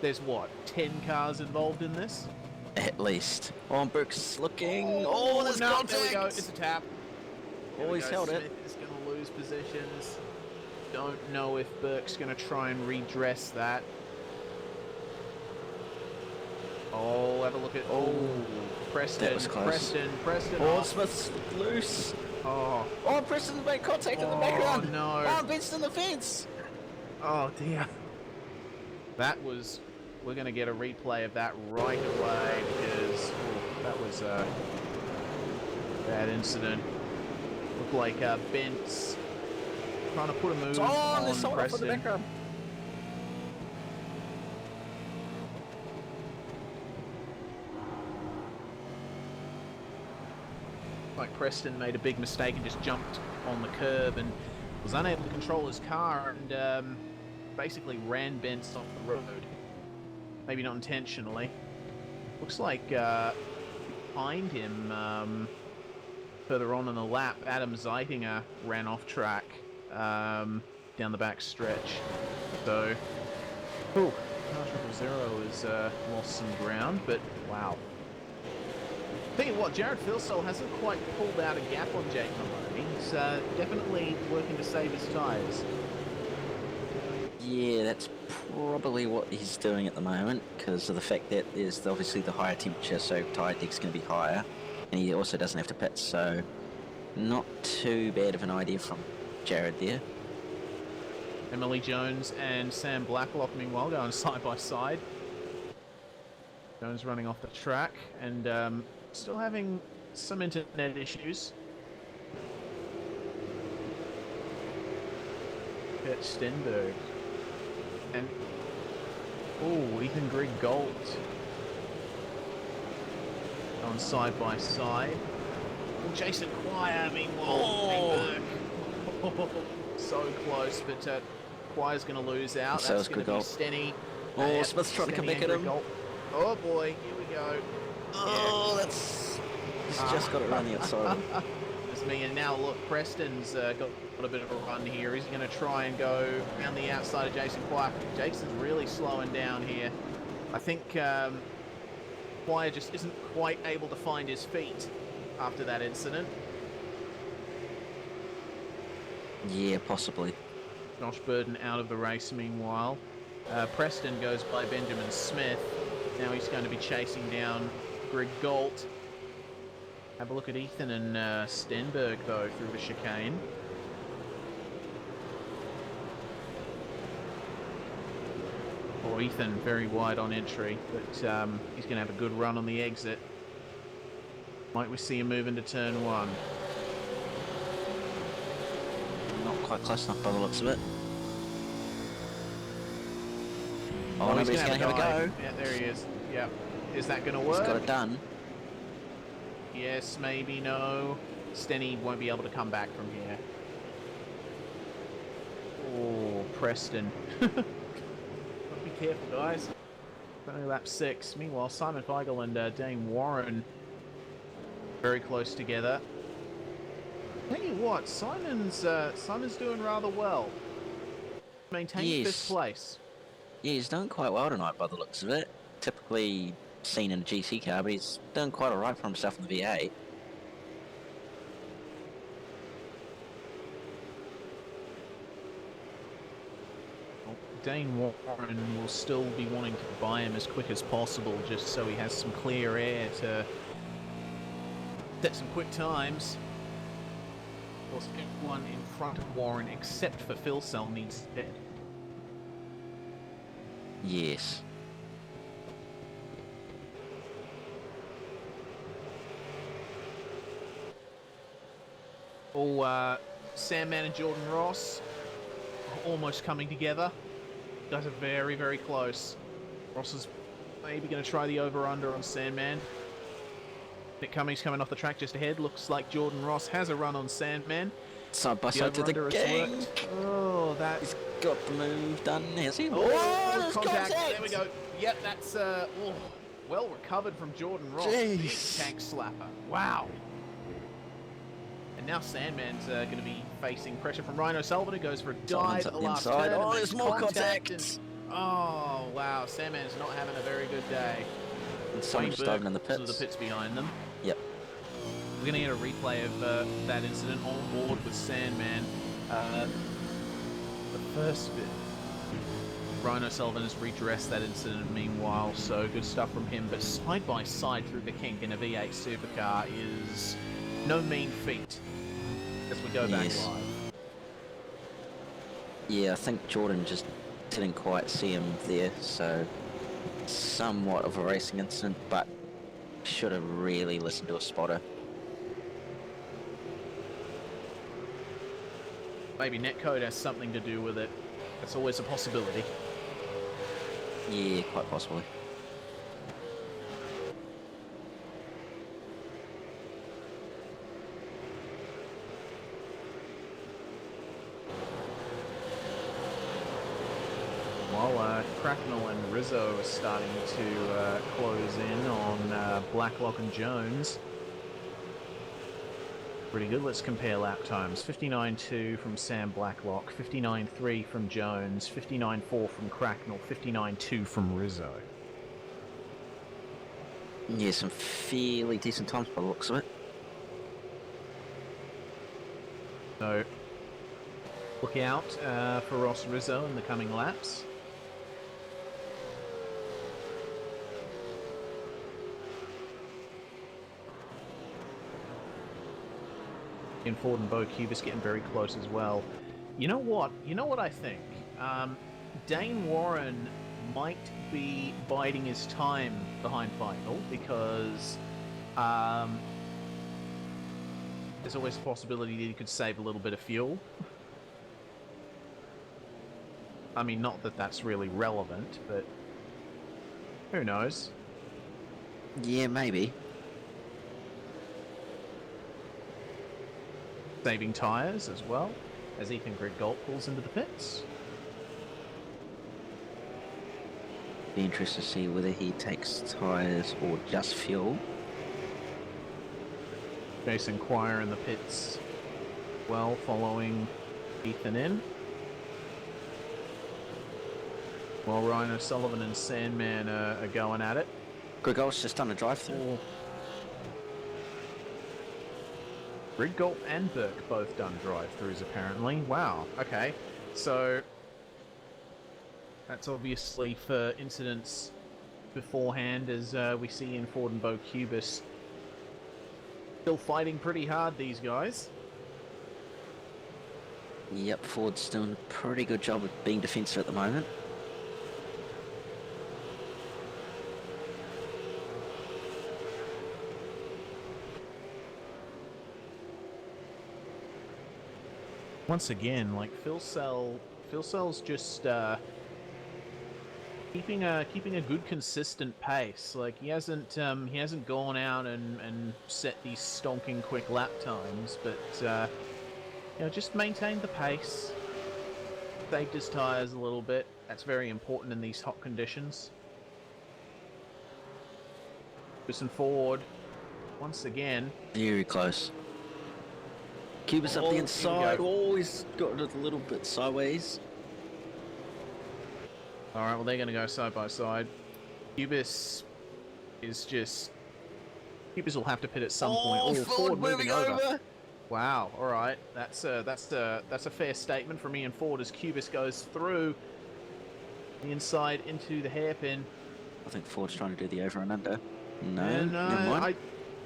There's what, 10 cars involved in this? At least. Oh, Burke's looking. Oh, there's no, contact. there we go. It's a tap. Oh, he's held it. Smith is going to lose positions. Don't know if Burke's going to try and redress that. Oh, have a look at... Oh, Preston. That was close. Preston. Oh, Smith's loose. Oh, Preston's made contact in the background. No. Oh, Ben's in the fence. Oh, dear. That was... We're going to get a replay of that right away because that was a bad incident. Looked like Bent's trying to put a move on there's someone up in the Preston. background. Like Preston made a big mistake and just jumped on the curb and was unable to control his car and basically ran Bent's off the road. Maybe not intentionally. Looks like behind him, further on in the lap, Adam Zeitinger ran off track down the back stretch. So, Car 000 has lost some ground, but wow. Tell you what, Jared Philsell hasn't quite pulled out a gap on Jake Maloney. He's definitely working to save his tyres. Yeah, that's probably what he's doing at the moment because of the fact that there's obviously the higher temperature, so tyre deck's going to be higher, and he also doesn't have to pit, so not too bad of an idea from Jared there. Emily Jones and Sam Blacklock, meanwhile, going side by side. Jones running off the track and still having some internet issues. Kurt Stenberg. And Ethan Grigg Gold on side by side. Jason Quire, meanwhile, so close, but Quire's going to lose out. So that's going to be Stenny. Smith's trying to come back at him. Oh boy, here we go. Oh, he's just got it around the outside. That's me, and now look, Preston's got a bit of a run here. He's going to try and go around the outside of Jason Quire. Jason's really slowing down here. I think Quire just isn't quite able to find his feet after that incident. Yeah, possibly. Josh Burden out of the race meanwhile. Preston goes by Benjamin Smith. Now he's going to be chasing down Greg Galt. Have a look at Ethan and Stenberg though through the chicane. Oh, Ethan very wide on entry, but he's going to have a good run on the exit. Might we see him move into turn 1? Not quite close enough by the looks of it. Oh, he's going to have a go. Yeah, there he is. Yeah. Is that going to work? He's got it done. Yes, maybe, no. Stenny won't be able to come back from here. Oh, Preston. Gotta be careful, guys. Only lap 6. Meanwhile, Simon Feigl and Dane Warren very close together. Tell you what, Simon's doing rather well. Maintains Yes. 5th place. Yeah, he's done quite well tonight by the looks of it. Typically seen in a GT car, but he's done quite alright for himself in the V8. Dane Warren will still be wanting to buy him as quick as possible, just so he has some clear air to set some quick times. Of course, everyone in front of Warren except for Phil Cell needs it. Yes. Oh, Sandman and Jordan Ross are almost coming together. Guys are very, very close. Ross is maybe going to try the over-under on Sandman. Nick Cummings coming off the track just ahead. Looks like Jordan Ross has a run on Sandman. Side by The side to the over-under has gang. worked. Oh, that's... He's got the move done, has he? Oh, there's contact. There we go. Yep, that's well recovered from Jordan Ross. Jeez. Big tank slapper. Wow. And now Sandman's going to be facing pressure from Ryan O'Sullivan, who goes for a dive at the last inside. turn. Oh, and there's makes more contact. contact. Oh, wow. Sandman's not having a very good day. And someone just diving in the So the pits. pits behind them. Yep. We're going to get a replay of that incident on board with Sandman. The first bit. Ryan O'Sullivan has redressed that incident meanwhile, so good stuff from him. But side by side through the kink in a V8 Supercar is no mean feat as we go back Yes. live. Yeah, I think Jordan just didn't quite see him there, so somewhat of a racing incident, but should have really listened to a spotter. Maybe netcode has something to do with it. That's always a possibility. Yeah, quite possibly. While Cracknell and Rizzo are starting to close in on Blacklock and Jones. Pretty good. Let's compare lap times. 59.2 from Sam Blacklock, 59.3 from Jones, 59.4 from Cracknell, 59.2 from Rizzo. Yeah, some fairly decent times by the looks of it. So, look out for Ross Rizzo in the coming laps. And Ford and Bo Cubis getting very close as well. You know what? You know what I think? Dane Warren might be biding his time behind Feigl because there's always a possibility that he could save a little bit of fuel. I mean, not that that's really relevant, but who knows? Yeah, maybe. Saving tyres as well, as Ethan Griggolt pulls into the pits. Be interested to see whether he takes tyres or just fuel. Jason Quire in the pits, well, following Ethan in. While Ryan O'Sullivan and Sandman are going at it. Grigol's just done a drive-through. Griggolt and Burke both done drive-thrus apparently. Wow, okay. So that's obviously for incidents beforehand, as we see in Ford and Bo Cubis. Still fighting pretty hard, these guys. Yep, Ford's doing a pretty good job of being defensive at the moment. Once again, like Phil Cell's just keeping a good consistent pace. Like he hasn't gone out and set these stonking quick lap times, but you know, just maintained the pace. saved his tyres a little bit. That's very important in these hot conditions. Listen forward. Once again. Very close. Cubis up Oh, the here we inside. go. Always got it a little bit sideways. Alright, well, they're going to go side by side. Cubis is just... Cubis will have to pit at some point. Oh, Ford moving over. Wow, alright. That's a fair statement from Ian Ford as Cubis goes through the inside into the hairpin. I think Ford's trying to do the over and under. No, And, never mind. I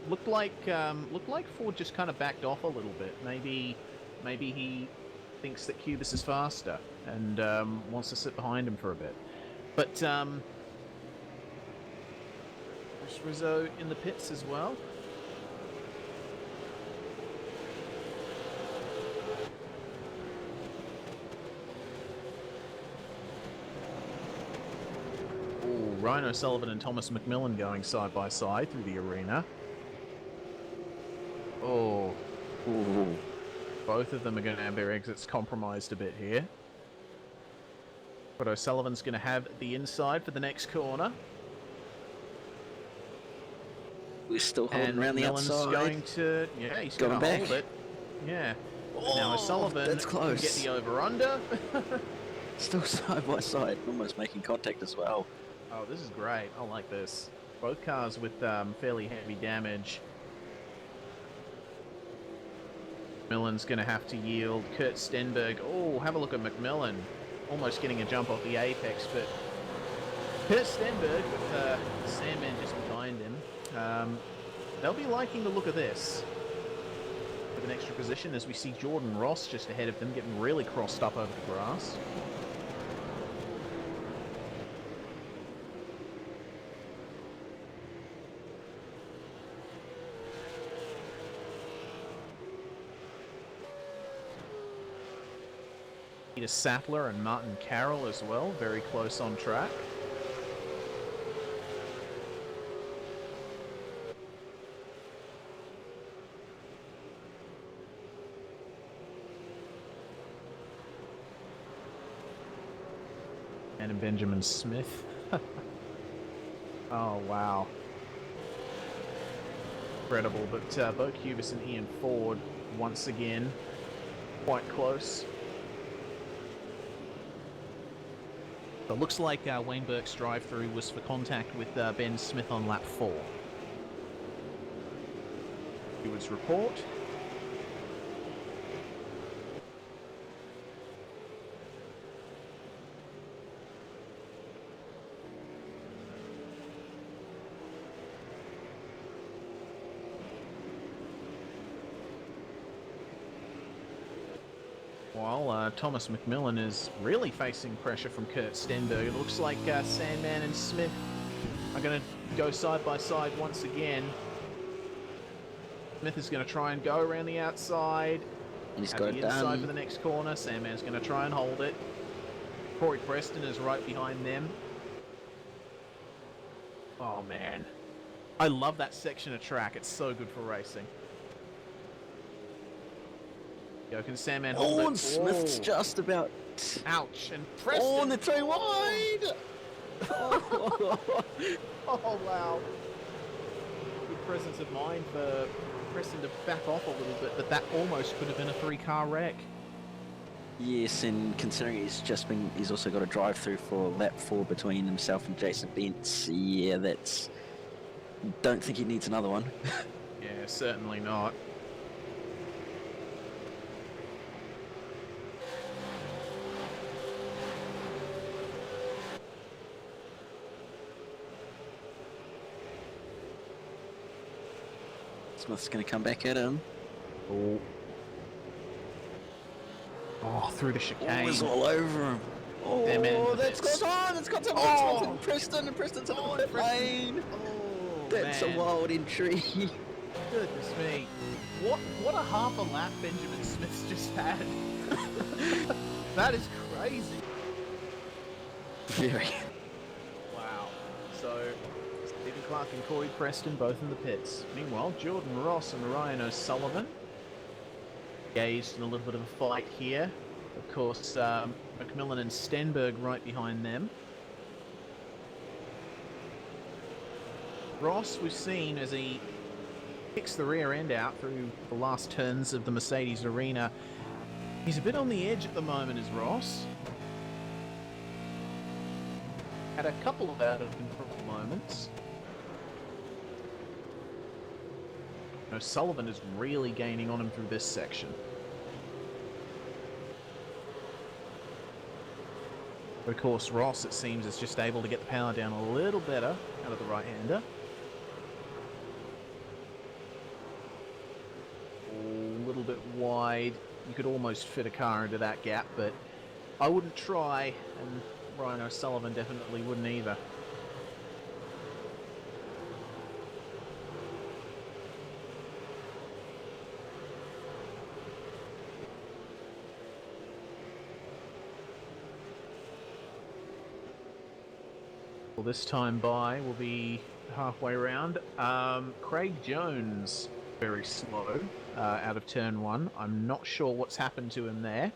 looked like Ford just kind of backed off a little bit. Maybe he thinks that Cubis is faster and wants to sit behind him for a bit. But there's Rizzo in the pits as well. Ryan O'Sullivan and Thomas McMillan going side by side through the arena. Oh. Ooh. Both of them are going to have their exits compromised a bit here. But O'Sullivan's going to have the inside for the next corner. We're still holding And around the McMillan's outside. going to... Yeah, he's Going going to back. hold it. Yeah. Oh, Now O'Sullivan that's can close. get the over-under. Still side by side, almost making contact as well. Oh, this is great. I like this. Both cars with fairly heavy damage. McMillan's going to have to yield. Kurt Stenberg. Oh, have a look at McMillan. Almost getting a jump off the apex, but Kurt Stenberg with Sandman just behind him. They'll be liking the look of this. With an extra position as we see Jordan Ross just ahead of them getting really crossed up over the grass. Peter Sattler and Martin Carroll as well, very close on track. And Benjamin Smith. Oh, wow. Incredible, but Bo Cubis and Ian Ford, once again, quite close. It looks like Wayne Burke's drive-through was for contact with Ben Smith on lap 4. Stewards report. While Thomas McMillan is really facing pressure from Kurt Stenberg, it looks like Sandman and Smith are going to go side by side once again. Smith is going to try and go around the outside. He's Have got the it inside done. for the next corner. Sandman's going to try and hold it. Corey Preston is right behind them. Oh man, I love that section of track. It's so good for racing. Yo, can Sandman hold it? Oh, and Smith's Oh. just about... Ouch! And Preston. Oh, and they're throwing wide! Oh wow! Good presence of mind for Preston to back off a little bit, but that almost could have been a 3-car wreck. Yes, and considering he's also got a drive-through for lap 4 between himself and Jason Bentz. Yeah, that's... Don't think he needs another one. Yeah, certainly not. Smith's going to come back at him. Oh. Oh, through the Oh, chicane. he's all over him. Oh, They're men in the that's pits. got on! It's got some Oh. and Preston, and Preston's on the pit Preston. lane. Oh, That's man. a wild entry. Goodness me. What a half a lap Benjamin Smith's just had. That is crazy. Very. Wow. So, Stephen Clark and Corey Preston both in the pits. Meanwhile, Jordan Ross and Ryan O'Sullivan engaged in a little bit of a fight here. Of course, McMillan and Stenberg right behind them. Ross, we've seen as he kicks the rear end out through the last turns of the Mercedes arena. He's a bit on the edge at the moment, is Ross. Had a couple of out of control moments. Sullivan is really gaining on him through this section. But of course, Ross, it seems, is just able to get the power down a little better out of the right-hander. A little bit wide. You could almost fit a car into that gap, but I wouldn't try, and Ryan O'Sullivan definitely wouldn't either. Well, this time by will be halfway round. Craig Jones, very slow out of turn 1. I'm not sure what's happened to him there.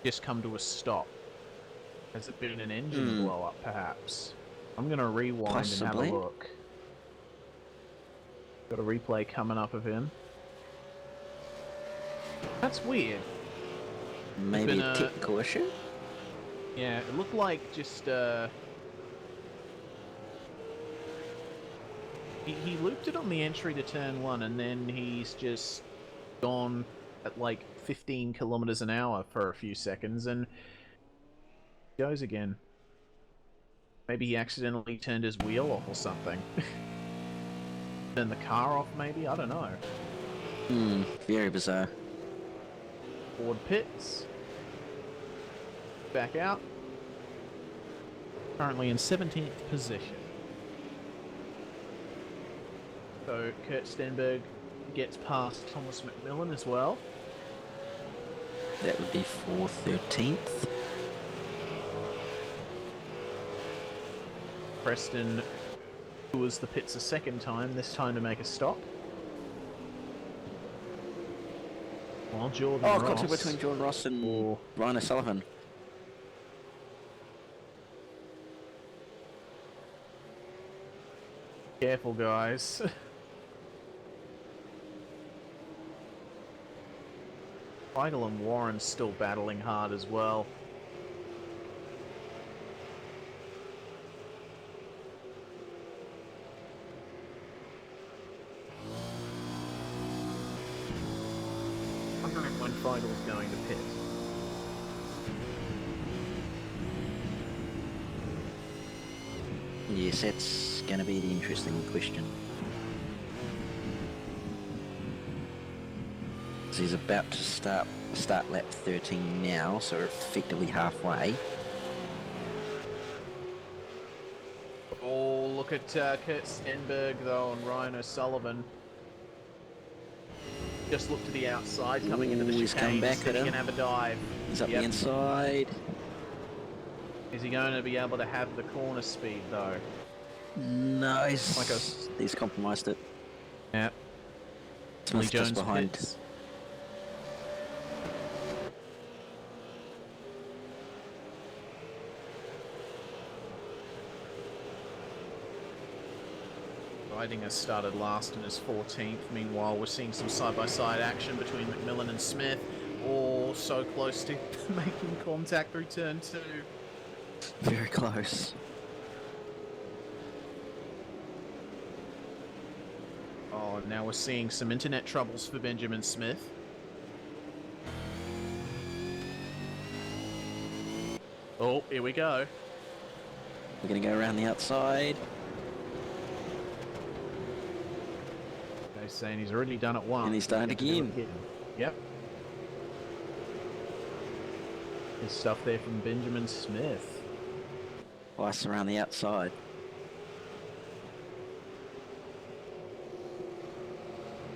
Just come to a stop. Has it been an engine blow up, perhaps? I'm going to rewind Possibly. and have a look. Got a replay coming up of him. That's weird. Maybe been a a- technical issue? Yeah, it looked like just, he looped it on the entry to turn 1, and then he's just gone at like 15 kilometers an hour for a few seconds, and goes again. Maybe he accidentally turned his wheel off or something. Turned the car off, maybe? I don't know. Very bizarre. Ford pits. Back out. Currently in 17th position. So Kurt Stenberg gets past Thomas McMillan as well. That would be for 13th. Preston tours the pits a second time, this time to make a stop. While Jordan Oh, Ross... got to between Jordan Ross and or Ryan O'Sullivan. careful, guys. Feigl and Warren's still battling hard as well. Wondering when Feigl's going to pit. Yes, that's going to be the interesting question. So he's about to start lap 13 now, so we're effectively halfway. Oh, look at Kurt Stenberg though and Ryan O'Sullivan. Just look to the outside coming into the Ooh, he's chicane. coming back He's at him. going to have a dive. He's up Yep. the inside. Is he going to be able to have the corner speed though? No, Like he's compromised it. Yeah. Smith's Lee just Jones behind. pits. Riding has started last and is 14th. Meanwhile, we're seeing some side-by-side action between McMillan and Smith. All so close to making contact through turn 2. Very close. Oh, now we're seeing some internet troubles for Benjamin Smith. Oh, here we go. We're going to go around the outside. They're saying he's already done it once. And he's done it again. Yep. Good stuff there from Benjamin Smith. Twice around the outside.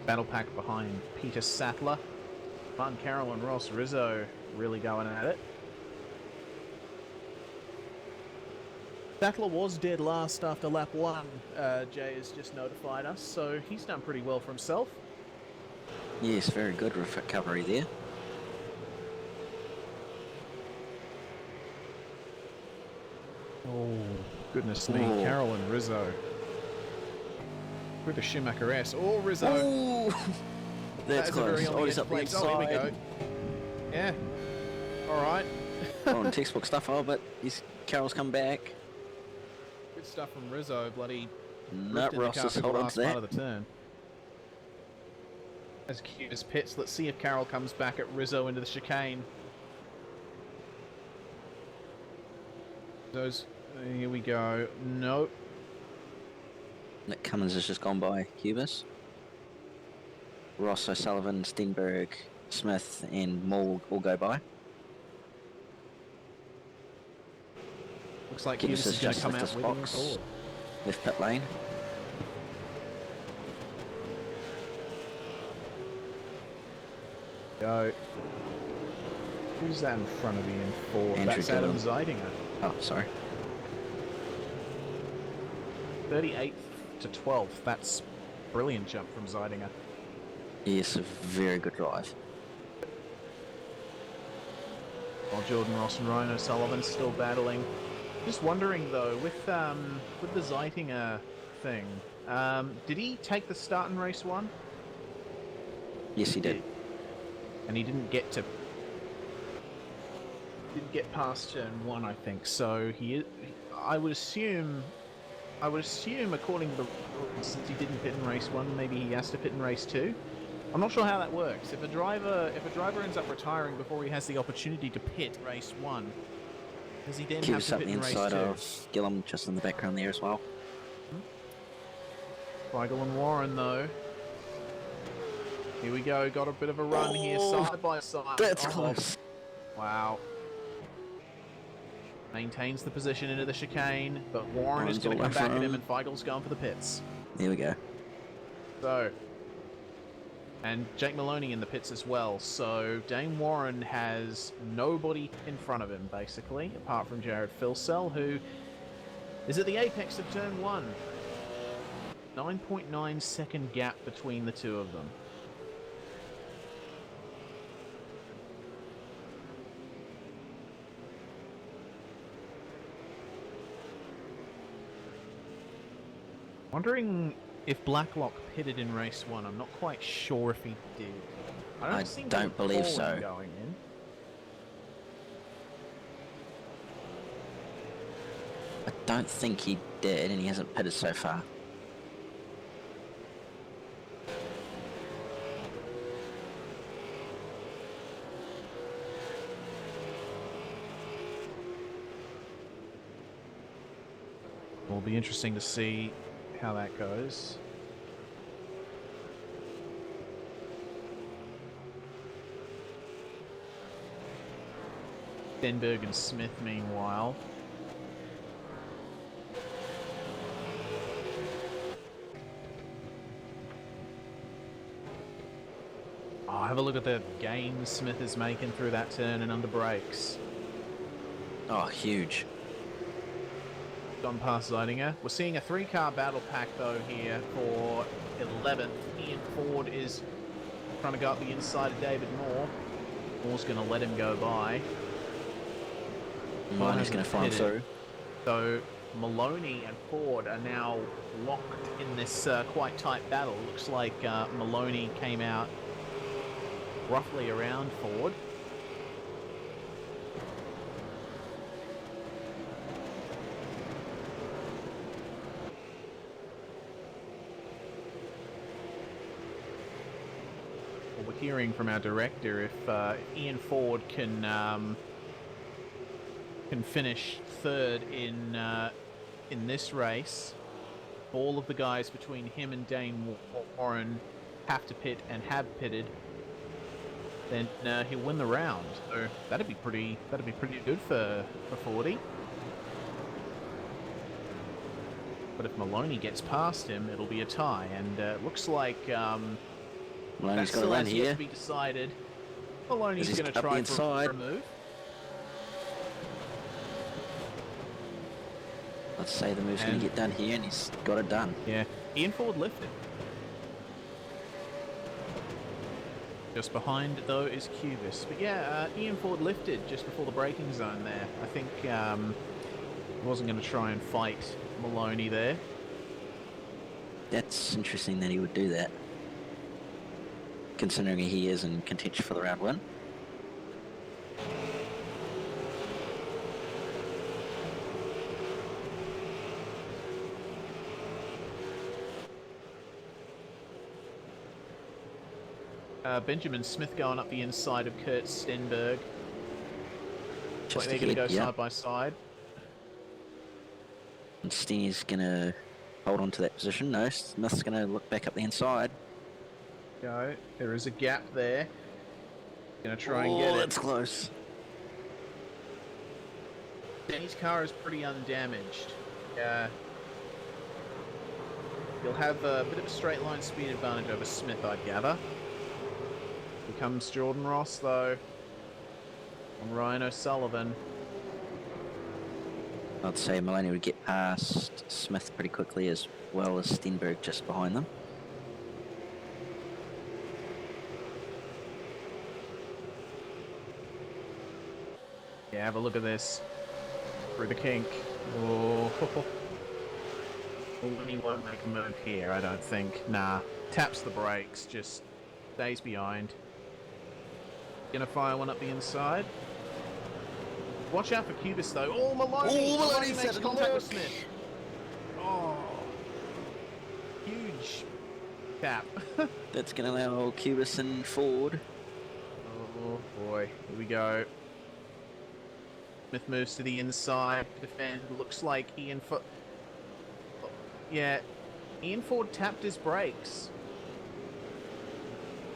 Battle pack behind Peter Sattler. Martin Carroll and Ross Rizzo really going at it. Sattler was dead last after lap 1, Jay has just notified us, so he's done pretty well for himself. Yes, very good recovery there. Oh, goodness me. Oh. Carroll and Rizzo. With the Schumacher S. Oh, Rizzo. Oh, That that's is a very close. on Oh, the he's edge up the place. Oh, here we go. inside. Yeah. All right. On textbook stuff, but Carroll's come back. Good stuff from Rizzo. Bloody Nut ripped in the Ross car is for the holding last to part that. of the turn. As cute as pits. Let's see if Carroll comes back at Rizzo into the chicane. Here we go. Nope. Nick Cummins has just gone by Hubis. Ross, O'Sullivan, Stenberg, Smith, and Moll all go by. Looks like Gibbs Hughes has is going to just come left out his leading box. forward. Left pit lane. Go. Who's that in front of you in fourth? Andrew That's Adam Dillon. Zeidinger. Oh, sorry. 38th to 12th. That's brilliant jump from Zeidinger. Yes, a very good drive. While Jordan Ross and Ryan O'Sullivan still battling. Just wondering though, with the Zeidinger thing, did he take the start in race 1? Yes, he did. And he didn't get past turn 1, I think. So I would assume, according to the rules, since he didn't pit in race 1, maybe he has to pit in race 2. I'm not sure how that works. If a driver ends up retiring before he has the opportunity to pit race 1, does he then have Keeps to up pit the in race inside 2? of Gillum, just in the background there as well. Feigl and Warren though. Here we go. Got a bit of a run here, side by side. That's Oh, close. wow. Maintains the position into the chicane, but Warren is Warren's going to all come back over at him, him. and Feigl's going for the pits. There we go. So, and Jake Maloney in the pits as well. So Dane Warren has nobody in front of him, basically, apart from Jared Filsell, who is at the apex of turn 1. 9.9 second gap between the two of them. Wondering if Blacklock pitted in race 1. I'm not quite sure if he did. I seem don't to believe recall him so. Going in. I don't think he did, and he hasn't pitted so far. Will be interesting to see how that goes. Stenberg and Smith, meanwhile. Oh, have a look at the gain Smith is making through that turn and under brakes. Oh, huge. Gone past Zeidinger. We're seeing a 3-car battle pack though here for 11th. Ian Ford is trying to go up the inside of David Moore. Moore's going to let him go by. Maloney's going to farm pitted. through. So Maloney and Ford are now locked in this quite tight battle. Looks like Maloney came out roughly around Ford. Well, we're hearing from our director if Ian Ford can finish third in this race. All of the guys between him and Dane Warren have to pit and have pitted. Then he'll win the round. So that'd be pretty good for 40. But if Maloney gets past him, it'll be a tie. And it looks like Maloney's that got a still run has yet here. to be decided. Maloney's As he's going to up the try inside. for a move. Let's say the move's going And- to get done here, and he's got it done. Yeah, Ian Ford lifted. Just behind, though, is Cubis. But yeah, Ian Ford lifted just before the braking zone there. I think he wasn't going to try and fight Maloney there. That's interesting that he would do that, considering he is in contention for the round one. Benjamin Smith going up the inside of Kurt Stenberg. Just They're going to go ahead, yeah. side by side. And Steeny's gonna hold on to that position. No, Smith's gonna look back up the inside. Go. There is a gap there. Going to try and get it. That's close. Denny's car is pretty undamaged. He'll have a bit of a straight line speed advantage over Smith, I gather. Here comes Jordan Ross, though, and Ryan O'Sullivan. I'd say Maloney would get past Smith pretty quickly, as well as Stenberg just behind them. Yeah, have a look at this. Through the kink. Oh. He won't make a move here, I don't think. Nah. Taps the brakes, just stays behind. Gonna fire one up the inside. Watch out for Cubis, though. Oh, Maloney! Maloney makes contact with Smith. Oh. Huge tap. That's going to allow Cubis and Ford. Oh, boy. Here we go. Smith moves to the inside to defend. Looks like Ian Ford... Yeah, Ian Ford tapped his brakes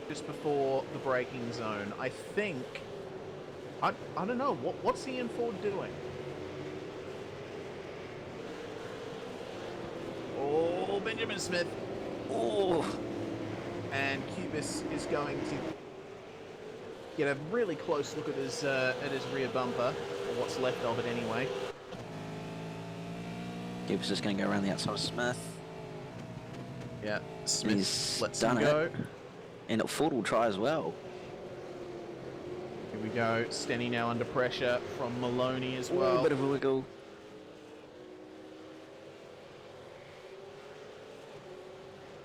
just before the braking zone. I think... I don't know. What's Ian Ford doing? Oh, Benjamin Smith. Oh, And Cubis is going to get a really close look at his rear bumper, or what's left of it anyway. Cubis is going to go around the outside of Smith. Yeah, Smith He's lets done him go. it. And Ford will try as well. Here we go. Stenny now under pressure from Maloney as Oh, well. a bit of a wiggle.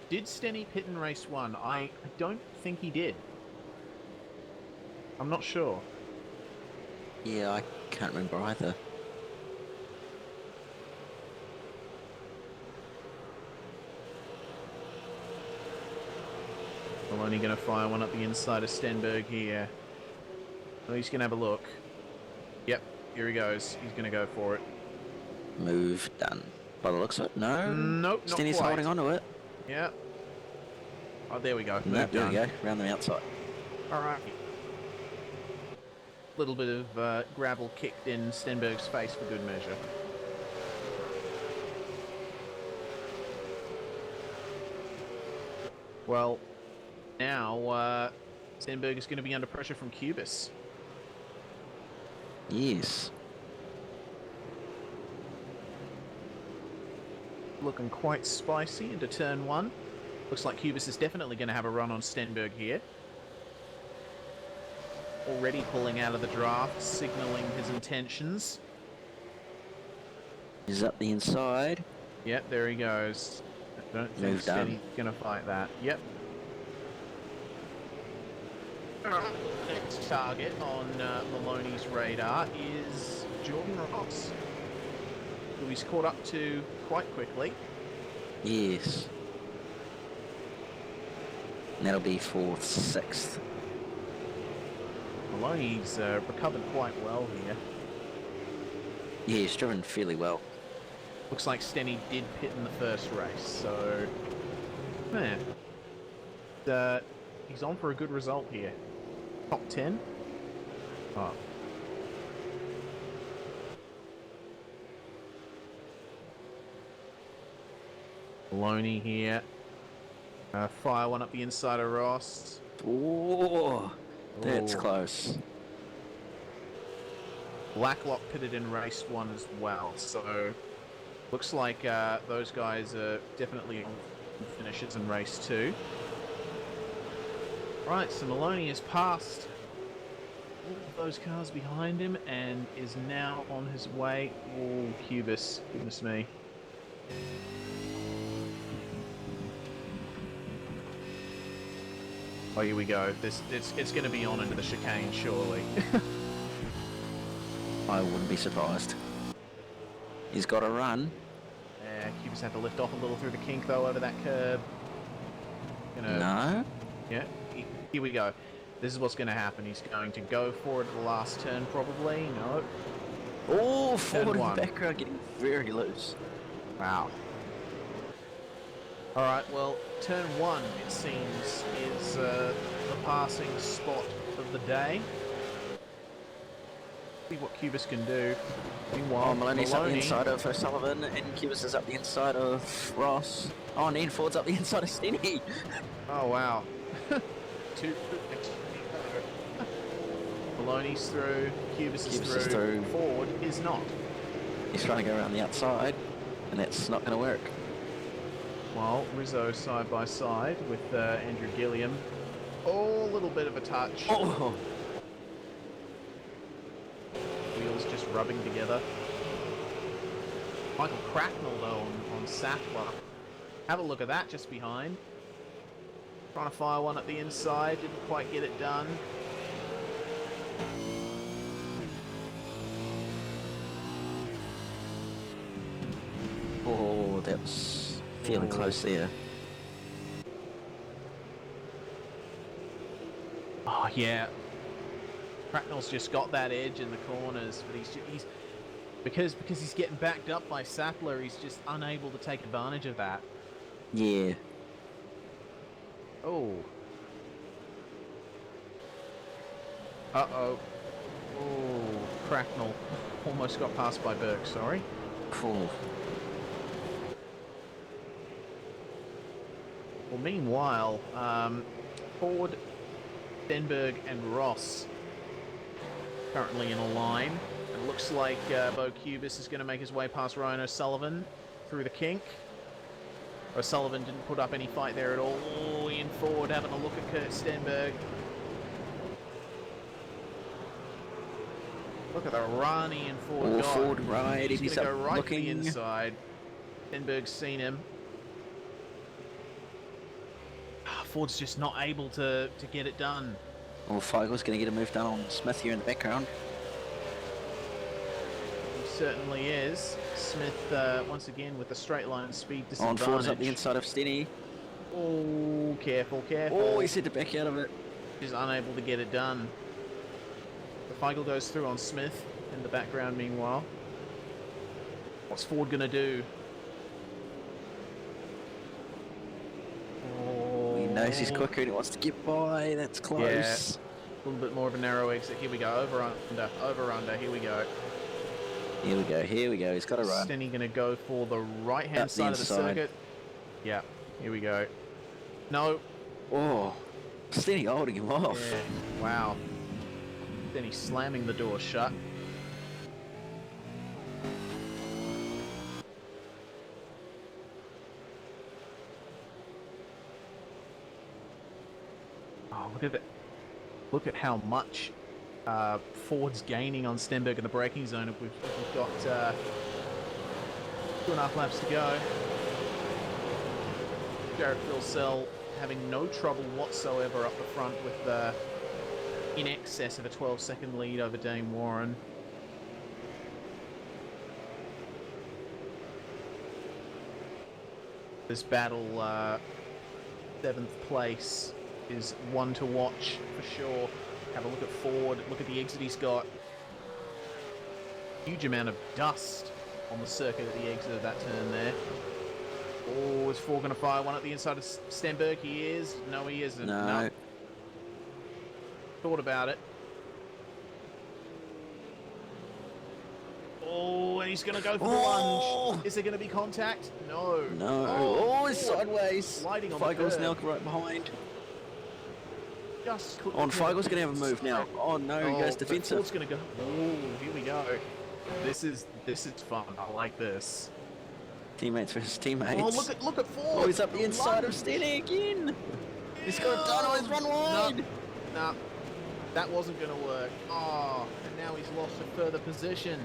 Did Stenny pit in race 1? I don't think he did. I'm not sure. Yeah, I can't remember either. Maloney going to fire one up the inside of Stenberg here. Oh, he's going to have a look. Yep, here he goes. He's going to go for it. Move done. By the looks of it, no. Nope, not Stenny's quite. holding on to it. Yeah. Oh, there we go. No, Move there we done. go. Round the outside. All right. Little bit of gravel kicked in Stenberg's face for good measure. Well, now Stenberg is going to be under pressure from Cubis. Yes. Looking quite spicy into turn 1. Looks like Cubis is definitely going to have a run on Stenberg here. Already pulling out of the draft, signalling his intentions. He's up the inside. Yep, there he goes. I don't think Move down. Stenny's going to fight that. Yep. Alright, next target on Maloney's radar is Jordan Ross, who he's caught up to quite quickly. Yes. And that'll be 4th, 6th. Maloney's recovered quite well here. Yeah, he's driven fairly well. Looks like Stenny did pit in the first race, so... Man. He's on for a good result here. Top 10? Oh. Maloney here. Fire one up the inside of Ross. Oh, that's Oh. close. Blacklock pitted in race 1 as well, so looks like those guys are definitely on finishes in race 2. Right, so Maloney has passed all of those cars behind him and is now on his way. Oh, Cubis, goodness me. Oh, here we go. It's going to be on into the chicane, surely. I wouldn't be surprised. He's got to run. Yeah, Cubis had to lift off a little through the kink though over that curb. No. Yeah, here we go. This is what's going to happen. He's going to go for it at the last turn, probably. No. Oh, forward in the one. background getting very loose. Wow. All right. Well, turn 1, it seems, is the passing spot of the day. See what Cubis can do. Meanwhile, Maloney's up the inside of O'Sullivan, and Cubis is up the inside of Ross. Oh, and Ian Ford's up the inside of Stenny. Oh wow. Two. Maloney's through. Cubis is through. Ford is not. He's trying to go around the outside, and that's not going to work. While Rizzo side by side with Andrew Gilliam. Oh, a little bit of a touch. Oh, Wheels just rubbing together. Michael Cracknell though on Sattler. Have a look at that just behind. Trying to fire one at the inside, didn't quite get it done. oh, that was feeling close there. Oh yeah. Cracknell's just got that edge in the corners, but he's because he's getting backed up by Sattler, he's just unable to take advantage of that. Yeah. Oh. Uh-oh. Oh, Cracknell. Almost got passed by Burke, sorry. Cool. Well, meanwhile, Ford, Stenberg, and Ross currently in a line. It looks like Bo Cubis is going to make his way past Ryan O'Sullivan through the kink. O'Sullivan didn't put up any fight there at all. Oh, Ian Ford having a look at Kurt Stenberg. Look at the run Ian Ford got. Ford right, He's he's going to up go right looking. to the inside. Stenberg's seen him. Ford's just not able to get it done. Oh, Feigel's going to get a move done on Smith here in the background. He certainly is. Smith, once again, with the straight line speed On disadvantage. Ford's up the inside of Stenny. Oh, careful, careful. Oh, he's had to back out of it. He's unable to get it done. The Feigl goes through on Smith in the background, meanwhile. What's Ford going to do? He knows he's quicker and he wants to get by. That's close. Yeah. A little bit more of a narrow exit. Here we go. Over, under. Here we go. Here we go. Here we go. He's got to run. Stenny going to go for the right-hand Up the side of the inside. circuit. Yeah. Here we go. No. Oh, Stenny holding him off. Yeah. Wow. Stenny slamming the door shut. Oh, look at that. Look at how much Ford's gaining on Stenberg in the braking zone. If we've got 2.5 laps to go. Jared Philsell having no trouble whatsoever up the front with in excess of a 12-second lead over Dane Warren. This battle, 7th place, is one to watch for sure. Have a look at Ford, look at the exit he's got. Huge amount of dust on the circuit at the exit of that turn there. Oh, is Ford going to fire one at the inside of Stenberg? He is. No, he isn't. No. Thought about it. Oh, and he's going to go for the lunge. Is there going to be contact? No. No. Oh, he's Ford sideways. sliding on the Feigel's now curb. right behind. Just couldn't On get Feigel's it. going to have a move now. Oh no, he goes but defensive. Ford's going to go. Oh, here we go. This is fun. I like this. Teammates versus teammates. Oh, look at Ford. Oh, he's up the inside of Lunge. Stenny again. He's got a done. He's run wide. No, that wasn't going to work. Oh, and now he's lost a further position.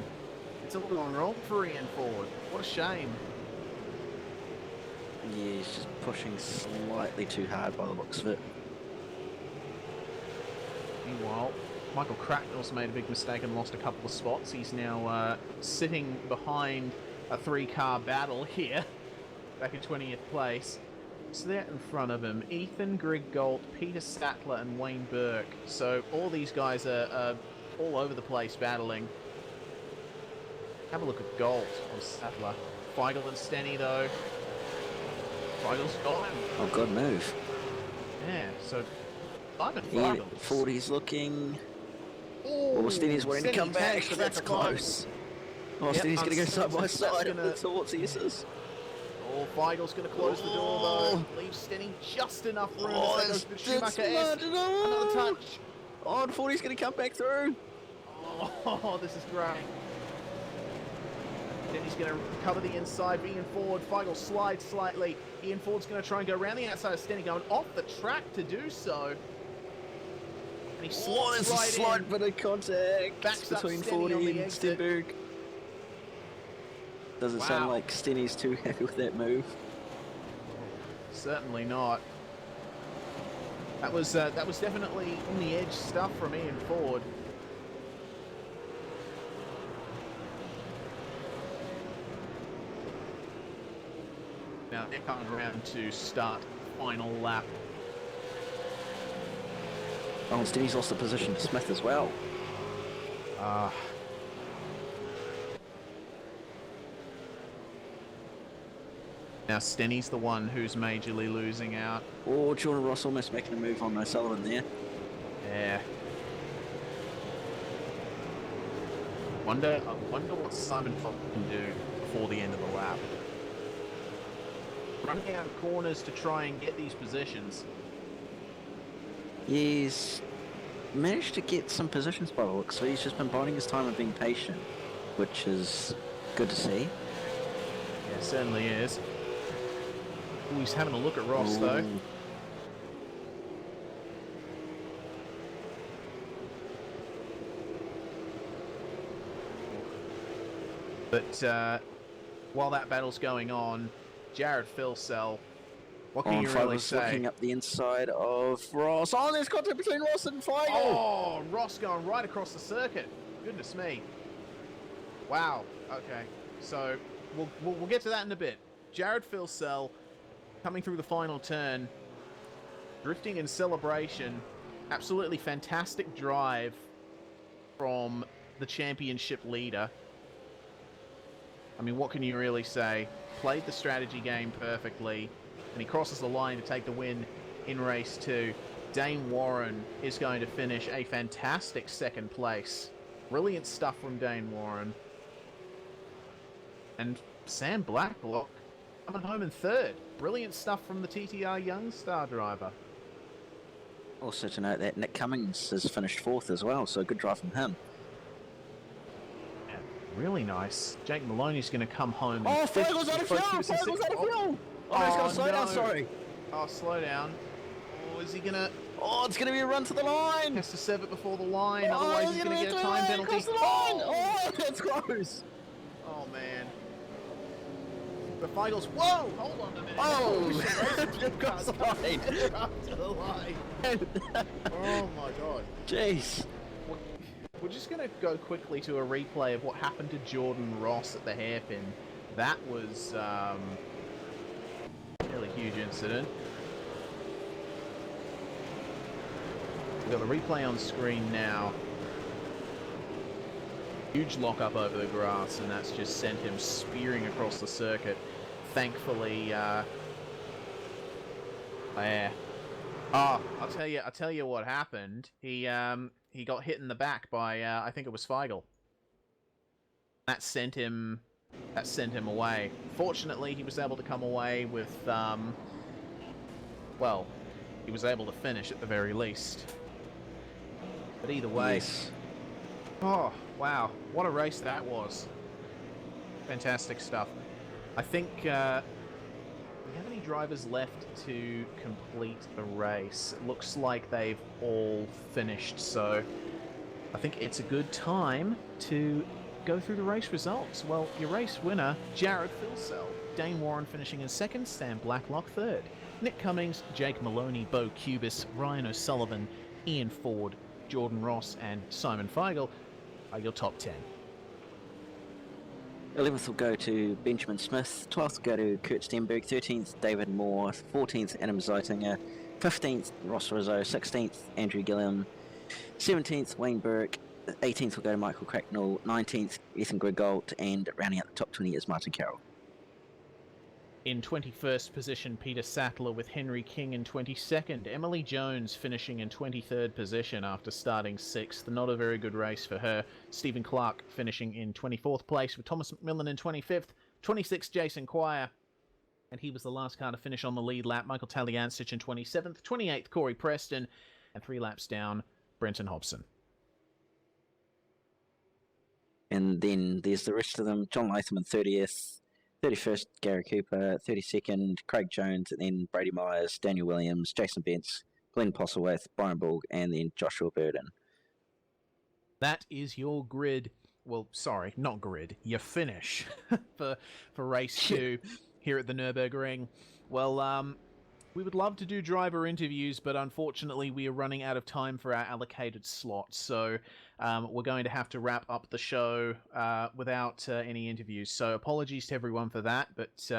It's all gone wrong for Ian Ford. What a shame. Yeah, he's just pushing slightly too hard by the looks of it. Meanwhile, Michael Cracknell's made a big mistake and lost a couple of spots. He's now sitting behind a 3-car battle here, back in 20th place. So there in front of him, Ethan, Greg Galt, Peter Sattler and Wayne Burke. So all these guys are all over the place battling. Have a look at Galt or Sattler. Feigl and Stenny though. Feigl's got him. Oh, good move. Yeah, so Simon Ian Feigl. Fordy's looking. Oh, Oh, Stenny's waiting to come back. tanks for That's that climb. close. Oh, Yep, Stenny's going to go side by that's side gonna- towards the S's. Oh, Feigl's going to close the door though. Leaves Stenny just enough room Oh, as they go to the that's Schumacher-esque. marginal. Another touch. Oh, and 40's going to come back through. Oh, this is great. Then he's going to cover the inside of Ian Ford. Feigl slides slightly. Ian Ford's going to try and go around the outside of Stenny, going off the track to do so. And he slots There's a right slight in. bit of contact Backs up between Stenny 40 on the and exit. Stenberg. Doesn't sound Wow. like Stenny's too happy with that move. Certainly not. That was definitely on the edge stuff from Ian Ford. Now they're coming around to start final lap. Oh, and Stenny's lost the position to Smith as well. Now Stenny's the one who's majorly losing out. Oh, Jordan Ross almost making a move on O'Sullivan there. Yeah. I wonder what Simon Fox can do before the end of the lap. Running out of corners to try and get these positions. He's managed to get some positions by the looks, so he's just been biding his time and being patient, which is good to see. Yeah, it certainly is. Ooh, he's having a look at Ross though. Ooh. But while that battle's going on, Jared Philsell, what Oh, can and you really Feigl say? looking up the inside of Ross. Oh, there's contact between Ross and Feigl. Oh, Ross going right across the circuit. Goodness me. Wow. Okay. So we'll get to that in a bit. Jared Philsell coming through the final turn, drifting in celebration. Absolutely fantastic drive from the championship leader. I mean, what can you really say? Played the strategy game perfectly, and he crosses the line to take the win in race 2. Dane Warren is going to finish a fantastic second place. Brilliant stuff from Dane Warren. And Sam Blacklock coming home in third. Brilliant stuff from the TTR Young Star driver. Also to note that Nick Cummings has finished fourth as well, so good drive from him. Yeah, really nice. Jake Maloney's going to come home. Oh, in fifth. Feigl's out of fuel! Focus in Feigl's sixth. out of fuel! Oh, no, he's got to slow down, no. sorry. Oh, slow down. Oh, is he going to... Oh, it's going to be a run to the line! Has to serve it before the line, Oh, otherwise he's going to get a time penalty. Across the line! Oh, that's close! Oh, man. The Feigl's... Whoa! Hold on a minute. Oh! Shit, Across the line! up to the line. Oh, my God. Jeez. We're just going to go quickly to a replay of what happened to Jordan Ross at the hairpin. That was a really huge incident. We've got the replay on screen now. Huge lock-up over the grass, and that's just sent him spearing across the circuit. Thankfully, yeah. I'll tell you what happened. He got hit in the back by I think it was Feigl. That sent him away. Fortunately, he was able to come away with well, he was able to finish at the very least. But either way, Yes. oh wow, what a race that was! Fantastic stuff. I think we have any drivers left to complete the race? It looks like they've all finished, so I think it's a good time to go through the race results. Well, your race winner, Jared Filsell. Dane Warren finishing in second, Sam Blacklock third. Nick Cummings, Jake Maloney, Bo Cubis, Ryan O'Sullivan, Ian Ford, Jordan Ross, and Simon Feigl are your top 10. 11th will go to Benjamin Smith, 12th will go to Kurt Stenberg, 13th David Moore, 14th Adam Zeitinger, 15th Ross Rizzo, 16th Andrew Gilliam, 17th Wayne Burke, 18th will go to Michael Cracknell, 19th Ethan Grigault, and rounding out the top 20 is Martin Carroll. In 21st position, Peter Sattler with Henry King in 22nd. Emily Jones finishing in 23rd position after starting 6th. Not a very good race for her. Stephen Clark finishing in 24th place with Thomas McMillan in 25th. 26th, Jason Quire. And he was the last car to finish on the lead lap. Michael Taliansich in 27th. 28th, Corey Preston. And 3 laps down, Brenton Hobson. And then there's the rest of them. John Latham in 30th. 31st, Gary Cooper, 32nd, Craig Jones, and then Brady Myers, Daniel Williams, Jason Bentz, Glenn Postlethwaite, Brian Borg, and then Joshua Burden. That is your grid. Well, sorry, not grid. Your finish for race 2 here at the Nurburgring. Well, we would love to do driver interviews, but unfortunately we are running out of time for our allocated slots. So we're going to have to wrap up the show without any interviews. So apologies to everyone for that, but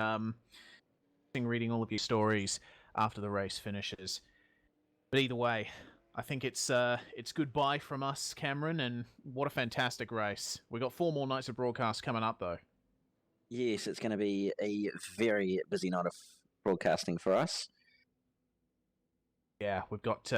reading all of your stories after the race finishes. But either way, I think it's goodbye from us, Cameron, and what a fantastic race. We've got 4 more nights of broadcast coming up, though. Yes, it's going to be a very busy night of broadcasting for us. Yeah, we've got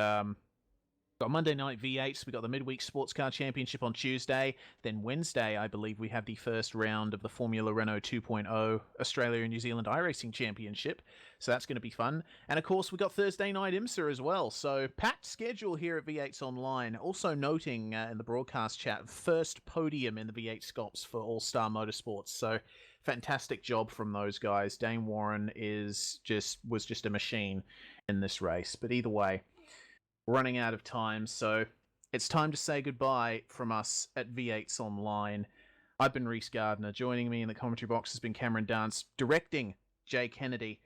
Monday night V8s. We've got the Midweek Sports Car Championship on Tuesday. Then Wednesday, I believe, we have the first round of the Formula Renault 2.0 Australia and New Zealand iRacing Championship. So that's going to be fun. And of course, we've got Thursday night IMSA as well. So packed schedule here at V8sonline. Also noting in the broadcast chat, first podium in the V8 Scops for All-Star Motorsports. So fantastic job from those guys. Dane Warren was just a machine in this race. But either way, we're running out of time, so it's time to say goodbye from us at V8sonline. I've been Reese Gardner. Joining me in the commentary box has been Cameron Dance, directing Jay Kennedy.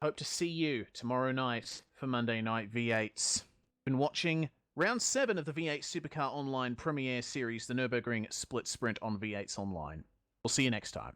Hope to see you tomorrow night for Monday Night V8s. Been watching Round 7 of the V8 Supercar Online Premiere Series, the Nürburgring Split Sprint on V8sonline. We'll see you next time.